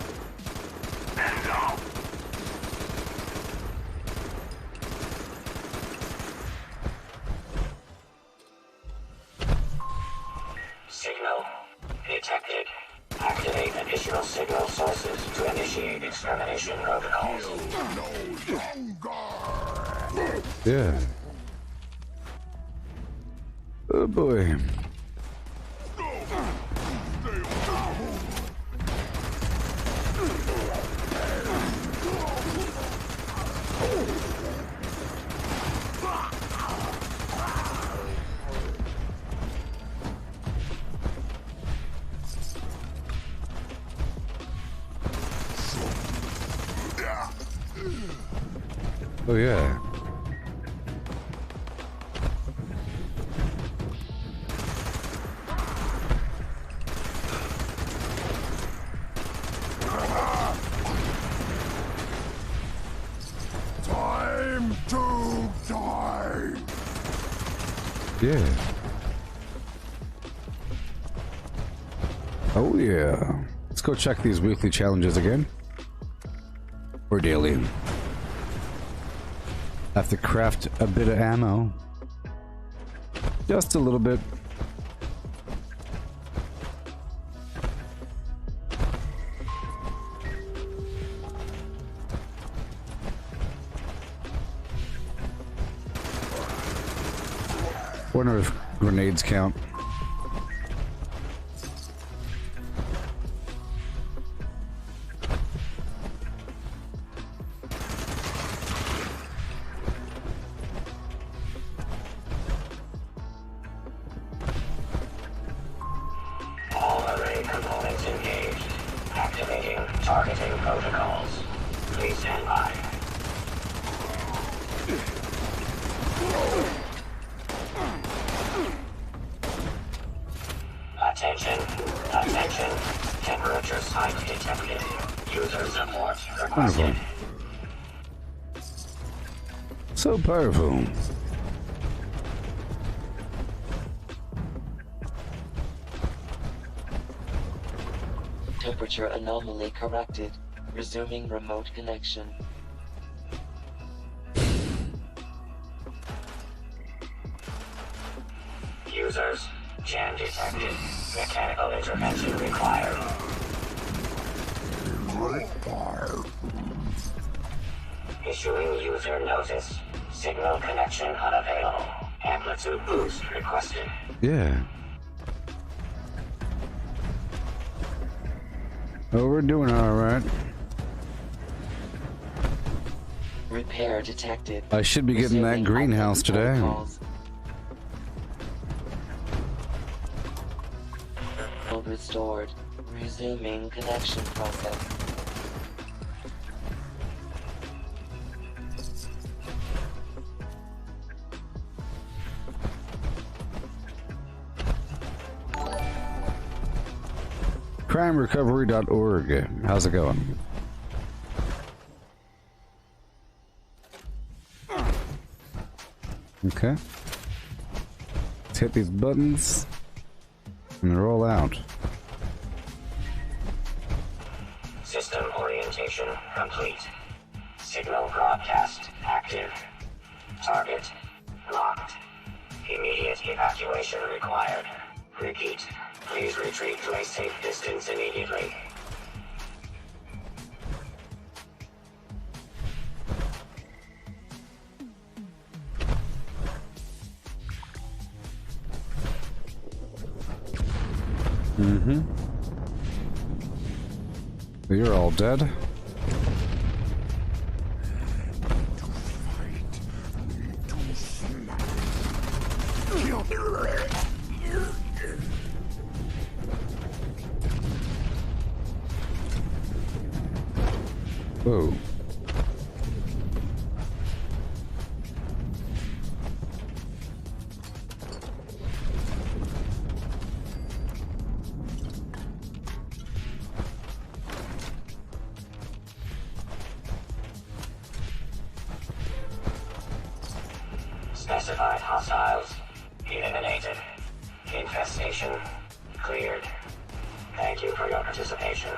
That is all. Signal detected. Activate additional signal sources to initiate extermination protocols. Yeah. Oh boy. Oh yeah. Time to die. Yeah. Oh yeah. Let's go check these weekly challenges again. Or daily. Have to craft a bit of ammo. Just a little bit. Wonder if grenades count. All array components engaged. Activating targeting protocols. Please stand by. Attention. Attention. Temperature spike detected. User support requested. Wonderful. So powerful. Temperature anomaly corrected. Resuming remote connection. Users, jam detected. Mechanical intervention required. Issuing user notice. Signal connection unavailable. Amplitude boost requested. Yeah. Oh, we're doing all right. Repair detected. I should be getting that greenhouse today. Restored. Resuming connection process. Crimerecovery.org. How's it going? Okay. Let's hit these buttons and roll out. System orientation complete. Signal broadcast active. Target locked. Immediate evacuation required. Repeat. Please retreat to a safe distance immediately. Mm-hmm. You're all dead. Whoa. Specified hostiles eliminated. Infestation cleared. Thank you for your participation.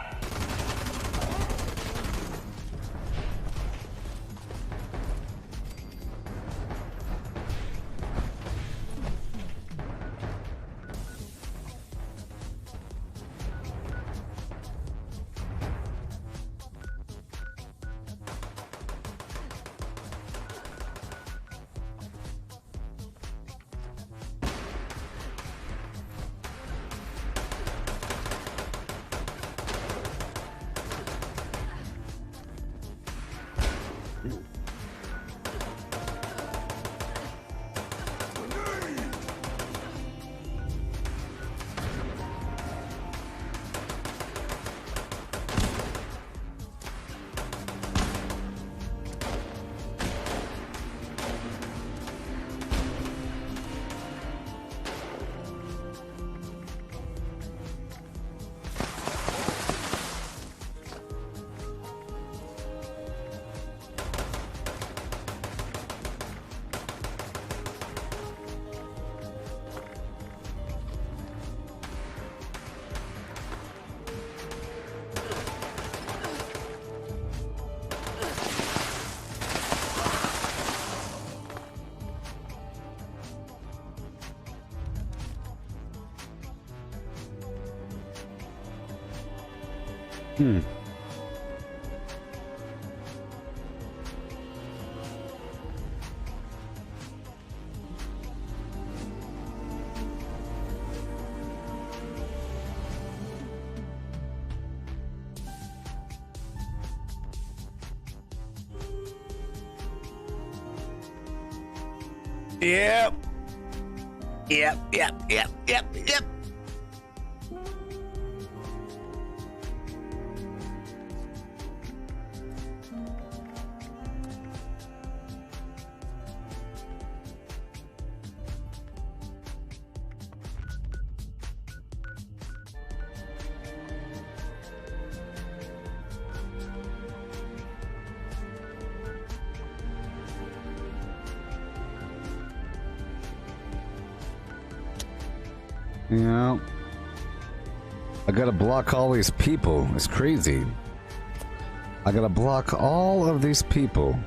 Yep. Yep. Yeah. I gotta block all these people. It's crazy. I gotta block all of these people.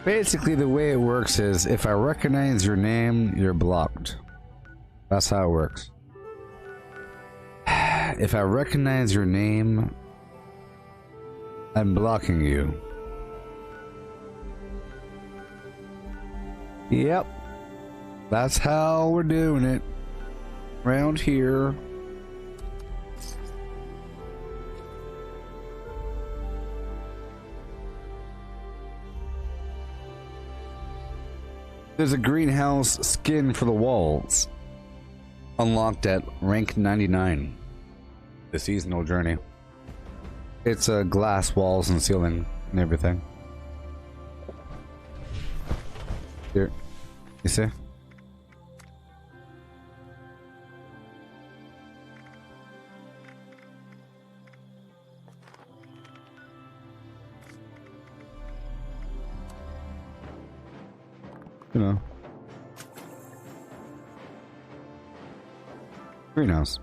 Basically, the way it works is if I recognize your name, you're blocked. That's how it works. If I recognize your name, I'm blocking you. Yep. That's how we're doing it. Around here. There's a greenhouse skin for the walls. Unlocked at rank 99. The seasonal journey. It's glass walls and ceiling and everything. Here. You see? You know. Greenhouse.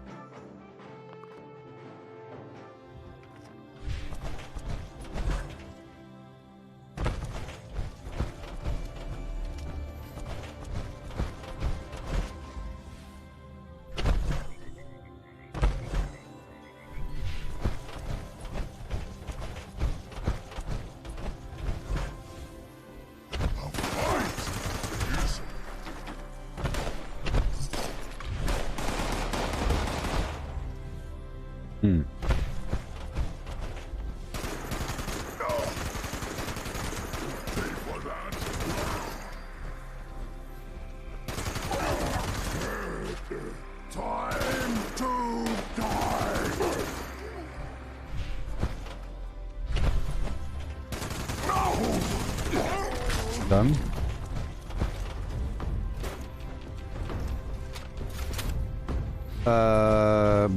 Done.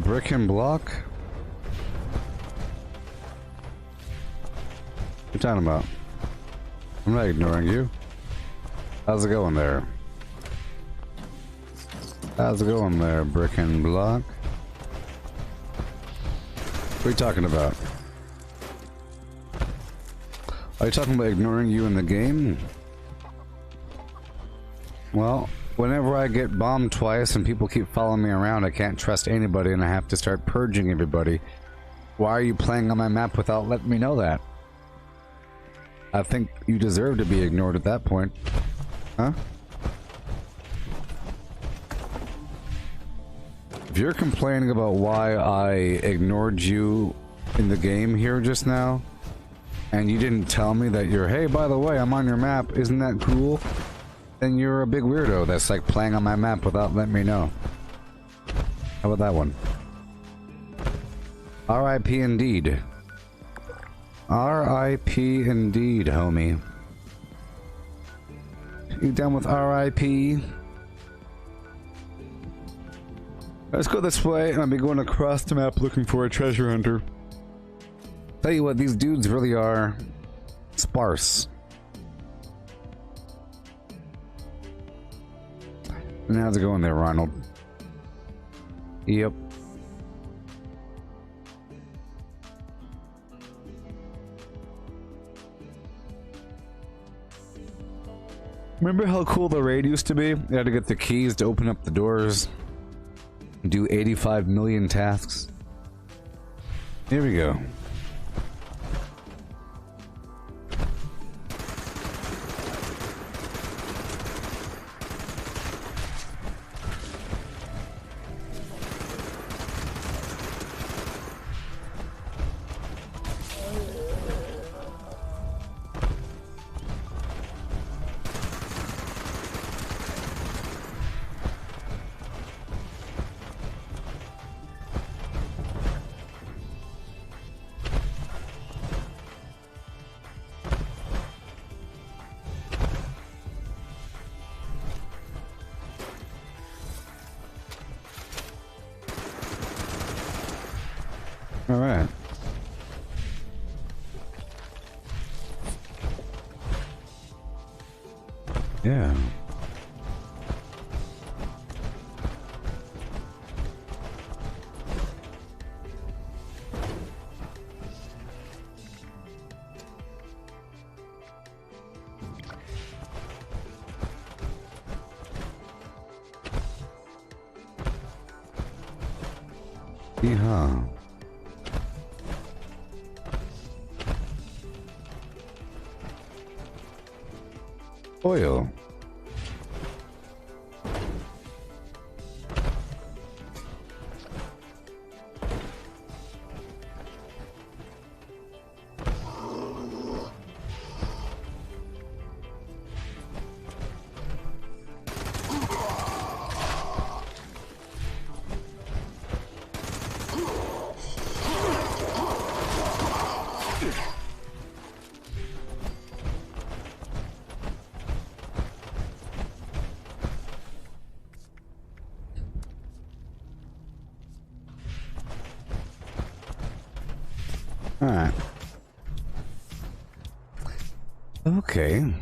Brick and block? What you talking about? I'm not ignoring you. How's it going there? How's it going there, brick and block? What are you talking about? Are you talking about ignoring you in the game? Well, whenever I get bombed twice and people keep following me around, I can't trust anybody and I have to start purging everybody. Why are you playing on my map without letting me know that? I think you deserve to be ignored at that point. Huh? If you're complaining about why I ignored you in the game here just now, and you didn't tell me that you're, hey, by the way, I'm on your map, isn't that cool? Then you're a big weirdo that's like playing on my map without letting me know. How about that one? R.I.P. indeed. R.I.P. indeed, homie. You done with R.I.P.? Let's go this way, and I'll be going across the map looking for a treasure hunter. Tell you what, these dudes really are sparse. And how's it going there, Ronald? Yep. Remember how cool the raid used to be? You had to get the keys to open up the doors. Do 85 million tasks. Here we go. All right. Yeah. Yeehaw. Oil. Alright. Okay.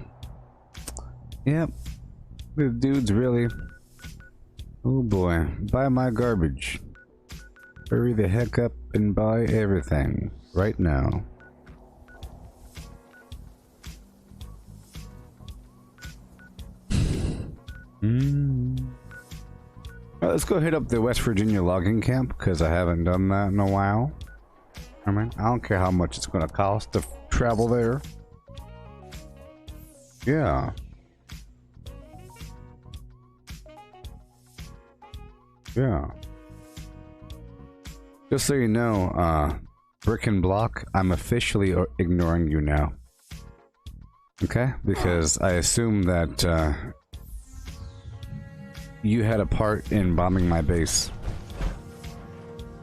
Yep. The dude's really... Oh boy. Buy my garbage. Hurry the heck up and buy everything. Right now. Well, let's go hit up the West Virginia logging camp, because I haven't done that in a while. I mean, I don't care how much it's going to cost to travel there. Yeah. Yeah. Just so you know, Brick and Block, I'm officially ignoring you now. Okay? Because I assume that, you had a part in bombing my base.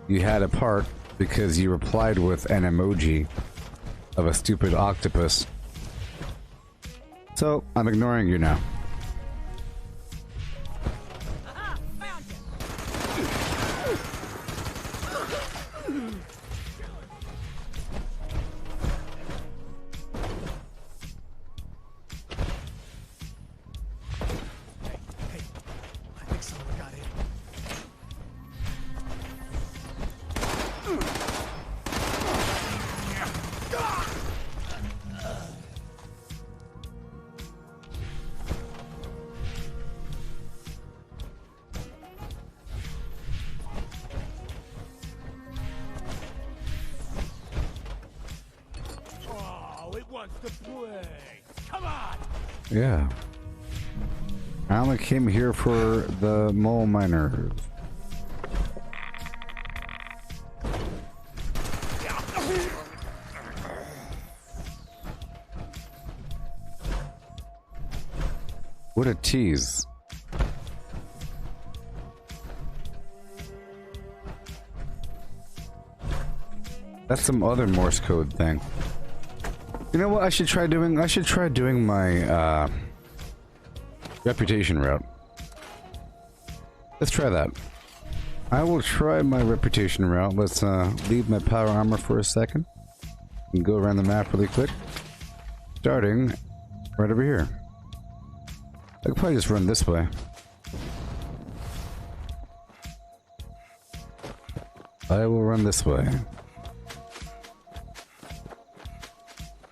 You had a part because you replied with an emoji of a stupid octopus. So, I'm ignoring you now. Yeah. I only came here for the mole miners. What a tease. That's some other Morse code thing. You know what I should try doing? I should try doing my reputation route. Let's try that. I will try my reputation route. Let's leave my power armor for a second and go around the map really quick. Starting right over here. I could probably just run this way. I will run this way.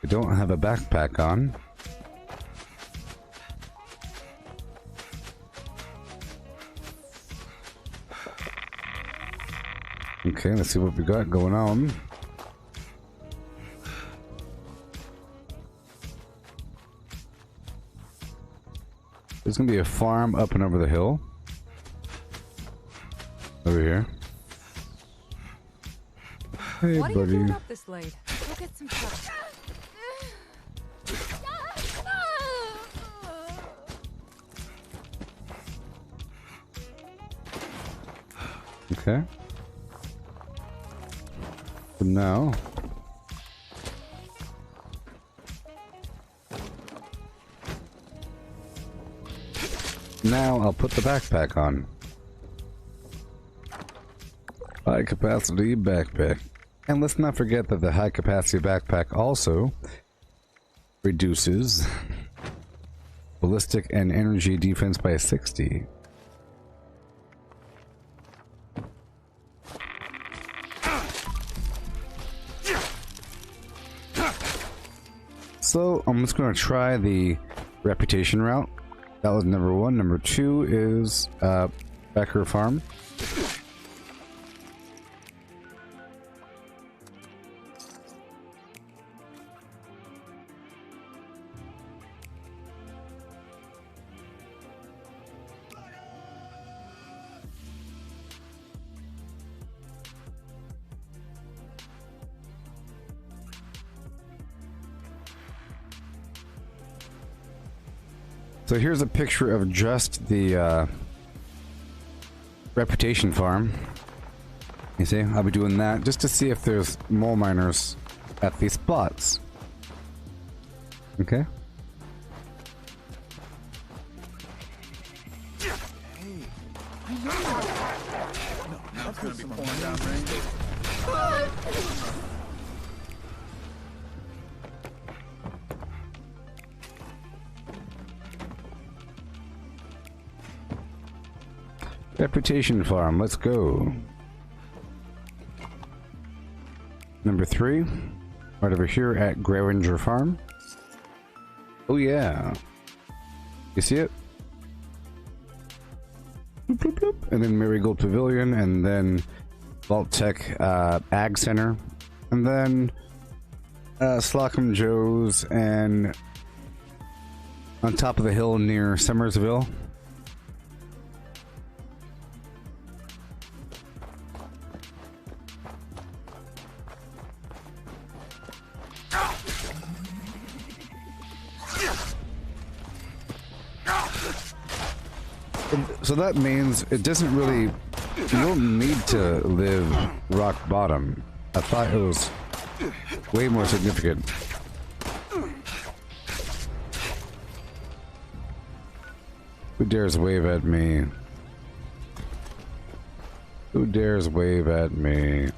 I don't have a backpack on. Okay, let's see what we got going on. There's gonna be a farm up and over the hill. Over here. Hey, what buddy. are you doing up this late? Go get some stuff. Okay. So now... Now I'll put the backpack on. High capacity backpack. And let's not forget that the high capacity backpack also reduces ballistic and energy defense by 60. So I'm just going to try the reputation route. That was number one. Number two is Becker Farm. So here's a picture of just the reputation farm. You see, I'll be doing that just to see if there's mole miners at these spots. Okay. Reputation farm, let's go. Number 3, right over here at Gravinger Farm. Oh yeah. You see it? Bloop, bloop, bloop. And then Marigold Pavilion, and then Vault Tech Ag Center, and then Slocum Joe's, and on top of the hill near Summersville. So that means it doesn't really, you don't need to live rock bottom. I thought it was way more significant. Who dares wave at me? Who dares wave at me?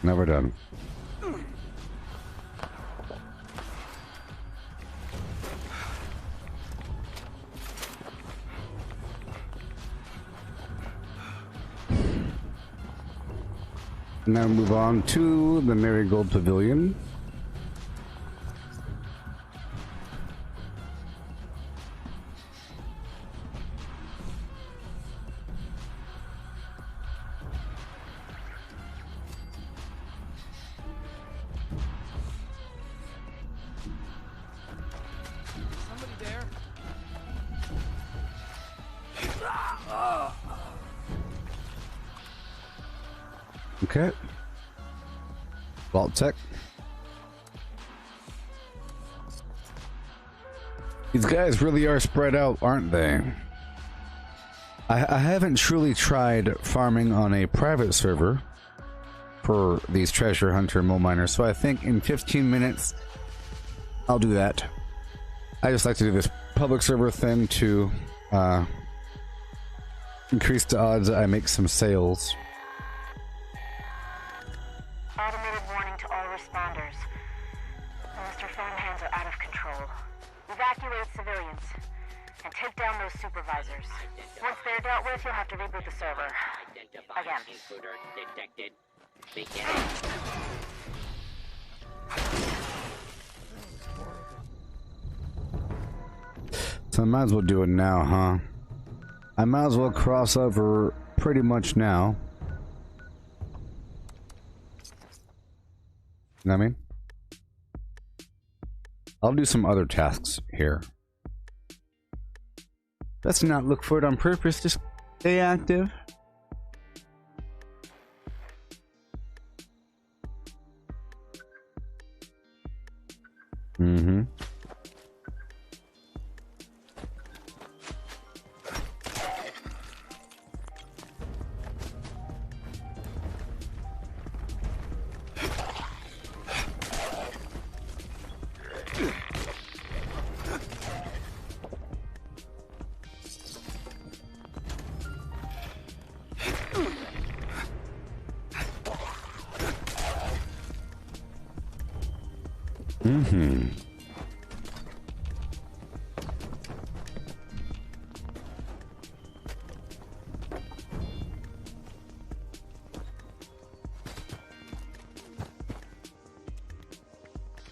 Now we're done. Now move on to the Marigold Pavilion. Okay. Vault Tech. These guys really are spread out, aren't they? I haven't truly tried farming on a private server for these treasure hunter mole miners, so I think in 15 minutes I'll do that. I just like to do this public server thing to increase the odds that I make some sales. Automated warning to all responders. Mr. Farmhands are out of control. Evacuate civilians and take down those supervisors. Once they're dealt with, you'll have to reboot the server. Again. Intruder detected. Beginning. So I might as well do it now, huh? I might as well cross over pretty much now. You know what I mean? I'll do some other tasks here. Let's not look for it on purpose, just stay active. Mm-hmm. Mm-hmm.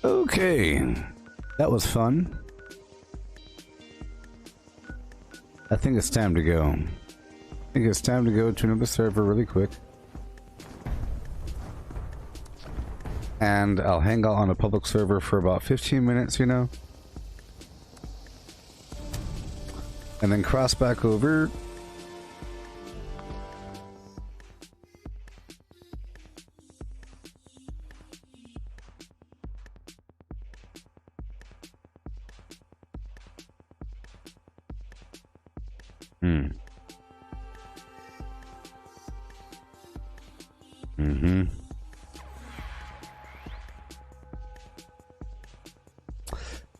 Okay, that was fun. I think it's time to go. I think it's time to go to another server really quick. And I'll hang out on a public server for about 15 minutes, you know? And then cross back over. Mm-hmm.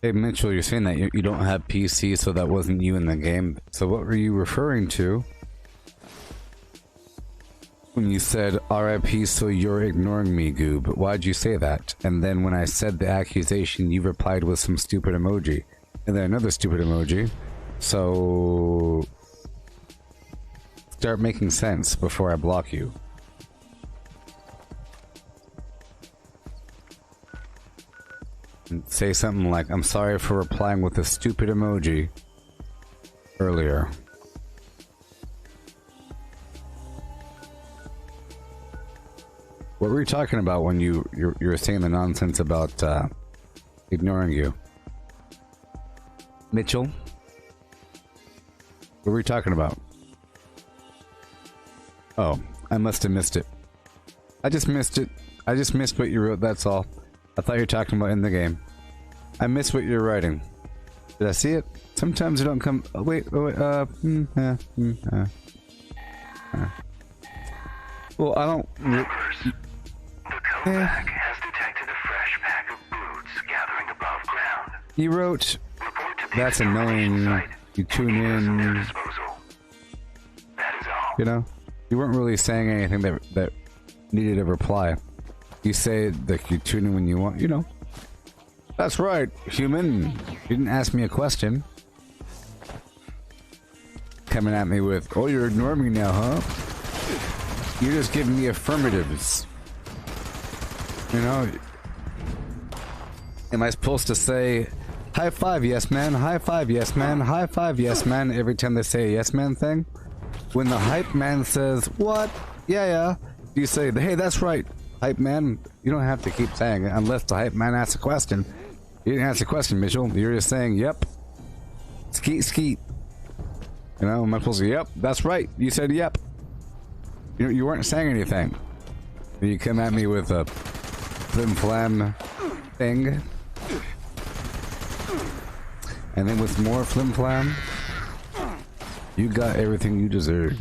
Hey Mitchell, you're saying that you don't have PC, so that wasn't you in the game. So what were you referring to when you said RIP, so you're ignoring me, Goob? Why'd you say that? And then when I said the accusation, you replied with some stupid emoji. And then another stupid emoji. So start making sense before I block you. And say something like, I'm sorry for replying with a stupid emoji earlier. What were you talking about when you were saying the nonsense about ignoring you? Mitchell? What were you talking about? Oh, I must have missed it. I just missed it. I just missed what you wrote, that's all. I thought you were talking about in the game. I missed what you're writing. Did I see it? Sometimes it don't come... Oh, wait, Well, I don't... The Kovac has detected a fresh pack of boots gathering above ground. You wrote... That's annoying. You tune in... You know? You weren't really saying anything that needed a reply. You say that you tune in when you want, you know. That's right, human. You didn't ask me a question. Coming at me with, oh, you're ignoring me now, huh? You're just giving me affirmatives. You know? Am I supposed to say, high five, yes man, high five, yes man, high five, yes man, every time they say a yes man thing? When the hype man says, what? Yeah, you say, hey, that's right, hype man. You don't have to keep saying it unless the hype man asks a question. You didn't ask a question, Mitchell. You're just saying, yep. Skeet, skeet. You know, am I supposed to, yep, that's right. You said, yep. You weren't saying anything. You come at me with a flim-flam thing. And then with more flim-flam, you got everything you deserve.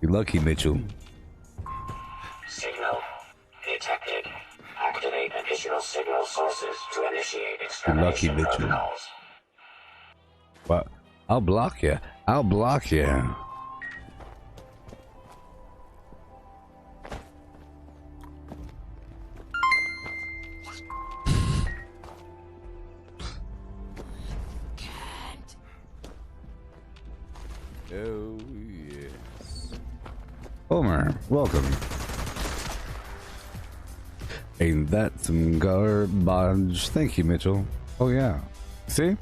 You're lucky, Mitchell. Signal detected. Activate additional signal sources to initiate extermination You're lucky, Mitchell. protocols. What? I'll block you. I'll block you. Oh, yes. Homer, welcome. Ain't that some garbage? Thank you, Mitchell. Oh, yeah. See?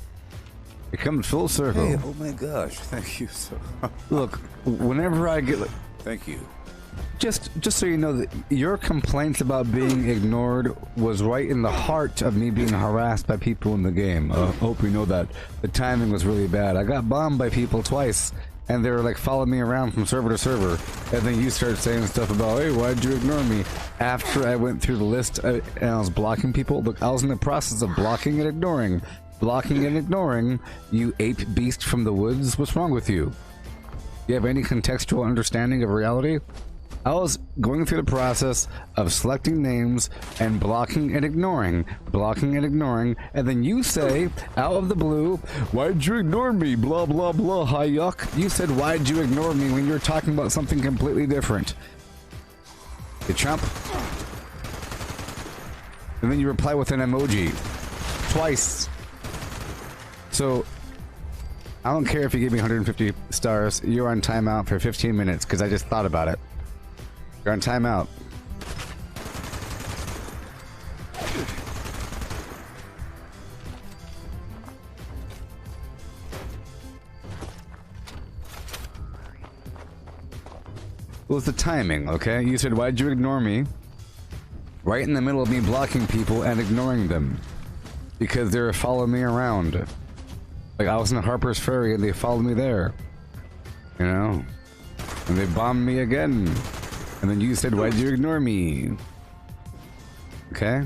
It comes full circle. Hey, oh my gosh, thank you so much. Look, whenever I get... Thank you. Just so you know, that your complaints about being ignored was right in the heart of me being harassed by people in the game. Hope you know that. The timing was really bad. I got bombed by people twice, and they were like following me around from server to server. And then you started saying stuff about, hey, why'd you ignore me? After I went through the list and I was blocking people. Look, I was in the process of blocking and ignoring. Blocking and ignoring, you ape beast from the woods. What's wrong with you? You have any contextual understanding of reality? I was going through the process of selecting names and blocking and ignoring, and then you say, out of the blue, why'd you ignore me? Blah, blah, blah, hi yuck. You said, why'd you ignore me when you were talking about something completely different? You chump. And then you reply with an emoji. Twice. So, I don't care if you give me 150 stars, you're on timeout for 15 minutes, because I just thought about it. You're on timeout. It was the timing, okay? You said, why'd you ignore me? Right in the middle of me blocking people and ignoring them. Because they were following me around. Like, I was in Harper's Ferry and they followed me there. You know? And they bombed me again. And then you said, why'd you ignore me? Okay?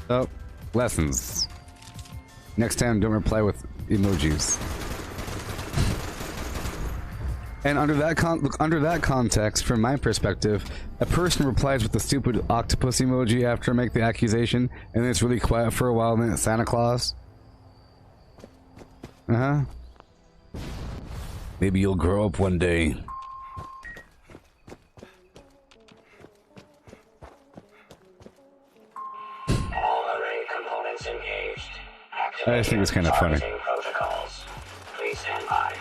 Oh, lessons. Next time, don't reply with emojis. And under that context, from my perspective, a person replies with the stupid octopus emoji after I make the accusation, and then it's really quiet for a while, and then it's Santa Claus. Maybe you'll grow up one day. All array components engaged. I just think it's kind of funny. Targeting protocols. Please stand by.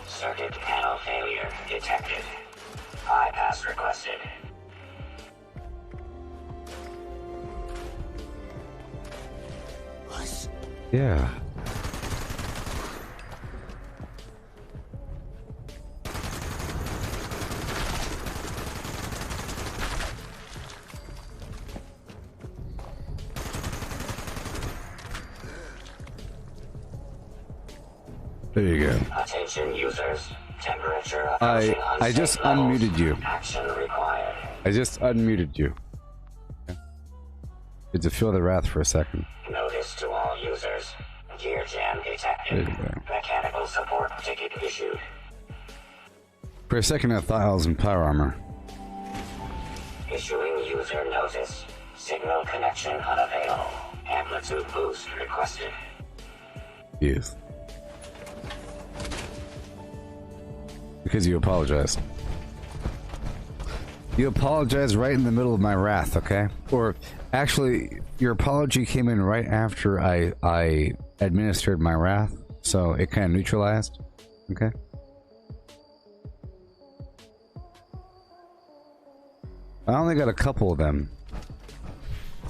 Circuit panel failure detected. Bypass requested. Yeah. There you go. Attention users. Temperature I just unmuted you. Action required. I just unmuted you. Did you feel the wrath for a second? Notice to all users. Gear jam detected. Mechanical support ticket issued. For a second I thought I was in power armor. Issuing user notice. Signal connection unavailable. Amplitude boost requested. Yes. Because you apologized. You apologized right in the middle of my wrath, okay? Or actually, your apology came in right after I administered my wrath, so it kind of neutralized, okay? I only got a couple of them.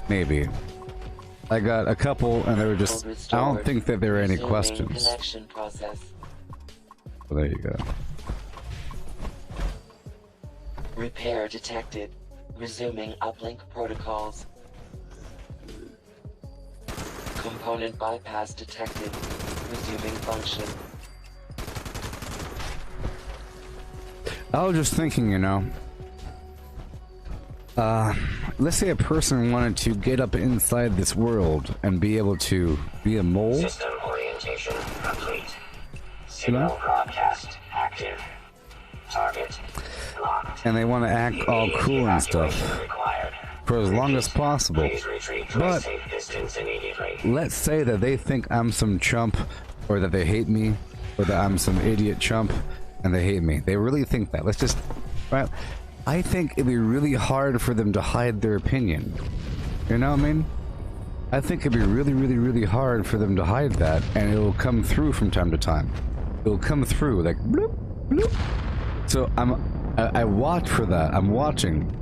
Maybe. I got a couple and they were just... I don't think that there were any questions. Connection process. So there you go. Repair detected. Resuming uplink protocols. Component bypass detected. Resuming function. I was just thinking, you know, let's say a person wanted to get up inside this world and be able to be a mole. System orientation complete. Signal broadcast active. Target locked. And they want to act all cool and stuff for as long as possible. But let's say that they think I'm some chump, or that they hate me, or that I'm some idiot chump and they hate me. They really think that. Let's just, right? I think it'd be really hard for them to hide their opinion. You know what I mean? I think it'd be really, really, really hard for them to hide that, and it'll come through from time to time. It'll come through like bloop, bloop. So I watch for that. I'm watching.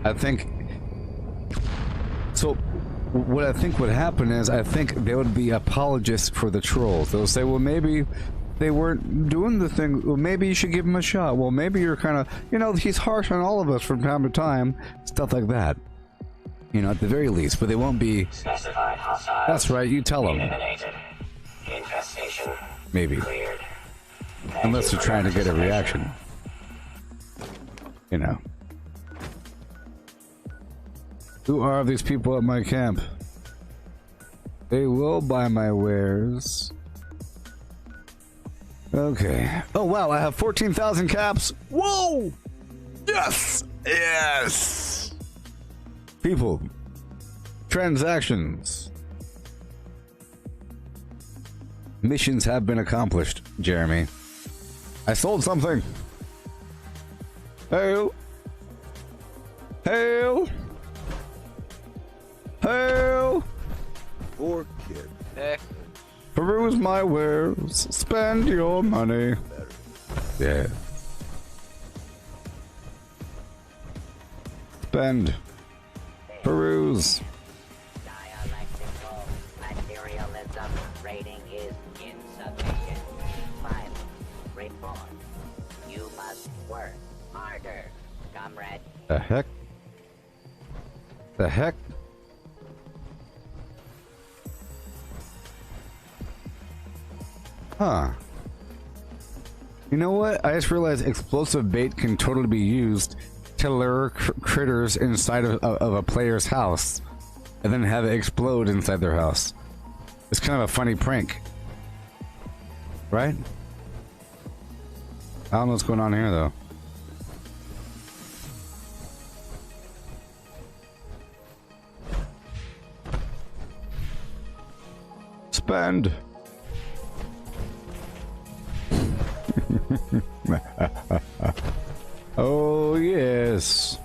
I think. So what I think would happen is I think they would be apologists for the trolls. They'll say, well, maybe they weren't doing the thing. Well, maybe you should give him a shot. Well, maybe you're kind of, you know, he's harsh on all of us from time to time. Stuff like that. You know, at the very least. But they won't be. Specified hostiles. That's right. You tell them. Eliminated. Infestation Maybe. cleared. Unless they're trying to get a reaction. You know. Who are these people at my camp? They will buy my wares. Okay. Oh wow, I have 14,000 caps. Whoa! Yes! Yes! People. Transactions. Missions have been accomplished, Jeremy. I sold something. Hail. Hail. Hail. Poor kid. Peruse my wares. Spend your money. Yeah. Spend. Peruse. Dialectical materialism rating is insufficient. Final report. You must work harder, comrade. The heck? The heck? Huh. You know what? I just realized explosive bait can totally be used to lure critters inside of a player's house and then have it explode inside their house. It's kind of a funny prank. Right? I don't know what's going on here, though. Spend. Oh, yes.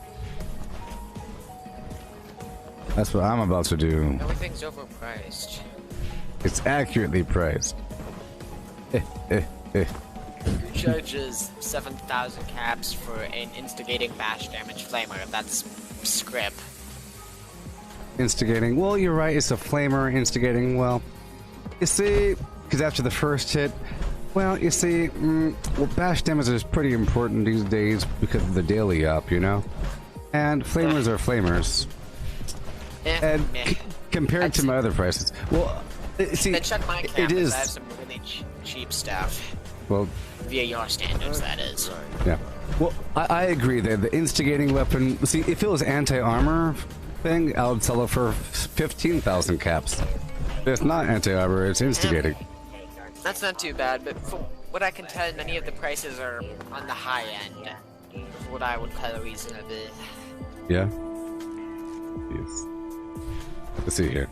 That's what I'm about to do. Everything's overpriced. It's accurately priced. Who charges 7,000 caps for an instigating bash damage flamer? That's script. Instigating. Well, you're right. It's a flamer instigating. Well, you see, because after the first hit, well, you see, well, bash damage is pretty important these days because of the daily up, you know? And flamers are flamers. And compared to my other prices, well, see, then check my it cameras. is. I have some really cheap stuff. Well, via your standards, that is. Yeah. Well, I agree that the instigating weapon. See, if it was anti-armor thing, I would sell it for 15,000 caps. But it's not anti-armor; it's instigating. That's not too bad, but from what I can tell, many of the prices are on the high end of what I would call reasonable. Yeah. Yes. Let's see here.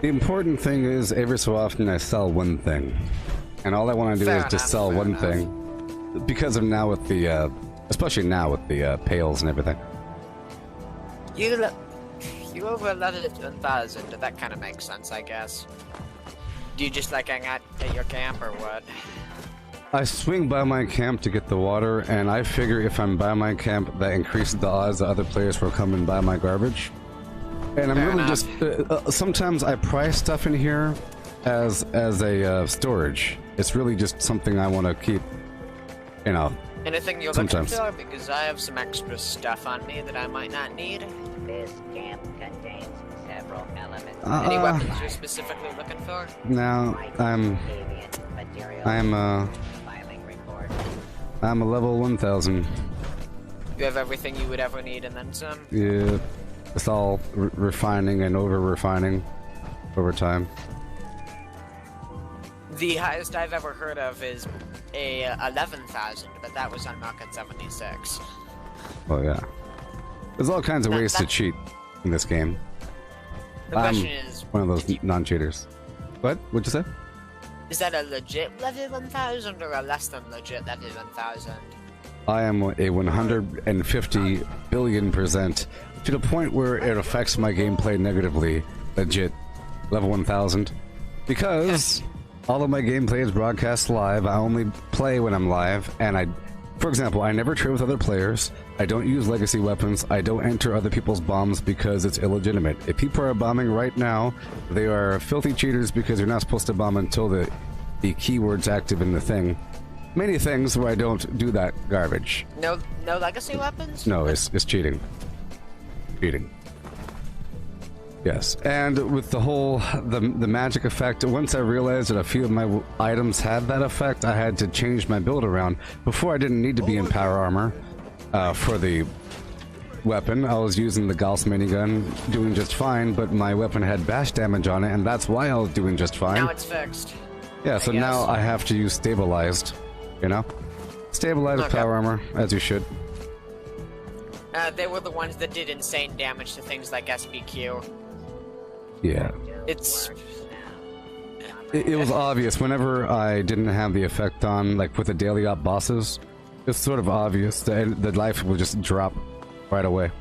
The important thing is, every so often I sell one thing, and all I want to do is just sell one thing, because of now with the, especially now with the pails and everything. You over leveled it to 1,000. That kind of makes sense, I guess. Do you just like hang out at your camp or what? I swing by my camp to get the water, and I figure if I'm by my camp, that increases the odds that other players will come and buy my garbage. And I'm really just sometimes I price stuff in here as a storage. It's really just something I want to keep, you know. Anything you're sometimes. looking for? Because I have some extra stuff on me that I might not need. This camp contains several elements. Any weapons you're specifically looking for? Now I'm a level 1,000. You have everything you would ever need and then some? Yeah, it's all refining and over-refining over time. The highest I've ever heard of is a 11,000, but that was on Market 76. Oh yeah. There's all kinds of ways to cheat in this game. The question is, one of those non-cheaters. What? What'd you say? is that a legit level 1,000 or a less than legit level 1,000? I am a 150 billion% to the point where it affects my gameplay negatively. Legit level 1,000, because all of my gameplay is broadcast live. I only play when I'm live, and for example, I never trade with other players. I don't use legacy weapons. I don't enter other people's bombs because it's illegitimate. If people are bombing right now, they are filthy cheaters because you're not supposed to bomb until the keyword's active in the thing. Many things where I don't do that garbage. No legacy weapons? No, it's cheating. Cheating. Yes, and with the whole the magic effect, once I realized that a few of my items had that effect, I had to change my build around. Before, I didn't need to be in power armor for the weapon. I was using the Gauss minigun, doing just fine, but my weapon had bash damage on it, and that's why I was doing just fine. Now it's fixed. Yeah, so now I have to use stabilized, you know? Stabilized power armor, as you should. They were the ones that did insane damage to things like SBQ. Yeah. It was obvious whenever I didn't have the effect on, like with the daily op bosses, it's sort of obvious that the life will just drop right away.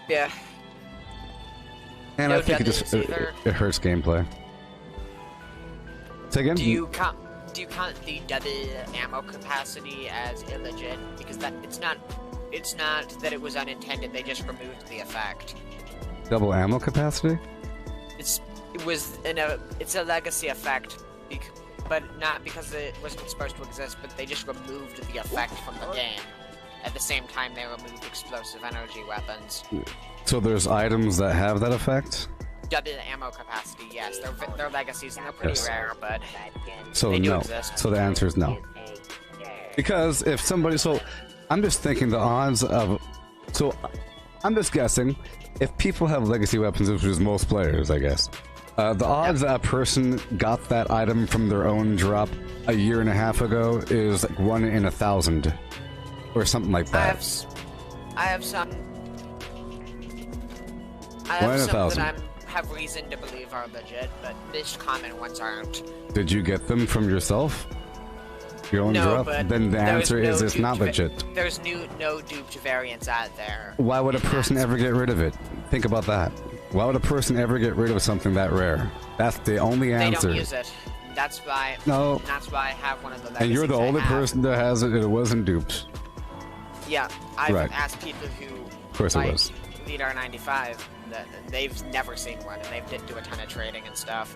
Yeah. And I think it hurts gameplay. Say again? Do you count the double ammo capacity as illegit? Because it's not that it was unintended, they just removed the effect. Double ammo capacity? It's a legacy effect, but not because it wasn't supposed to exist, but they just removed the effect from the game. At the same time, they removed explosive energy weapons. So there's items that have that effect? double the ammo capacity, yes. They're legacies and they're pretty Yes. rare, but So they do no. exist. So the answer is no. Because if somebody, so I'm just thinking the odds of, so I'm just guessing, if people have legacy weapons, which is most players, I guess, the odds that a person got that item from their own drop a year and a half ago is like 1 in 1,000, or something like that. I have some. I 1 in have some 1,000. that I have reason to believe are legit, but most common ones aren't. Did you get them from yourself? Your own No, drop? but Then the there's answer is no it's not duped legit. There's no duped variants out there. Why would a person ever get rid of it? Think about that. Why would a person ever get rid of something that rare? That's the only They answer. don't use it. That's why. No. That's why I have one of the legacies. And you're the I only have. person that has it, and it wasn't duped. Yeah, I've Right. asked people who. Of course it like, was. Lead R95 that they've never seen one, and they did do a ton of trading and stuff.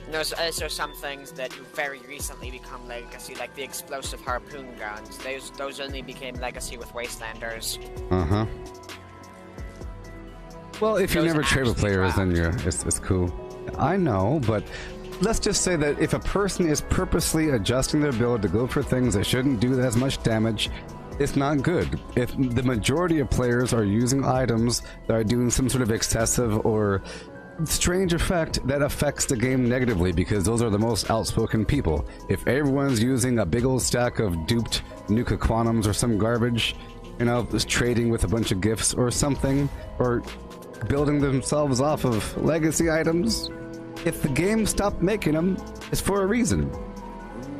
And there's also some things that very recently become legacy, like the explosive harpoon guns. Those only became legacy with Wastelanders. Uh-huh. Well, if you Those never trade with actually players, then it's cool. I know, but let's just say that if a person is purposely adjusting their build to go for things that shouldn't do as much damage, it's not good. If the majority of players are using items that are doing some sort of excessive or strange effect that affects the game negatively, because those are the most outspoken people. If everyone's using a big old stack of duped Nuka Quantums or some garbage, you know, just trading with a bunch of gifts or something, or building themselves off of legacy items, if the game stopped making them, it's for a reason.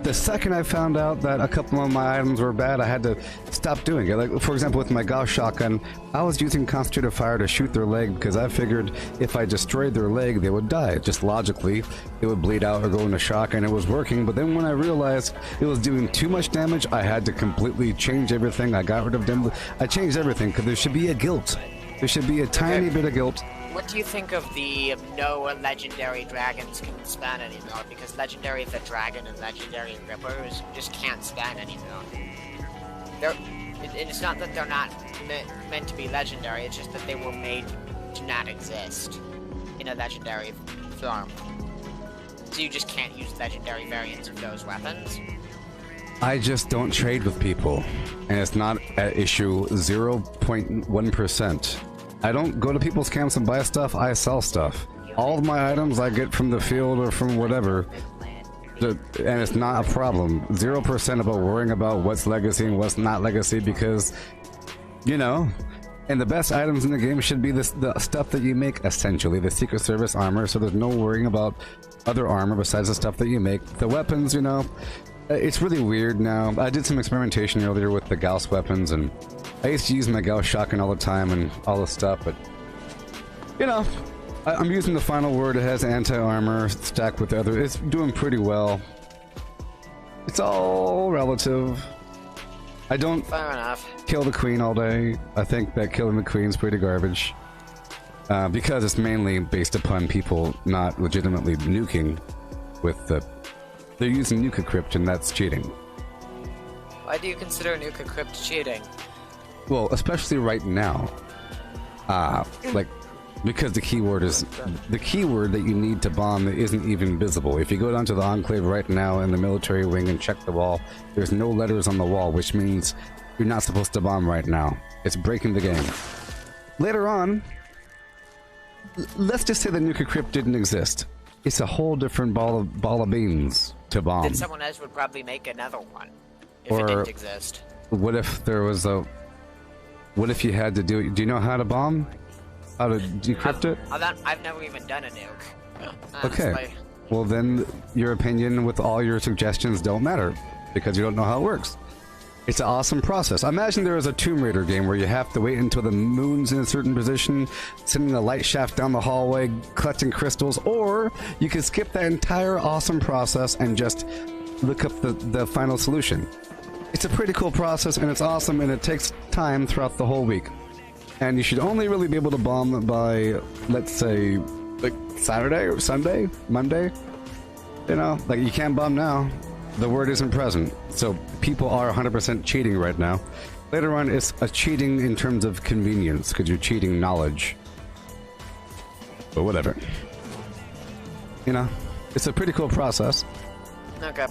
The second I found out that a couple of my items were bad, I had to stop doing it. Like, for example, with my Gauss shotgun, I was using concentrated fire to shoot their leg because I figured if I destroyed their leg, they would die. Just logically, it would bleed out or go into shock, and it was working. But then when I realized it was doing too much damage, I had to completely change everything. I got rid of them. I changed everything because there should be a guilt. There should be a tiny bit of guilt. What do you think of the no legendary dragons can spawn anymore? Because legendary the dragon and legendary rippers just can't spawn anymore. It's not that they're not meant to be legendary, it's just that they were made to not exist in a legendary form. So you just can't use legendary variants of those weapons? I just don't trade with people, and it's not at issue 0.1%. I don't go to people's camps and buy stuff, I sell stuff. All of my items I get from the field or from whatever, and it's not a problem. 0% about worrying about what's legacy and what's not legacy, because, you know, and the best items in the game should be the stuff that you make, essentially, the Secret Service armor, so there's no worrying about other armor besides the stuff that you make. The weapons, you know, it's really weird now. I did some experimentation earlier with the Gauss weapons, and I used to use my Gauss shotgun all the time and all this stuff, but, you know, I'm using the final word. It has anti-armor stacked with the other. It's doing pretty well. It's all relative. I don't Fair enough. kill the queen all day. I think that killing the queen's pretty garbage. Because it's mainly based upon people not legitimately nuking with the... They're using Nuka Crypt, and that's cheating. Why do you consider Nuka Crypt cheating? Well, especially right now. Like, because the keyword is... The keyword that you need to bomb isn't even visible. If you go down to the Enclave right now in the military wing and check the wall, there's no letters on the wall, which means you're not supposed to bomb right now. It's breaking the game. Later on, let's just say the Nuka Crypt didn't exist. It's a whole different ball of beans to bomb. Then someone else would probably make another one if Or it didn't exist. What if there was a... What if you had to do it? Do you know how to bomb? How to decrypt it? I've never even done a nuke. Okay. Honestly. Well, then your opinion with all your suggestions don't matter, because you don't know how it works. It's an awesome process. Imagine there is a Tomb Raider game where you have to wait until the moon's in a certain position, sending a light shaft down the hallway, collecting crystals, or you can skip that entire awesome process and just look up the final solution. It's a pretty cool process, and it's awesome, and it takes time throughout the whole week. And you should only really be able to bomb by, let's say, like Saturday or Sunday, Monday. You know, like you can't bomb now. The word isn't present. So people are 100% cheating right now. Later on, it's a cheating in terms of convenience, because you're cheating knowledge. But whatever. You know, it's a pretty cool process. Okay.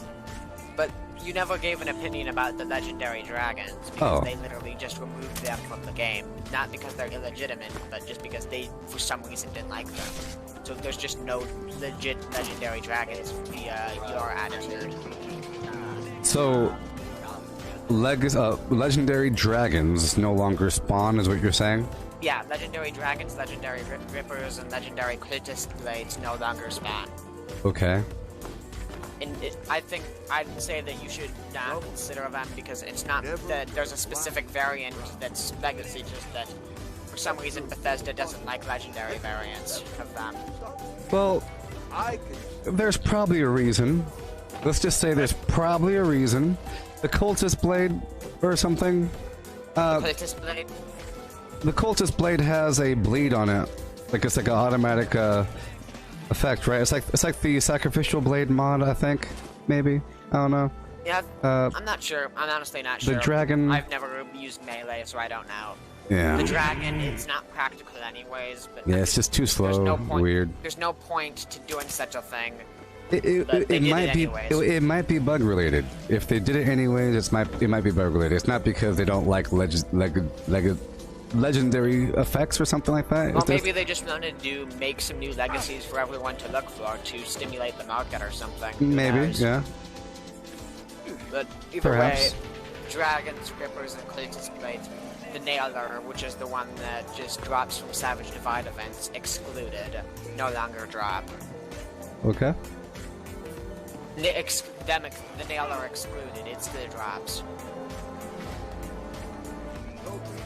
But you never gave an opinion about the legendary dragons, because they literally just removed them from the game. Not because they're illegitimate, but just because they, for some reason, didn't like them. So there's just no legit legendary dragons via your attitude. So, legendary dragons no longer spawn, is what you're saying? Yeah, legendary dragons, legendary rippers, and legendary Clitus blades no longer spawn. Okay. And I think I'd say that you should not consider them, because it's not that there's a specific variant that's legacy, just that for some reason Bethesda doesn't like legendary variants of them. Well, there's probably a reason. Let's just say there's probably a reason. The Cultist Blade or something. Cultist Blade? The Cultist Blade has a bleed on it. Like it's like an automatic effect, right? It's like the Sacrificial Blade mod, I think. Maybe. I don't know. Yeah, I'm not sure. I'm honestly not sure. The dragon... I've never used melee, so I don't know. Yeah. The dragon, it's not practical anyways, but... Yeah, it's just too slow, weird. There's no point to doing such a thing. It might be bug related. If they did it anyways, it might be bug related. It's not because they don't like legendary effects or something like that. Well, maybe they just wanted to make some new legacies for everyone to look for to stimulate the market or something. Maybe, yeah. But either way, dragons, rippers, and Clitus blades. The Nailer, which is the one that just drops from Savage Divide events, excluded, no longer drop. Okay. The Nailer excluded, it still drops.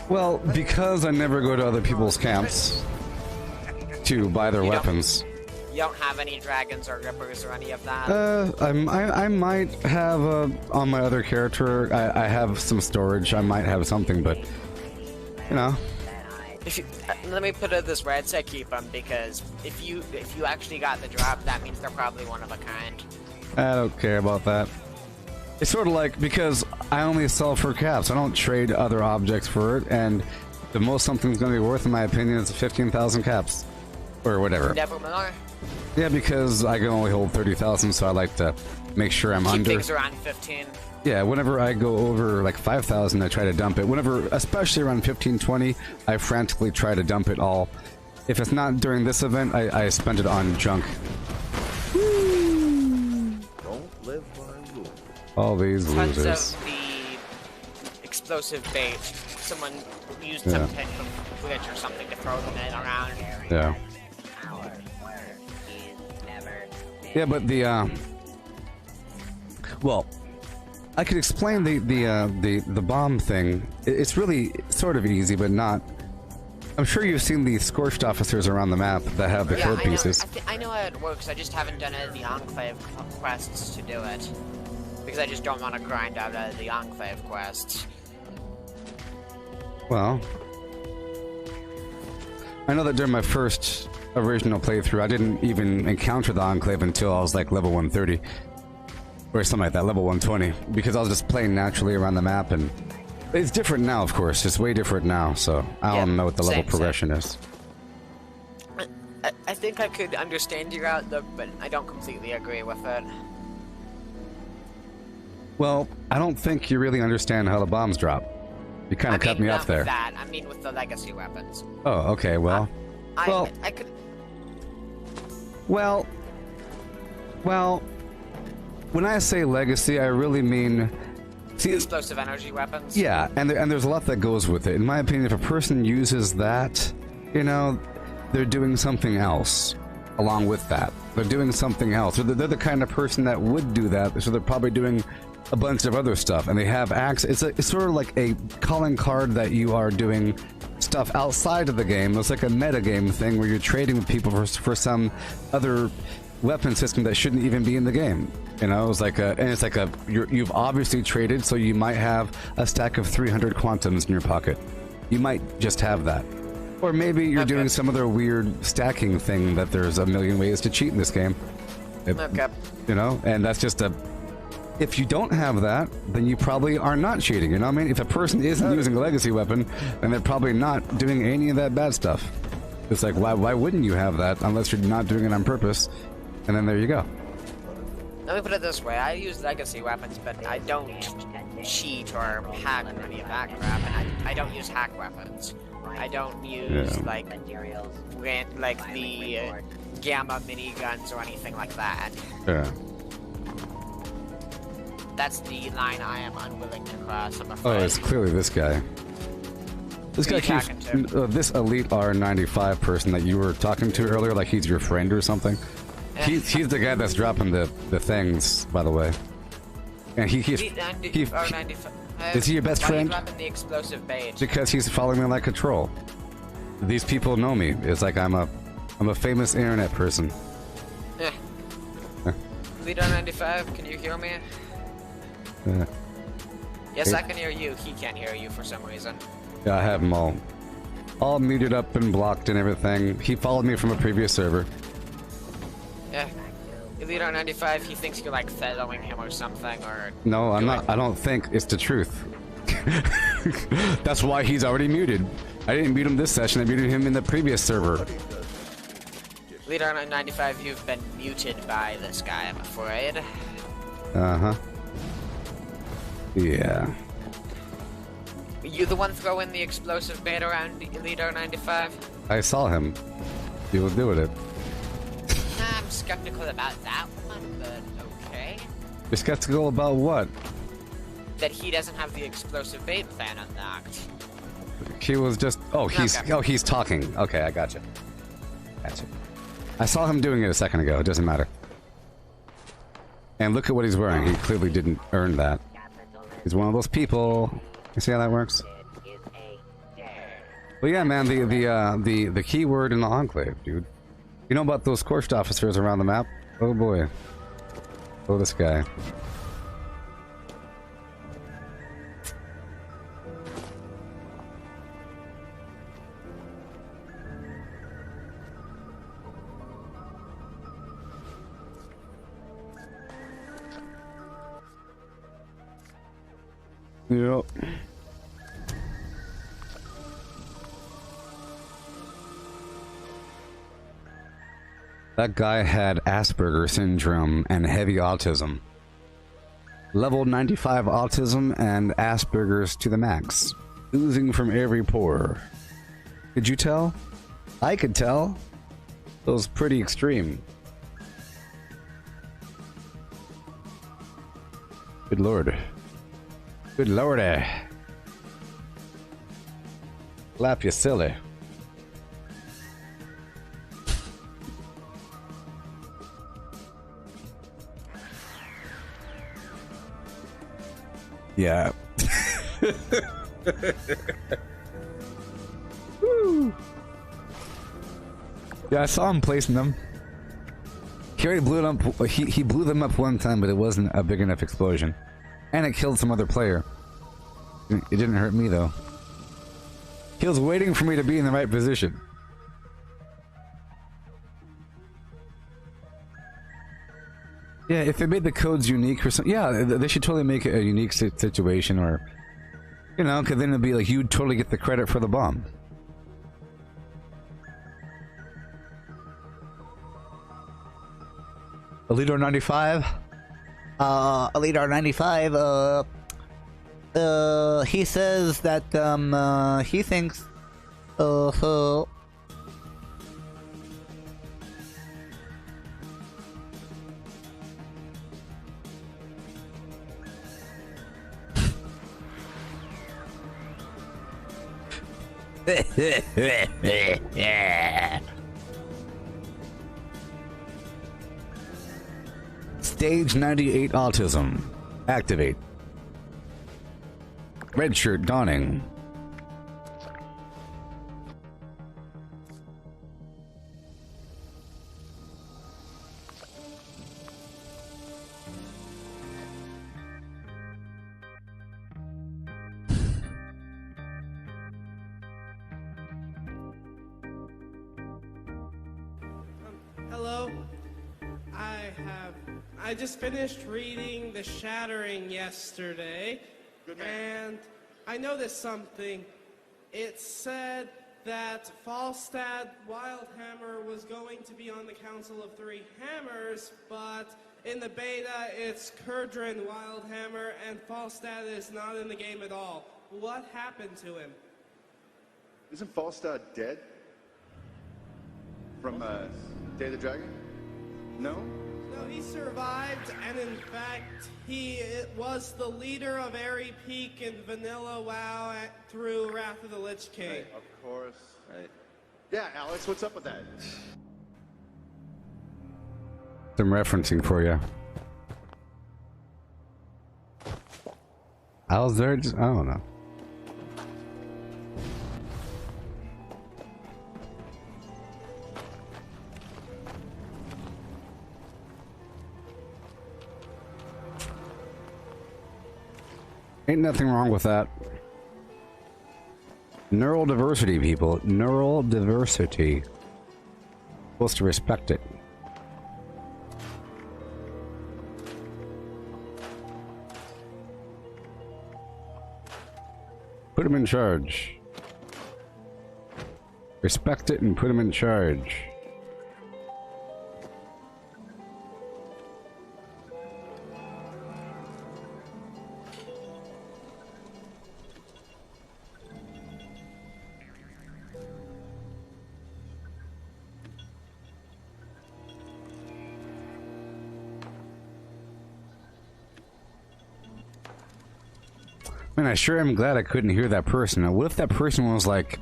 Well, because I never go to other people's camps to buy their weapons. You don't have any dragons or rippers or any of that? I might have on my other character. I have some storage. I might have something, but you know. Let me put it this way: I'd say keep them, because if you actually got the drop, that means they're probably one of a kind. I don't care about that. It's sort of like, because I only sell for caps. I don't trade other objects for it, and the most something's going to be worth, in my opinion, is 15,000 caps or whatever. Never more. Yeah, because I can only hold 30,000, so I like to make sure I'm Keep under. things around 15. Yeah, whenever I go over like 5,000, I try to dump it. Whenever, especially around 15, 20, I frantically try to dump it all. If it's not during this event, I spend it on junk. Don't live by rules. All these losers. Tons of the explosive bait. Someone used some type of glitch or something to throw them in around. Yeah. Yeah, but the well, I could explain the bomb thing. It's really sort of easy, but not. I'm sure you've seen the scorched officers around the map that have the code pieces. I know how it works. I just haven't done any of the Enclave quests to do it, because I just don't want to grind out the Enclave quests. Well, I know that during my first original playthrough, I didn't even encounter the Enclave until I was like level 130. Or something like that, level 120. Because I was just playing naturally around the map, and it's different now, of course. It's way different now, so I don't know what the level progression is. I think I could understand your outlook, but I don't completely agree with it. Well, I don't think you really understand how the bombs drop. You kind of cut me off there. That. I mean with the legacy weapons. Oh, okay, well... I could... Well... When I say legacy, I really mean... See, explosive energy weapons? Yeah, and there's a lot that goes with it. In my opinion, if a person uses that, you know, they're doing something else along with that. They're doing something else. They're the kind of person that would do that, so they're probably doing a bunch of other stuff, and they have access. It's sort of like a calling card that you are doing stuff outside of the game. It's like a metagame thing where you're trading with people for some other weapon system that shouldn't even be in the game. You know, it's like you've obviously traded, so you might have a stack of 300 quantums in your pocket. You might just have that. Or maybe you're doing some other weird stacking thing that there's a million ways to cheat in this game. You know, and that's just a... If you don't have that, then you probably are not cheating, you know what I mean? If a person isn't using a legacy weapon, then they're probably not doing any of that bad stuff. It's like, why wouldn't you have that unless you're not doing it on purpose? And then there you go. Let me put it this way, I use legacy weapons, but I don't cheat or hack or any of that crap, and I don't use hack weapons. I don't use, like the gamma miniguns or anything like that. Yeah. That's the line I am unwilling to cross, I'm afraid. Oh, it's clearly this guy. This guy keeps... this Elite R95 person that you were talking to earlier, like he's your friend or something. He's the guy that's dropping the things, by the way. And is he your best friend? The explosive bait? Because he's following me like a troll. These people know me. It's like I'm a famous internet person. Yeah. Leader 95, can you hear me? Yes, I can hear you. He can't hear you for some reason. Yeah, I have them all muted up and blocked and everything. He followed me from a previous server. Yeah. Elite 95, he thinks you're like following him or something, or... No, I'm not. I don't think it's the truth. That's why he's already muted. I didn't mute him this session, I muted him in the previous server. Elite 95, you've been muted by this guy, I'm afraid. Uh-huh. Yeah. You the one throwing the explosive bait around Elite 95? I saw him. He was doing it. I'm skeptical about that one, but okay. You're skeptical about what? That he doesn't have the explosive bait plan unlocked. He was just... he's talking. Okay, I gotcha. Gotcha. I saw him doing it a second ago. It doesn't matter. And look at what he's wearing. He clearly didn't earn that. He's one of those people. You see how that works? Well, yeah, man. The key word in the Enclave, dude. You know about those Korst officers around the map? Oh boy. Oh, this guy. Yep. That guy had Asperger syndrome and heavy autism. Level 95 autism and Asperger's to the max. Oozing from every pore. Could you tell? I could tell. It was pretty extreme. Good lord. Good lordy. Lap you silly. Yeah. Woo. Yeah, I saw him placing them. He already blew it up. He blew them up one time, but it wasn't a big enough explosion. And it killed some other player. It didn't hurt me, though. He was waiting for me to be in the right position. Yeah, if they made the codes unique or something, yeah, they should totally make it a unique situation, or, you know, because then it'd be like you'd totally get the credit for the bomb. Elite 95? Elite R95, he says that, he thinks, Stage 98 autism. Activate. Red shirt donning. Hello. I just finished reading The Shattering yesterday, and I noticed something. It said that Falstad Wildhammer was going to be on the Council of Three Hammers, but in the beta it's Kurdrin Wildhammer, and Falstad is not in the game at all. What happened to him? Isn't Falstad dead? From Day of the Dragon? No? No, he survived, and in fact, he was the leader of Airy Peak in Vanilla WoW through Wrath of the Lich King. Right, of course. Right. Yeah, Alex, what's up with that? Some referencing for you. I was there just, I don't know. Ain't nothing wrong with that. Neural diversity, people. Neural diversity. Supposed to respect it. Put him in charge. Respect it and put him in charge. Man, I sure am glad I couldn't hear that person. Now, what if that person was like...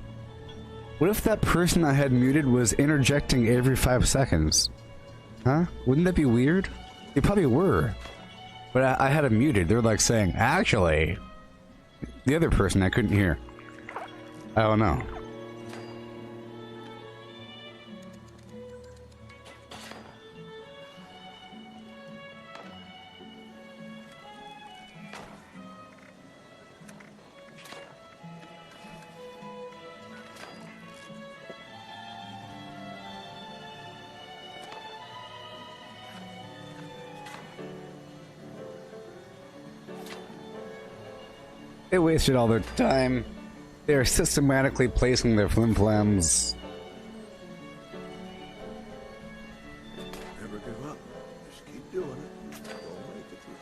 What if that person I had muted was interjecting every 5 seconds? Huh? Wouldn't that be weird? They probably were. But I had them muted. They're like saying, actually... The other person I couldn't hear. I don't know. They wasted all their time. They are systematically placing their flim-flams. Never give up. Just keep doing it. Don't make it through.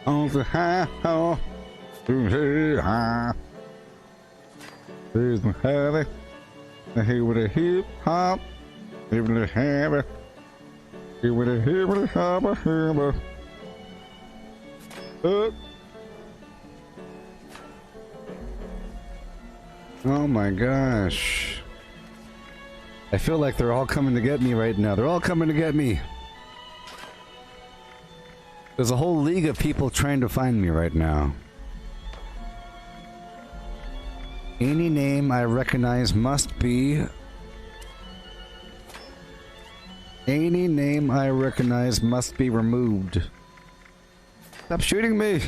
On the high, there's my heavy, here with a hip hop, here with a heavy, here with a hip hop, here. Oh my gosh. I feel like they're all coming to get me right now. They're all coming to get me. There's a whole league of people trying to find me right now. Any name I recognize must be... Any name I recognize must be removed. Stop shooting me!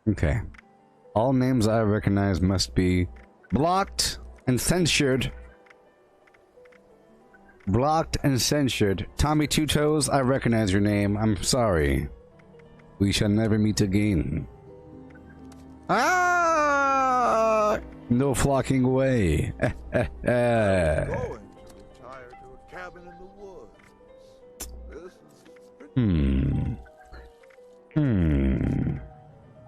Okay. All names I recognize must be blocked and censured. Blocked and censured. Tommy Two Toes, I recognize your name. I'm sorry. We shall never meet again. Ah! No flocking away. Going to retire to a cabin in the woods. This is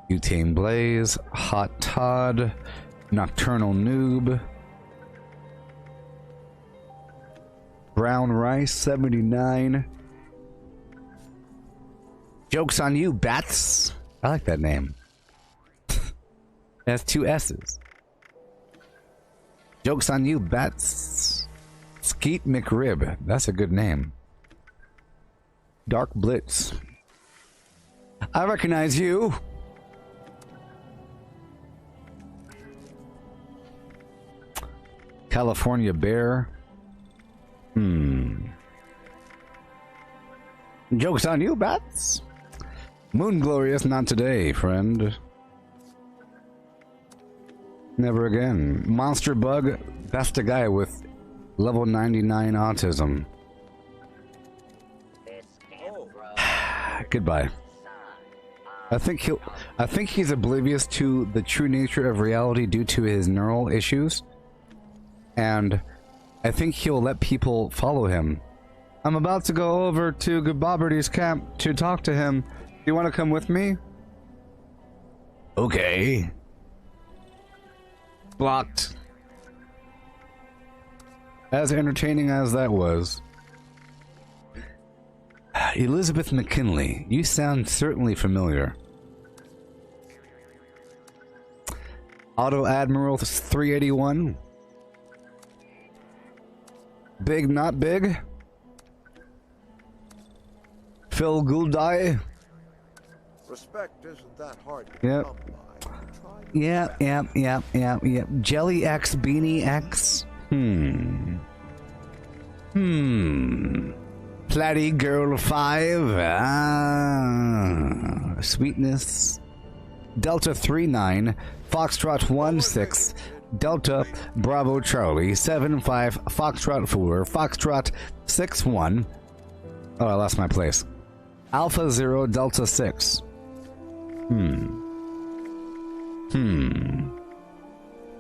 Butane Blaze, Hot Todd, Nocturnal Noob, Brown Rice 79. Joke's on you, Bats. I like that name. It has 2 S's. Joke's on you, Bats. Skeet McRib. That's a good name. Dark Blitz. I recognize you. California Bear. Joke's on you, Bats. Moon Glorious, not today, friend. Never again. Monster Bug, that's the guy with level 99 autism. Goodbye. I think he's oblivious to the true nature of reality due to his neural issues. And I think he'll let people follow him. I'm about to go over to Gooboberti's camp to talk to him. Do you want to come with me? Okay. Blocked. As entertaining as that was. Elizabeth McKinley, you sound certainly familiar. Auto Admiral 381. Big not big. Phil Gouldie. Respect isn't that hard to Yep. come by. Yep. Jelly X Beanie X. Platty Girl 5. Sweetness. Delta 39. Foxtrot 16. Delta Bravo Charlie 75. Foxtrot 4. Foxtrot 61. Oh, I lost my place. Alpha 0 Delta 6.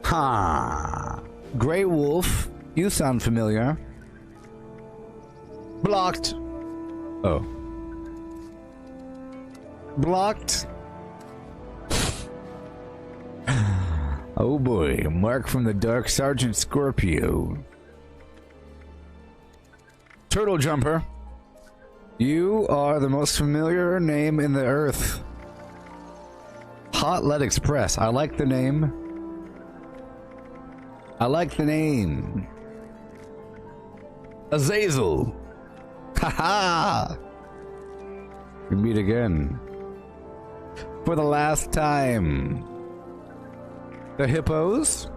Ha. Grey Wolf, you sound familiar. Blocked. Oh. Blocked. Oh boy, Mark from the Dark Sergeant Scorpio. Turtle Jumper. You are the most familiar name in the earth. Hot Lead Express. I like the name. I like the name. Azazel. Haha. We meet again. For the last time. The hippos.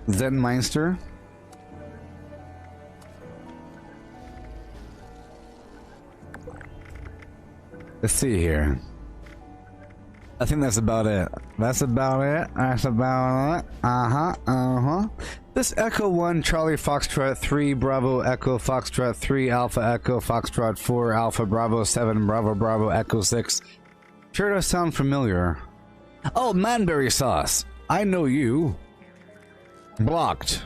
Zenmeister. Let's see here. I think that's about it. That's about it. This Echo 1 Charlie Foxtrot 3 Bravo Echo Foxtrot 3 Alpha Echo Foxtrot 4 Alpha Bravo 7 Bravo Bravo Echo 6 sure does sound familiar. Oh, Manberry Sauce. I know you. Blocked.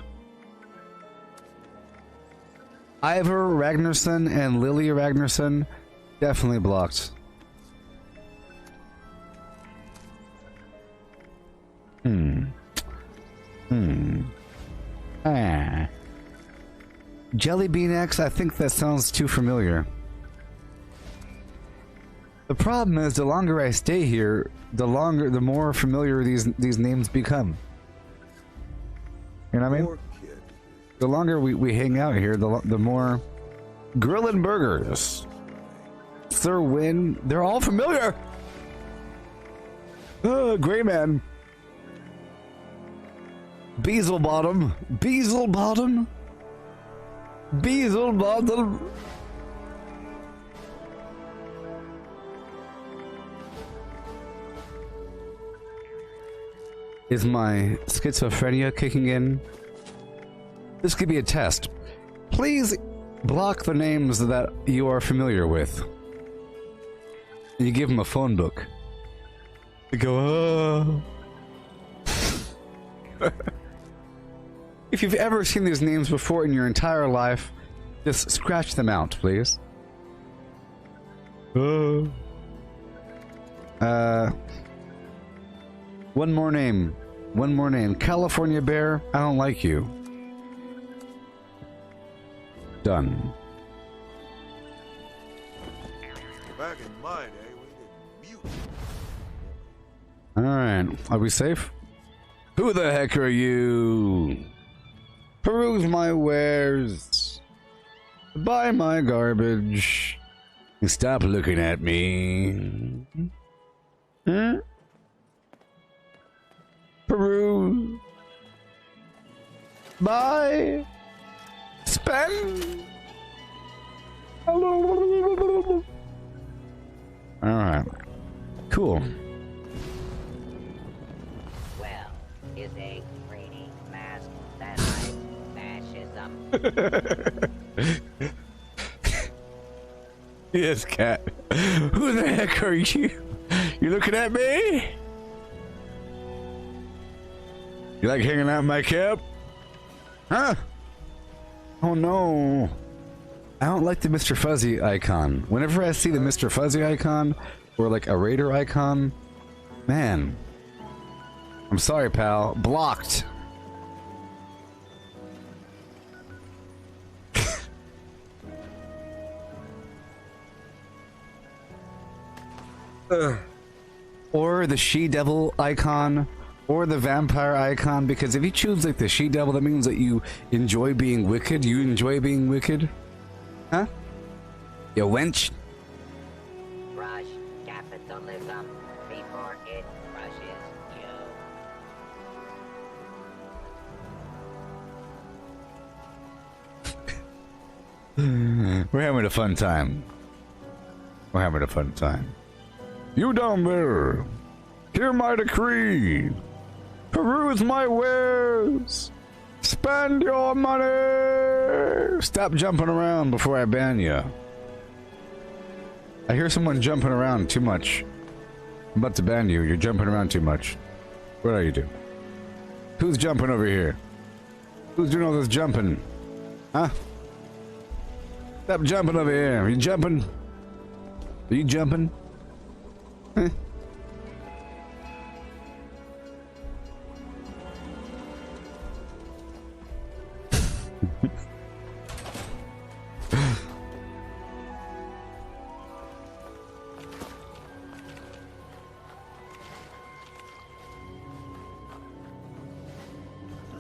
Ivor Ragnarsson and Lily Ragnarsson definitely blocked. Jellybean X, I think that sounds too familiar. The problem is, the longer I stay here, the more familiar these names become. You know what I mean? The longer we hang out here, the more Grillin' Burgers, Sir Win, they're all familiar. Gray Man. Beelzebottom. Beelzebottom. Beelzebottom. Is my schizophrenia kicking in? This could be a test. Please block the names that you are familiar with. And you give them a phone book. You go, If you've ever seen these names before in your entire life, just scratch them out, please. One more name. One more name. California Bear, I don't like you. Done. Back in my day, we didn't mute. Alright, are we safe? Who the heck are you? Peruse my wares. Buy my garbage. Stop looking at me. Hmm? Peruse. Buy. Spend. Alright. Cool. Well, is a pretty mask that fascism. Yes, cat. Who the heck are you? You looking at me? You like hanging out in my cap? Huh? Oh no. I don't like the Mr. Fuzzy icon. Whenever I see the Mr. Fuzzy icon, or like a Raider icon, man. I'm sorry, pal. Blocked. Or the she-devil icon, or the vampire icon, because if you choose like the she-devil, that means that you enjoy being wicked. You enjoy being wicked? Huh? You wench? Crush capitalism before it crushes you. We're having a fun time. We're having a fun time. You down there, hear my decree. Peruse my wares. Spend your money. Stop jumping around before I ban you. I hear someone jumping around too much. I'm about to ban you. You're jumping around too much. What are you doing? Who's jumping over here? Who's doing all this jumping? Huh? Stop jumping over here. Are you jumping? Are you jumping? Huh?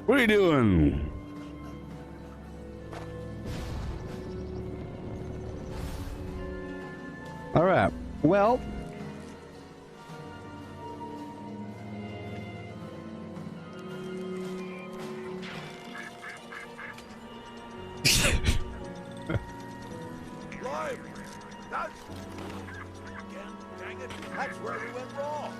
What are you doing? All right. Well, Live! That's... Again, dang it, that's where we went wrong.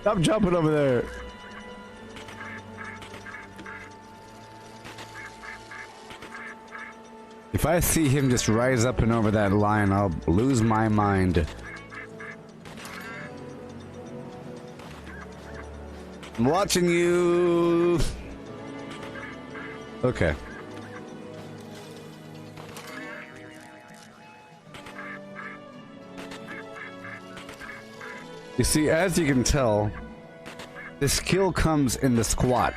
stop jumping over there. If I see him just rise up and over that line, I'll lose my mind. I'm watching you. Okay. You see, as you can tell, the skill comes in the squat.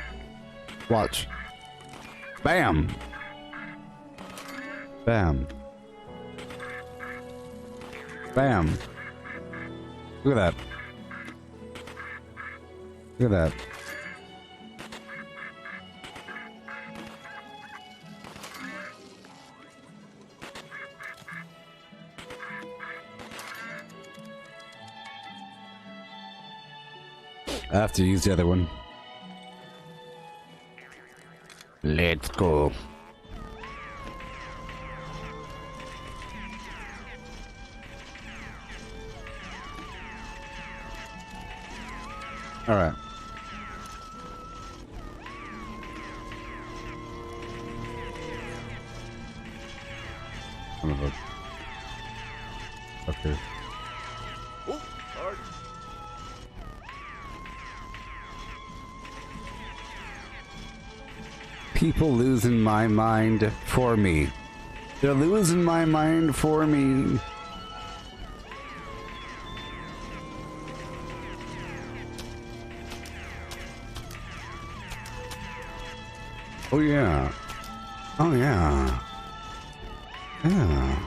Watch. Bam. Bam. Bam. Look at that. Look at that. I have to use the other one. Let's go. All right. Okay. Oh, pardon. People losing my mind for me. They're losing my mind for me. Oh yeah. Oh yeah. Yeah.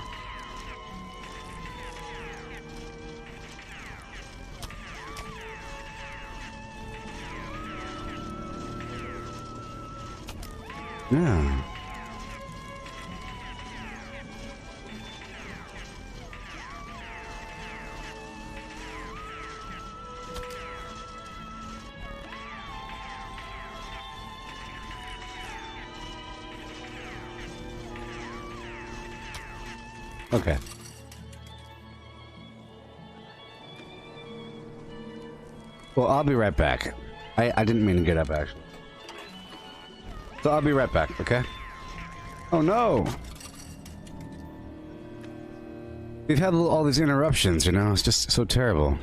Yeah. Okay. Well, I'll be right back. I didn't mean to get up, actually. So I'll be right back, okay? Oh, no! We've had all these interruptions, you know? It's just so terrible.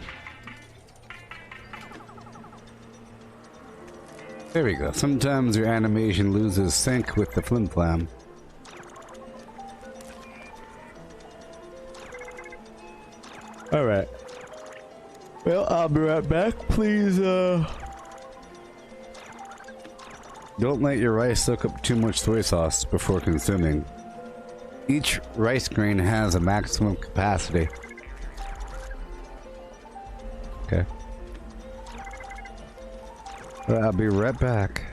There we go. Sometimes your animation loses sync with the flim-flam. Alright. Well, I'll be right back. Please, don't let your rice soak up too much soy sauce before consuming. Each rice grain has a maximum capacity. Okay. Well, I'll be right back.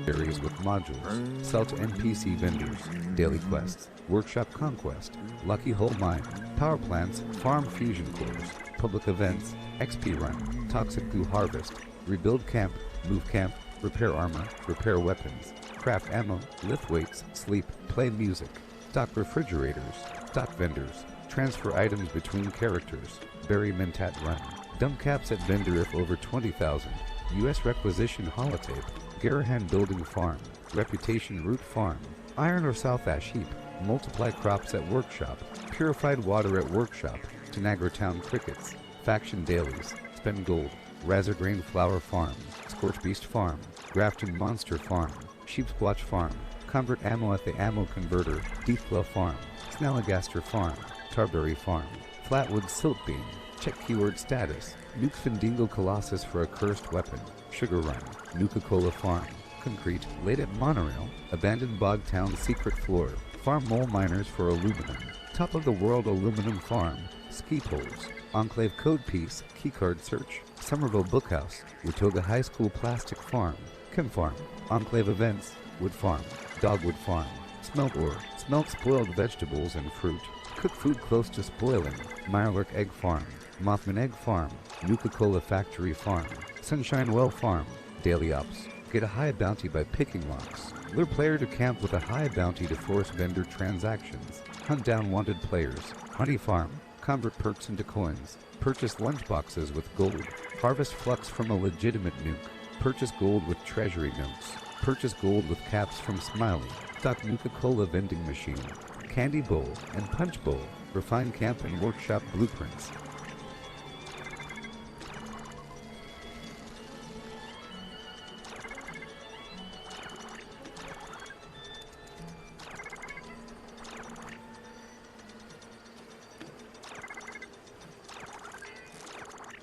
Areas with modules, sell to NPC vendors, daily quests, workshop conquest, lucky hole mine, power plants, farm fusion cores, public events, XP run, toxic glue harvest, rebuild camp, move camp, repair armor, repair weapons, craft ammo, lift weights, sleep, play music, stock refrigerators, stock vendors, transfer items between characters, bury mentat run, dump caps at vendor if over 20,000, US requisition holotape, Garahan building farm, reputation root farm, iron or south ash heap, multiply crops at workshop, purified water at workshop, Tanagra town crickets, faction dailies, spend gold, Razorgrain flower farm, Scorch beast farm, Grafton monster farm, sheep squatch farm, convert ammo at the ammo converter, Deathglow farm, Snalligaster farm, Tarberry farm, Flatwood silk beam, check keyword status, nuke Findingo Colossus for a cursed weapon, Sugar Run, Nuka-Cola farm, concrete, laid at monorail, abandoned bog town secret floor, farm mole miners for aluminum, top of the world aluminum farm, ski poles, Enclave code piece, keycard search, Somerville Bookhouse, Watoga High School plastic farm, Chem farm, Enclave events, wood farm, dogwood farm, smelt ore, smelt spoiled vegetables and fruit, cook food close to spoiling, Mirelurk egg farm, Mothman egg farm, Nuka-Cola factory farm, Sunshine Well farm, daily ops, get a high bounty by picking locks, lure player to camp with a high bounty to force vendor transactions, hunt down wanted players, honey farm, convert perks into coins, purchase lunchboxes with gold, harvest flux from a legitimate nuke, purchase gold with treasury notes, purchase gold with caps from Smiley, stock Nuka-Cola vending machine, candy bowl and punch bowl, refine camp and workshop blueprints.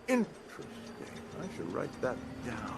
Interesting. I should write that down.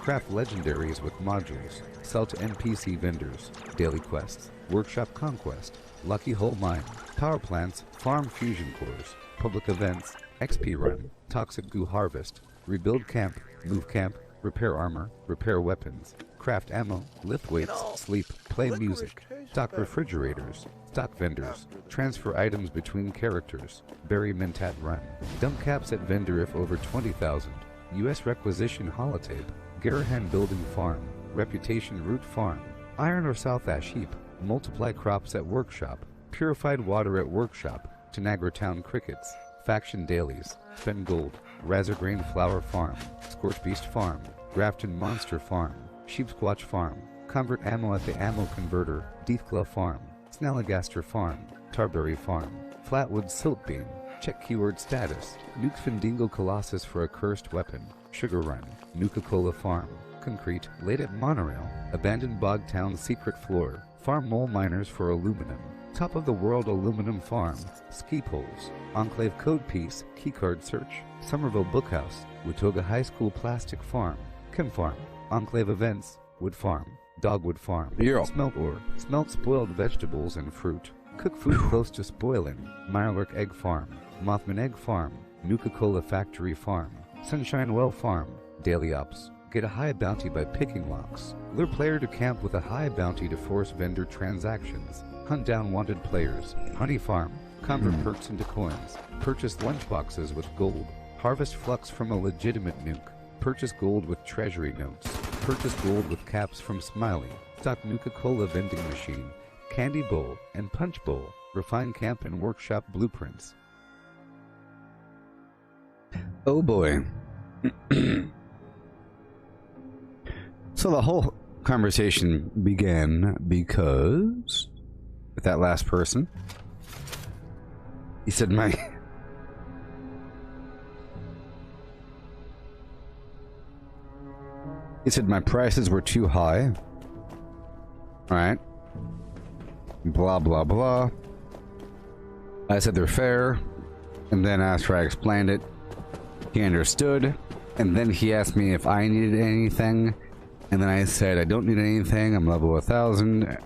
Craft legendaries with modules, sell to NPC vendors, daily quests, workshop conquest, lucky hole mine, power plants, farm fusion cores, public events, XP run, toxic goo harvest, rebuild camp, move camp, repair armor, repair weapons, craft ammo, lift weights, sleep, play music, stock refrigerators, stock vendors, transfer items between characters, bury Mentat Run, dump caps at vendor if over 20,000, U.S. requisition holotape, Garahan Building Farm, Reputation Root Farm, Iron or South Ash Heap, multiply crops at workshop, purified water at workshop, Tanagra Town Crickets, Faction Dailies, Fen Gold, Razorgrain Flower Farm, Scorch Beast Farm, Grafton Monster Farm, Sheepsquatch Farm, Convert Ammo at the Ammo Converter, Deathclaw Farm, Snalligaster Farm, Tarberry Farm, Flatwood Siltbeam, check keyword status, Nuke Findingo Colossus for a cursed weapon, Sugar Run, Nuka-Cola Farm, Concrete, Late at Monorail, Abandoned Bogtown Secret Floor, Farm Mole Miners for Aluminum, Top of the World Aluminum Farm, Ski Poles, Enclave Code Piece, Keycard Search, Somerville Bookhouse, Watoga High School Plastic Farm, Chem Farm, Enclave Events, Wood Farm, Dogwood Farm, Smelt Ore, Smelt Spoiled Vegetables and Fruit, Cook Food Close to Spoiling, Mirelurk Egg Farm, Mothman Egg Farm, Nuka-Cola Factory Farm, Sunshine Well Farm, Daily Ops, get a high bounty by picking locks, lure player to camp with a high bounty to force vendor transactions, hunt down wanted players, Honey Farm, convert perks into coins, purchase lunchboxes with gold, harvest flux from a legitimate nuke, purchase gold with treasury notes, purchase gold with caps from Smiley, stock Nuka-Cola vending machine, candy bowl and punch bowl, refine camp and workshop blueprints. Oh boy. So the whole conversation began because with that last person, he said my prices were too high. Alright. Blah blah blah. I said they're fair, and then after I explained it, he understood, and then he asked me if I needed anything, and then I said I don't need anything, I'm level 1000,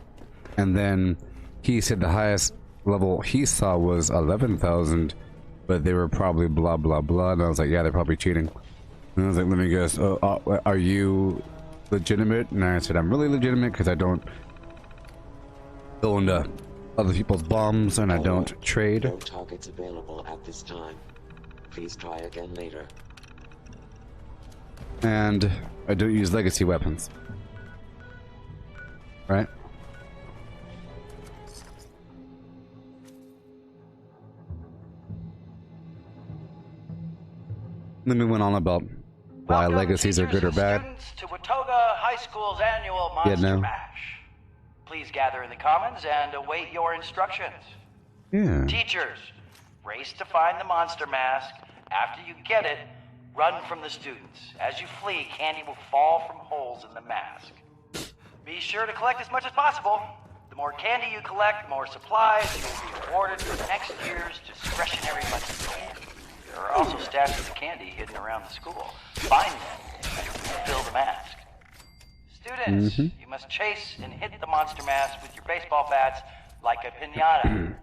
and then he said the highest level he saw was 11,000, but they were probably blah blah blah, and I was like, yeah, they're probably cheating. And I was like, let me guess, are you legitimate? And I said, I'm really legitimate because I don't go into other people's bombs and I don't trade. No targets available at this time. Please try again later. And I don't use legacy weapons. Right? Then we went on about why legacies are good or bad. To Watoga High School's annual Monster Mash. Please gather in the commons and await your instructions. Yeah. Teachers, race to find the monster mask. After you get it, run from the students. As you flee, candy will fall from holes in the mask. Be sure to collect as much as possible. The more candy you collect, the more supplies you will be rewarded for next year's discretionary budget. There are also stashes of candy hidden around the school. Find them and fill the mask. Students, you must chase and hit the monster mask with your baseball bats like a piñata.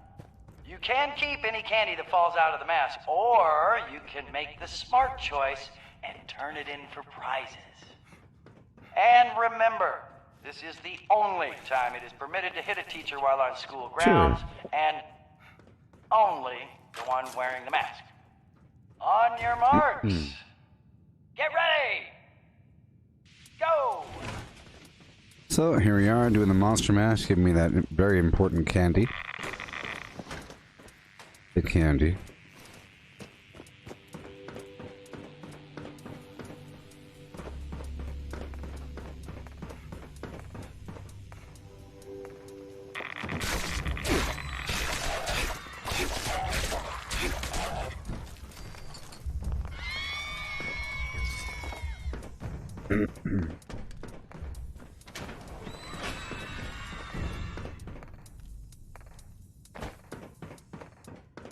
You can keep any candy that falls out of the mask, or you can make the smart choice and turn it in for prizes. And remember, this is the only time it is permitted to hit a teacher while on school grounds, and only the one wearing the mask. On your marks. Get ready. Go. So here we are doing the monster mash. Give me that very important candy. The candy.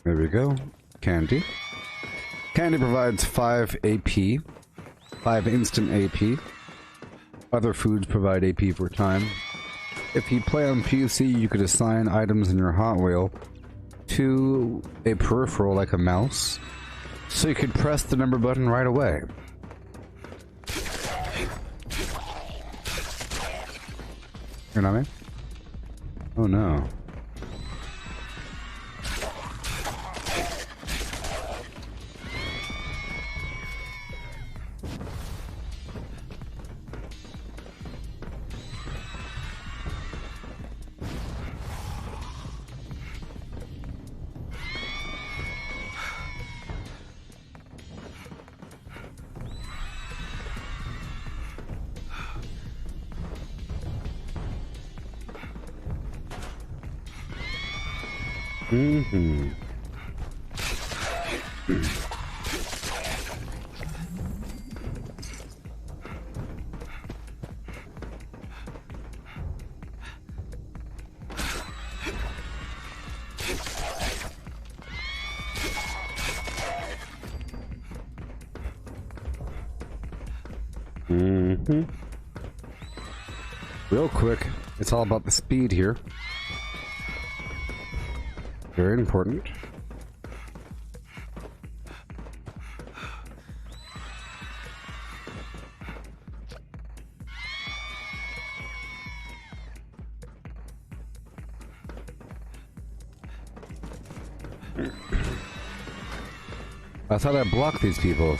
There we go. Candy. Candy provides 5 AP. 5 instant AP. Other foods provide AP for time. If you play on PC, you could assign items in your Hot Wheel to a peripheral like a mouse, so you could press the number button right away. You know what I mean? Oh no. Mm-hmm. Mm-hmm. Real quick, it's all about the speed here. Very important. I thought I blocked these people.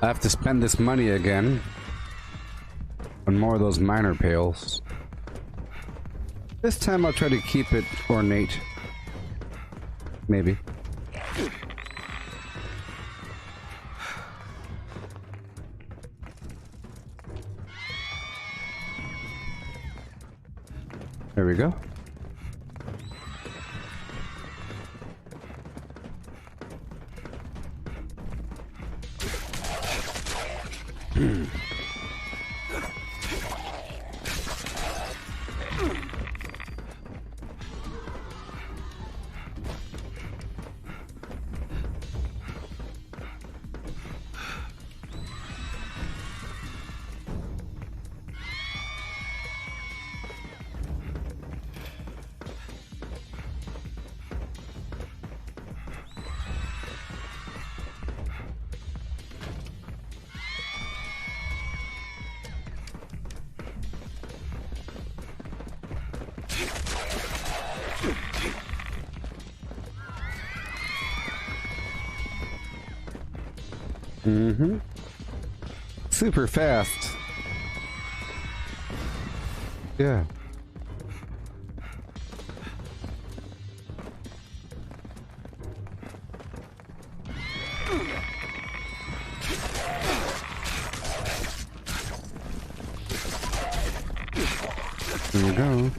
I have to spend this money again on more of those minor pails. This time I'll try to keep it ornate. Maybe. There we go. Mm-hmm. Super fast. Yeah. There we go.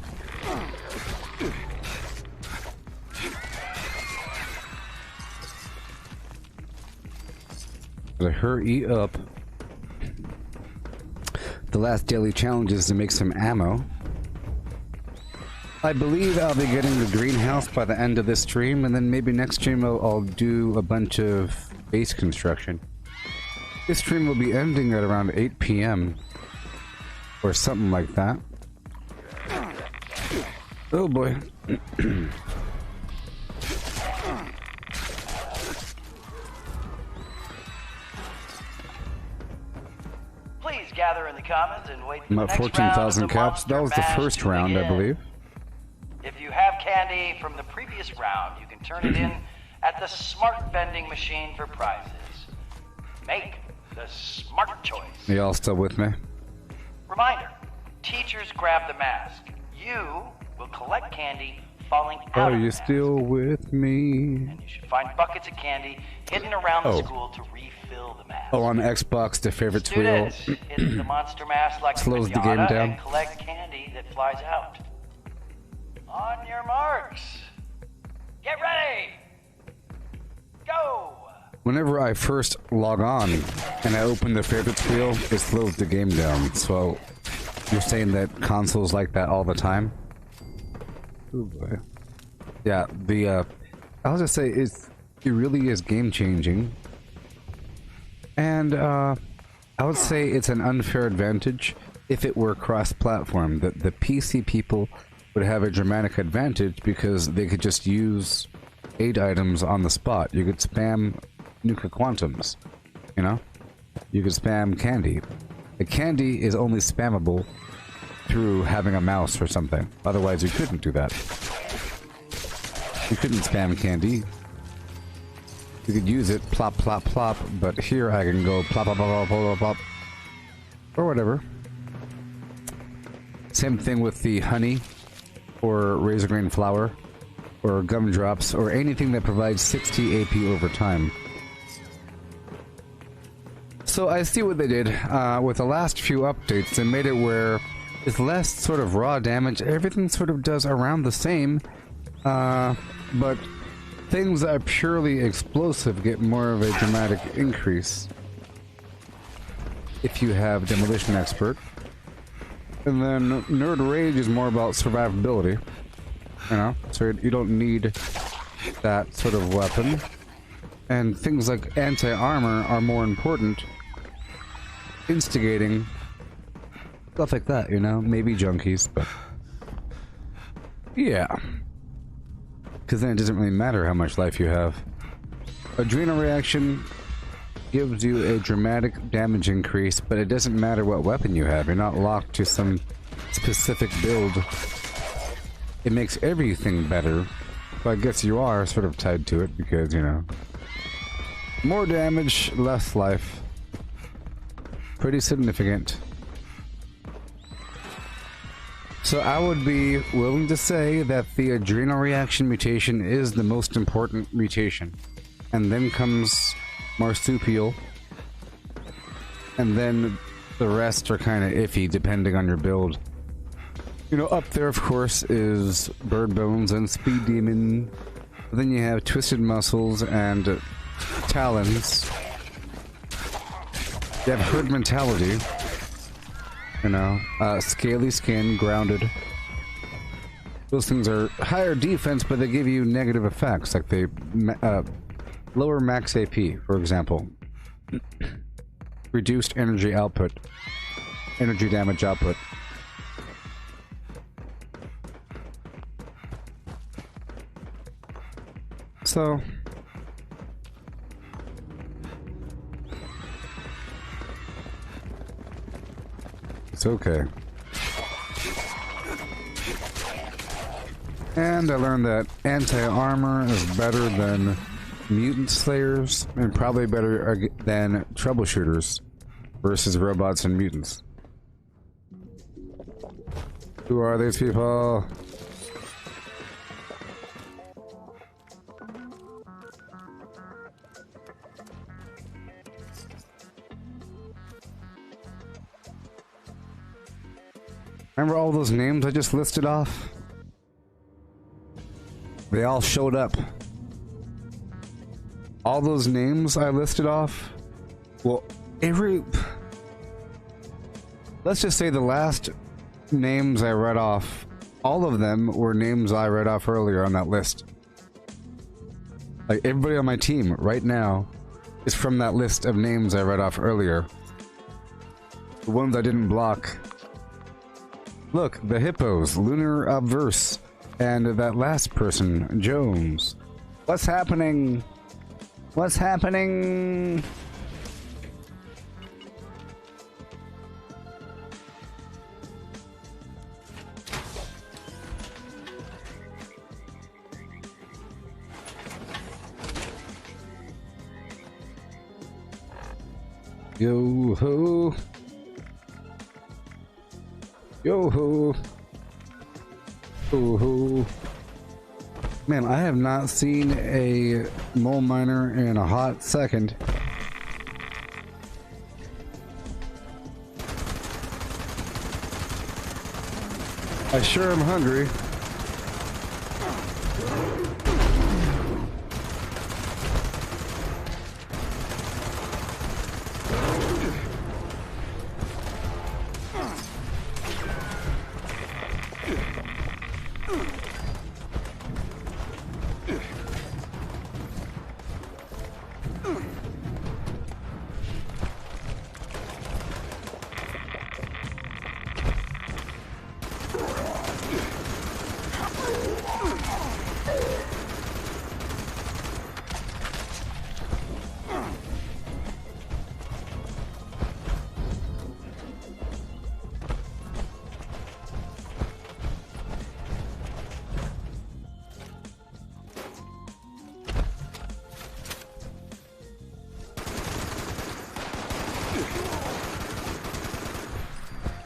Gotta hurry up. The last daily challenge is to make some ammo. I believe I'll be getting the greenhouse by the end of this stream, and then maybe next stream I'll do a bunch of base construction. This stream will be ending at around 8 p.m. or something like that. Oh boy. Please gather in the commons and wait for I'm the at next 14,000 round of the caps. That was the Monster first Mash round, to I believe. If you have candy from the previous round, you can turn it in at the smart vending machine for prizes. Make the smart choice. Y'all still with me? Reminder, teachers grab the mask. You will collect candy falling out Are of you the mask. still with me? You should find buckets of candy hidden around the Oh. school to refill the mask. Oh, on Xbox, the favorite wheel Students, hit the monster mask like slows a the game pinata down. and collect candy that flies out. On your marks. Get ready. Go. Whenever I first log on and I open the favorites wheel, it slows the game down. So you're saying that consoles like that all the time? Ooh, boy. Yeah, I'll just say it really is game changing. And I would say it's an unfair advantage if it were cross-platform. That the PC people would have a dramatic advantage because they could just use aid items on the spot. You could spam Nuka Quantums, you know? You could spam candy. The candy is only spammable through having a mouse or something. Otherwise, you couldn't do that. You couldn't spam candy. You could use it, plop, plop, plop, but here I can go plop, plop, plop, plop, plop, plop, or whatever. Same thing with the honey, or razor grain flour, or gumdrops, or anything that provides 60 AP over time. So I see what they did. With the last few updates, they made it where it's less sort of raw damage. Everything sort of does around the same, but things that are purely explosive get more of a dramatic increase if you have Demolition Expert. And then Nerd Rage is more about survivability, you know, so you don't need that sort of weapon. And things like anti-armor are more important, instigating stuff like that, you know, maybe junkies, but yeah. Because then it doesn't really matter how much life you have. Adrenal reaction gives you a dramatic damage increase, but it doesn't matter what weapon you have. You're not locked to some specific build. It makes everything better, but I guess you are sort of tied to it because, you know, more damage, less life. Pretty significant. So I would be willing to say that the adrenal reaction mutation is the most important mutation. And then comes marsupial. And then the rest are kind of iffy depending on your build. You know, up there of course is Bird Bones and Speed Demon. Then you have Twisted Muscles and Talons. You have Herd Mentality. You know, Scaly Skin, Grounded. Those things are higher defense, but they give you negative effects, like they lower max AP, for example. Reduced energy output. Energy damage output. So it's okay. And I learned that anti-armor is better than mutant slayers, and probably better than troubleshooters versus robots and mutants. Who are these people? Remember all those names I just listed off? They all showed up. All those names I listed off, well, let's just say the last names I read off, all of them were names I read off earlier on that list. Like, everybody on my team right now is from that list of names I read off earlier. The ones I didn't block. Look, the hippos, Lunar Obverse, and that last person, Jones. What's happening? What's happening? Yo-ho. Yo-ho. Yo-ho. Man, I have not seen a mole miner in a hot second. I sure am hungry.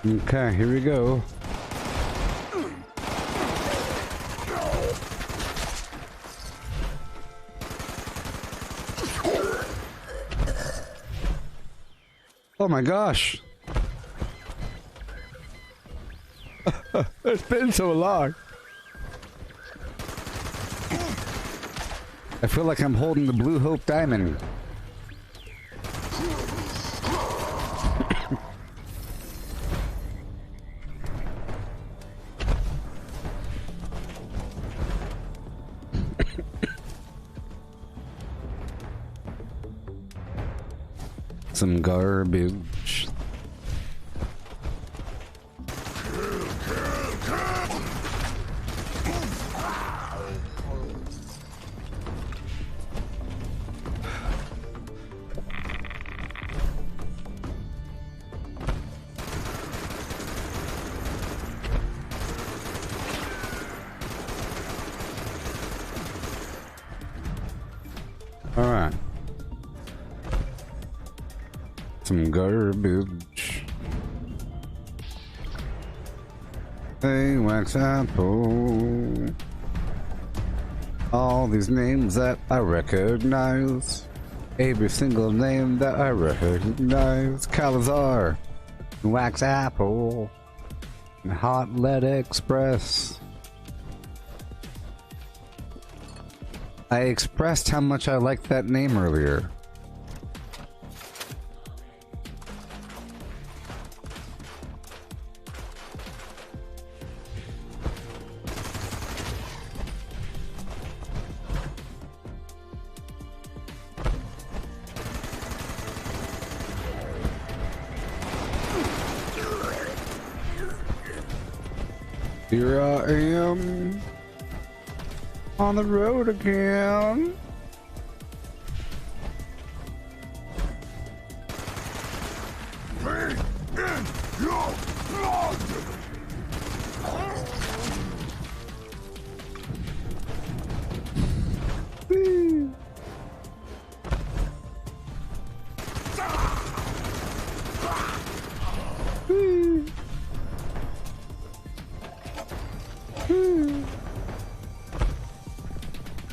Okay, here we go. Oh my gosh. It's been so long. I feel like I'm holding the Blue Hope Diamond. Some garbage. All right. Some garbage. Hey, wax apple. All these names that I recognize. Every single name that I recognize. Calazar, Wax Apple, and Hot Lead Express. I expressed how much I liked that name earlier. Here I am on the road again.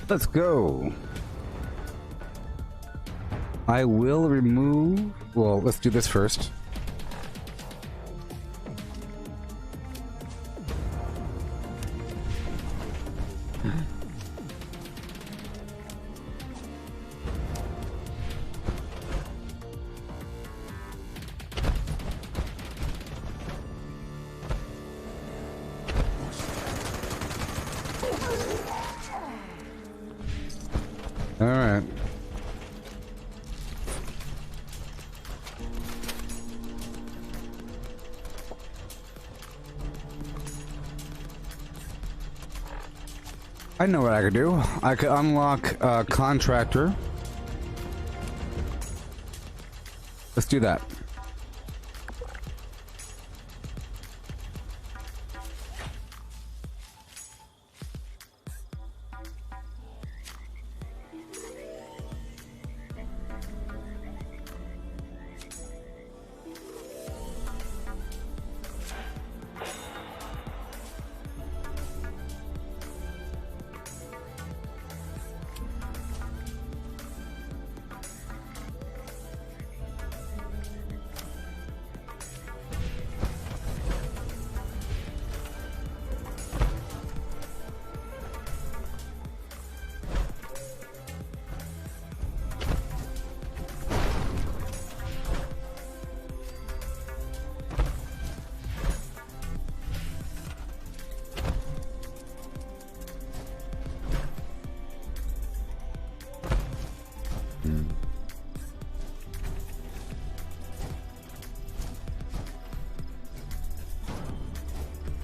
Let's go. I will remove... Well, let's do this first. All right. I know what I could do. I could unlock Contractor. Let's do that.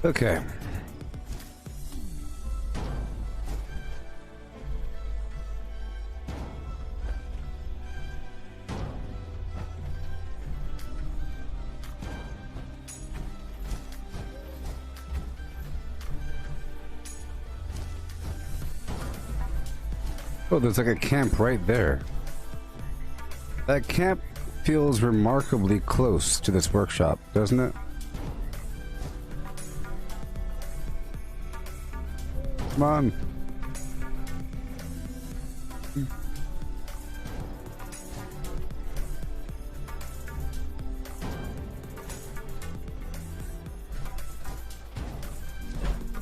Okay. Oh, there's like a camp right there. That camp feels remarkably close to this workshop, doesn't it? Come on.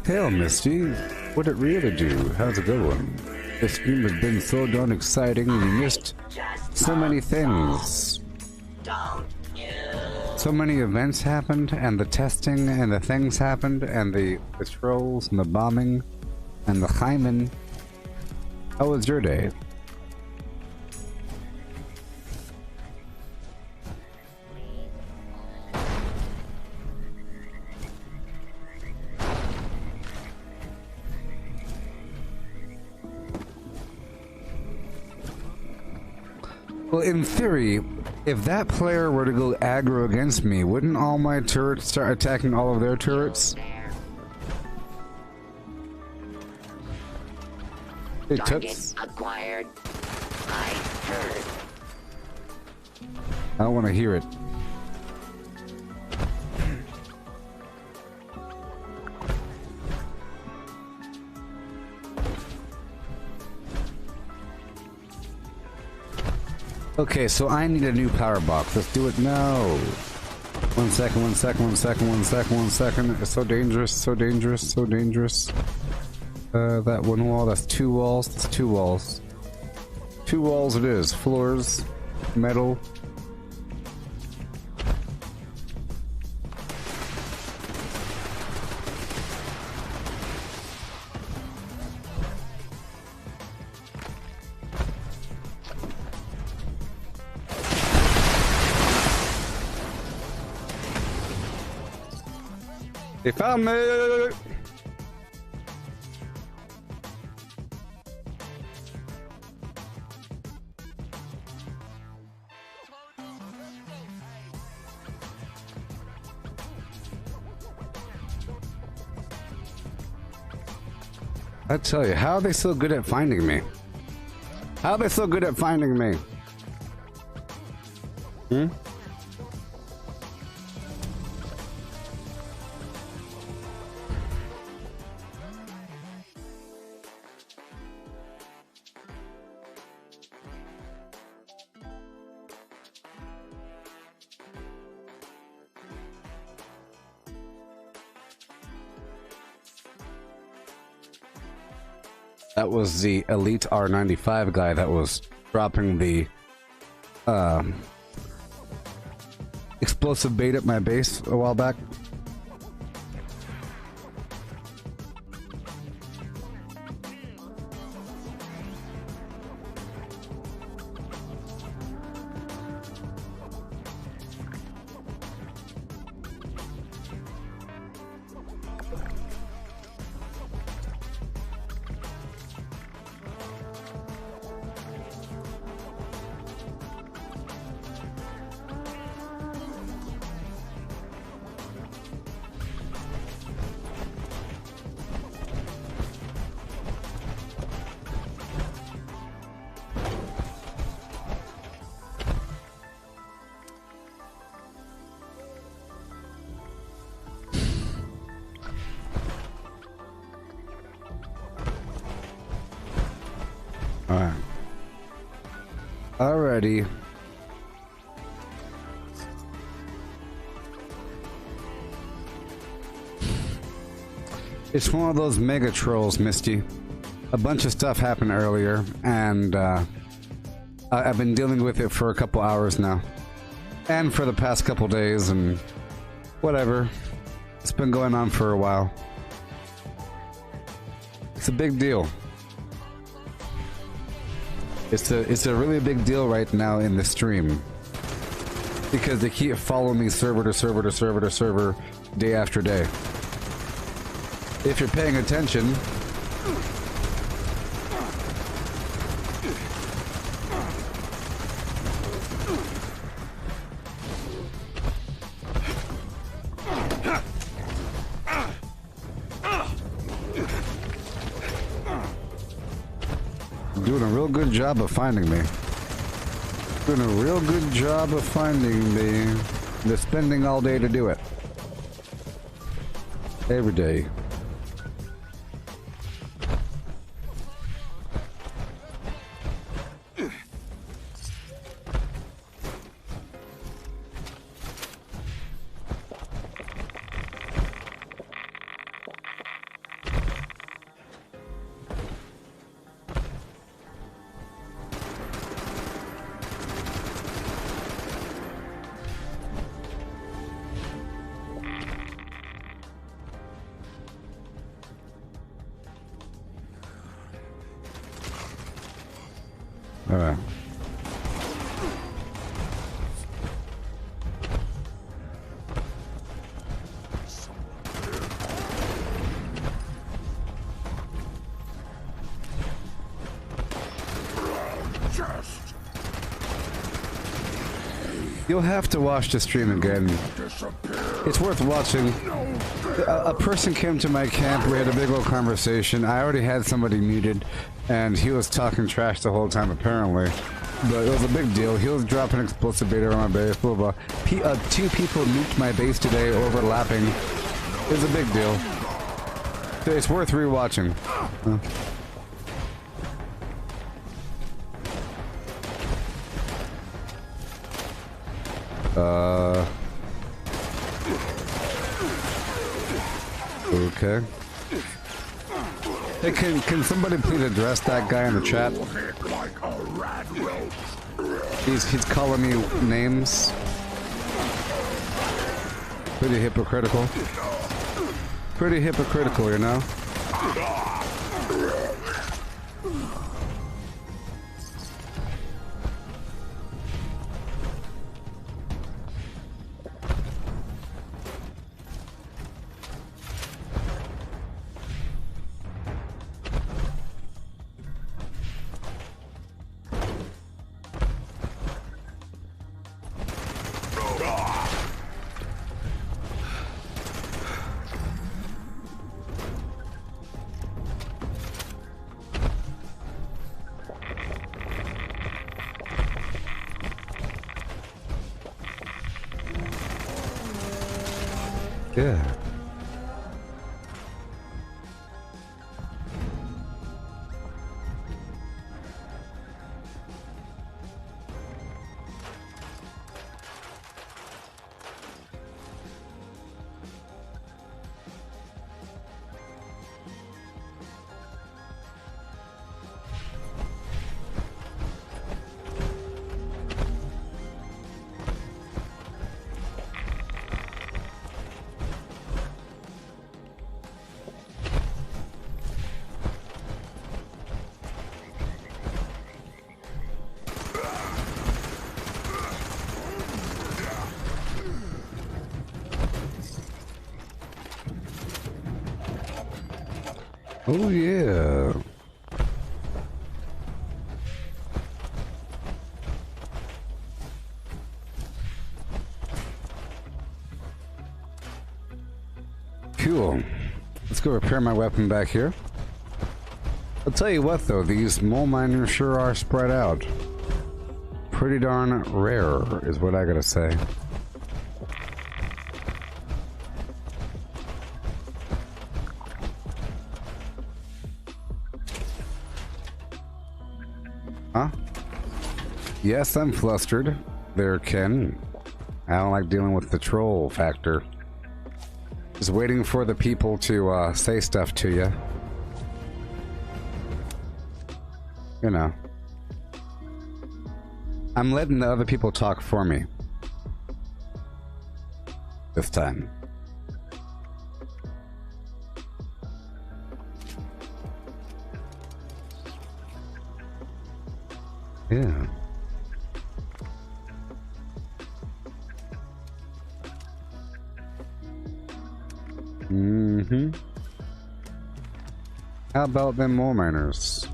Hell, Misty, what'd it really do? How's it going? This stream has been so darn exciting. We missed so many things. So many events happened, and the testing, and the things happened, and the trolls, and the bombing, and the Hyman. How was your day? Well, in theory, if that player were to go aggro against me, wouldn't all my turrets start attacking all of their turrets? It took. Acquired. I heard. I don't want to hear it. Okay, so I need a new power box. Let's do it now. 1 second, 1 second, 1 second, 1 second, 1 second. It's so dangerous, so dangerous, so dangerous. That one wall, that's 2 walls, that's 2 walls. 2 walls it is. Floors, metal. They found me! I tell you, how are they so good at finding me? How are they so good at finding me? Hmm? That was the Elite R95 guy that was dropping the explosive bait at my base a while back. Alright. Alrighty. It's one of those mega trolls, Misty. A bunch of stuff happened earlier, and I've been dealing with it for a couple hours now. And for the past couple days, and whatever. It's been going on for a while. It's a big deal. It's a really big deal right now in the stream. Because they keep following me server to server to server to server, day after day. If you're paying attention... Doing a real good job of finding me. Doing a real good job of finding me. They're spending all day to do it. You'll have to watch the stream again. It's worth watching. A person came to my camp, we had a big old conversation. I already had somebody muted, and he was talking trash the whole time apparently. But it was a big deal. He was dropping explosive beta on my base, blah blah. 2 people nuked my base today, overlapping. It was a big deal. It's worth rewatching. Okay. Hey, can somebody please address that guy in the chat? He's calling me names. Pretty hypocritical. Pretty hypocritical, you know? Yeah. Oh yeah. Cool. Let's go repair my weapon back here. I'll tell you what though, these mole miners sure are spread out. Pretty darn rare is what I gotta say. Huh? Yes, I'm flustered. There, Ken. I don't like dealing with the troll factor. Just waiting for the people to say stuff to you. You know. I'm letting the other people talk for me. This time. Yeah. Mm-hmm. How about them mole miners?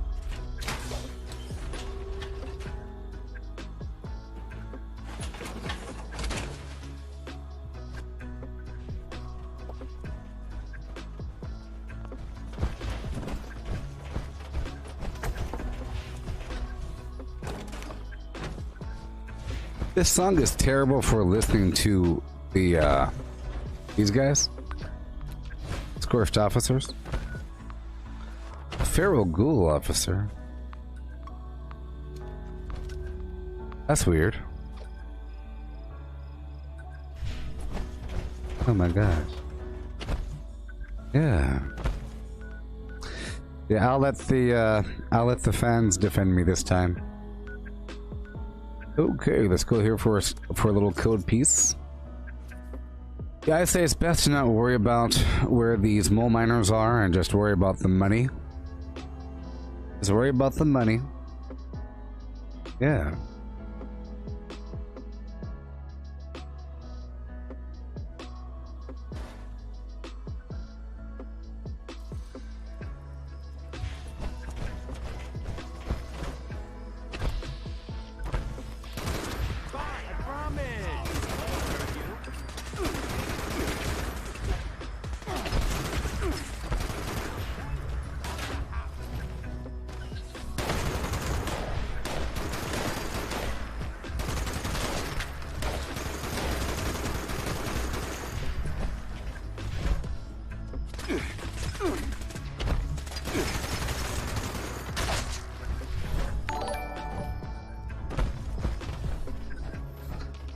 This song is terrible for listening to the, these guys. Scorched officers. Feral ghoul officer. That's weird. Oh my gosh. Yeah. Yeah, I'll let the fans defend me this time. Okay, let's go here for a little code piece. Yeah, I say it's best to not worry about where these mole miners are and just worry about the money. Just worry about the money. Yeah.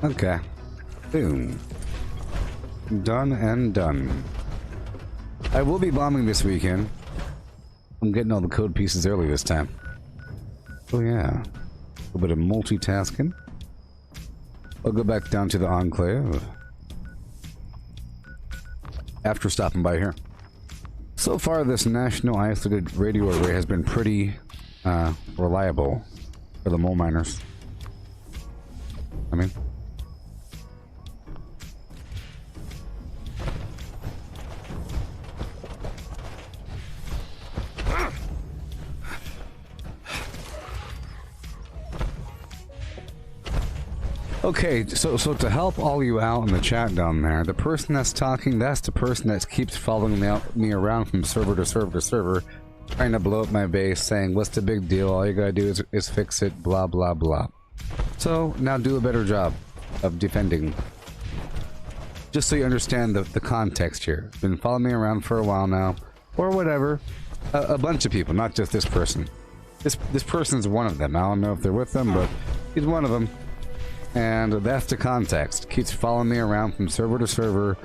Okay. Boom. Done and done. I will be bombing this weekend. I'm getting all the code pieces early this time. Oh yeah. A little bit of multitasking. I'll go back down to the Enclave after stopping by here. So far, this national isolated radio array has been pretty reliable for the mole miners. I mean, okay, so to help all you out in the chat down there, the person that's talking, that's the person that keeps following me around from server to server to server, trying to blow up my base, saying, what's the big deal, all you gotta do is fix it, blah blah blah. So, now do a better job of defending. Just so you understand the context here. Been following me around for a while now, or whatever. A bunch of people, not just this person. This person's one of them. I don't know if they're with them, but he's one of them. And that's the context. Keeps following me around from server to server,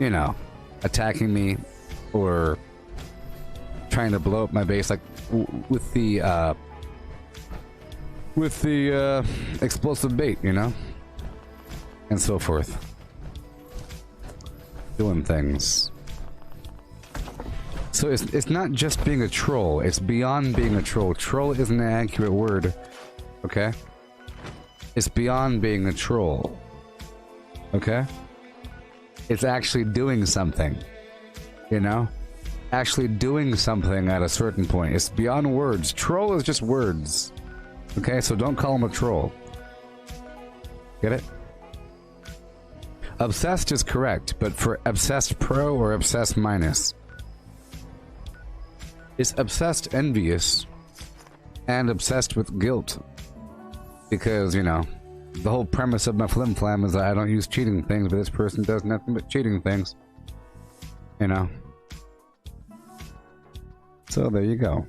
you know, attacking me or trying to blow up my base, like with the explosive bait, you know, and so forth. Doing things. So it's not just being a troll, it's beyond being a troll. Troll isn't an accurate word, okay? It's beyond being a troll, okay? It's actually doing something, you know? Actually doing something at a certain point. It's beyond words. Troll is just words, okay? So don't call him a troll. Get it? Obsessed is correct, but for obsessed pro or obsessed minus, it's obsessed envious and obsessed with guilt. Because, you know, the whole premise of my flim flam is that I don't use cheating things, but this person does nothing but cheating things. You know? So there you go.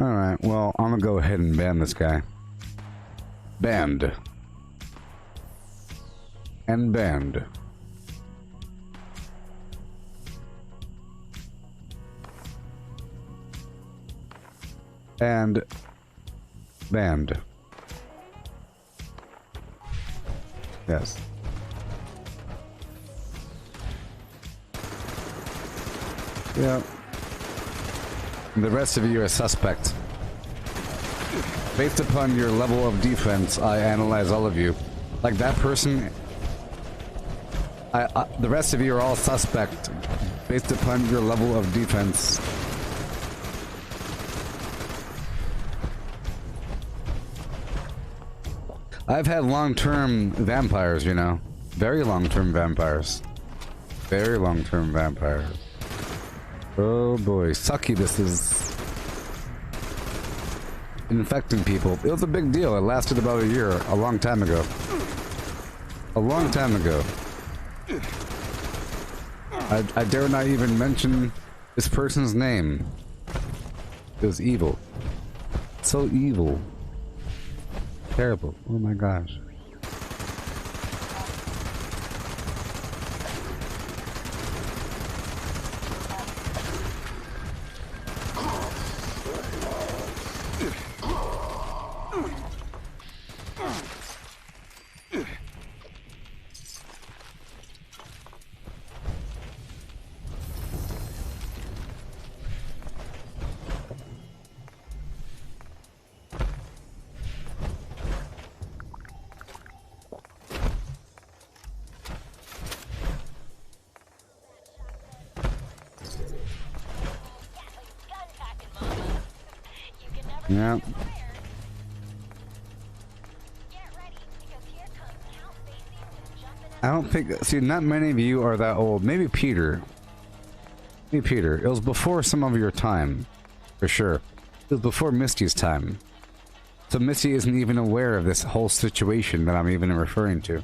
Alright, well, I'm gonna go ahead and ban this guy. Banned. And banned. And banned. Yes. Yeah. The rest of you are suspect. Based upon your level of defense, I analyze all of you. Like that person, the rest of you are all suspect based upon your level of defense. I've had long-term vampires, you know. Very long-term vampires. Very long-term vampires. Oh boy, succubus infecting people. It was a big deal. It lasted about a year, a long time ago. A long time ago. I dare not even mention this person's name. It was evil. So evil. Terrible. Oh my gosh. Yeah. I don't think... See, not many of you are that old. Maybe Peter. Maybe Peter. It was before some of your time. For sure. It was before Misty's time. So Missy isn't even aware of this whole situation that I'm even referring to.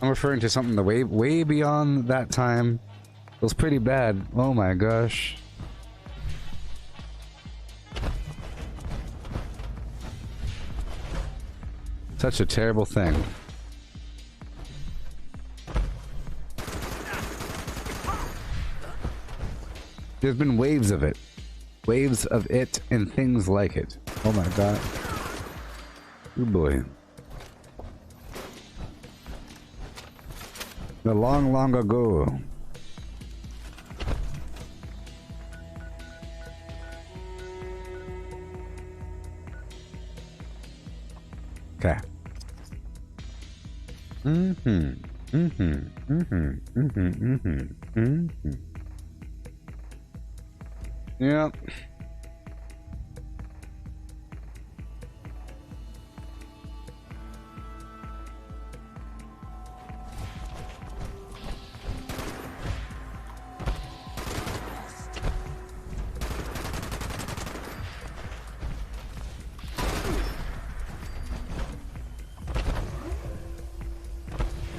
I'm referring to something that way beyond that time. It was pretty bad. Oh my gosh. Such a terrible thing. There's been waves of it. Waves of it and things like it. Oh my god. Oh boy. The long, long ago. Okay. Yep.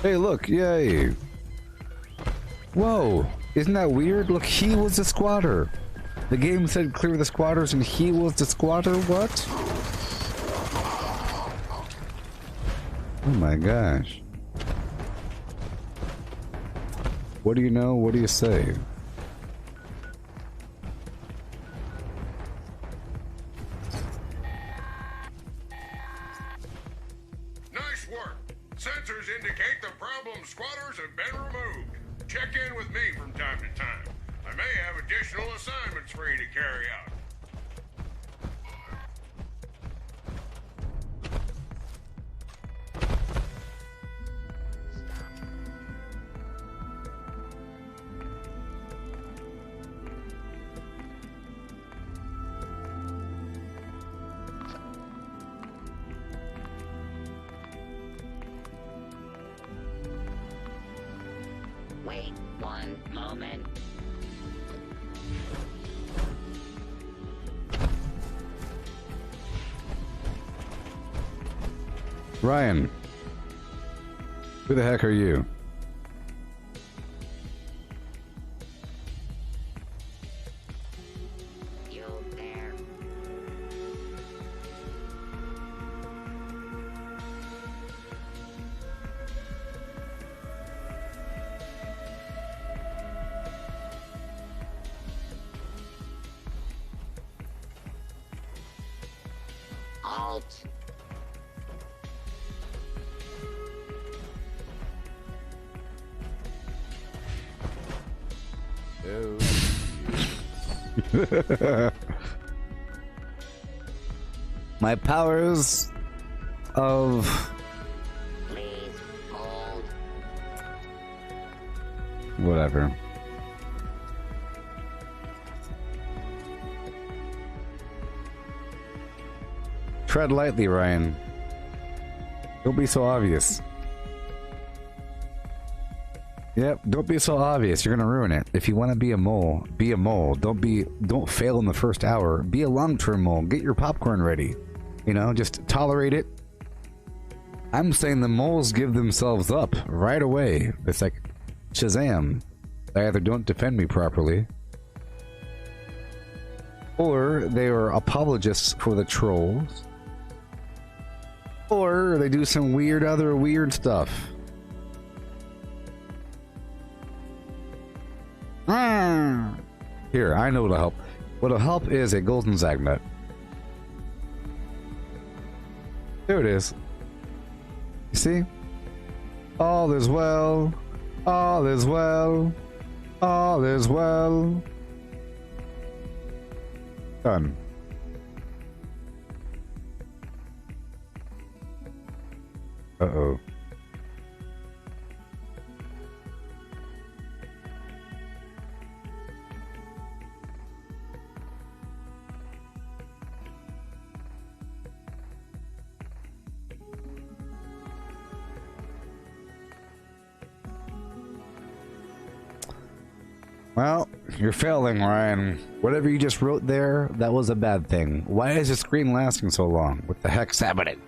Hey, look, yay. Whoa, isn't that weird? Look, he was the squatter. The game said clear the squatters and he was the squatter? What? Oh my gosh. What do you know? What do you say? Nice work. Sensors indicate the problem squatters have been removed. Check in with me from time to time. I may have additional assignments for you to carry out. Wait one moment. Ryan. Who the heck are you? You there. Halt. My powers of Please hold. whatever. Tread lightly, Ryan. Don't be so obvious. Yep, don't be so obvious. You're gonna ruin it. If you want to be a mole, be a mole. Don't fail in the first hour. Be a long-term mole. Get your popcorn ready. You know, just tolerate it. I'm saying the moles give themselves up right away. It's like Shazam. They either don't defend me properly, or they are apologists for the trolls, or they do some other weird stuff. Here, I know what'll help. What'll help is a golden Zagnut. There it is. You see? All is well. All is well. All is well. Done. Uh-oh. Well, You're failing, Ryan. Whatever you just wrote there, that was a bad thing. Why is the screen lasting so long? What the heck's happening?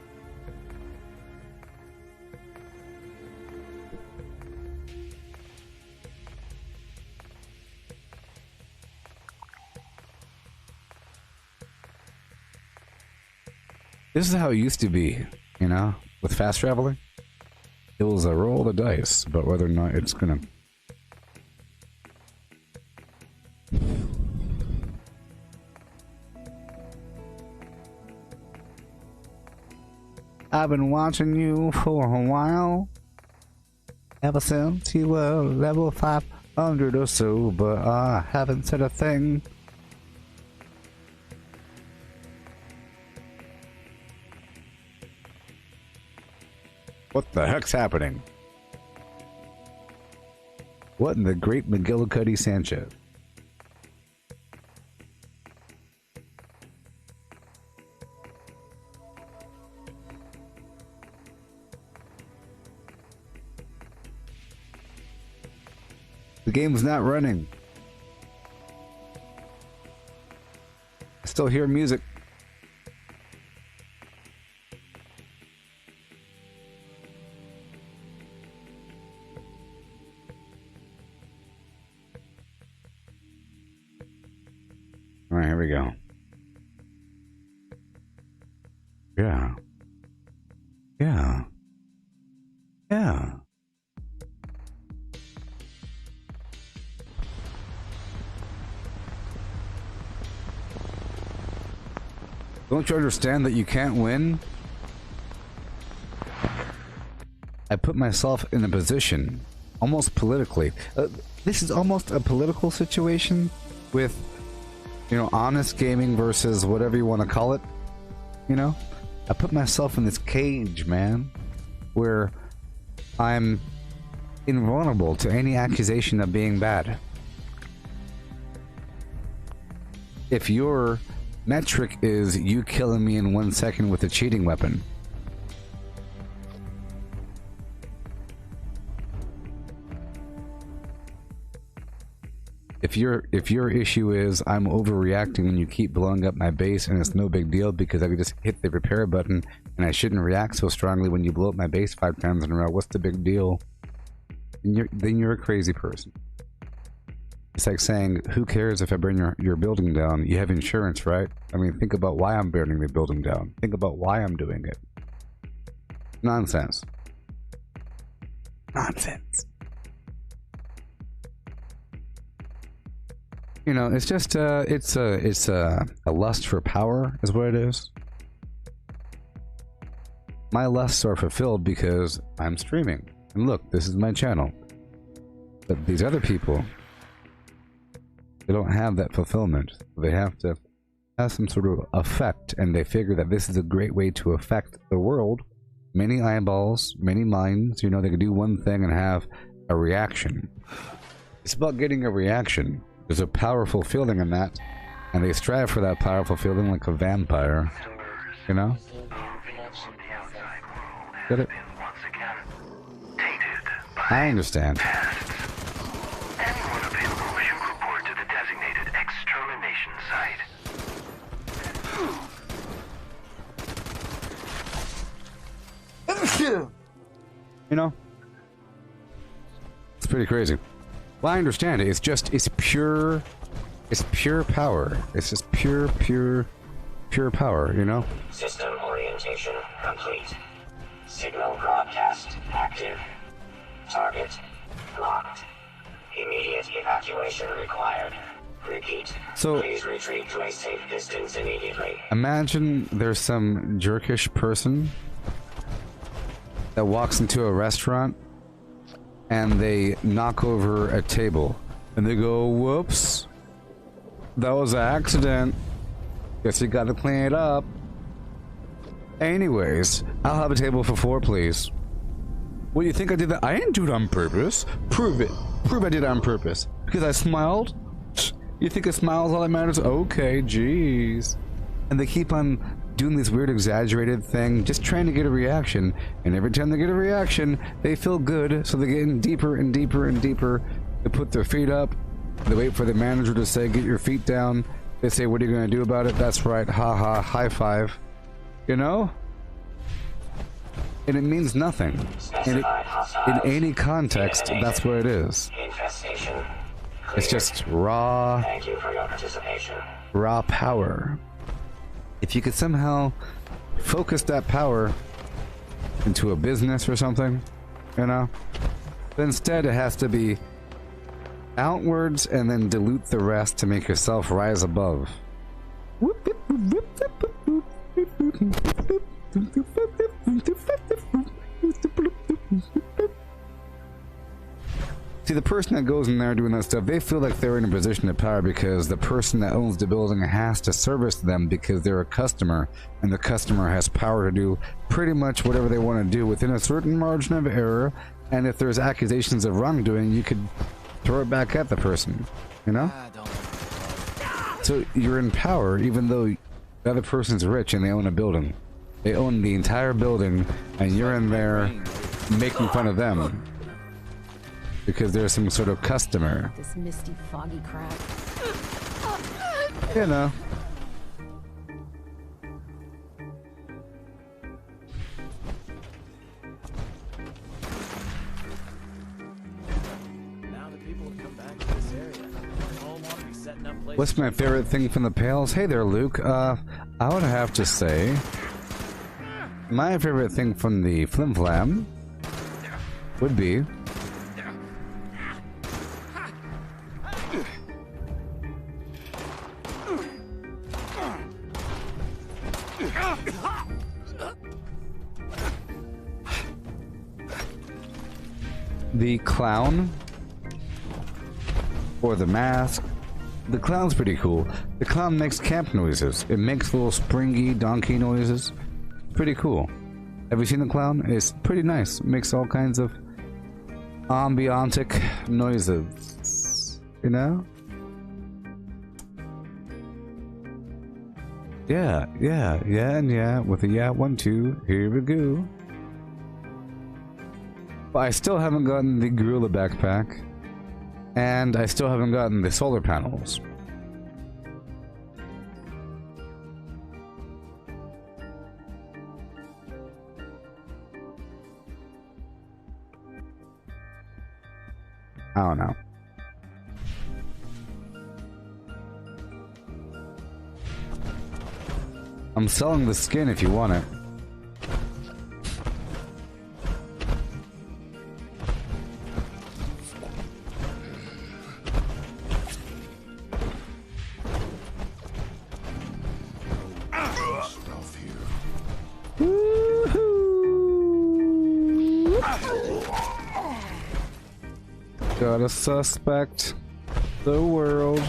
This is how it used to be, you know, with fast traveling. It was a roll of the dice, but whether or not it's gonna... I've been watching you for a while, ever since you were level 500 or so, but I haven't said a thing. What the heck's happening? What in the great McGillicuddy Sanchez? The game's not running. I still hear music. All right, here we go. Yeah. Yeah. Yeah. Don't you understand that you can't win? I put myself in a position, almost politically. This is almost a political situation with, you know, honest gaming versus whatever you want to call it. You know? I put myself in this cage, man, where I'm invulnerable to any accusation of being bad. If your metric is you killing me in 1 second with a cheating weapon, if your issue is I'm overreacting when you keep blowing up my base and it's no big deal because I could just hit the repair button and I shouldn't react so strongly when you blow up my base 5 times in a row, what's the big deal? Then you're a crazy person. It's like saying, who cares if I burn your building down? You have insurance, right? I mean, think about why I'm burning the building down. Think about why I'm doing it. Nonsense. Nonsense. You know, it's just it's a lust for power is what it is. My lusts are fulfilled because I'm streaming. And look, this is my channel. But these other people, they don't have that fulfillment. They have to have some sort of effect, and they figure that this is a great way to affect the world. Many eyeballs, many minds, you know, they can do one thing and have a reaction. It's about getting a reaction. There's a powerful feeling in that, and they strive for that powerful feeling like a vampire, you know? Get it? I understand. Anyone available should report to the designated extermination site. You know? It's pretty crazy. Well, I understand it. It's pure power. It's just pure power, you know? System orientation complete. Signal broadcast active. Target locked. Immediate evacuation required. Repeat. So, please retreat to a safe distance immediately. Imagine there's some jerkish person that walks into a restaurant and they knock over a table and they go, whoops, that was an accident, guess you gotta clean it up. Anyways, I'll have a table for 4, please. What, you think I did that? I didn't do it on purpose. Prove it. Prove I did it on purpose. Because I smiled? You think a smile is all that matters? Okay, jeez. And they keep on doing this weird exaggerated thing, just trying to get a reaction, and every time they get a reaction, they feel good, so they get in deeper and deeper and deeper. They put their feet up, They wait for the manager to say, get your feet down. They say, what are you going to do about it? That's right, haha, high five. You know? And it means nothing. In any context, that's what it is. Infestation. It's just raw. Thank you for your participation. Raw power. If you could somehow focus that power into a business or something, you know, but instead it has to be outwards and then dilute the rest to make yourself rise above. See, the person that goes in there doing that stuff, they feel like they're in a position of power because the person that owns the building has to service them because they're a customer, and the customer has power to do pretty much whatever they want to do within a certain margin of error, and if there's accusations of wrongdoing, you could throw it back at the person, you know? So you're in power even though the other person's rich and they own a building. They own the entire building, and you're in there making fun of them. Because there's some sort of customer. This misty, foggy crap. You know. Now the people have come back to this area. All want to be setting up places. What's my favorite thing from the Pales? Hey there, Luke. I would have to say my favorite thing from the Flim Flam would be the clown or the mask. The clown's pretty cool. The clown makes camp noises. It makes little springy donkey noises. Pretty cool. Have you seen the clown? It's pretty nice. It makes all kinds of ambiontic noises. You know? Yeah, and yeah. With a yeah, 1, 2, here we go. But I still haven't gotten the gorilla backpack. And I still haven't gotten the solar panels. I don't know. I'm selling the skin if you want it. Gotta suspect the world.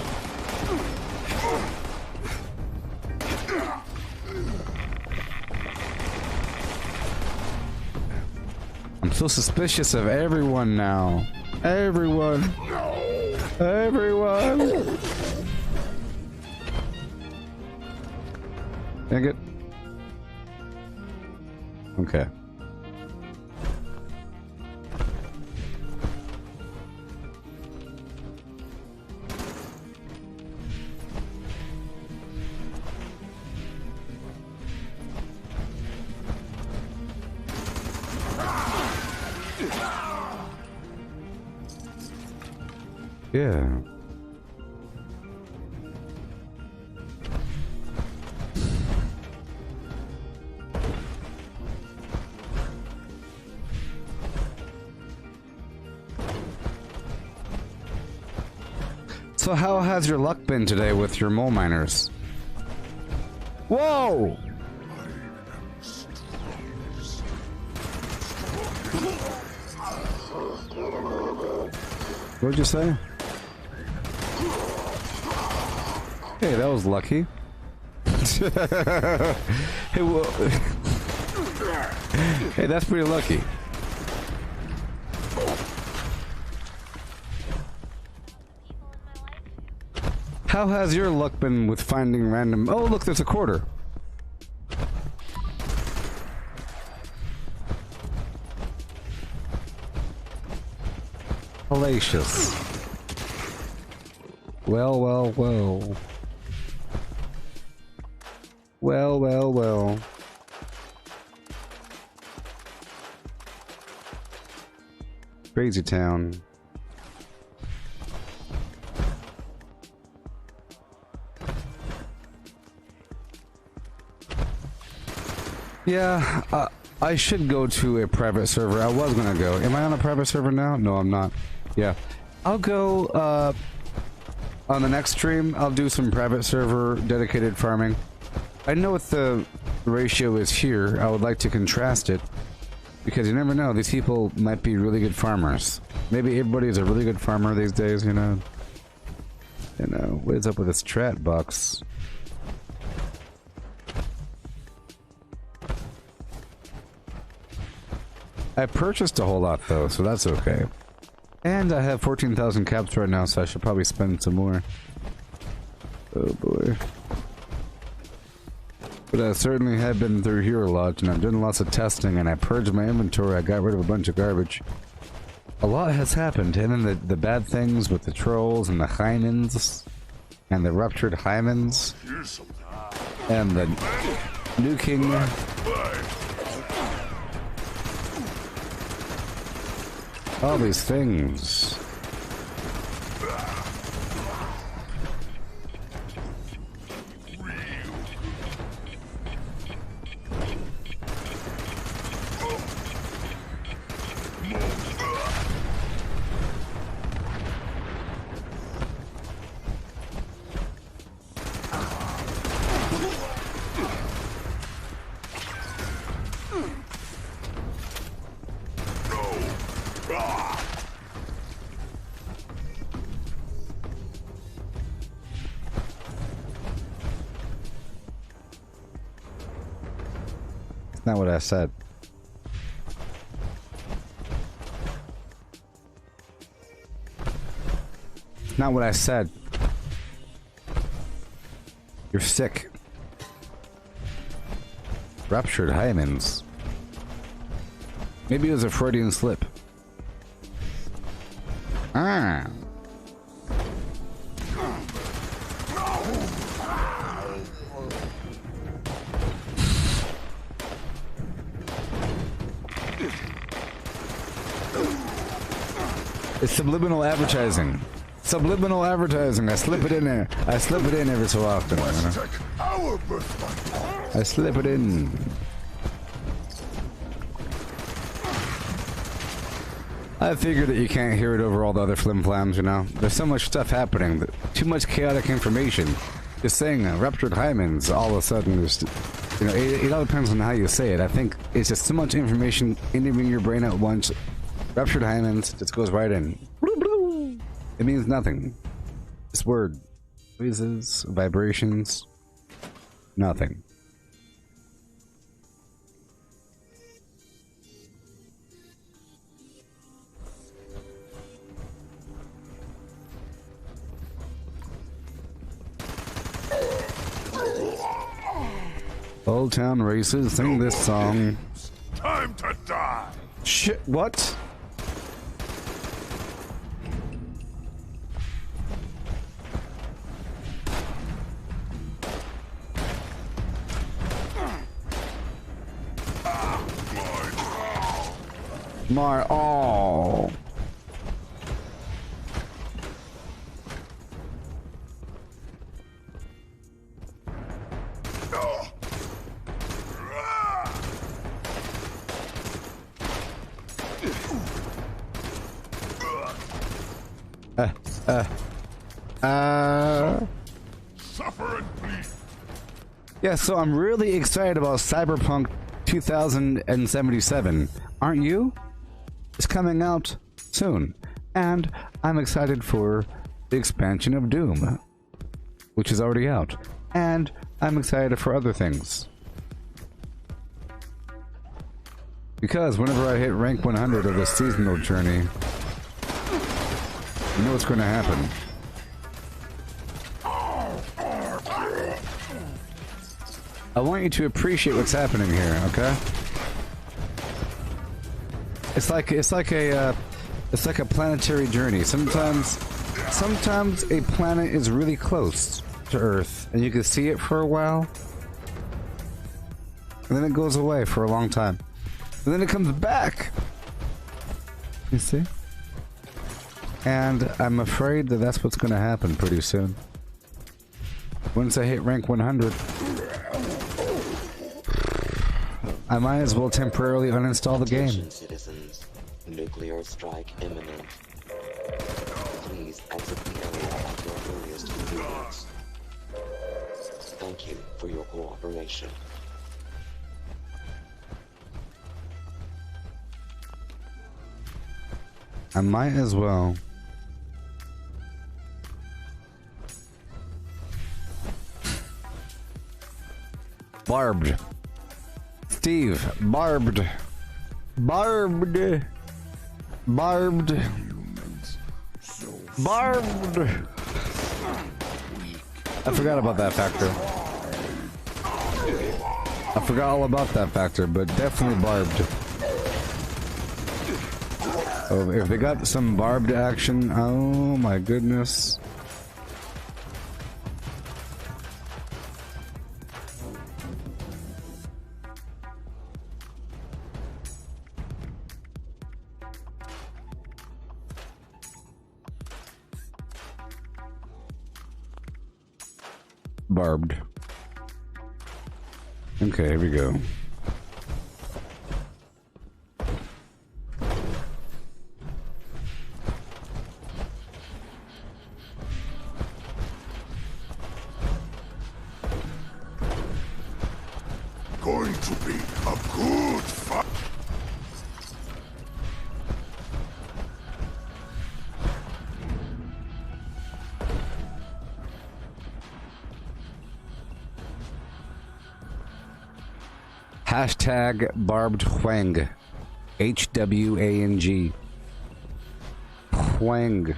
I'm so suspicious of everyone now. Everyone. Dang it. Okay. Yeah. So how has your luck been today with your mole miners? Whoa! What'd you say? Hey, that was lucky. Hey, well, hey, that's pretty lucky. How has your luck been with finding random... Oh, look, there's a quarter. Hellacious. Well, well, well. Well, well, well. Crazy town. Yeah, I should go to a private server. I was gonna go. Am I on a private server now? No, I'm not. Yeah. I'll go, on the next stream, I'll do some private server dedicated farming. I know what the ratio is here. I would like to contrast it. Because you never know, these people might be really good farmers. Maybe everybody's a really good farmer these days, you know. You know, what is up with this strat box? I purchased a whole lot though, so that's okay. And I have 14,000 caps right now, so I should probably spend some more. Oh boy. But I certainly have been through here a lot, and I've done lots of testing, and I purged my inventory. I got rid of a bunch of garbage. A lot has happened, and then the bad things with the trolls and the hymens, and the ruptured hymens, and the nuking. All these things. Not what I said. Not what I said. You're sick. Ruptured hymens. Maybe it was a Freudian slip. Ah. It's subliminal advertising. Subliminal advertising. I slip it in there. I slip it in every so often. You know? I slip it in. I figured that you can't hear it over all the other flim-flams, you know? There's so much stuff happening. Too much chaotic information. Just saying ruptured hymens all of a sudden just, you know, it all depends on how you say it. I think it's just so much information entering your brain at once. Ruptured hymens just goes right in. It means nothing. This word. Noises, vibrations, nothing. Old Town Races, sing this song. Time to die. Shit, what? My all. Suffer and bleed. Yeah, so I'm really excited about Cyberpunk 2077. Aren't you? It's coming out soon. And I'm excited for the expansion of Doom, which is already out. And I'm excited for other things. Because whenever I hit rank 100 of the seasonal journey, you know what's going to happen. I want you to appreciate what's happening here, okay? It's like a planetary journey. Sometimes sometimes a planet is really close to Earth, and you can see it for a while, and then it goes away for a long time, and then it comes back. You see? And I'm afraid that that's what's going to happen pretty soon. Once I hit rank 100, I might as well temporarily uninstall the game. Attention, citizens. Nuclear strike imminent. Please exit the area at your earliest convenience. Thank you for your cooperation. I might as well. Barbed. Steve, barbed. Barbed. Barbed. Barbed. I forgot about that factor. I forgot all about that factor, but definitely barbed. Oh, if they got some barbed action, oh my goodness. Barbed. Okay, here we go. Going to be a good fight. Hashtag barbed Hwang. HWANG. Hwang.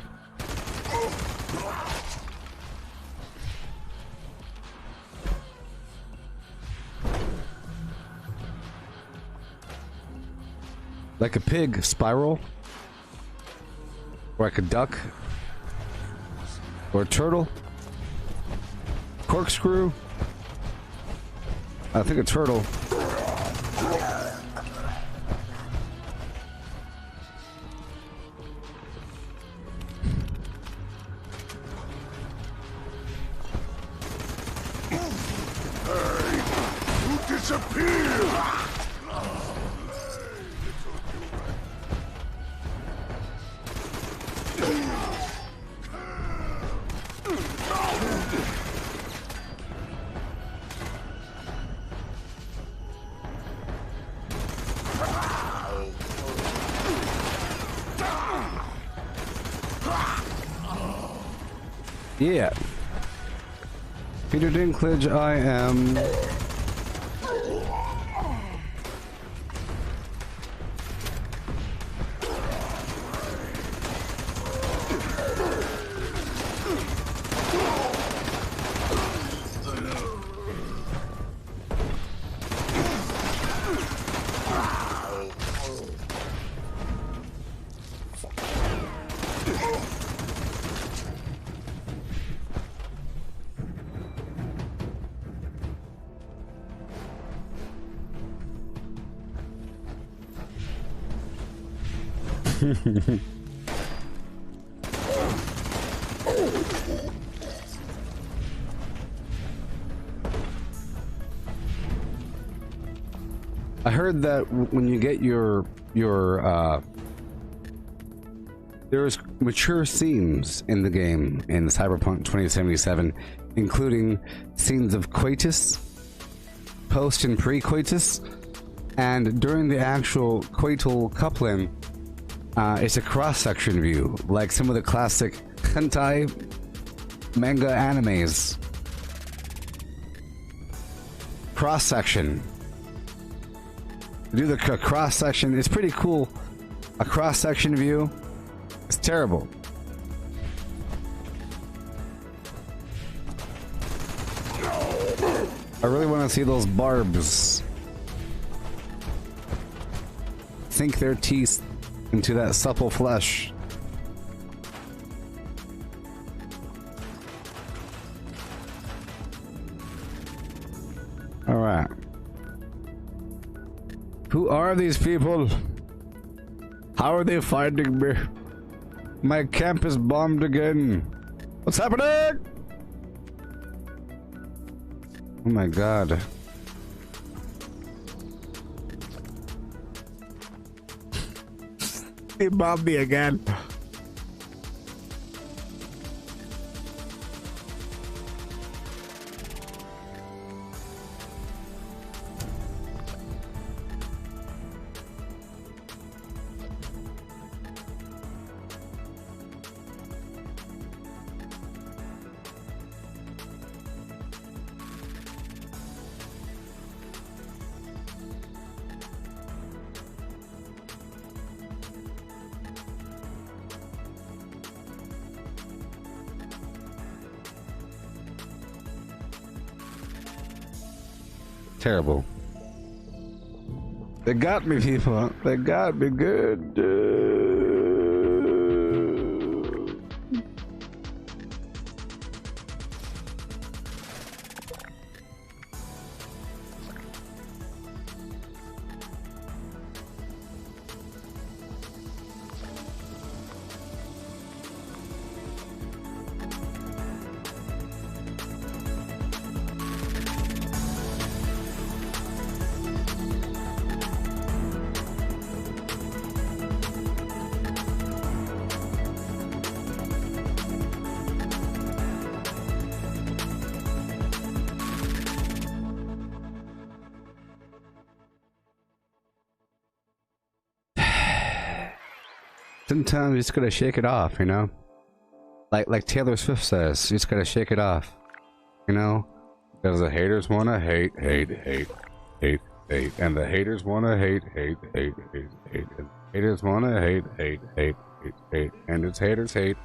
Like a pig, spiral. Or like a duck. Or a turtle. Corkscrew. I think a turtle. Yeah. Peter Dinklage, I am. I heard that when you get there's mature scenes in the game in Cyberpunk 2077, including scenes of coitus, post and pre-coitus, and during the actual coital coupling, it's a cross-section view, like some of the classic hentai manga animes. Cross-section. Do the cross-section. It's pretty cool. A cross-section view. It's terrible. I really want to see those barbs sink their teeth into that supple flesh. are these people? How are they finding me? My camp is bombed again. What's happening? Oh my god. They bombed me again. Terrible. They got me, people. They got me good. Sometimes you just gotta shake it off, you know? Like Taylor Swift says, you just gotta shake it off. You know? Because the haters wanna hate. And the haters wanna hate. And the haters wanna hate. And it's haters hate.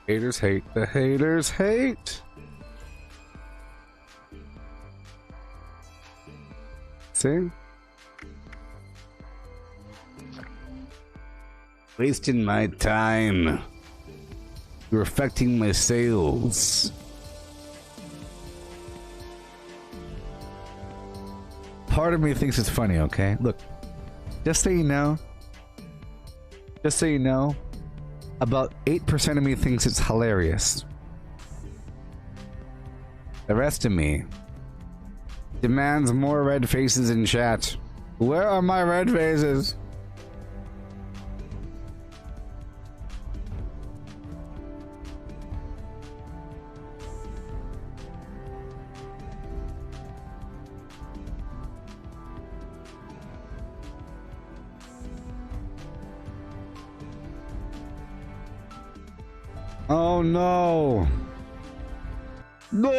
Haters hate. The haters hate. See? Wasting my time. You're affecting my sales. Part of me thinks it's funny, okay? Look, just so you know, about 8% of me thinks it's hilarious. The rest of me demands more red faces in chat. Where are my red faces? Oh no! No!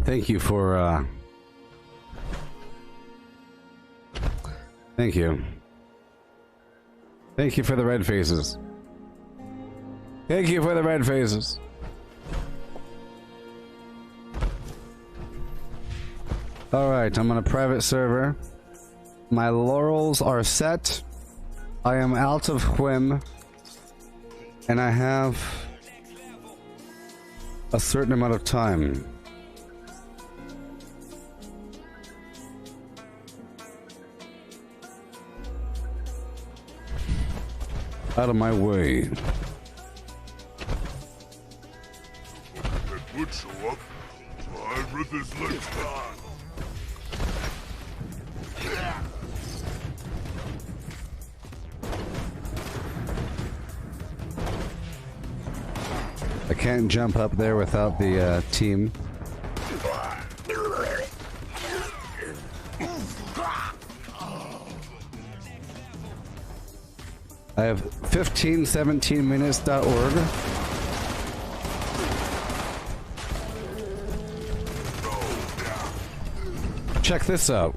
Thank you for, thank you. Thank you for the red faces. Thank you for the red faces. Alright, I'm on a private server. My laurels are set. I am out of whim. And I have a certain amount of time. Out of my way. That would show up. I'd rip his legs down. I can't jump up there without the team. I have 1517minutes.org. Check this out.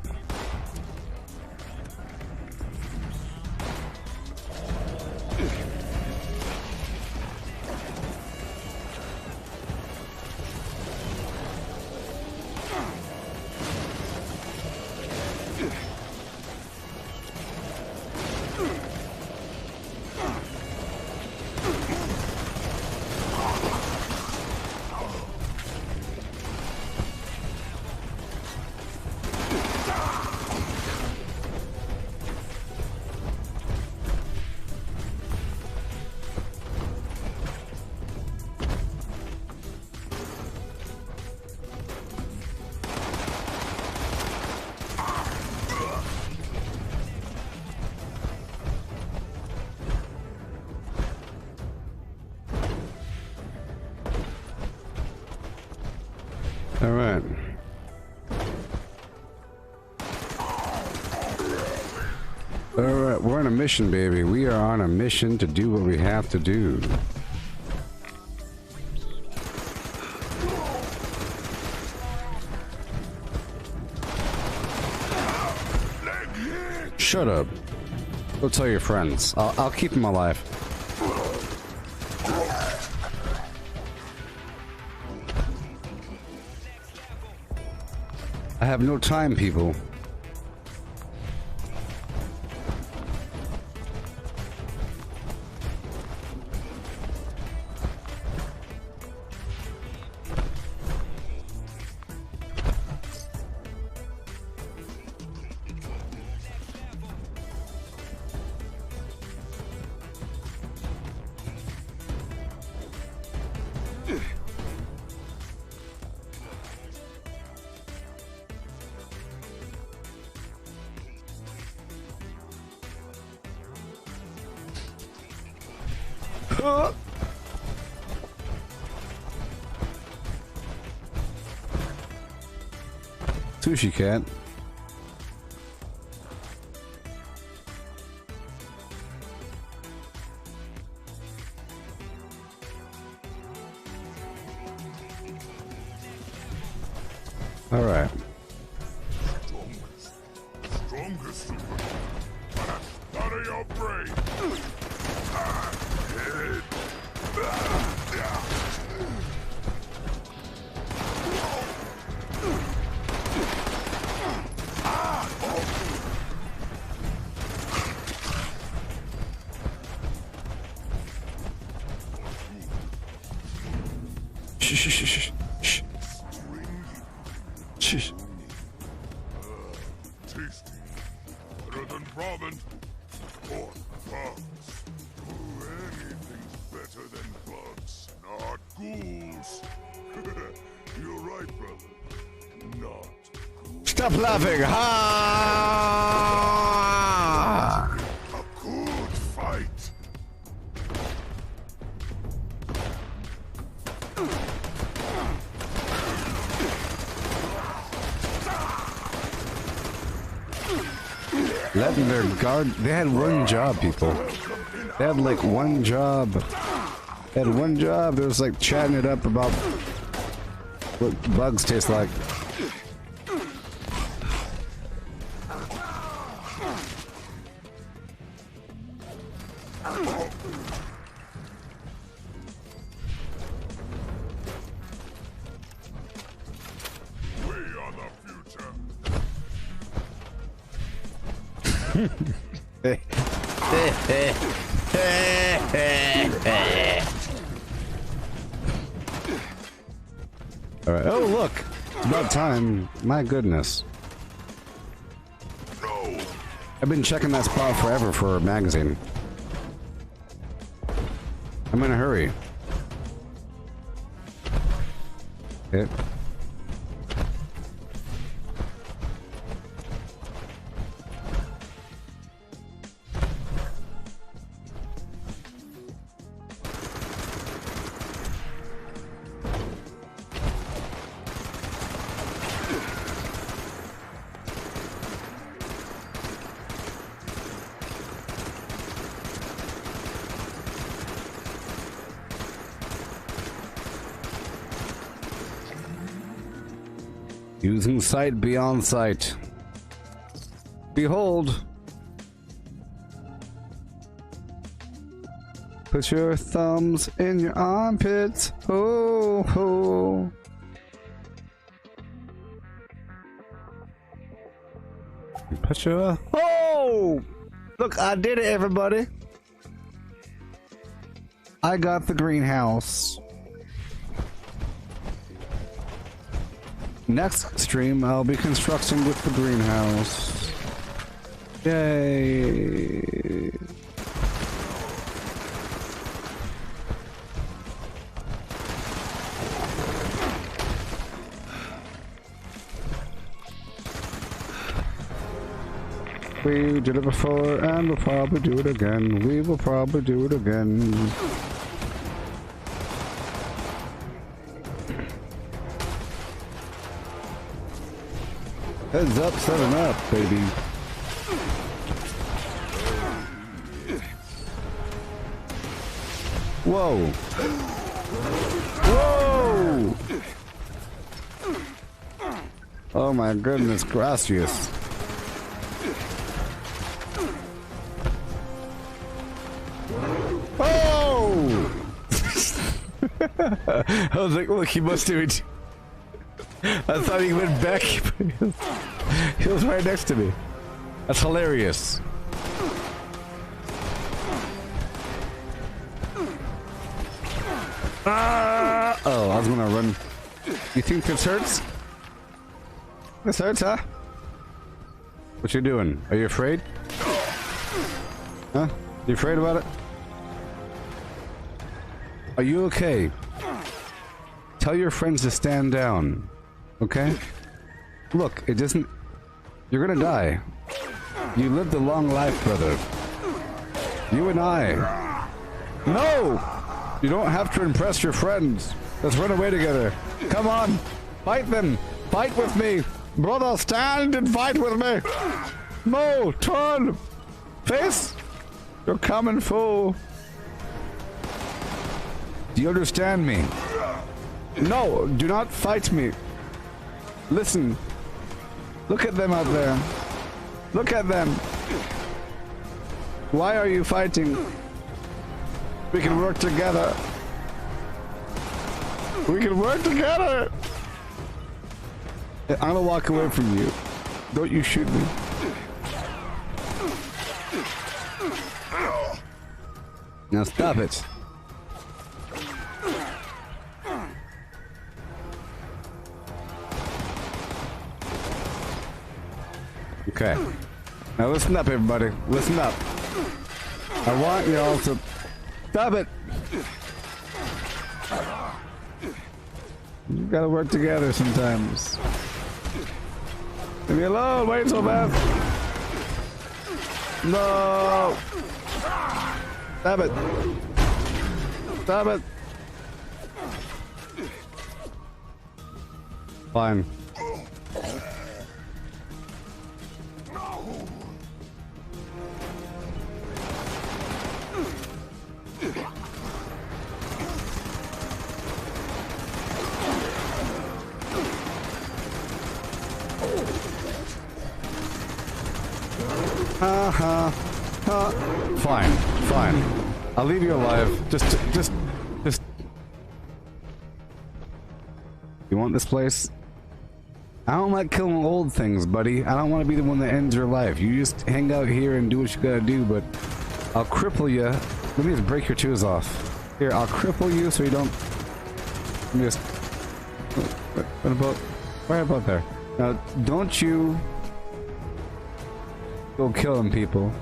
Alright. Alright, we're on a mission, baby. We are on a mission to do what we have to do. Shut up. Go tell your friends. I'll keep them alive. I have no time, people. Sushi cat. All right. Strongest. Out of your brain. Shh. Tasty. Better than ramen or bugs. Anything's better than bugs, not ghouls. You're right, brother. Not ghouls. Stop laughing! Ha! A good fight. Letting their guard. They had one job, people. They had like one job. They had one job. They was like chatting it up about what bugs taste like. We are the future. Alright. Oh, look! It's about time. My goodness. I've been checking that spot forever for a magazine. I'm in a hurry. Okay. Using sight beyond sight. Behold. Put your thumbs in your armpits. Oh, oh. Put your... Oh! Look, I did it, everybody. I got the greenhouse. Next stream, I'll be constructing with the greenhouse. Yay! We did it before and we'll probably do it again. We will probably do it again. Heads up, 7 up, baby. Whoa. Whoa! Oh my goodness gracious. Oh! I was like, look, he must do it. I thought he went back. He was right next to me. That's hilarious. Ah! Oh, I was gonna run. You think this hurts? This hurts, huh? What you doing? Are you afraid? Huh? You afraid about it? Are you okay? Tell your friends to stand down. Okay? Look, it doesn't... You're gonna die. You lived a long life, brother. You and I. No! You don't have to impress your friends. Let's run away together. Come on! Fight them! Fight with me! Brother, stand and fight with me! No! Turn! Face! You're coming, fool! Do you understand me? No! Do not fight me! Listen! Look at them out there! Look at them! Why are you fighting? We can work together! We can work together! I'm gonna walk away from you. Don't you shoot me. Now stop it. Okay. Now listen up, everybody. Listen up. I want y'all to... Stop it! You gotta work together sometimes. Leave me alone! Wait so bad! No! Stop it! Stop it! Fine. Fine, fine. I'll leave you alive. Just. You want this place? I don't like killing old things, buddy. I don't want to be the one that ends your life. You just hang out here and do what you gotta do, but I'll cripple you. Let me just break your tooth off. Here, I'll cripple you so you don't... Let me just... What about... Right about there. Now, don't you... go killing people.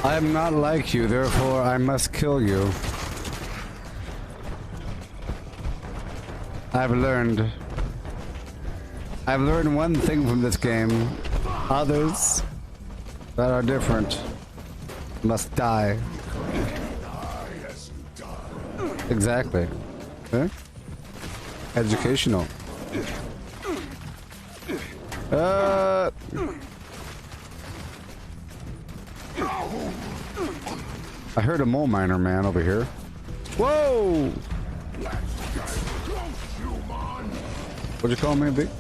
I am not like you, therefore I must kill you. I've learned one thing from this game. Others that are different must die. Exactly. Okay. Educational. I heard a mole miner man over here. Whoa! What'd you call me, Big?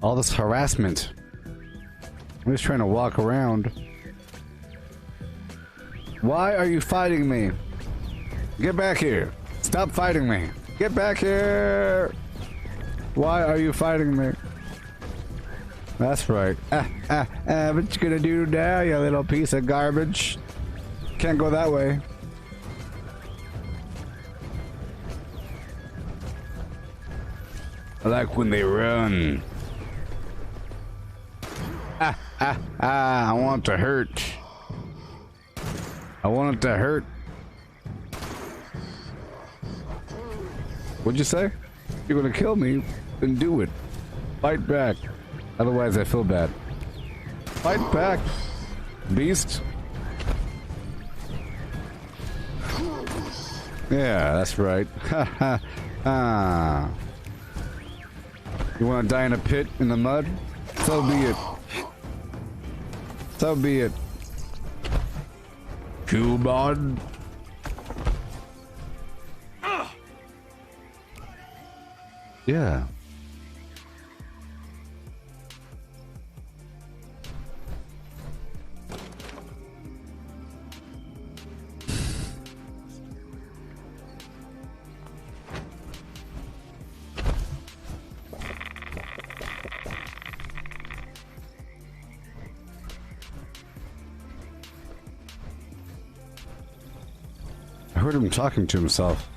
All this harassment. I'm just trying to walk around. Why are you fighting me? Get back here. Stop fighting me. Get back here. Why are you fighting me? That's right. What you gonna do now, you little piece of garbage? Can't go that way. I like when they run. I want to hurt. I want it to hurt. What'd you say? You're gonna kill me? Then do it. Fight back. Otherwise I feel bad. Fight back, beast. Yeah, that's right. Ha ha ha. You wanna die in a pit in the mud? So be it. So be it. Cubon. Yeah. I heard him talking to himself.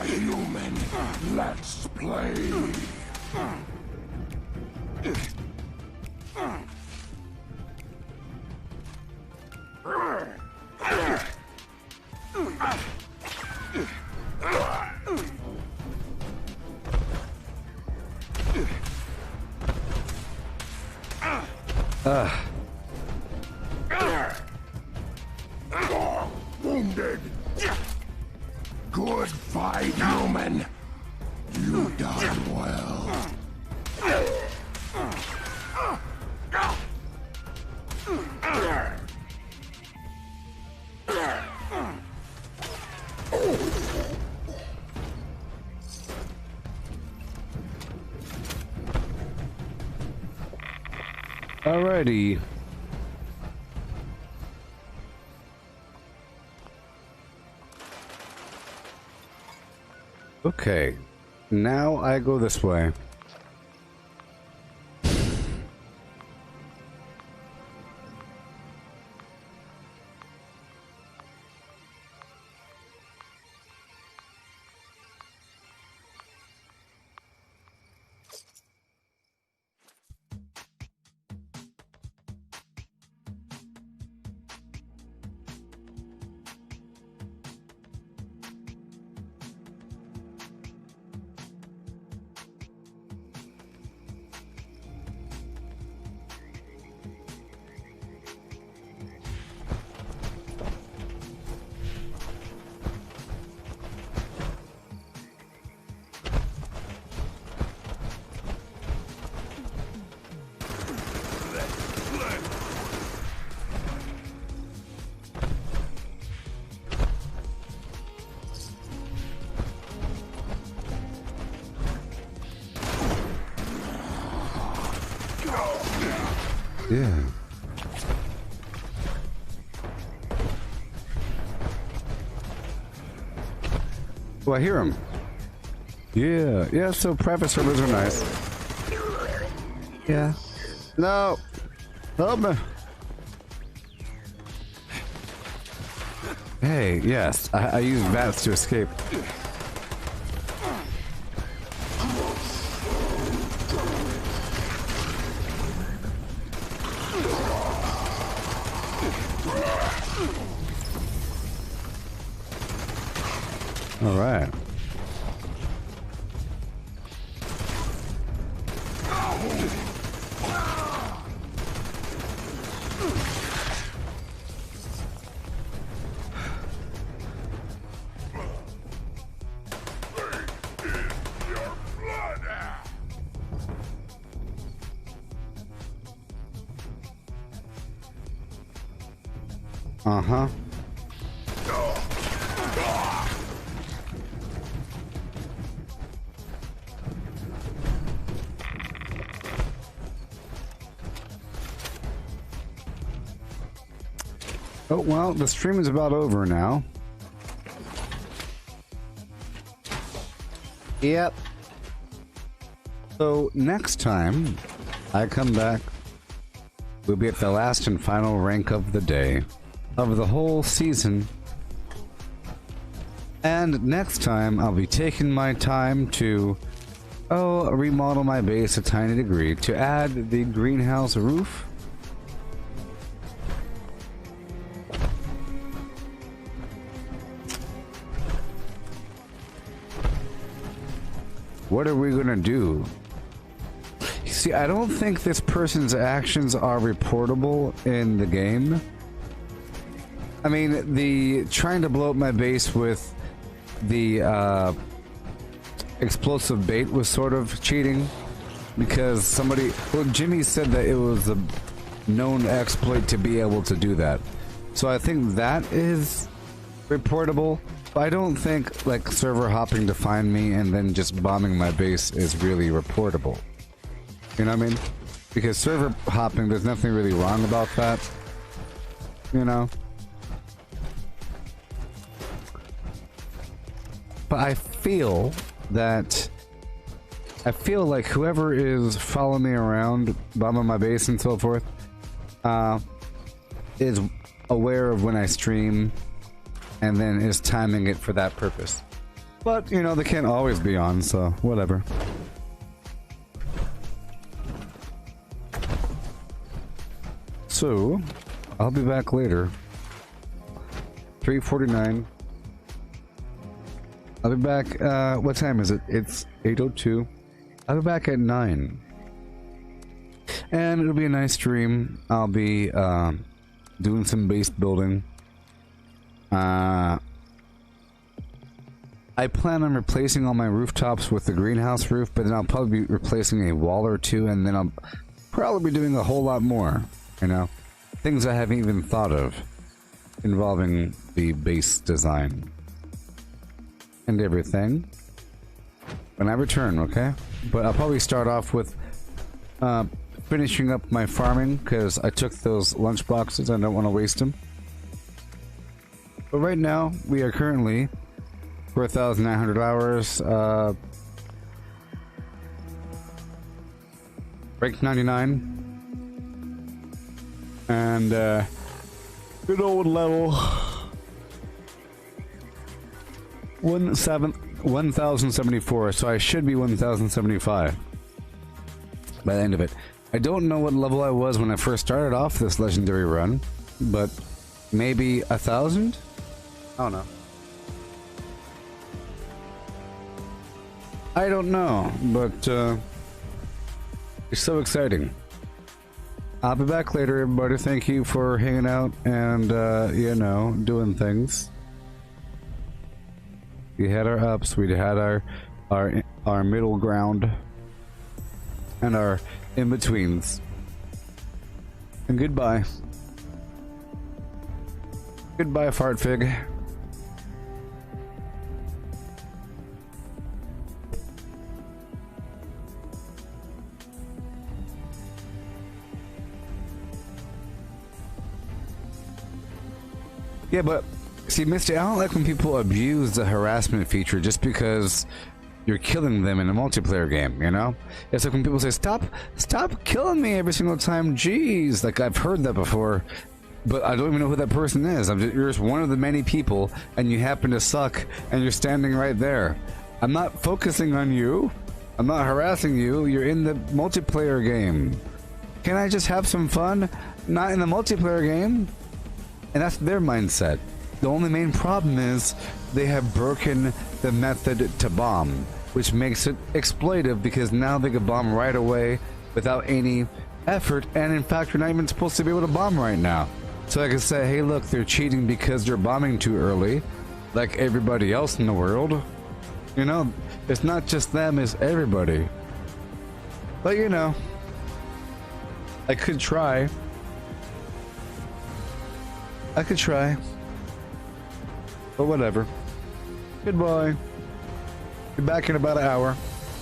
Human, let's play. Wounded. Good fight, human. You done well. Alrighty. Okay, now I go this way. Yeah. Oh, I hear him. Yeah, yeah, so private servers are nice. Yeah. No. Help me. Hey, yes, I use VATS to escape. All right. Uh-huh. Oh, well, the stream is about over now. Yep. So, next time I come back, we'll be at the last and final rank of the day, of the whole season. And next time, I'll be taking my time to, remodel my base a tiny degree, to add the greenhouse roof. What are we gonna do? See, I don't think this person's actions are reportable in the game. I mean, the trying to blow up my base with the explosive bait was sort of cheating because somebody, well, Jimmy said that it was a known exploit to be able to do that. So I think that is reportable. I don't think, like, server hopping to find me and then just bombing my base is really reportable. You know what I mean? Because server hopping, there's nothing really wrong about that. You know? But I feel like whoever is following me around, bombing my base and so forth, is aware of when I stream and then is timing it for that purpose. But, you know, they can't always be on, so whatever. So, I'll be back later. 3:49. I'll be back, what time is it? It's 8:02. I'll be back at 9. And it'll be a nice stream. I'll be, doing some base building. I plan on replacing all my rooftops with the greenhouse roof, but then I'll probably be replacing a wall or two, and then I'll probably be doing a whole lot more, you know? Things I haven't even thought of involving the base design and everything when I return, okay? But I'll probably start off with finishing up my farming, because I took those lunch boxes. I don't want to waste them. But right now, we are currently 4,900 hours. Rank 99. And good old level 1074. So I should be 1075 by the end of it. I don't know what level I was when I first started off this legendary run, but maybe 1,000? I don't know. I don't know, but it's so exciting. I'll be back later, everybody. Thank you for hanging out and, you know, doing things. We had our ups, we had our middle ground, and our in-betweens. And goodbye. Goodbye, Fartfig. Yeah, but see, Misty, I don't like when people abuse the harassment feature just because you're killing them in a multiplayer game, you know? It's like when people say, stop killing me every single time. Jeez, like I've heard that before, but I don't even know who that person is. You're just one of the many people, and you happen to suck, and you're standing right there. I'm not focusing on you. I'm not harassing you. You're in the multiplayer game. Can I just have some fun? Not in the multiplayer game. And that's their mindset. The only main problem is they have broken the method to bomb, which makes it exploitive because now they can bomb right away without any effort. And in fact, you're not even supposed to be able to bomb right now. So I can say, hey, look, they're cheating because they're bombing too early, like everybody else in the world. You know, it's not just them, it's everybody. But you know, I could try. But whatever. Goodbye. Be back in about an hour.